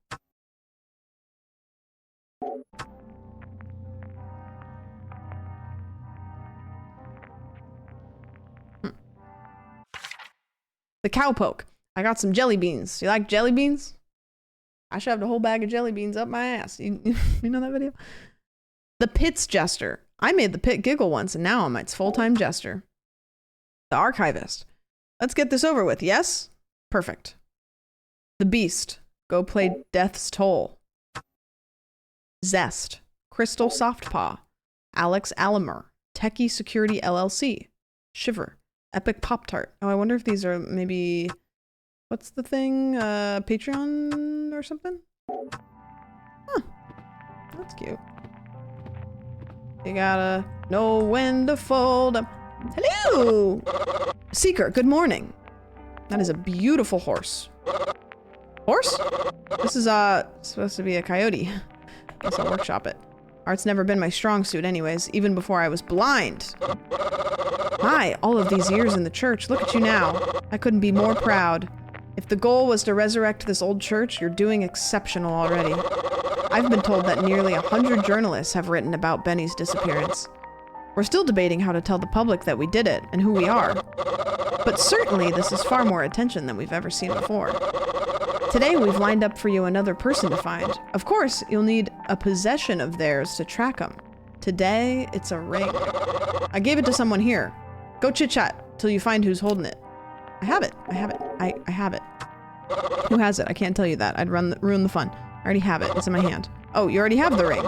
The cowpoke. I got some jelly beans. You like jelly beans? I shoved a whole bag of jelly beans up my ass. You know that video? The pit's jester. I made the pit giggle once and now I'm its full-time jester. The archivist. Let's get this over with, yes? Perfect. The beast. Go play Death's Toll. Zest. Crystal Softpaw. Alex Alamer. Techie Security LLC. Shiver. Epic Pop-Tart. Oh, I wonder if these are maybe... What's the thing? Patreon or something? Huh. That's cute. You gotta know when to fold up. Hello! Seeker, good morning. That is a beautiful horse. Horse? This is supposed to be a coyote. Guess I'll workshop it. Art's never been my strong suit anyways, even before I was blind. My, all of these years in the church, look at you now. I couldn't be more proud. If the goal was to resurrect this old church, you're doing exceptional already. I've been told that nearly 100 journalists have written about Benny's disappearance. We're still debating how to tell the public that we did it and who we are. But certainly this is far more attention than we've ever seen before. Today we've lined up for you another person to find. Of course, you'll need a possession of theirs to track them. Today, it's a ring. I gave it to someone here. Go chit-chat till you find who's holding it. I have it. I have it. I have it. Who has it? I can't tell you that. I'd ruin the fun. I already have it. It's in my hand. Oh, you already have the ring.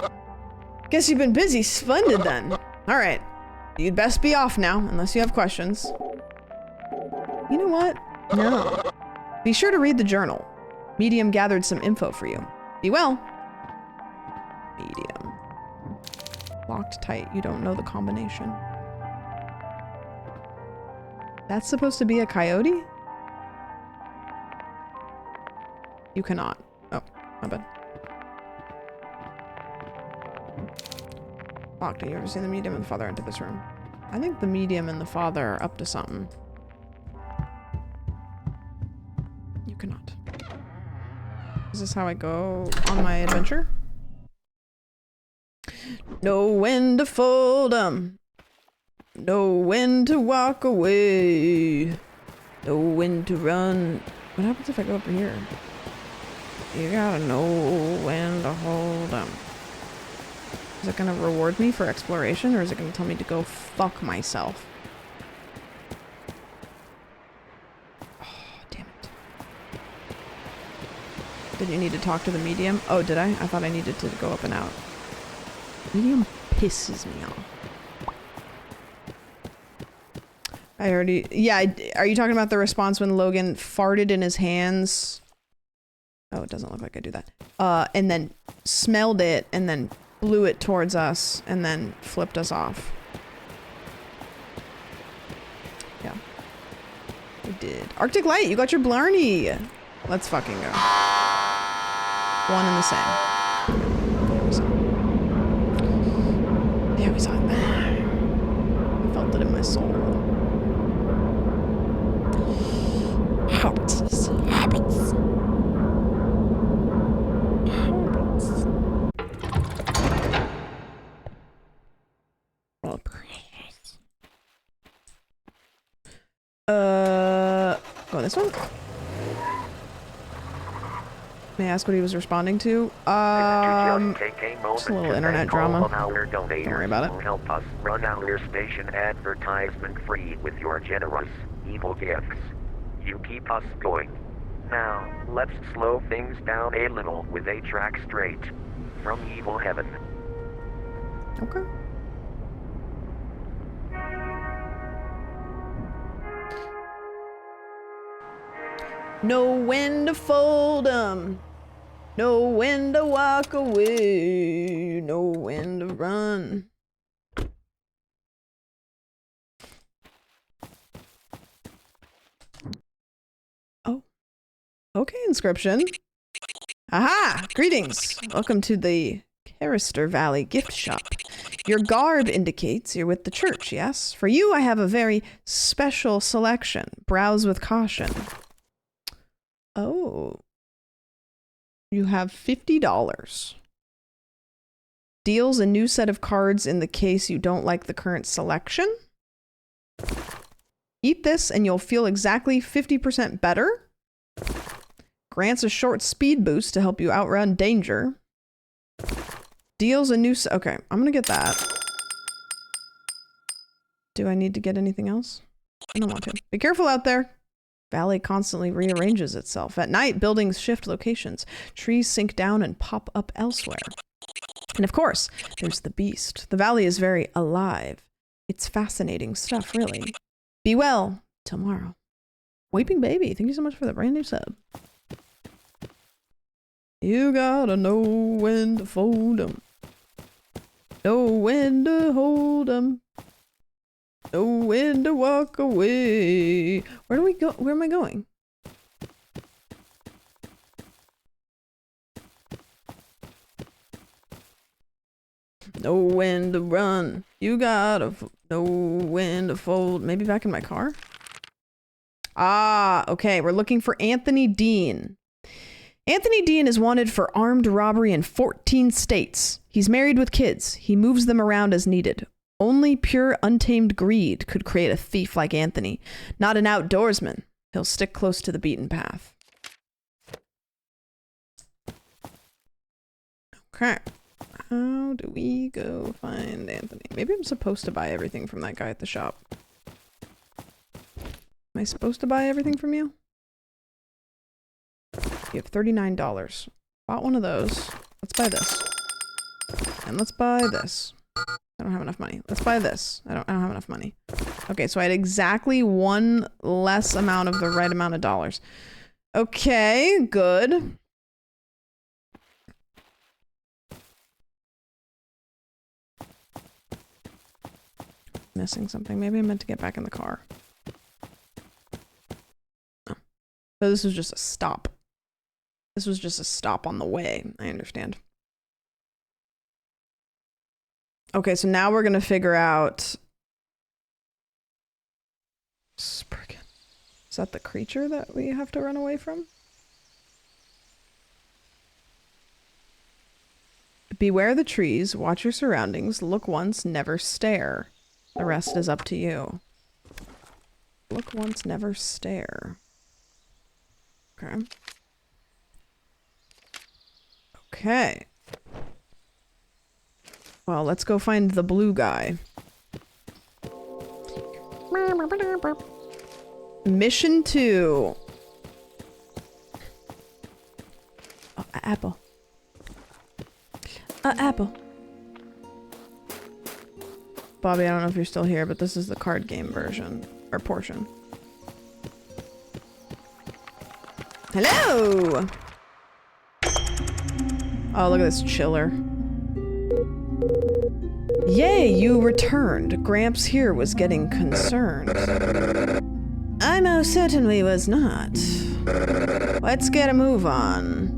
Guess you've been busy. Splendid then. Alright. You'd best be off now, unless you have questions. You know what? No. Be sure to read the journal. Medium gathered some info for you. Be well. Medium. Locked tight. You don't know the combination. That's supposed to be a coyote? You cannot. Oh, my bad. Locked. Have you ever seen the medium and the father enter this room? I think the medium and the father are up to something. You cannot. Is this how I go on my adventure? Know when to fold 'em. Know when to walk away. Know when to run. What happens if I go up here? You gotta know when to hold 'em. Is it gonna reward me for exploration, or is it gonna tell me to go fuck myself? Oh, damn it. Did you need to talk to the medium? Oh, did I? I thought I needed to go up and out. Medium pisses me off. I already... Yeah, are you talking about the response when Logan farted in his hands? Oh, it doesn't look like I do that. And then smelled it, and then blew it towards us, and then flipped us off. Yeah. We did. Arctic Light, you got your Blarney! Let's fucking go. One and the same. Yeah, we saw it. I felt it in my soul. Habits. Habits. Oh, precious. Go this one? May I ask what he was responding to? Just a little internet drama. Don't worry about it. Help us run our station advertisement free with your generous, evil gifts. You keep us going. Now, let's slow things down a little with a track straight from Evil Heaven. Okay. Know when to fold 'em. Know when to walk away. Know when to run. Oh. Okay, inscription. Aha! Greetings. Welcome to the Carister Valley gift shop. Your garb indicates you're with the church, yes? For you, I have a very special selection. Browse with caution. Oh. You have $50. Deals a new set of cards in the case you don't like the current selection. Eat this and you'll feel exactly 50% better. Grants a short speed boost to help you outrun danger. Deals a new okay, I'm gonna get that. Do I need to get anything else? I don't want to. Be careful out there. Valley constantly rearranges itself. At night, buildings shift locations. Trees sink down and pop up elsewhere. And of course, there's the beast. The valley is very alive. It's fascinating stuff, really. Be well. Tomorrow. Weeping Baby, thank you so much for the brand new sub. You gotta know when to fold 'em. Know when to hold 'em. Know when to walk away. Where do we go? Where am I going? Know when to run. You gotta know when to fold. Maybe back in my car? Ah, okay. We're looking for Anthony Dean. Anthony Dean is wanted for armed robbery in 14 states. He's married with kids. He moves them around as needed. Only pure untamed greed could create a thief like Anthony. Not an outdoorsman. He'll stick close to the beaten path. Okay. How do we go find Anthony? Maybe I'm supposed to buy everything from that guy at the shop. Am I supposed to buy everything from you? You have $39. Bought one of those. Let's buy this. And let's buy this. I don't have enough money. Let's buy this. I don't have enough money. Okay, so I had exactly one less amount of the right amount of dollars. Okay, good. Missing something. Maybe I meant to get back in the car. Oh. So this was just a stop. This was just a stop on the way. I understand. Okay, so now we're gonna figure out... Spriggan. Is that the creature that we have to run away from? Beware the trees, watch your surroundings, look once, never stare. The rest is up to you. Look once, never stare. Okay. Okay. Well, let's go find the blue guy. Mission 2. Oh, apple. Apple. Bobby, I don't know if you're still here, but this is the card game version. Or portion. Hello! Oh, look at this chiller. Yay, you returned. Gramps here was getting concerned. I most certainly was not. Let's get a move on.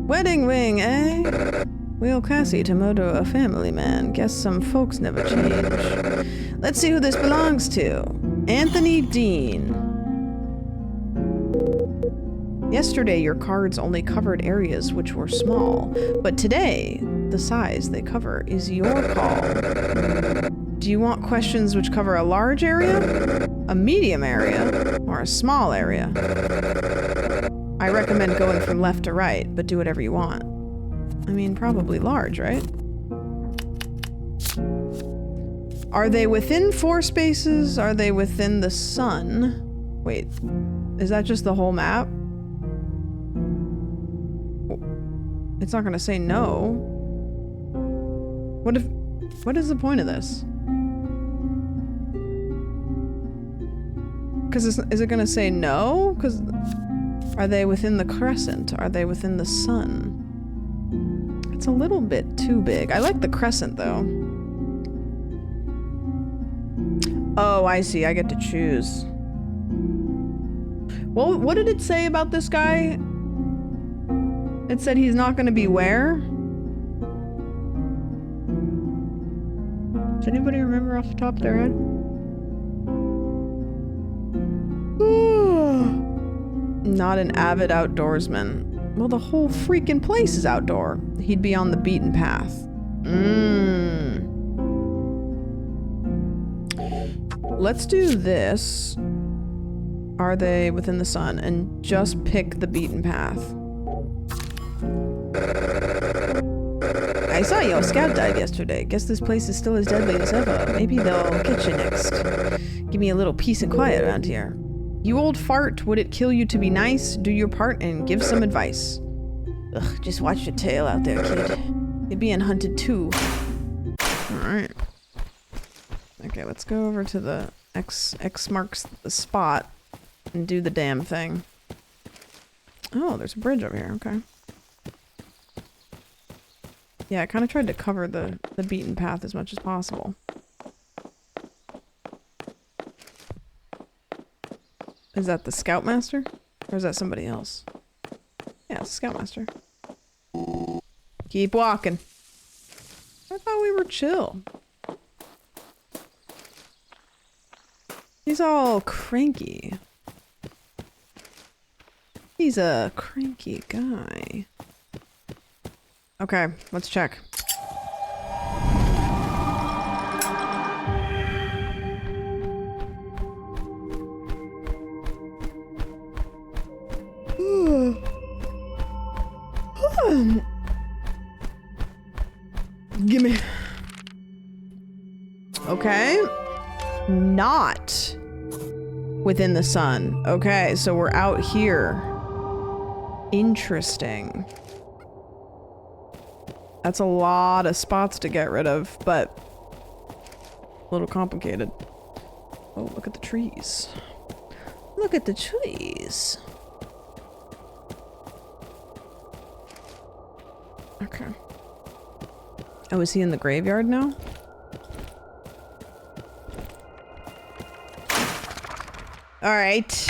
Wedding ring, eh? Will Cassie Tomoto a family man? Guess some folks never change. Let's see who this belongs to. Anthony Dean. Yesterday, your cards only covered areas which were small, but today, the size they cover is your call. Do you want questions which cover a large area, a medium area, or a small area? I recommend going from left to right, but do whatever you want. I mean, probably large, right? Are they within 4 spaces? Are they within the sun? Wait, is that just the whole map? It's not gonna say no. What is the point of this? Because is it gonna say no? Because are they within the crescent? Are they within the sun? It's a little bit too big. I like the crescent though. Oh, I see. I get to choose. Well, what did it say about this guy? It said he's not going to be where? Does anybody remember off the top of their head? Not an avid outdoorsman. Well, the whole freaking place is outdoor. He'd be on the beaten path. Let's do this. Are they within the sun? And just pick the beaten path. I saw your scout dive yesterday. Guess this place is still as deadly as ever. Maybe they'll catch you next. Give me a little peace and quiet around here. You old fart, would it kill you to be nice? Do your part and give some advice. Ugh, just watch your tail out there, kid. You're being hunted too. Alright. Okay, let's go over to the X marks the spot and do the damn thing. Oh, there's a bridge over here, okay. Yeah, I kind of tried to cover the beaten path as much as possible. Is that the Scoutmaster? Or is that somebody else? Yeah, it's the Scoutmaster. Keep walking. I thought we were chill. He's all cranky. He's a cranky guy. Okay, let's check. Gimme. Okay. not within the sun. Okay, so we're out here. Interesting. That's a lot of spots to get rid of, but a little complicated. Oh, look at the trees. Look at the trees. Okay. Oh, is he in the graveyard now? Alright.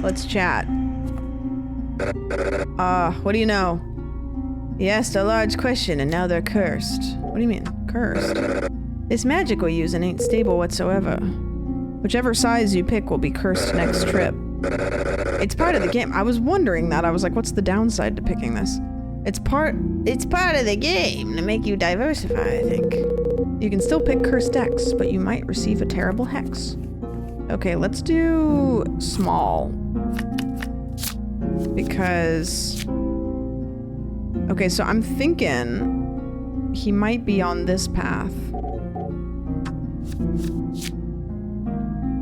Let's chat. What do you know? You asked a large question and now they're cursed. What do you mean, cursed? This magic we're using ain't stable whatsoever. Whichever size you pick will be cursed next trip. It's part of the game. I was wondering that. I was like, what's the downside to picking this? It's part of the game to make you diversify, I think. You can still pick cursed decks, but you might receive a terrible hex. Okay, let's do small. Because... Okay, so I'm thinking he might be on this path.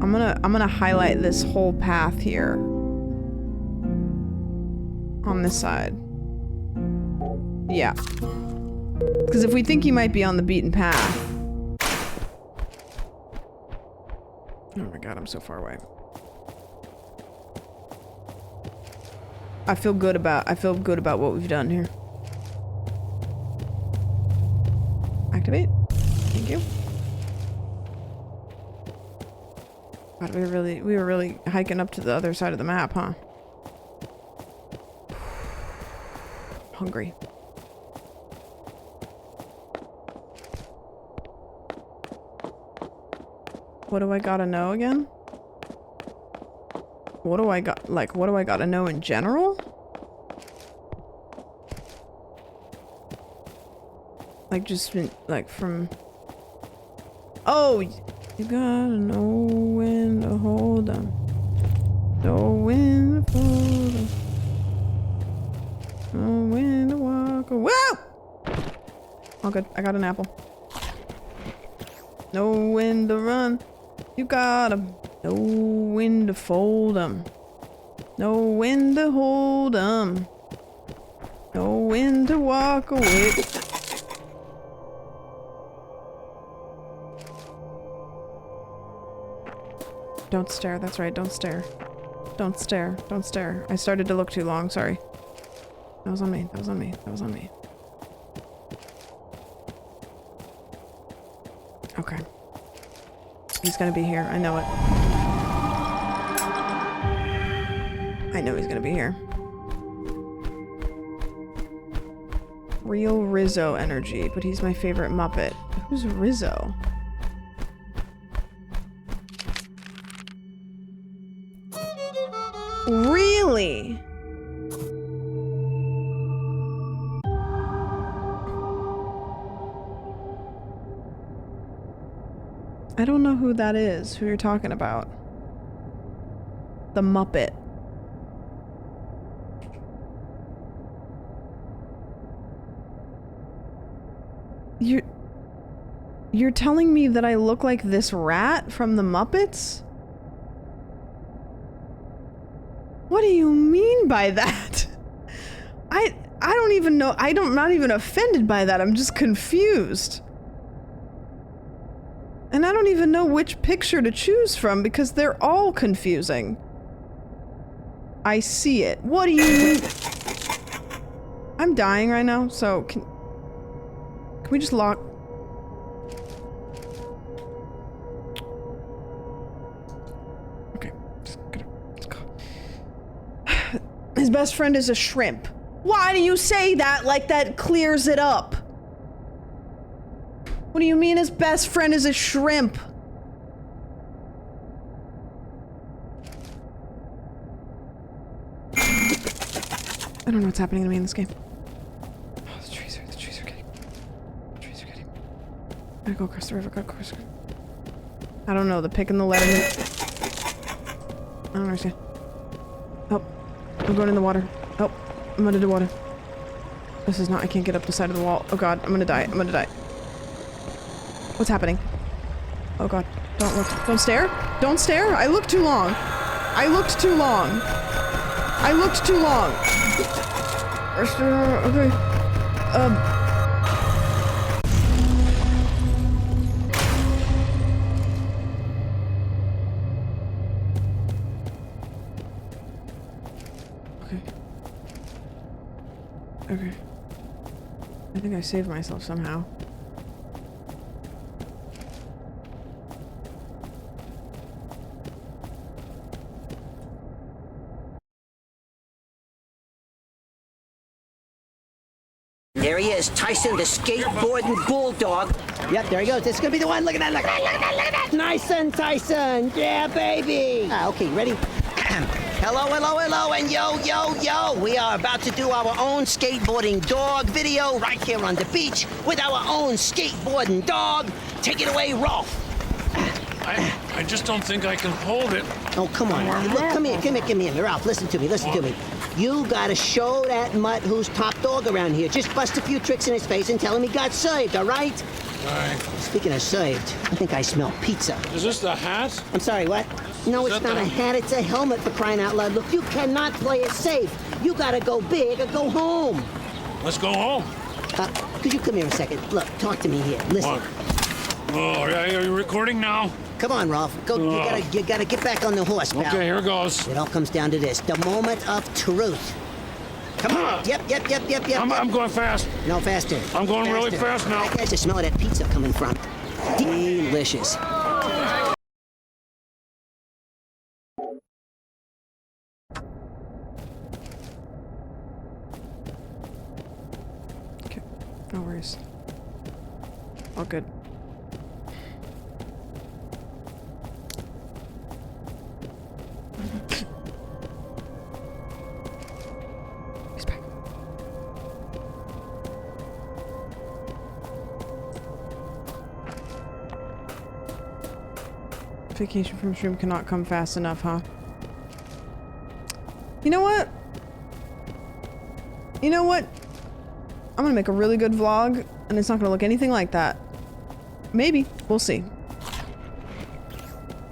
I'm gonna highlight this whole path here. On this side. Yeah. Because if we think he might be on the beaten path... Oh my god, I'm so far away. I feel good about what we've done here. Activate. Thank you. God, we were really hiking up to the other side of the map, huh? Hungry. What do I gotta know again? What do I gotta know in general? Like just like from... Oh! You gotta know when to hold them. Know when to hold them. Know when to walk away. Whoa! All good. I got an apple. Know when to run. You gotta know when to fold them. Know when to hold them. Know when to walk away. Don't stare, that's right, don't stare. Don't stare, don't stare. I started to look too long, sorry. That was on me, that was on me, that was on me. Okay. He's gonna be here, I know it. I know he's gonna be here. Real Rizzo energy, but he's my favorite Muppet. Who's Rizzo? Really? I don't know who that is, who you're talking about. The Muppet. You're telling me that I look like this rat from the Muppets? What do you mean by that? I don't even know. I'm not even offended by that. I'm just confused. And I don't even know which picture to choose from because they're all confusing. I see it. What do you mean? I'm dying right now, so can we just lock? Okay, let's go. His best friend is a shrimp. Why do you say that like that clears it up? What do you mean his best friend is a shrimp? I don't know what's happening to me in this game. Oh, the trees are getting. The trees are getting. I gotta go across the river, I don't know, the pick and the letting. I don't understand. Help. I'm going in the water. Help. I'm under the water. This is not, I can't get up the side of the wall. Oh god, I'm gonna die. I'm gonna die. What's happening? Oh god. Don't look. Don't stare. Don't stare. I looked too long. I looked too long. I looked too long. Okay. Okay. I think I saved myself somehow. There he is, Tyson the skateboarding bulldog. Yep, there he goes. This is gonna be the one. Look at that, look at that, look at that, look at that. Nice one, Tyson. Yeah, baby. Okay, ready? Hello, hello, hello, and yo, yo, yo. We are about to do our own skateboarding dog video right here on the beach with our own skateboarding dog. Take it away, Rolf. I just don't think I can hold it. Oh, come on. Look, come here, Ralph. Listen to me. You gotta show that mutt who's top dog around here. Just bust a few tricks in his face and tell him he got saved, all right? All right. Speaking of saved, I think I smell pizza. Is this the hat? I'm sorry, what? No, it's not a hat. It's a helmet, for crying out loud. Look, you cannot play it safe. You gotta go big or go home. Let's go home. Could you come here a second? Look, talk to me here. Listen. What? Oh, yeah, are you recording now? Come on, Rolf. Go. You gotta get back on the horse, pal. Okay, here goes. It all comes down to this: the moment of truth. Come on. Yep. I'm going fast. No, faster. I'm going really fast now. I just smell that pizza coming from. Delicious. Okay, no worries. All good. He's back. Vacation from stream cannot come fast enough, huh? You know what? I'm gonna make a really good vlog, and it's not gonna look anything like that. Maybe. We'll see.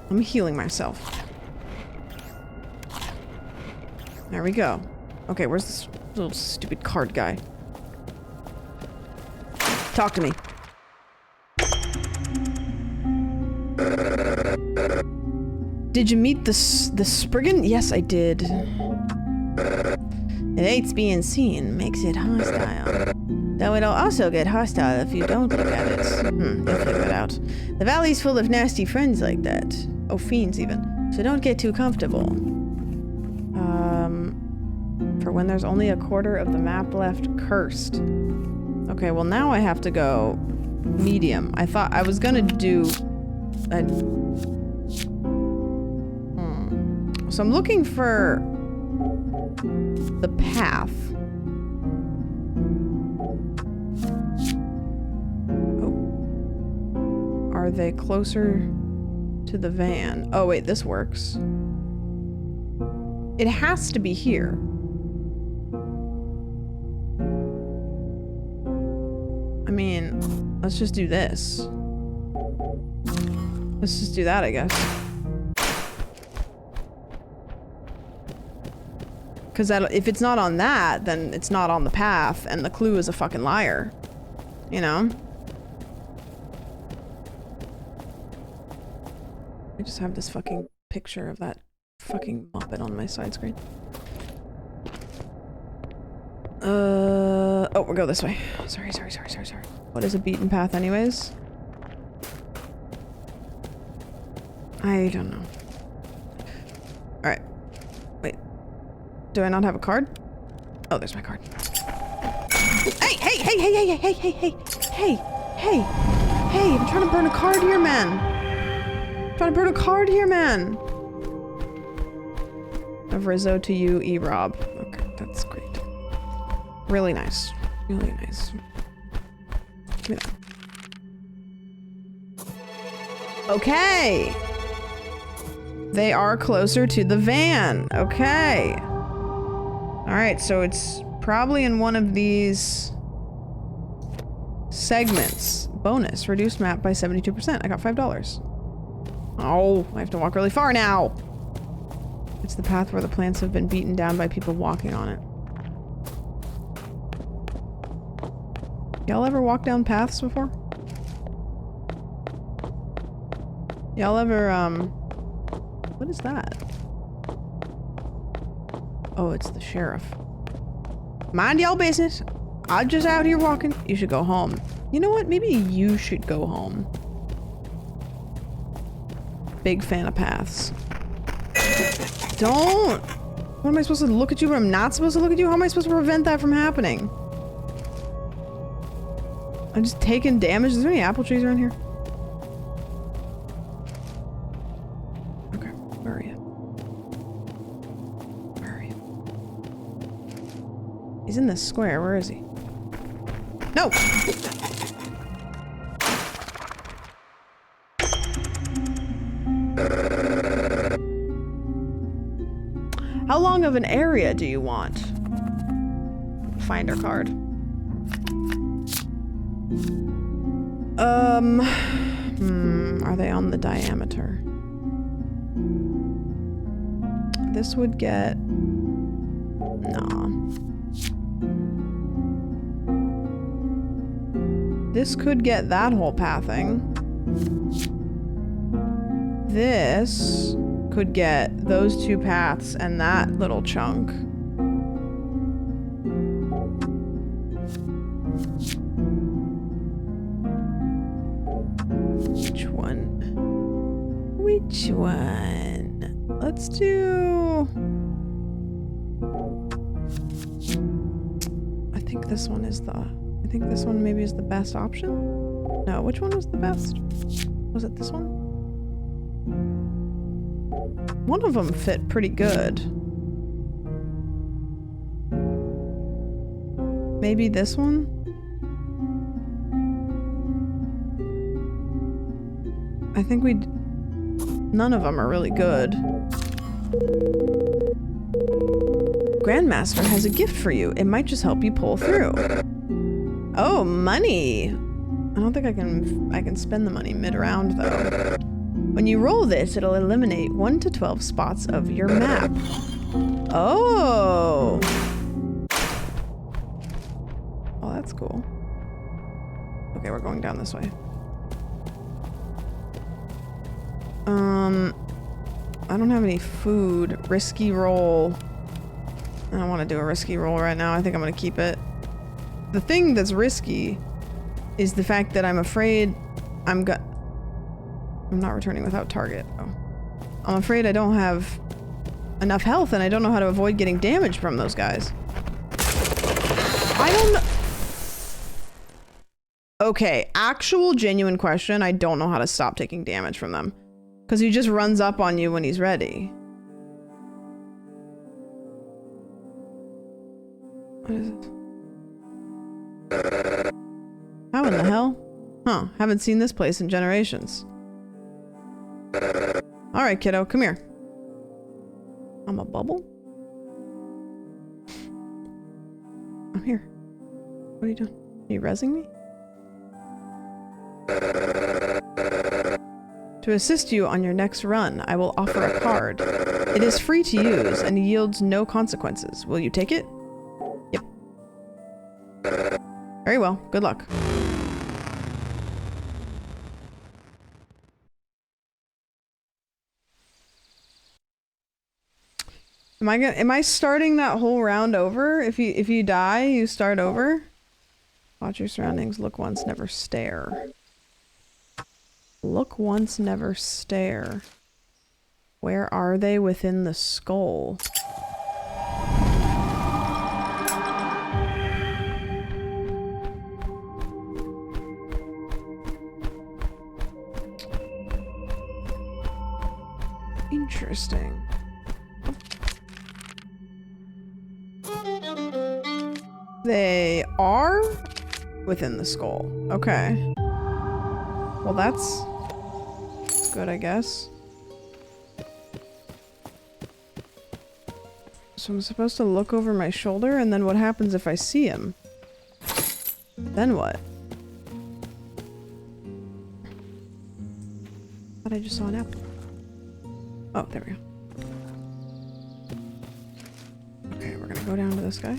I'm healing myself. There we go. Okay, where's this little stupid card guy? Talk to me. Did you meet the Spriggan? Yes, I did. It hates being seen, makes it hostile. Though it'll also get hostile if you don't look at it. You'll figure it out. The valley's full of nasty friends like that. Oh, fiends even. So don't get too comfortable. For when there's only a quarter of the map left, cursed. Okay, well now I have to go medium. I thought I was gonna do a... So I'm looking for the path. Oh. Are they closer to the van? Oh wait, this works. It has to be here. I mean, let's just do this. Let's just do that, I guess. Because if it's not on that, then it's not on the path, and the clue is a fucking liar. You know? I just have this fucking picture of that fucking Muppet on my side screen. Oh, we'll go this way. Sorry. What is a beaten path anyways? I don't know. Alright. Wait. Do I not have a card? Oh, there's my card. Hey! I'm trying to burn a card here, man! Of Rizzo to you, E-Rob. Okay, that's great. Really nice. Really nice. Give me that. Okay! They are closer to the van. Okay. Alright, so it's probably in one of these segments. Bonus. Reduced map by 72%. I got $5. Oh, I have to walk really far now. It's the path where the plants have been beaten down by people walking on it. Y'all ever walk down paths before? Y'all ever, what is that? Oh, it's the sheriff. Mind y'all business. I'm just out here walking. You should go home. You know what? Maybe you should go home. Big fan of paths. Don't! What am I supposed to look at you, but I'm not supposed to look at you? How am I supposed to prevent that from happening? I'm just taking damage. Is there any apple trees around here? Okay, where are you? Where are you? He's in this square. Where is he? No! How long of an area do you want? Finder card. Are they on the diameter? This would get... Nah. This could get that whole pathing. This could get those two paths and that little chunk. Which one? Which one? Let's do... I think this one is the... I think this one maybe is the best option? No, which one was the best? Was it this one? One of them fit pretty good. Maybe this one? I think we'd... None of them are really good. Grandmaster has a gift for you. It might just help you pull through. Oh, money! I don't think I can spend the money mid-round, though. When you roll this, it'll eliminate 1 to 12 spots of your map. Oh! Oh, that's cool. Okay, we're going down this way. I don't have any food. Risky roll. I don't want to do a risky roll right now. I think I'm going to keep it. The thing that's risky is the fact that I'm afraid I'm not returning without target. Oh. I'm afraid I don't have enough health and I don't know how to avoid getting damaged from those guys. I don't know. Okay, actual genuine question. I don't know how to stop taking damage from them. Because he just runs up on you when he's ready. What is it? How in the hell? Huh, haven't seen this place in generations. Alright, kiddo, come here. I'm a bubble? I'm here. What are you doing? Are you rezzing me? To assist you on your next run, I will offer a card. It is free to use and yields no consequences. Will you take it? Yep. Very well. Good luck. Am I starting that whole round over? If you die, you start over? Watch your surroundings. Look once, never stare. Look once, never stare. Where are they within the skull? Interesting. They are within the skull. Okay. Well, that's good, I guess. So I'm supposed to look over my shoulder, and then what happens if I see him? Then what? Thought I just saw an apple. Oh, there we go. Okay, we're gonna go down to this guy.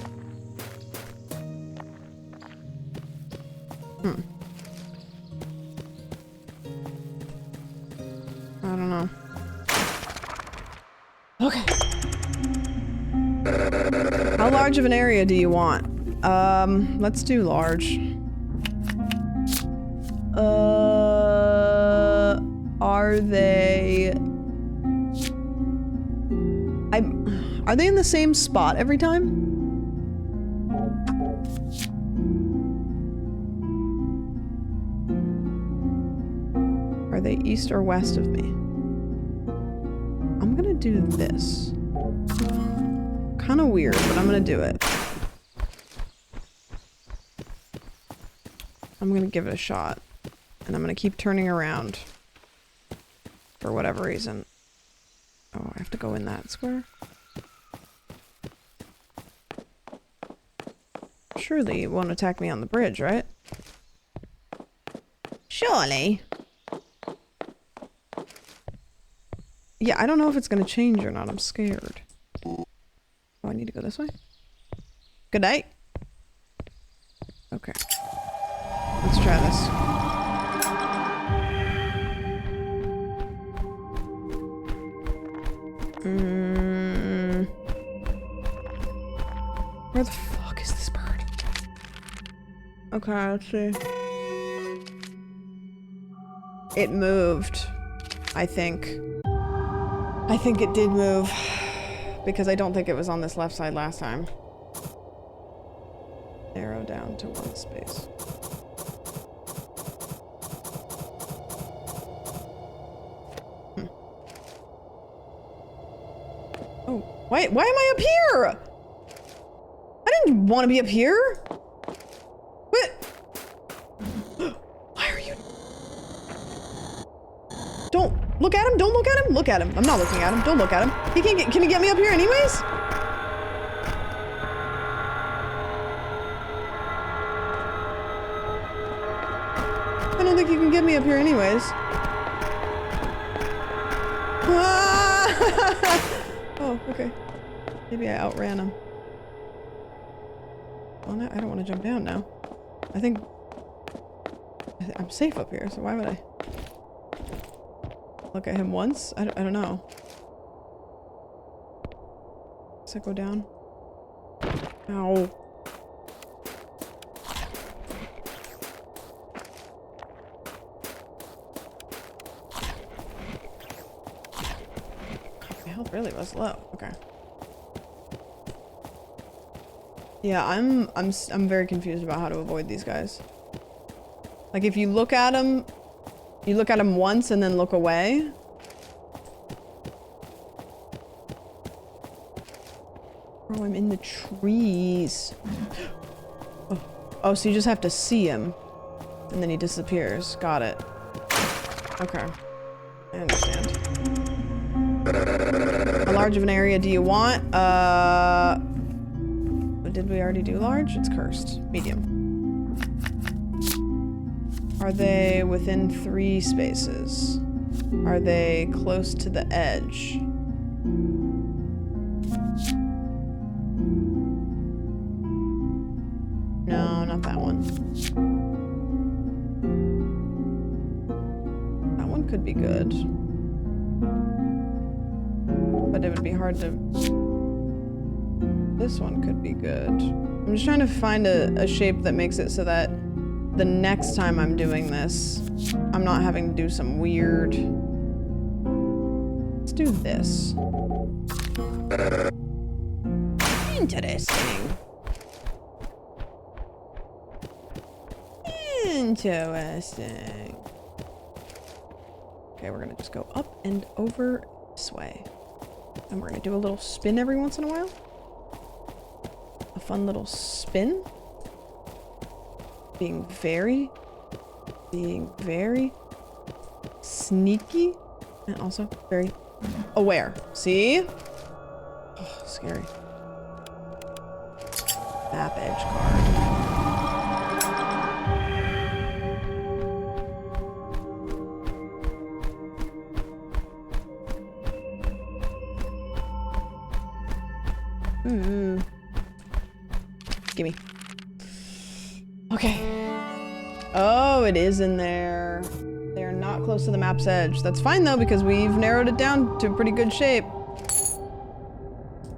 I don't know. Okay. How large of an area do you want? Let's do large. Are they... Are they in the same spot every time? Are they east or west of me? I'm gonna do this. Kind of weird, but I'm gonna do it. I'm gonna give it a shot. And I'm gonna keep turning around. For whatever reason. Oh, I have to go in that square? Surely it won't attack me on the bridge, right? Surely. Yeah, I don't know if it's gonna change or not. I'm scared. Oh, I need to go this way? Good night. Okay. Let's try this. Where the fuck is this bird? Okay, let's see. It moved. I think it did move. Because I don't think it was on this left side last time. Arrow down to 1 space. Oh, why am I up here? I didn't want to be up here. What? Why are you? Don't look at him. Don't look at him. Look at him. I'm not looking at him. Don't look at him. He can't get. Can he get me up here anyways? I don't think he can get me up here anyways. Oh, okay. Maybe I outran him. Well, no, I don't want to jump down now. I think I'm safe up here, so why would I look at him once? I don't know. Does it go down? Ow. My health really was low. Okay. Yeah, I'm very confused about how to avoid these guys. Like if you look at them once and then look away. Oh, I'm in the trees. Oh, so you just have to see him. And then he disappears. Got it. Okay. I understand. How large of an area do you want? Did we already do large? It's cursed. Medium. Are they within 3 spaces? Are they close to the edge? No, not that one. That one could be good. But it would be hard to... This one could be good. I'm just trying to find a shape that makes it so that the next time I'm doing this, I'm not having to do some weird... Let's do this. Interesting. Interesting. Okay, we're gonna just go up and over this way. And we're gonna do a little spin every once in a while. A fun little spin. Being very sneaky and also very aware. See? Oh, scary. Map edge card. Gimme. Okay. Oh, it is in there. They're not close to the map's edge. That's fine though, because we've narrowed it down to pretty good shape.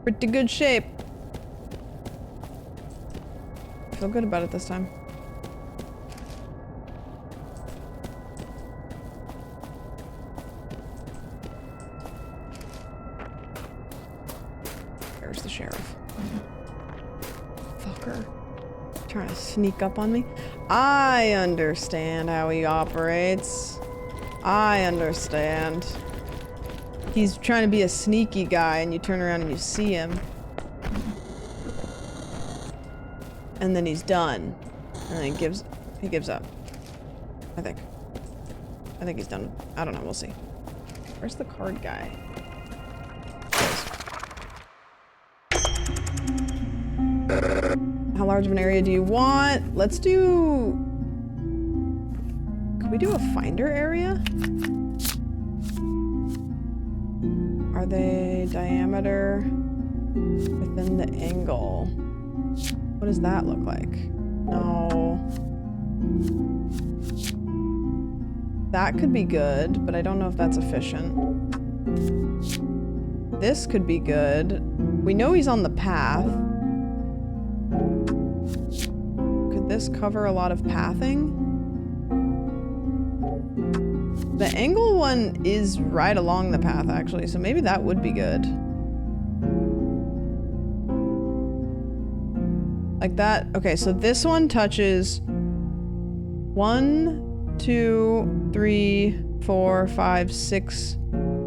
Pretty good shape. I feel good about it this time. There's the sheriff. Fucker. Trying to sneak up on me. I understand how he operates. I understand. He's trying to be a sneaky guy and you turn around and you see him. And then he's done. And then he gives up. I think he's done. I don't know, we'll see. Where's the card guy? How large of an area do you want? Let's do... Could we do a finder area? Are they diameter within the angle? What does that look like? No. That could be good, but I don't know if that's efficient. This could be good. We know he's on the path. Could this cover a lot of pathing? The angle one is right along the path, actually, so maybe that would be good. Like that. Okay, so this one touches 1, 2, 3, 4, 5, 6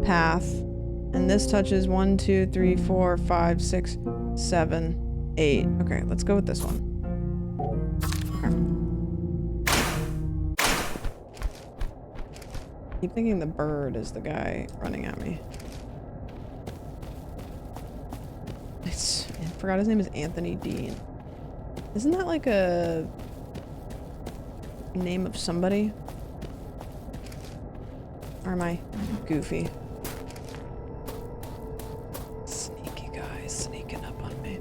path. And this touches 1, 2, 3, 4, 5, 6, 7, 8. Okay, let's go with this one. I keep thinking the bird is the guy running at me. I forgot his name is Anthony Dean. Isn't that like a name of somebody? Or am I goofy? Sneaky guy sneaking up on me.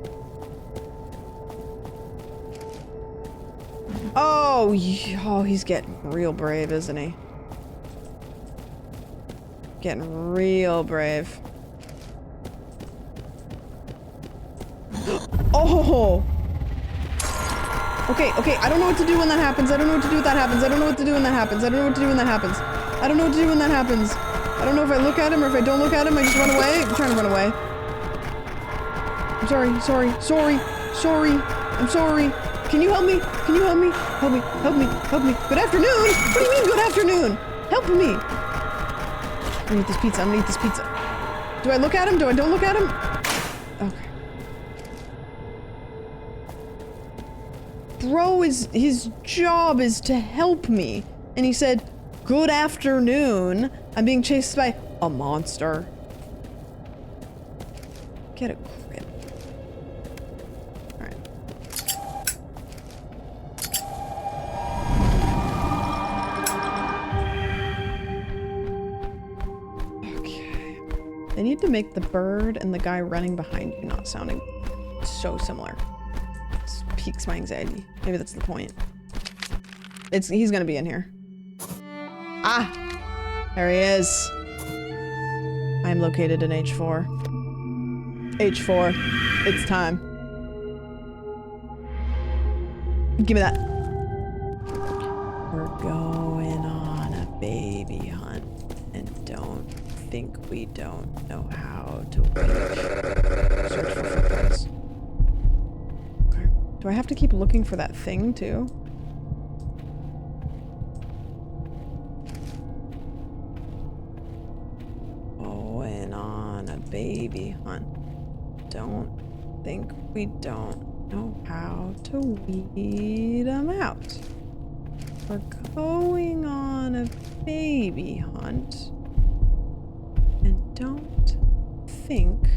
Oh, he's getting real brave, isn't he? Getting real brave. Oh! Okay, I don't know what to do when that happens. I don't know what to do when that happens. I don't know what to do when that happens. I don't know what to do when that happens. I don't know what to do when that happens. I don't know if I look at him or if I don't look at him. I just run away. I'm trying to run away. I'm sorry. I'm sorry. Can you help me? Help me. Good afternoon? What do you mean, good afternoon? Help me. I'm gonna eat this pizza. Do I look at him? Do I don't look at him? Okay. Bro his job is to help me. And he said, good afternoon. I'm being chased by a monster. Get a grip. Alright. Okay. They need to make the bird and the guy running behind you not sounding so similar. Piques my anxiety. Maybe that's the point. He's gonna be in here. Ah! There he is. I am located in H4. H4. It's time. Give me that. We're going on a baby hunt and don't think we don't know how to wait. Search for footprints. Do I have to keep looking for that thing, too? Going on a baby hunt. Don't think we don't know how to weed them out. We're going on a baby hunt. And don't think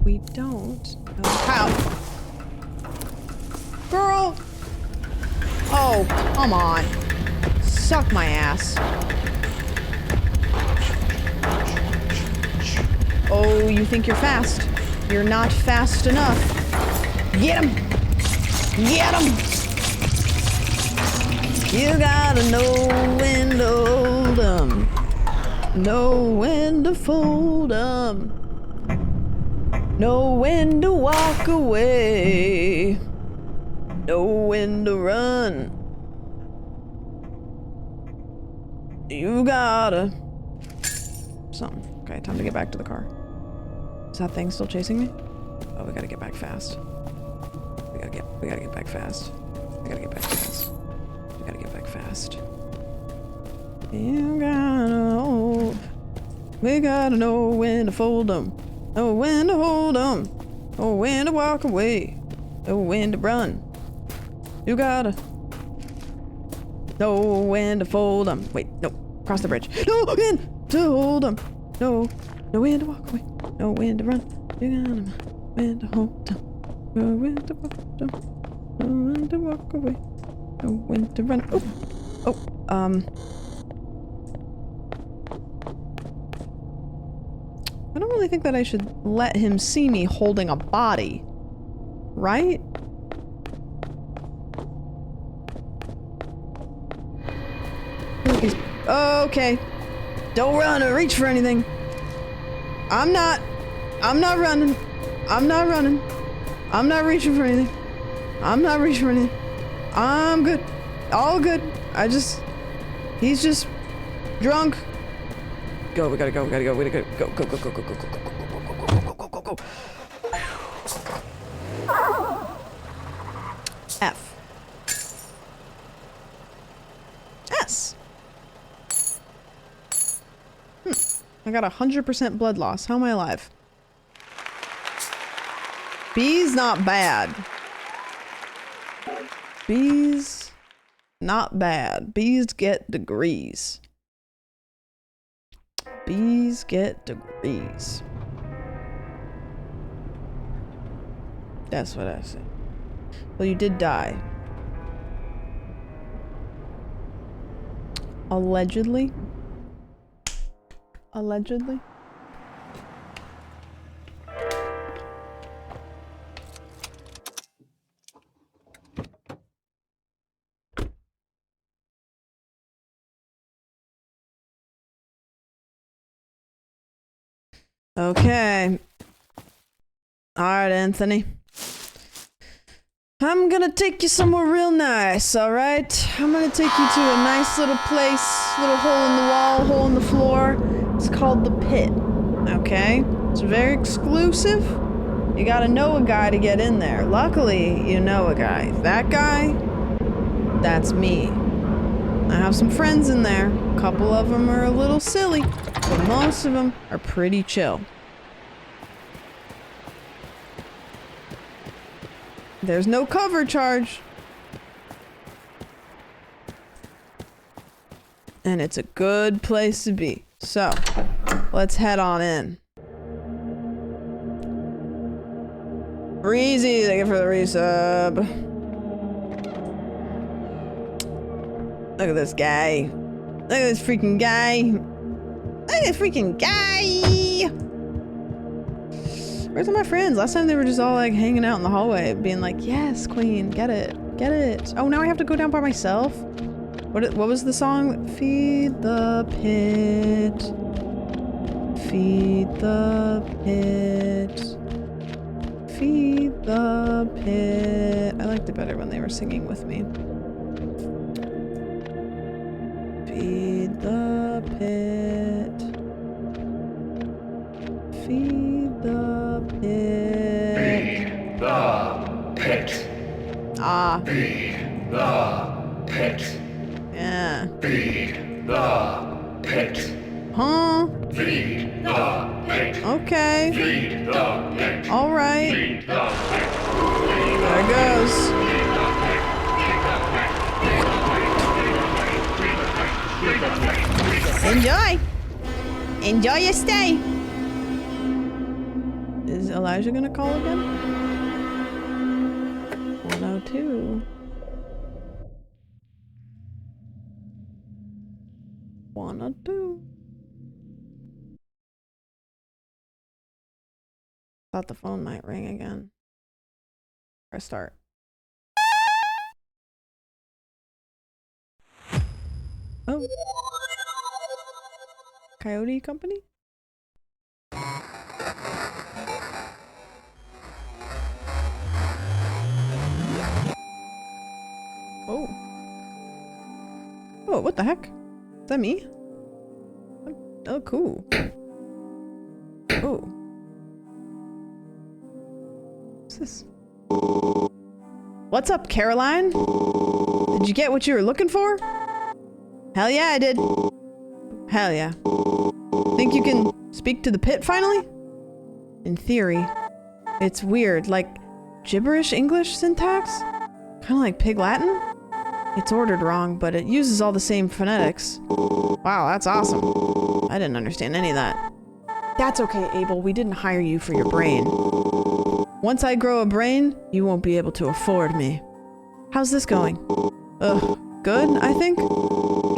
we don't know how. Girl! Oh, come on. Suck my ass. Oh, you think you're fast? You're not fast enough. Get him! Get him! You gotta know when to hold 'em. Know when to fold 'em. Know when to walk away. Know when to run. You gotta... Something. Okay, time to get back to the car. Is that thing still chasing me? Oh, we gotta get back fast. We gotta get back fast. We gotta get back fast. We gotta get back fast. You gotta know. We gotta know when to fold 'em. Know when to hold 'em. Know when to walk away. Know when to run. You gotta know when to fold 'em. Wait, no. Cross the bridge. Know when to hold 'em. Know when to walk away. Know when to run. You gotta know when to hold 'em. Know when to walk 'em. Know when to walk away. Know when to run. Oh, I don't really think that I should let him see me holding a body, right? Okay. Don't run or reach for anything. I'm not running. I'm not running. I'm not reaching for anything. I'm not reaching for anything. I'm good. All good. He's just drunk. Go, we gotta go, we gotta go, we gotta go, go, go, go, go, go, go, go, go, go, go, go, go, go. F. S. I got 100% blood loss. How am I alive? B's not bad. B's not bad. B's get degrees. Bees get degrees. That's what I said. Well, you did die. Allegedly. Allegedly. Okay. Alright, Anthony. I'm gonna take you somewhere real nice, alright? I'm gonna take you to a nice little place, little hole in the wall, hole in the floor. It's called the Pit, okay? It's very exclusive. You gotta know a guy to get in there. Luckily, you know a guy. That guy, that's me. I have some friends in there. A couple of them are a little silly, but most of them are pretty chill. There's no cover charge. And it's a good place to be. So, let's head on in. Breezy, thank you for the resub. Look at this guy. Look at this freaking guy. Look at this freaking guy. Where's all my friends? Last time they were just all like hanging out in the hallway being like, yes, queen, get it. Get it. Oh, now I have to go down by myself? What was the song? Feed the pit. Feed the pit. Feed the pit. I liked it better when they were singing with me. Feed the pit. Feed the pit. Feed the pit. Ah. Feed the pit. Yeah. Feed the pit. Huh? Feed the pit. Okay. Feed the pit. All right. Feed the pit. There it goes. Enjoy. Enjoy your stay. Is Elijah gonna call again? 102. 102. Thought the phone might ring again. Press start. Oh. Coyote Company? Oh. Oh, what the heck? Is that me? Oh, cool. Oh. What's this? What's up, Caroline? Did you get what you were looking for? Hell yeah, I did. Hell yeah. Think you can speak to the pit finally? In theory. It's weird, like gibberish English syntax? Kinda like Pig Latin? It's ordered wrong, but it uses all the same phonetics. Wow, that's awesome. I didn't understand any of that. That's okay, Abel. We didn't hire you for your brain. Once I grow a brain, you won't be able to afford me. How's this going? Ugh, good, I think?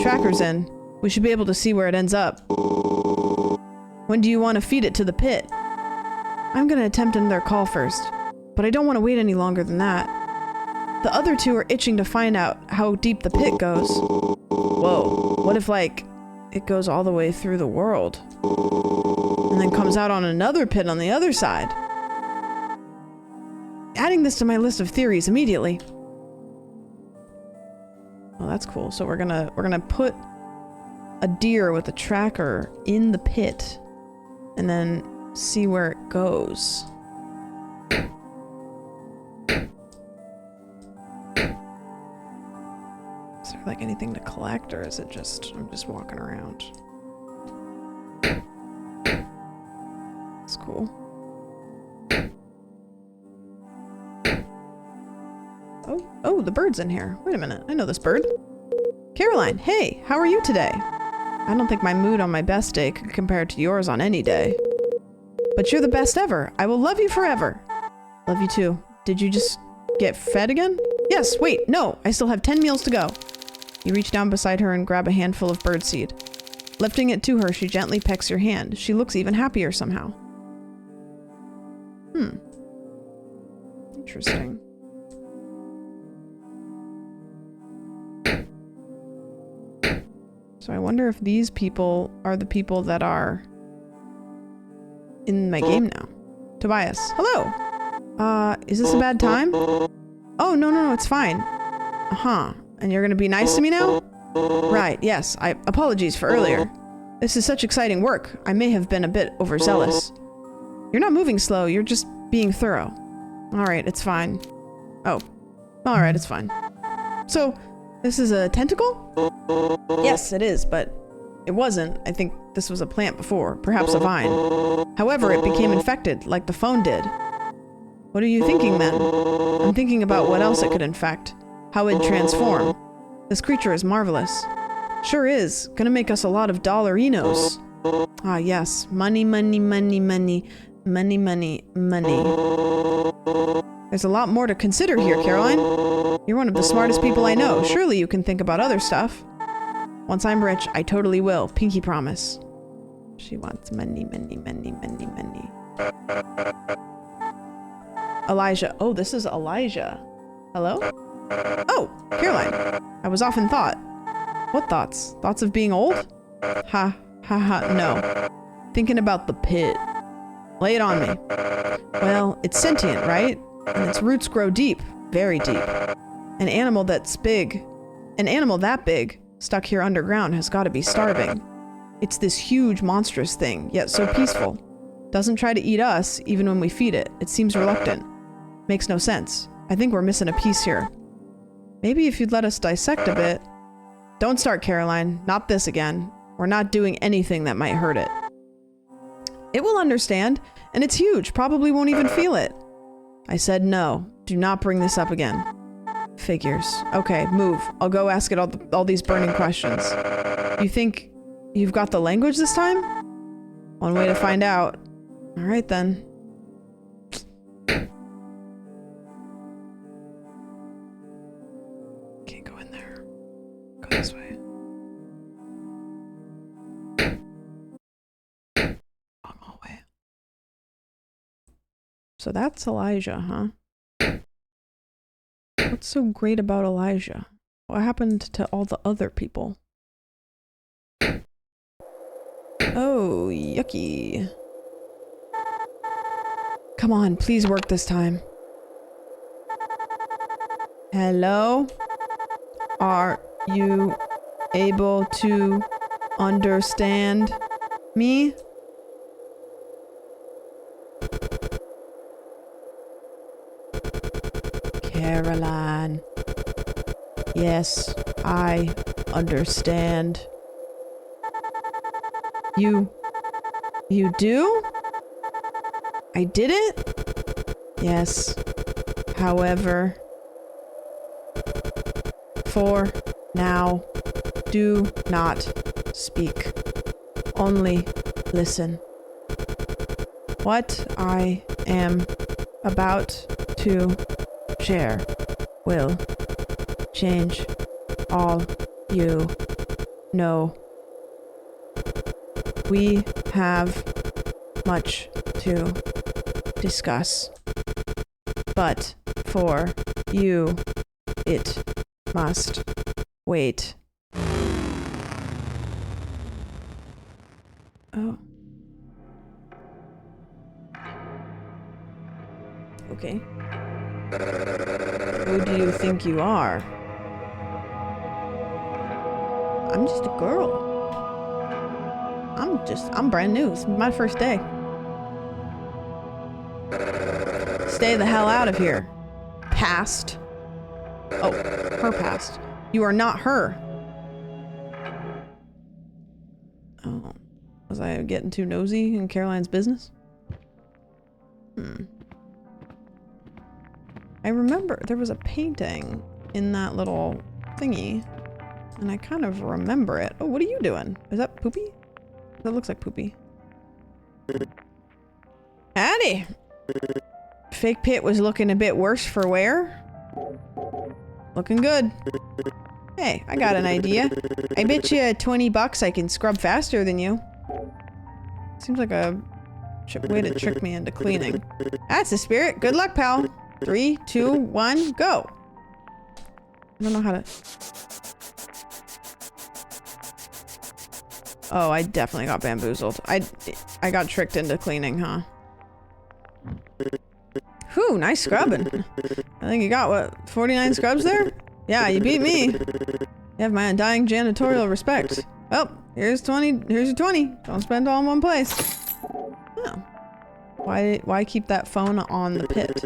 Tracker's in. We should be able to see where it ends up. When do you want to feed it to the pit? I'm gonna attempt another call first, but I don't want to wait any longer than that. The other two are itching to find out how deep the pit goes. Whoa, what if, like, it goes all the way through the world? And then comes out on another pit on the other side? Adding this to my list of theories immediately. Oh, that's cool. So we're gonna put a deer with a tracker in the pit and then see where it goes. Is there like anything to collect, or is it just I'm just walking around? That's cool. Oh, the bird's in here. Wait a minute, I know this bird. Caroline, hey, how are you today? I don't think my mood on my best day could compare to yours on any day. But you're the best ever. I will love you forever. Love you too. Did you just get fed again? Yes, wait, no, I still have 10 meals to go. You reach down beside her and grab a handful of birdseed. Lifting it to her, she gently pecks your hand. She looks even happier somehow. Interesting. So I wonder if these people are the people that are in my game now. Tobias, hello. Is this a bad time? Oh, no, it's fine. Uh-huh. And you're gonna be nice to me now? Right, yes. Apologies for earlier. This is such exciting work. I may have been a bit overzealous. You're not moving slow, you're just being thorough. Alright, it's fine. Oh. Alright, it's fine. So, this is a tentacle? Yes, it is, but it wasn't. I think this was a plant before, perhaps a vine. However, it became infected, like the phone did. What are you thinking then? I'm thinking about what else it could infect. How it'd transform. This creature is marvelous. Sure is. Gonna make us a lot of dollarinos. Ah, yes. Money, money, money, money. Money, money, money. There's a lot more to consider here, Caroline. You're one of the smartest people I know. Surely you can think about other stuff. Once I'm rich, I totally will. Pinky promise. She wants money, money, money, money, money. Elijah. Oh, this is Elijah. Hello? Oh, Caroline. I was off in thought. What thoughts? Thoughts of being old? Ha, ha, ha, no. Thinking about the pit. Lay it on me. Well, it's sentient, right? And its roots grow deep. Very deep. An animal that big, stuck here underground has got to be starving. It's this huge, monstrous thing, yet so peaceful. Doesn't try to eat us, even when we feed it. It seems reluctant. Makes no sense. I think we're missing a piece here. Maybe if you'd let us dissect a bit. Don't start, Caroline. Not this again. We're not doing anything that might hurt it. It will understand, and it's huge. Probably won't even feel it. I said no. Do not bring this up again. Figures. Okay, move. I'll go ask it all these burning questions. You think you've got the language this time? One way to find out. All right then. Can't go in there. Go this way. So that's Elijah, huh? What's so great about Elijah? What happened to all the other people? Oh, yucky. Come on, please work this time. Hello? Are you able to understand me? Caroline. Yes, I understand. You do? I did it? Yes. However, for now, do not speak. Only listen. What I am about to share will change all you know. We have much to discuss, but for you, it must wait. Oh. Okay. Who do you think you are? I'm just a girl. I'm brand new. It's my first day. Stay the hell out of here. Past. Oh, her past. You are not her. Oh. Was I getting too nosy in Caroline's business? I remember there was a painting in that little thingy, and I kind of remember it. Oh, what are you doing? Is that Poopy? That looks like Poopy. Howdy! Fake Pit was looking a bit worse for wear. Looking good. Hey, I got an idea. I bet you $20 I can scrub faster than you. Seems like a way to trick me into cleaning. That's the spirit. Good luck, pal. 3, 2, 1, go. I don't know how to... Oh, I definitely got bamboozled. I got tricked into cleaning, huh? Whew, nice scrubbing. I think you got, what, 49 scrubs there? Yeah, you beat me. You have my undying janitorial respect. Well, here's 20. Here's your 20. Don't spend all in one place. Oh. Why keep that phone on the pit?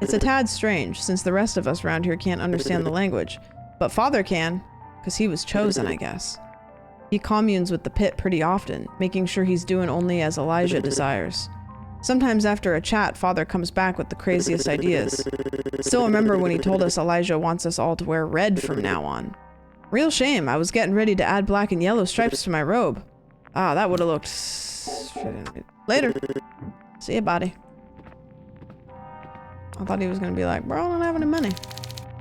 It's a tad strange, since the rest of us around here can't understand the language. But Father can, because he was chosen, I guess. He communes with the pit pretty often, making sure he's doing only as Elijah desires. Sometimes after a chat, Father comes back with the craziest ideas. Still remember when he told us Elijah wants us all to wear red from now on. Real shame, I was getting ready to add black and yellow stripes to my robe. Ah, that would have looked... Later. See ya, buddy. I thought he was gonna be like, bro, I don't have any money.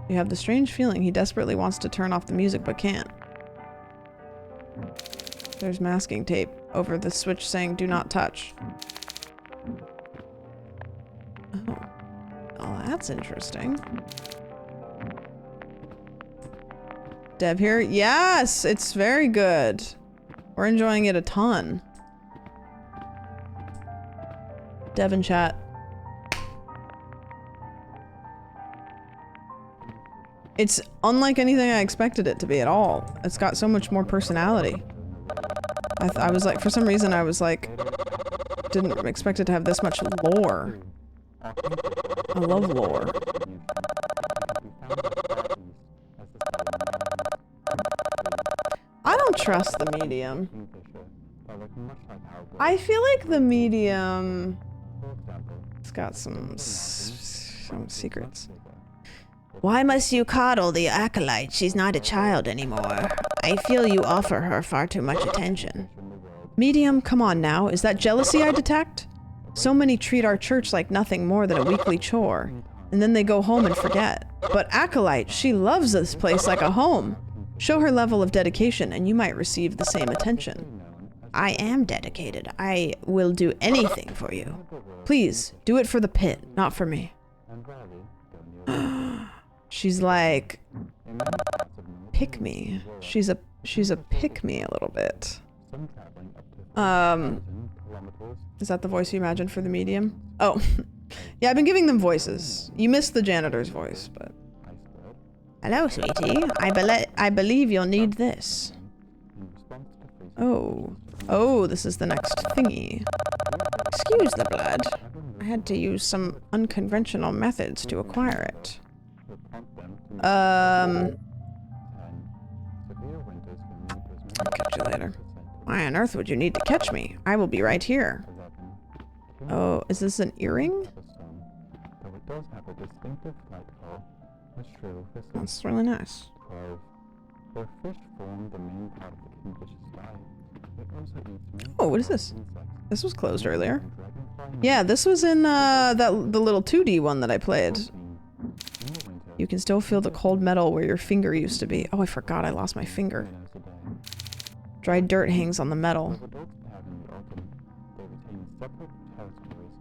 You have the strange feeling he desperately wants to turn off the music but can't. There's masking tape over the switch saying do not touch. Oh. Oh, that's interesting. Dev here? Yes! It's very good. We're enjoying it a ton. Dev in chat. It's unlike anything I expected it to be at all. It's got so much more personality. I was like, for some reason I was like, didn't expect it to have this much lore. I love lore. I don't trust the medium. I feel like the medium... It's got some secrets. Why must you coddle the acolyte? She's not a child anymore. I feel you offer her far too much attention. Medium, come on now. Is that jealousy I detect? So many treat our church like nothing more than a weekly chore, and then they go home and forget. But acolyte, she loves this place like a home. Show her level of dedication and you might receive the same attention. I am dedicated. I will do anything for you. Please, do it for the pit, not for me. She's like, pick me. She's a pick me a little bit. Is that the voice you imagined for the medium? Oh, yeah, I've been giving them voices. You missed the janitor's voice, but. Hello, sweetie. I believe you'll need this. Oh. Oh, this is the next thingy. Excuse the blood. I had to use some unconventional methods to acquire it. I'll catch you later. Why on earth would you need to catch me? I will be right here. Oh, is this an earring? That's really nice. Oh, what is this? This was closed earlier. Yeah, this was in the little 2D one that I played. You can still feel the cold metal where your finger used to be. Oh, I forgot I lost my finger. Dried dirt hangs on the metal.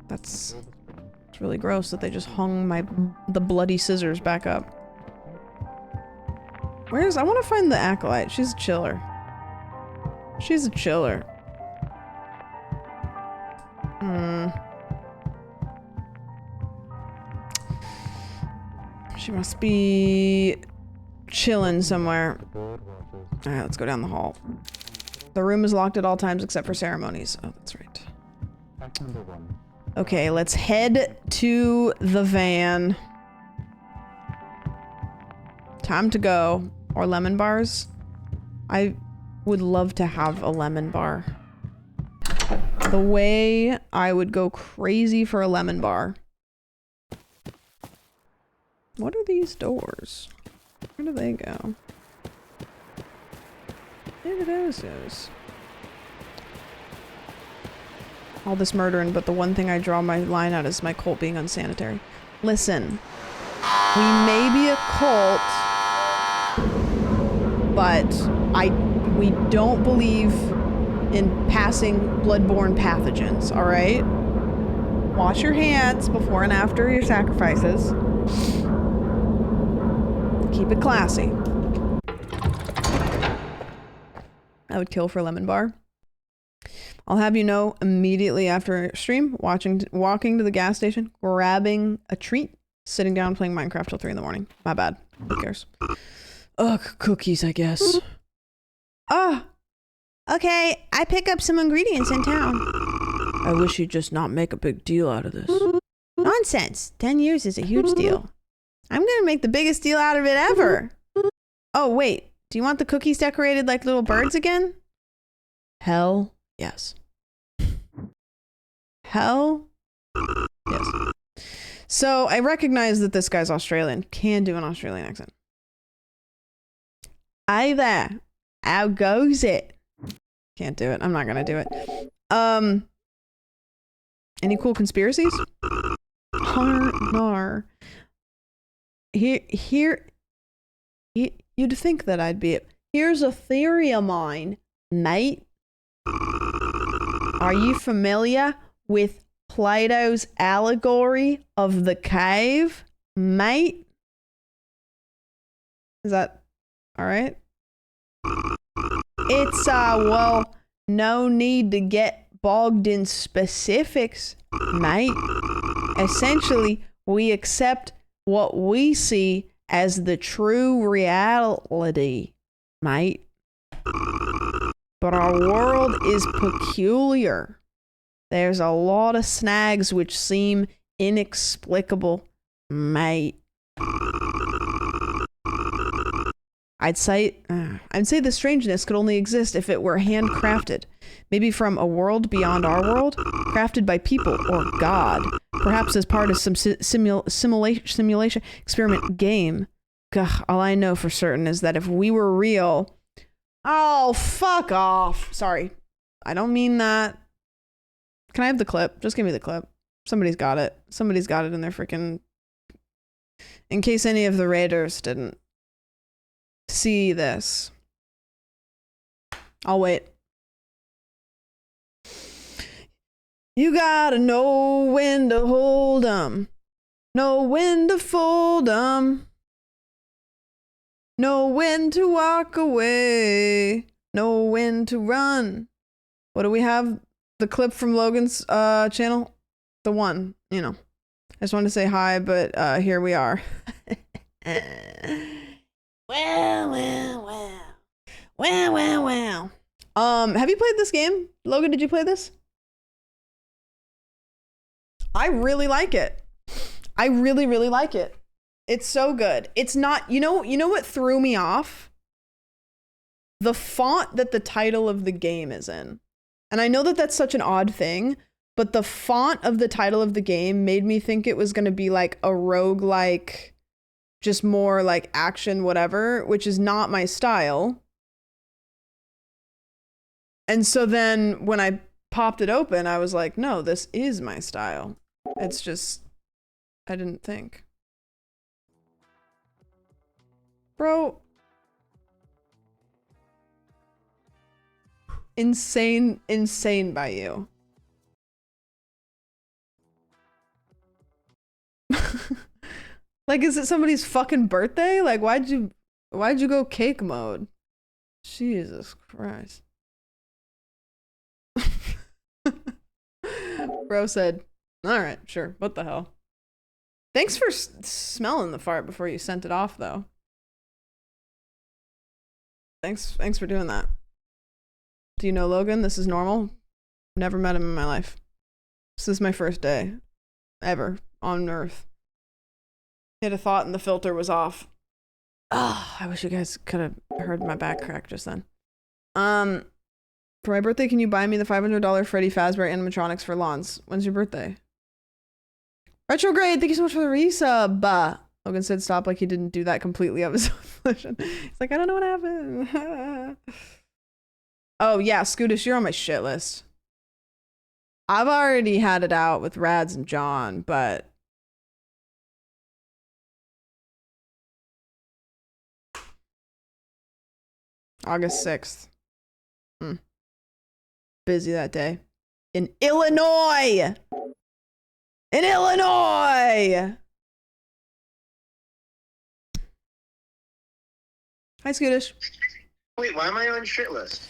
It's really gross that they just hung the bloody scissors back up. I want to find the acolyte. She's a chiller. She's a chiller. She must be chilling somewhere. Alright, let's go down the hall. The room is locked at all times except for ceremonies. Oh, that's right. Okay, let's head to the van. Time to go. Or lemon bars. I would love to have a lemon bar. The way I would go crazy for a lemon bar. What are these doors? Where do they go? Where do those go? All this murdering, but the one thing I draw my line out is my cult being unsanitary. Listen, we may be a cult, but we don't believe in passing bloodborne pathogens, alright? Wash your hands before and after your sacrifices. Keep it classy. I would kill for a lemon bar. I'll have you know immediately after stream, walking to the gas station, grabbing a treat, sitting down playing Minecraft till 3 in the morning. My bad. Who cares? Ugh, cookies, I guess. Oh, okay. I pick up some ingredients in town. I wish you'd just not make a big deal out of this. Nonsense. 10 years is a huge deal. I'm gonna make the biggest deal out of it ever. Oh, wait. Do you want the cookies decorated like little birds again? Hell yes. Hell yes. So I recognize that this guy's Australian. Can do an Australian accent. Hi there. How goes it? Can't do it. I'm not gonna do it. Any cool conspiracies? Nar. Here, you'd think that I'd be. Here's a theory of mine, mate. Are you familiar with Plato's allegory of the cave, mate? Is that all right? It's well, no need to get bogged in specifics, mate. Essentially, we accept what we see as the true reality, mate. But our world is peculiar. There's a lot of snags which seem inexplicable, mate. I'd say the strangeness could only exist if it were handcrafted. Maybe from a world beyond our world, crafted by people or God. Perhaps as part of some simulation experiment game. Gah, all I know for certain is that if we were real... Oh, fuck off. Sorry. I don't mean that. Can I have the clip? Just give me the clip. Somebody's got it. Somebody's got it in their freaking... In case any of the raiders didn't see this. I'll wait. You gotta know when to hold 'em. Know when to fold 'em. Know when to walk away. Know when to run. What do we have? The clip from Logan's channel? The one, you know. I just wanted to say hi, but here we are. Wow. Have you played this game? Logan, did you play this? I really like it. I really, really like it. It's so good. It's not, you know what threw me off? The font that the title of the game is in. And I know that that's such an odd thing, but the font of the title of the game made me think it was going to be like a roguelike, just more like action, whatever, which is not my style. And so then when I popped it open, I was like, no, this is my style. It's just, I didn't think. Bro. Insane by you. Like, is it somebody's fucking birthday? Like, why'd you go cake mode? Jesus Christ. Bro said, all right, sure. What the hell? Thanks for smelling the fart before you sent it off, though. Thanks for doing that. Do you know Logan? This is normal. Never met him in my life. This is my first day ever on Earth. Hit a thought and the filter was off. Ah, I wish you guys could have heard my back crack just then. For my birthday, can you buy me the $500 Freddy Fazbear animatronics for lawns? When's your birthday? Retrograde, thank you so much for the resub. Logan said stop like he didn't do that completely of his own volition. He's like, I don't know what happened. Oh yeah, Scootish, you're on my shit list. I've already had it out with Rads and John, but August 6th. Busy that day. In Illinois! In Illinois! Hi, Scootish. Wait, why am I on shit list?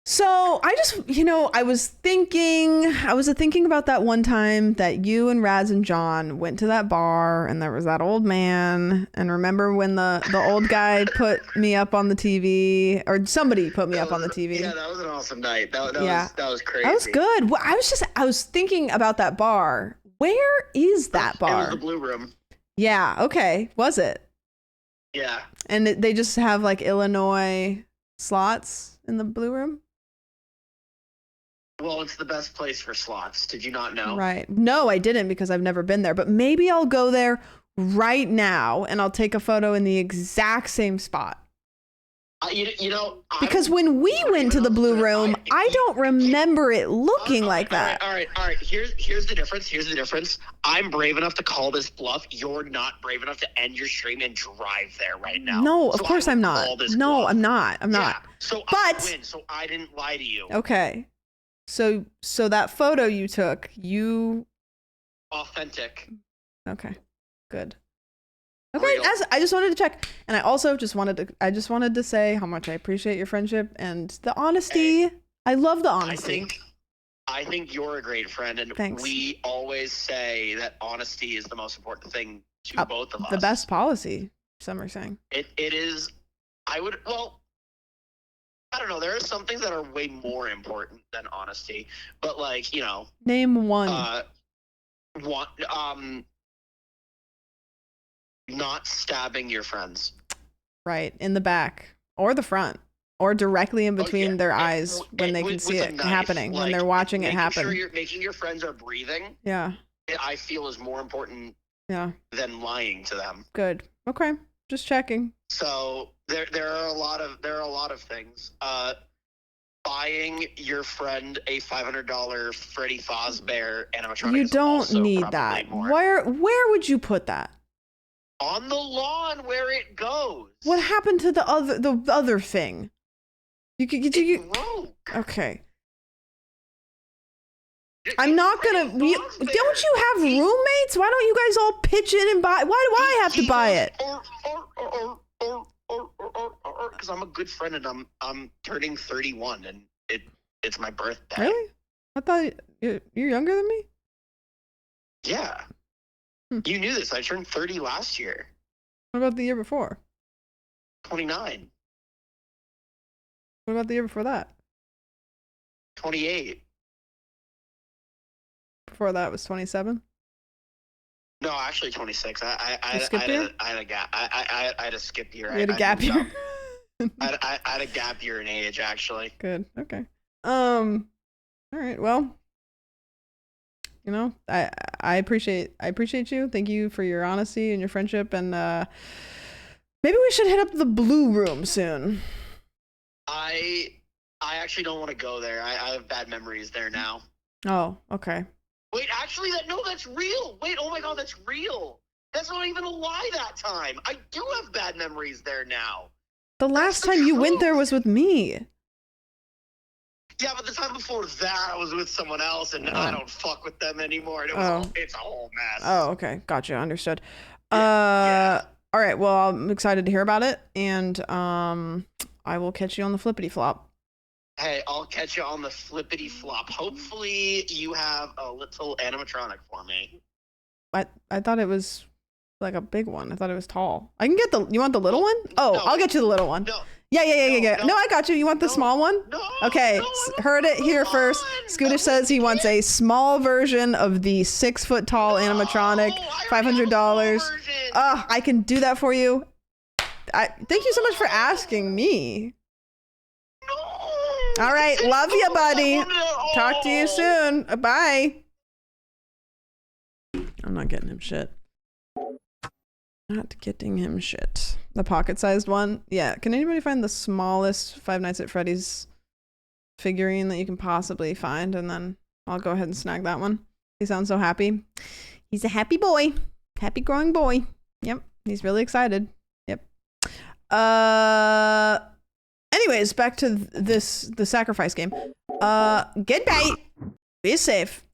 So I just, I was thinking about that one time that you and Rads and John went to that bar and there was that old man. And remember when the old guy put me up on the TV, or somebody put me up on the TV? Yeah, that was an awesome night. That was crazy. That was good. Well, I was thinking about that bar. Where is that bar? It was the Blue Room. Yeah. Okay. Was it? Yeah. And they just have like Illinois slots in the Blue Room? Well, it's the best place for slots. Did you not know? Right. No, I didn't because I've never been there. But maybe I'll go there right now and I'll take a photo in the exact same spot. Because when we went to the Blue Room, I don't remember it looking like that. All right. Here's the difference. I'm brave enough to call this bluff. You're not brave enough to end your stream and drive there right now. No, of course I'm not. No, I'm not. I'm not. So I win. So I didn't lie to you. Okay. So that photo you took, authentic. Okay. Good. Okay, I just wanted to check, and I also just wanted to say how much I appreciate your friendship and the honesty. I love the honesty. I think you're a great friend, and Thanks. We always say that honesty is the most important thing to both of us. The best policy, some are saying. It is. I don't know. There are some things that are way more important than honesty, but Name one. Not stabbing your friends. Right, in the back or the front or directly in between their eyes when they can see it happening, when they're watching it happen. Sure you're making your friends are breathing. Yeah. I feel is more important. Yeah. Than lying to them. Good. Okay. Just checking. So there are a lot of things. Buying your friend a $500 Freddy Fazbear animatronic. You don't need that. Where would you put that? On the lawn where it goes. What happened to the other thing? You broke. Okay. I'm not gonna. Don't you have roommates? Why don't you guys all pitch in and buy? Why do I have to buy it? Because I'm a good friend and I'm turning 31 and it's my birthday. Really? I thought you're younger than me. Yeah. You knew this. I turned 30 last year. What about the year before? 29. What about the year before that? 28. Before that was 27. No, actually 26. I had a gap. I had a skip year. You had a gap year. I had a gap year in age, actually. Good. Okay. All right. Well, you know, I appreciate you. Thank you for your honesty and your friendship. And maybe we should hit up the Blue Room soon. I actually don't want to go there. I have bad memories there now. Oh, okay. Wait, actually, that's real. Wait, oh my God, that's real. That's not even a lie that time. I do have bad memories there now. The last time you went there was with me. Yeah, but the time before that, I was with someone else, and I don't fuck with them anymore. And it's a whole mess. Oh, okay. Gotcha. Understood. All right. Well, I'm excited to hear about it, and I will catch you on the flippity flop. Hey, I'll catch you on the flippity flop. Hopefully, you have a little animatronic for me. I thought it was like a big one. I thought it was tall. I can get you want the little one? Oh, no, I'll get you the little one. No. Yeah. No, I got you. You want the small one? No. Okay, heard it here first. Scooter says he wants a small version of the 6-foot tall animatronic, $500. I can do that for you. Thank you so much for asking me. All right, love you, buddy. Talk to you soon. Bye. I'm not getting him shit. Not getting him shit. The pocket-sized one? Yeah. Can anybody find the smallest Five Nights at Freddy's figurine that you can possibly find? And then I'll go ahead and snag that one. He sounds so happy. He's a happy boy. Happy growing boy. Yep. He's really excited. Yep. Anyways, back to the sacrifice game. Goodbye. Be safe.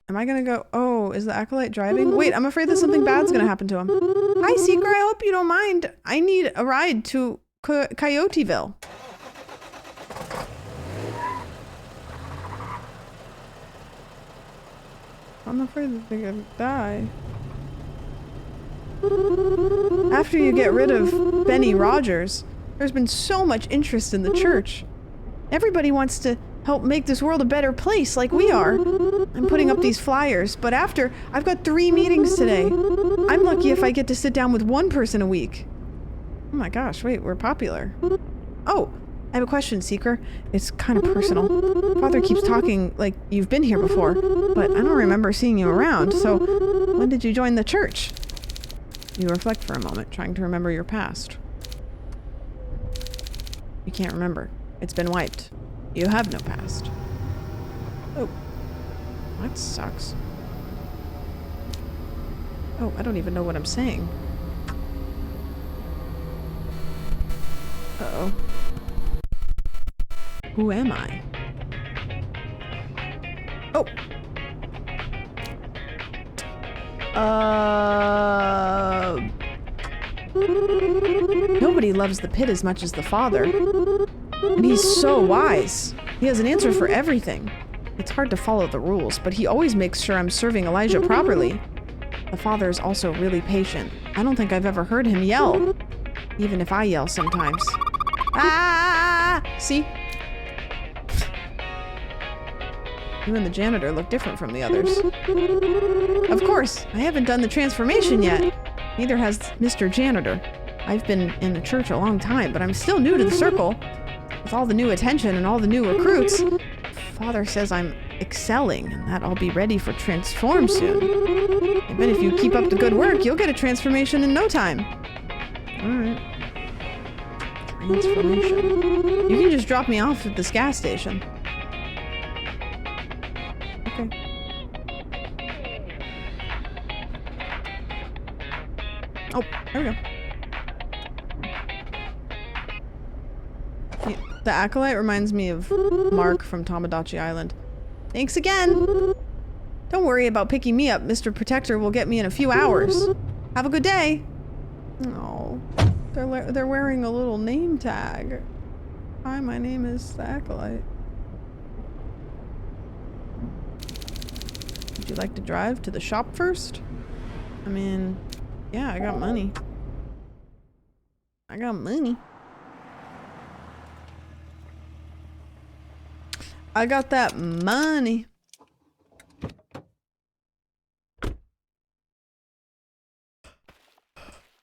Am I gonna go? Oh, is the Acolyte driving? Wait, I'm afraid that something bad's gonna happen to him. Hi, Seeker. I hope you don't mind. I need a ride to Coyoteville. I'm afraid that they're gonna die. After you get rid of Benny Rogers, there's been so much interest in the church. Everybody wants to help make this world a better place like we are. I'm putting up these flyers, but after, I've got 3 meetings today. I'm lucky if I get to sit down with 1 person a week. Oh my gosh, wait, we're popular. Oh, I have a question, Seeker. It's kind of personal. Father keeps talking like you've been here before, but I don't remember seeing you around, so when did you join the church? You reflect for a moment, trying to remember your past. You can't remember. It's been wiped. You have no past. Oh. That sucks. Oh, I don't even know what I'm saying. Uh-oh. Who am I? Oh! Nobody loves the pit as much as the Father. And he's so wise. He has an answer for everything. It's hard to follow the rules, but he always makes sure I'm serving Elijah properly. The Father is also really patient. I don't think I've ever heard him yell. Even if I yell sometimes. Ah! See? You and the janitor look different from the others. Of course, I haven't done the transformation yet. Neither has Mr. Janitor. I've been in the church a long time, but I'm still new to the circle. With all the new attention and all the new recruits, Father says I'm excelling and that I'll be ready for transform soon. I bet if you keep up the good work, you'll get a transformation in no time. Alright. Transformation. You can just drop me off at this gas station. Okay. Oh, there we go. The Acolyte reminds me of Mark from Tomodachi Island. Thanks again! worry about picking me up. Mr. Protector will get me in a few hours. Have a good day. Oh, they're wearing a little name tag. Hi, my name is the Acolyte. Would you like to drive to the shop first? I mean, yeah, I got money. I got money. I got that money.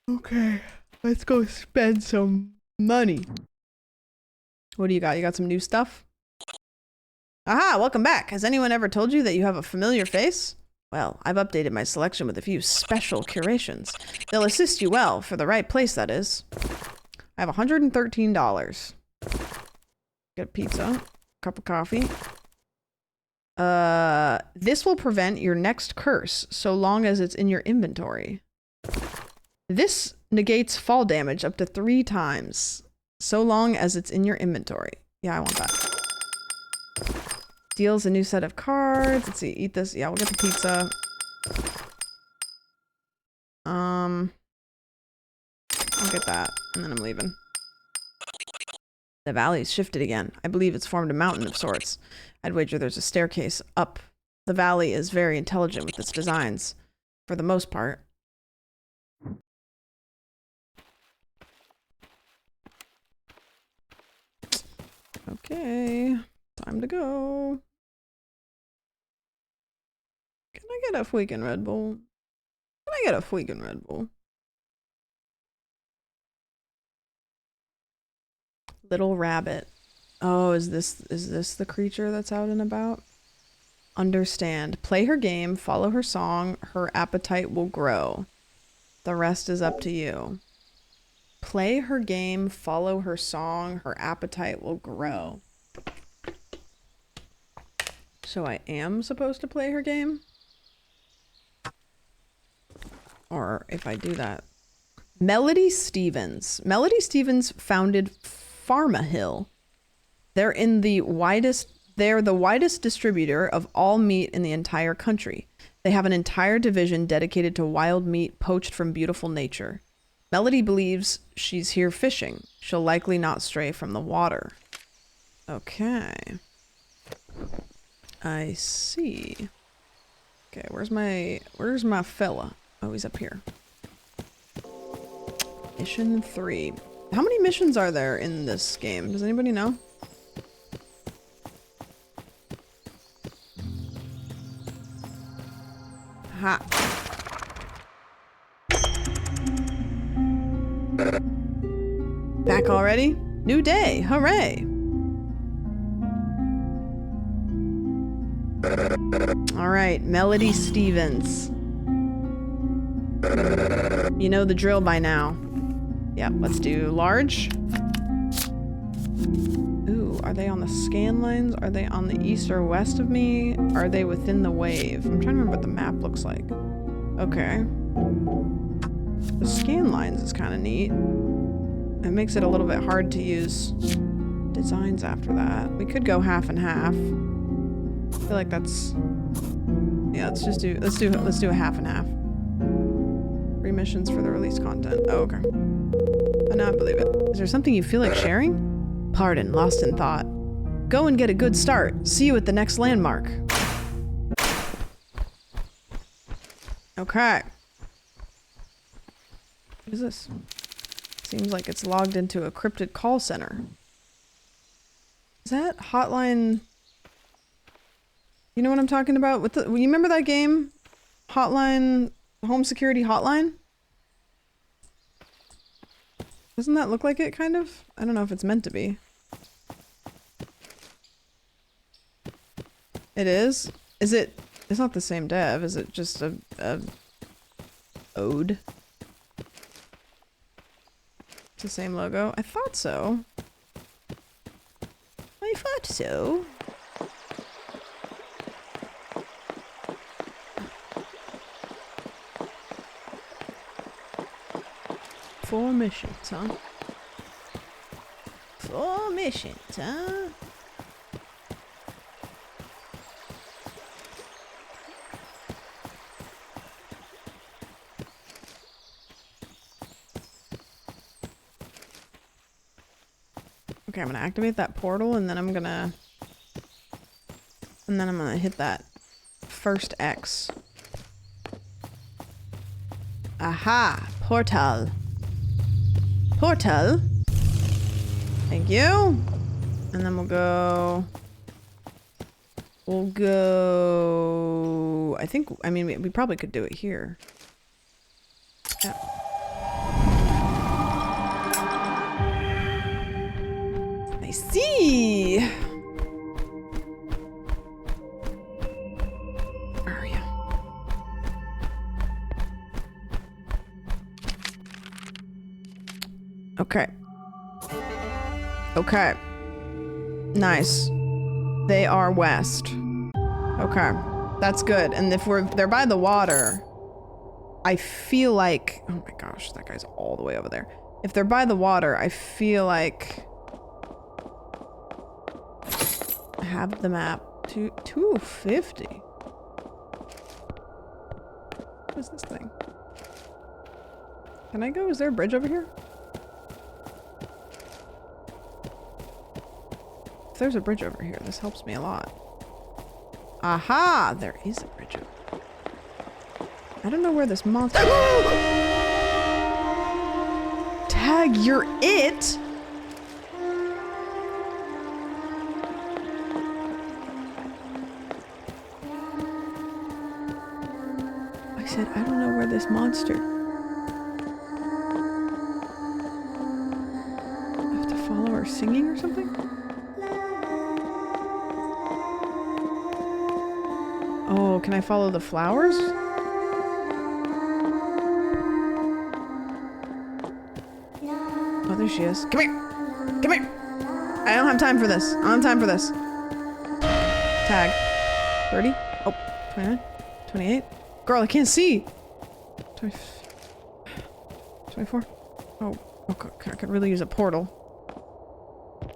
Okay, let's go spend some money. What do you got? You got some new stuff? Aha, welcome back. Has anyone ever told you that you have a familiar face? Well, I've updated my selection with a few special curations. They'll assist you well, for the right place, that is. I have $113. Get a pizza, cup of coffee. This will prevent your next curse, so long as it's in your inventory. This negates fall damage up to 3 times, so long as it's in your inventory. Yeah, I want that. Deals a new set of cards. Let's see, eat this. Yeah, we'll get the pizza. I'll get that, and then I'm leaving. The valley's shifted again. I believe it's formed a mountain of sorts. I'd wager there's a staircase up. The valley is very intelligent with its designs, for the most part. Okay, time to go. Can I get a freaking Red Bull? Can I get a freaking Red Bull? Little rabbit. Oh, is this the creature that's out and about? Understand. Play her game, follow her song, her appetite will grow. The rest is up to you. Play her game, follow her song, her appetite will grow. So I am supposed to play her game? Or if I do that. Melody Stevens. Melody Stevens founded Pharmahill. They're the widest distributor of all meat in the entire country. They have an entire division dedicated to wild meat poached from beautiful nature. Melody believes she's here fishing. She'll likely not stray from the water. Okay. I see. Okay, where's my fella? Oh, he's up here. Mission 3. How many missions are there in this game? Does anybody know? Ha. Back already? New day, hooray! Alright, Melody Stevens. You know the drill by now. Yep, let's do large. Ooh, are they on the scan lines? Are they on the east or west of me? Are they within the wave? I'm trying to remember what the map looks like. Okay. The scan lines is kind of neat. It makes it a little bit hard to use designs after that. We could go half and half. I feel like that's... Yeah, let's do a half and half. 3 missions for the released content. Oh, okay. I now believe it. Is there something you feel like sharing? Pardon, lost in thought. Go and get a good start. See you at the next landmark. Okay. What is this? Seems like it's logged into a cryptid call center. Is that hotline? You know what I'm talking about? With the, you remember that game? Hotline, Home Security Hotline? Doesn't that look like it, kind of? I don't know if it's meant to be. It is? Is it... It's not the same dev. Is it just a ode? It's the same logo? I thought so. I thought so. Four missions, huh? 4 missions, huh? Okay, I'm gonna activate that portal and then I'm gonna hit that first X. Aha! Portal. Portal. Thank you. And then we'll go... I mean, we probably could do it here. Yeah. I see! Where are you? Okay. Okay. Nice. They are west. Okay. That's good. And if they're by the water, I feel like... Oh my gosh, that guy's all the way over there. If they're by the water, I feel like... I have the map. 250. What is this thing? Can I go? Is there a bridge over here? If there's a bridge over here, this helps me a lot. Aha! There is a bridge over here. I don't know where this monster... Tag, you're it? I said, I don't know where this monster... I have to follow her singing or something? Oh, can I follow the flowers? Oh, there she is. Come here! Come here! I don't have time for this. I don't have time for this. Tag. 30? Oh, 29? 28? Girl, I can't see! 20, 24? Oh, okay, I could really use a portal.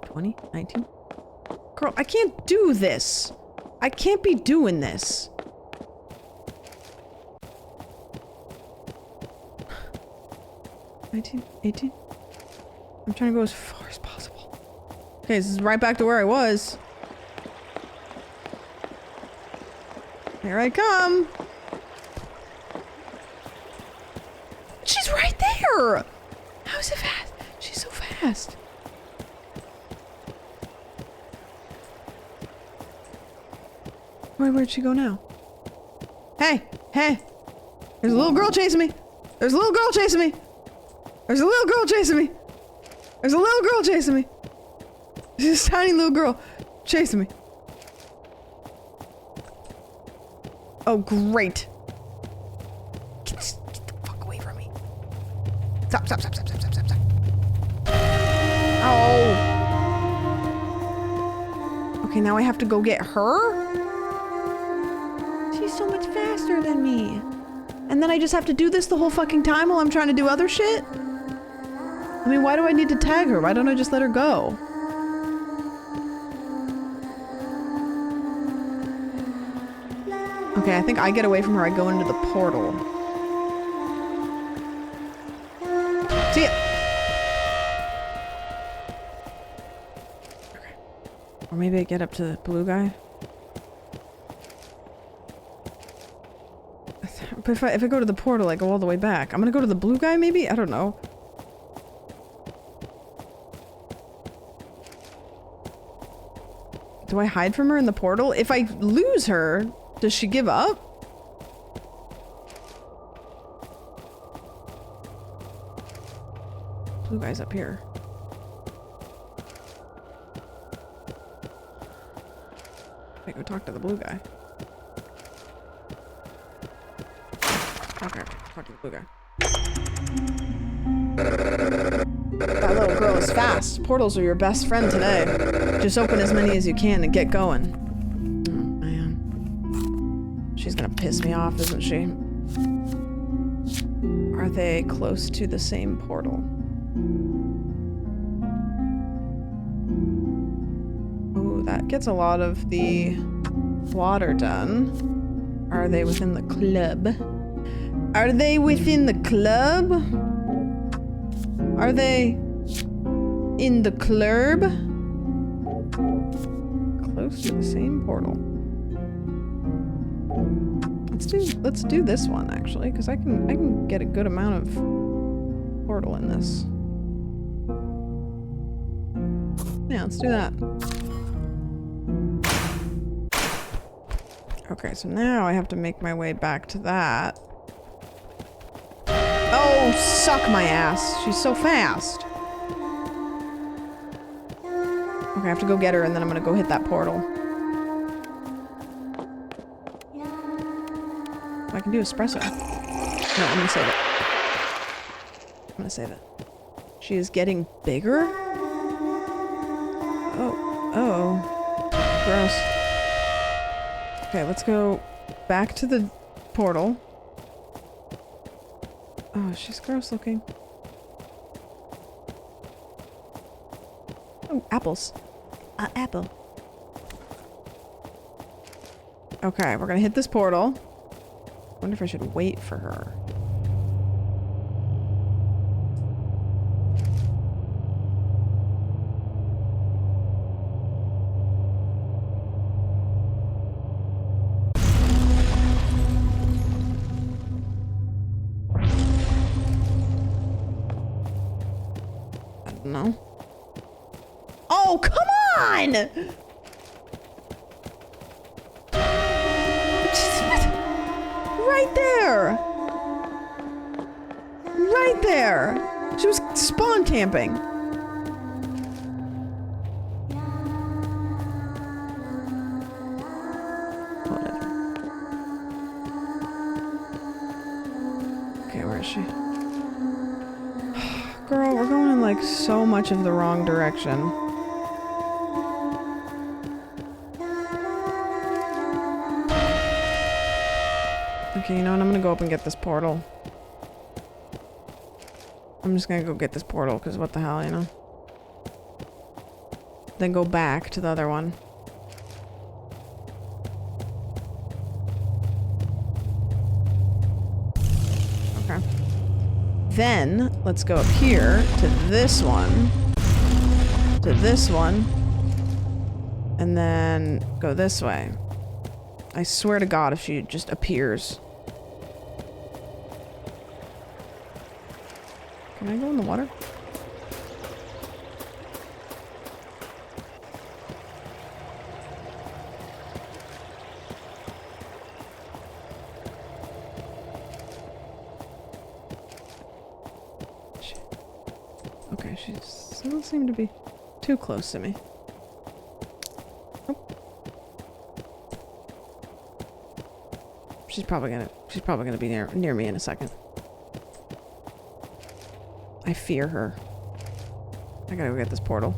20? 19? Girl, I can't do this! I can't be doing this. $19, $18. I'm trying to go as far as possible. Okay, this is right back to where I was. Here I come. She's right there. How is it fast? She's so fast. Where'd she go now? Hey! Hey! There's a little girl chasing me! There's a little girl chasing me! There's a little girl chasing me! There's a little girl chasing me! There's this tiny little girl chasing me. Oh, great. Get the fuck away from me. Stop, stop, stop, stop, stop, stop, stop, stop. Oh! Okay, now I have to go get her? She's so much faster than me. And then I just have to do this the whole fucking time while I'm trying to do other shit? I mean, why do I need to tag her? Why don't I just let her go? Okay, I think I get away from her. I go into the portal. See ya! Okay. Or maybe I get up to the blue guy. But if I go to the portal, I go all the way back. I'm gonna go to the blue guy, maybe? I don't know. Do I hide from her in the portal? If I lose her, does she give up? Blue guy's up here. I go talk to the blue guy. Okay, talk to the blue guy. That little girl is fast. Portals are your best friend today. Just open as many as you can and get going. Oh, man. She's gonna piss me off, isn't she? Are they close to the same portal? Ooh, that gets a lot of the water done. Are they within the club? Are they within the club? Are they in the club? close to the same portal. Let's do this one actually, because I can get a good amount of portal in this. Yeah, let's do that. Okay, so now I have to make my way back to that. Oh, suck my ass. She's so fast. Okay, I have to go get her and then I'm gonna go hit that portal. I can do espresso. No, I'm gonna save it. I'm gonna save it. She is getting bigger? Oh. Gross. Okay, let's go back to the portal. Oh, she's gross looking. Oh, apples. Apple. Okay, we're gonna hit this portal. Wonder if I should wait for her. I don't know. Oh, come on! Right there! Right there! She was spawn camping. Whatever. Okay, where is she? Girl, we're going in like so much of the wrong direction. Okay, you know what? I'm gonna go up and get this portal. I'm just gonna go get this portal, because what the hell, you know? Then go back to the other one. Okay. Then, let's go up here to this one. To this one. And then go this way. I swear to God if she just appears. Can I go in the water? Okay, she doesn't seem to be too close to me. She's probably gonna be near me in a second. I fear her. I gotta go get this portal.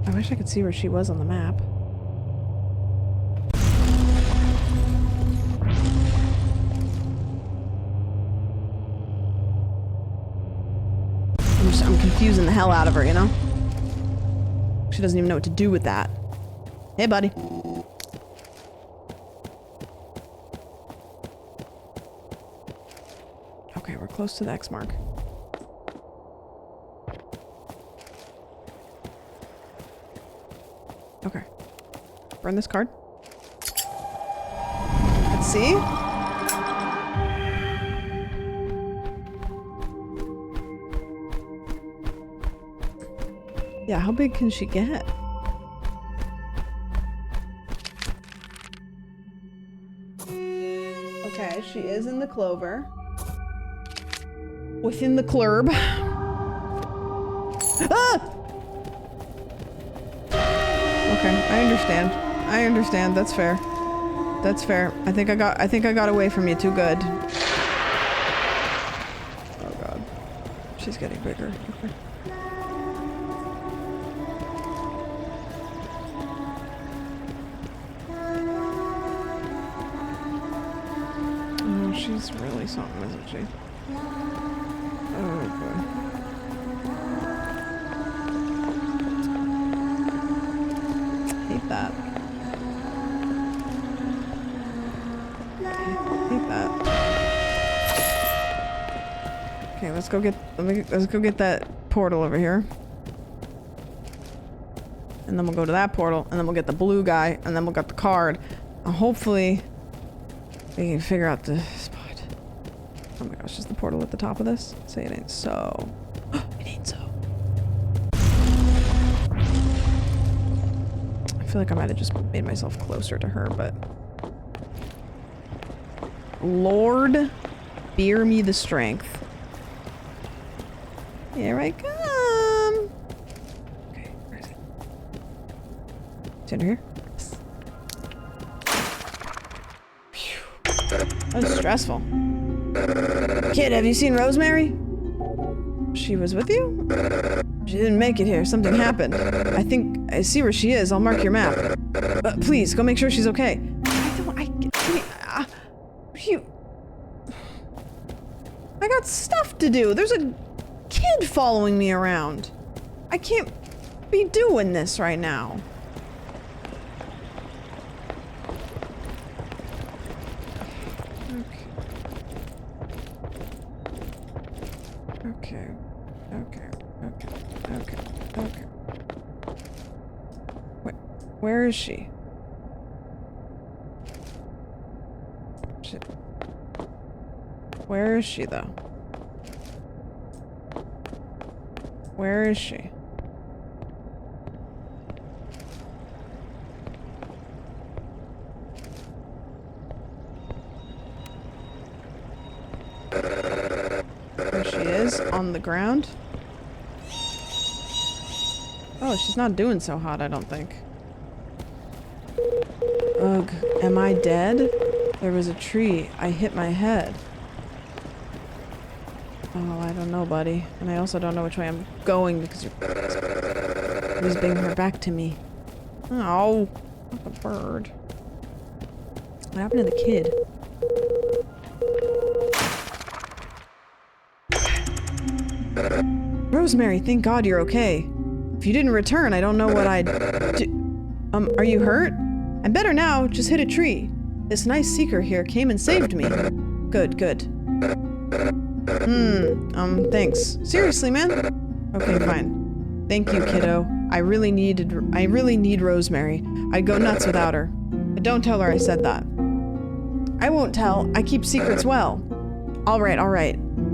I wish I could see where she was on the map. I'm confusing the hell out of her, you know? She doesn't even know what to do with that. Hey, buddy. Okay, we're close to the X mark. Okay. Burn this card. Let's see. Yeah, how big can she get? Okay, she is in the clover. Within the clurb. Ah! Okay, I understand. I understand. That's fair. That's fair. I think I got away from you too good. Oh God. She's getting bigger. Okay. She's really something, isn't she? Oh, boy. Hate that. Hate that. Okay, Okay, let's go get that portal over here. And then we'll go to that portal, and then we'll get the blue guy, and then we'll get the card. And hopefully we can figure out the spot. Oh my gosh, is the portal at the top of this? Say it ain't so. It ain't so. I feel like I might have just made myself closer to her, but... Lord, bear me the strength. Here I come. Okay, where is it? It's under here? Yes. Phew. That was stressful. Kid, have you seen Rosemary? She was with you? She didn't make it here. Something happened. I think I see where she is. I'll mark your map. Please, go make sure she's okay. I got stuff to do. There's a kid following me around. I can't be doing this right now. Okay. Wait, where is she? Where is she, though? Where is she? There she is, on the ground. Oh, she's not doing so hot, I don't think. Ugh, am I dead? There was a tree. I hit my head. Oh, I don't know, buddy. And I also don't know which way I'm going because you're whispering her back to me. Oh, not the bird. What happened to the kid? Rosemary, thank God you're okay. If you didn't return, I don't know what I'd do. Are you hurt? I'm better now. Just hit a tree. This nice seeker here came and saved me. Good. Thanks. Seriously, man? Okay, fine. Thank you, kiddo. I really need Rosemary. I'd go nuts without her. But don't tell her I said that. I won't tell. I keep secrets well. All right.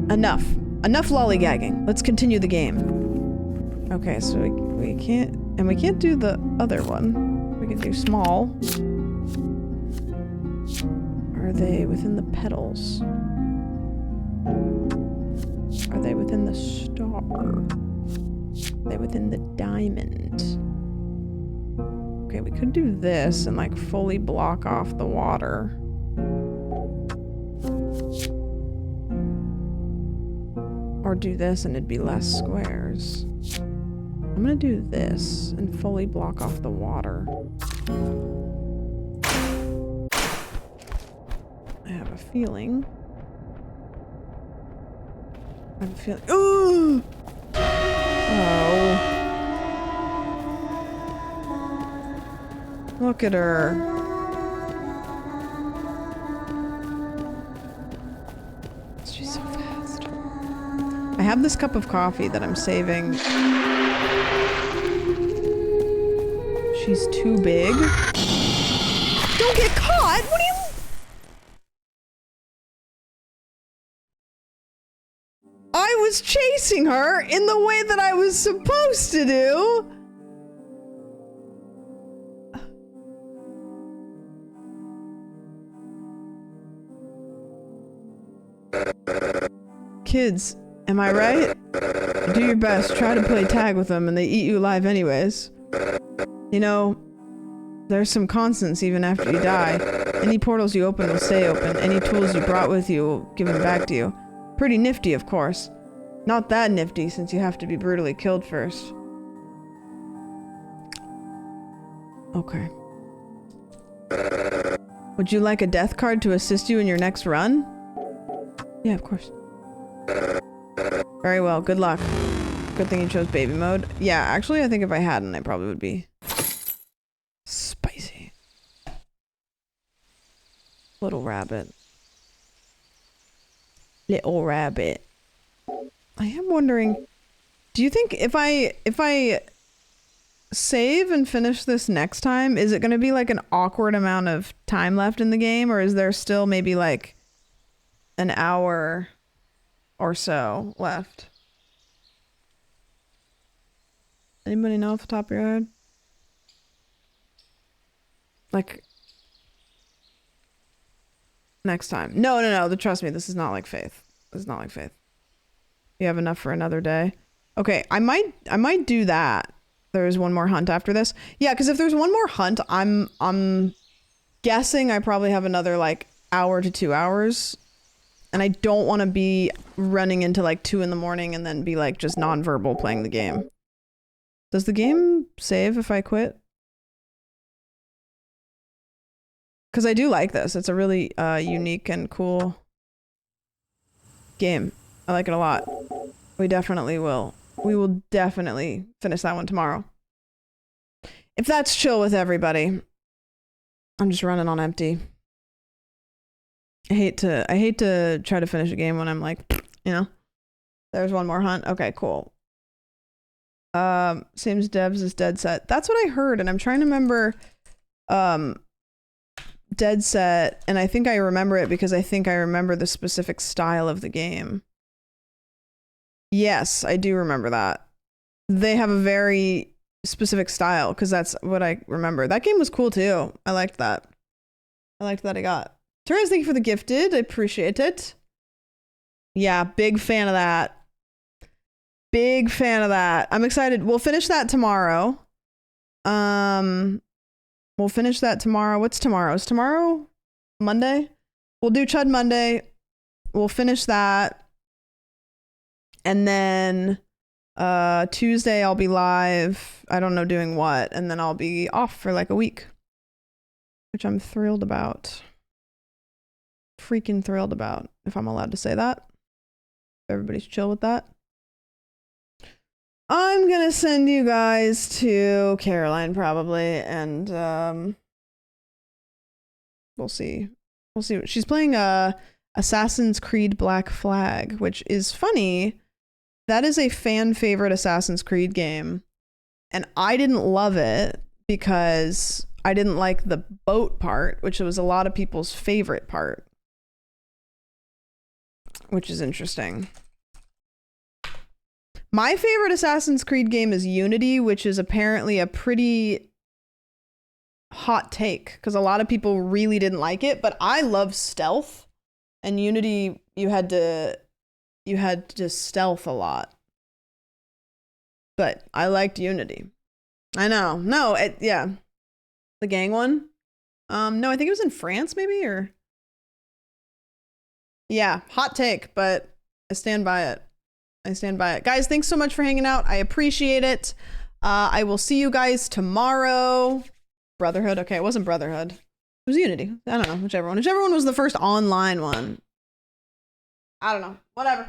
Enough lollygagging. Let's continue the game. Okay, so we can't do the other one. We can do small. Are they within the petals? Are they within the star? Are they within the diamond? Okay, we could do this and like fully block off the water. Or do this and it'd be less squares. I'm gonna do this and fully block off the water. I have a feeling. Ooh! Oh. Look at her. She's so fast. I have this cup of coffee that I'm saving. She's too big. Don't get caught! What do you... I was chasing her in the way that I was supposed to do. Kids, am I right? Do your best. Try to play tag with them and they eat you alive anyways. You know, there's some constants even after you die. Any portals you open will stay open. Any tools you brought with you will give them back to you. Pretty nifty, of course. Not that nifty, since you have to be brutally killed first. Okay. Would you like a death card to assist you in your next run? Yeah, of course. Very well, good luck. Good thing you chose baby mode. Yeah, actually, I think if I hadn't, I probably would be spicy. Little rabbit. Little rabbit. I am wondering, do you think if I save and finish this next time, is it going to be like an awkward amount of time left in the game, or is there still maybe like an hour or so left? Anybody know off the top of your head? Like next time. No, trust me, this is not like Faith. This is not like Faith. You have enough for another day. Okay, I might do that. There is one more hunt after this. Yeah, because if there's one more hunt, I'm guessing I probably have another like hour to 2 hours. And I don't want to be running into like 2 in the morning and then be like just nonverbal playing the game. Does the game save if I quit? Because I do like this. It's a really unique and cool game. I like it a lot. We definitely will. We will definitely finish that one tomorrow. If that's chill with everybody. I'm just running on empty. I hate to try to finish a game when I'm like, you know, there's one more hunt. Okay, cool. Seems devs is dead set. That's what I heard, and I'm trying to remember dead set, and I think I remember it because I think I remember the specific style of the game. Yes, I do remember that. They have a very specific style because that's what I remember. That game was cool too. I liked that. I liked that I got. Terrence, thank you for the gifted. I appreciate it. Yeah, big fan of that. Big fan of that. I'm excited. We'll finish that tomorrow. We'll finish that tomorrow. What's tomorrow? Is tomorrow Monday? We'll do Chud Monday. We'll finish that. And then Tuesday I'll be live. I don't know doing what. And then I'll be off for like a week. Which I'm thrilled about. Freaking thrilled about, if I'm allowed to say that. Everybody's chill with that. I'm gonna send you guys to Caroline probably, and we'll see. We'll see. She's playing Assassin's Creed Black Flag, which is funny. That is a fan favorite Assassin's Creed game, and I didn't love it because I didn't like the boat part, which was a lot of people's favorite part, which is interesting. My favorite Assassin's Creed game is Unity, which is apparently a pretty hot take because a lot of people really didn't like it, but I love stealth, and Unity you had to stealth a lot. But I liked Unity. I know. No, yeah. The gang one? No, I think it was in France maybe, or yeah, hot take, but I stand by it. I stand by it. Guys, thanks so much for hanging out. I appreciate it. I will see you guys tomorrow. Brotherhood. Okay, it wasn't Brotherhood. It was Unity. I don't know. Whichever one. Whichever one was the first online one. I don't know. Whatever.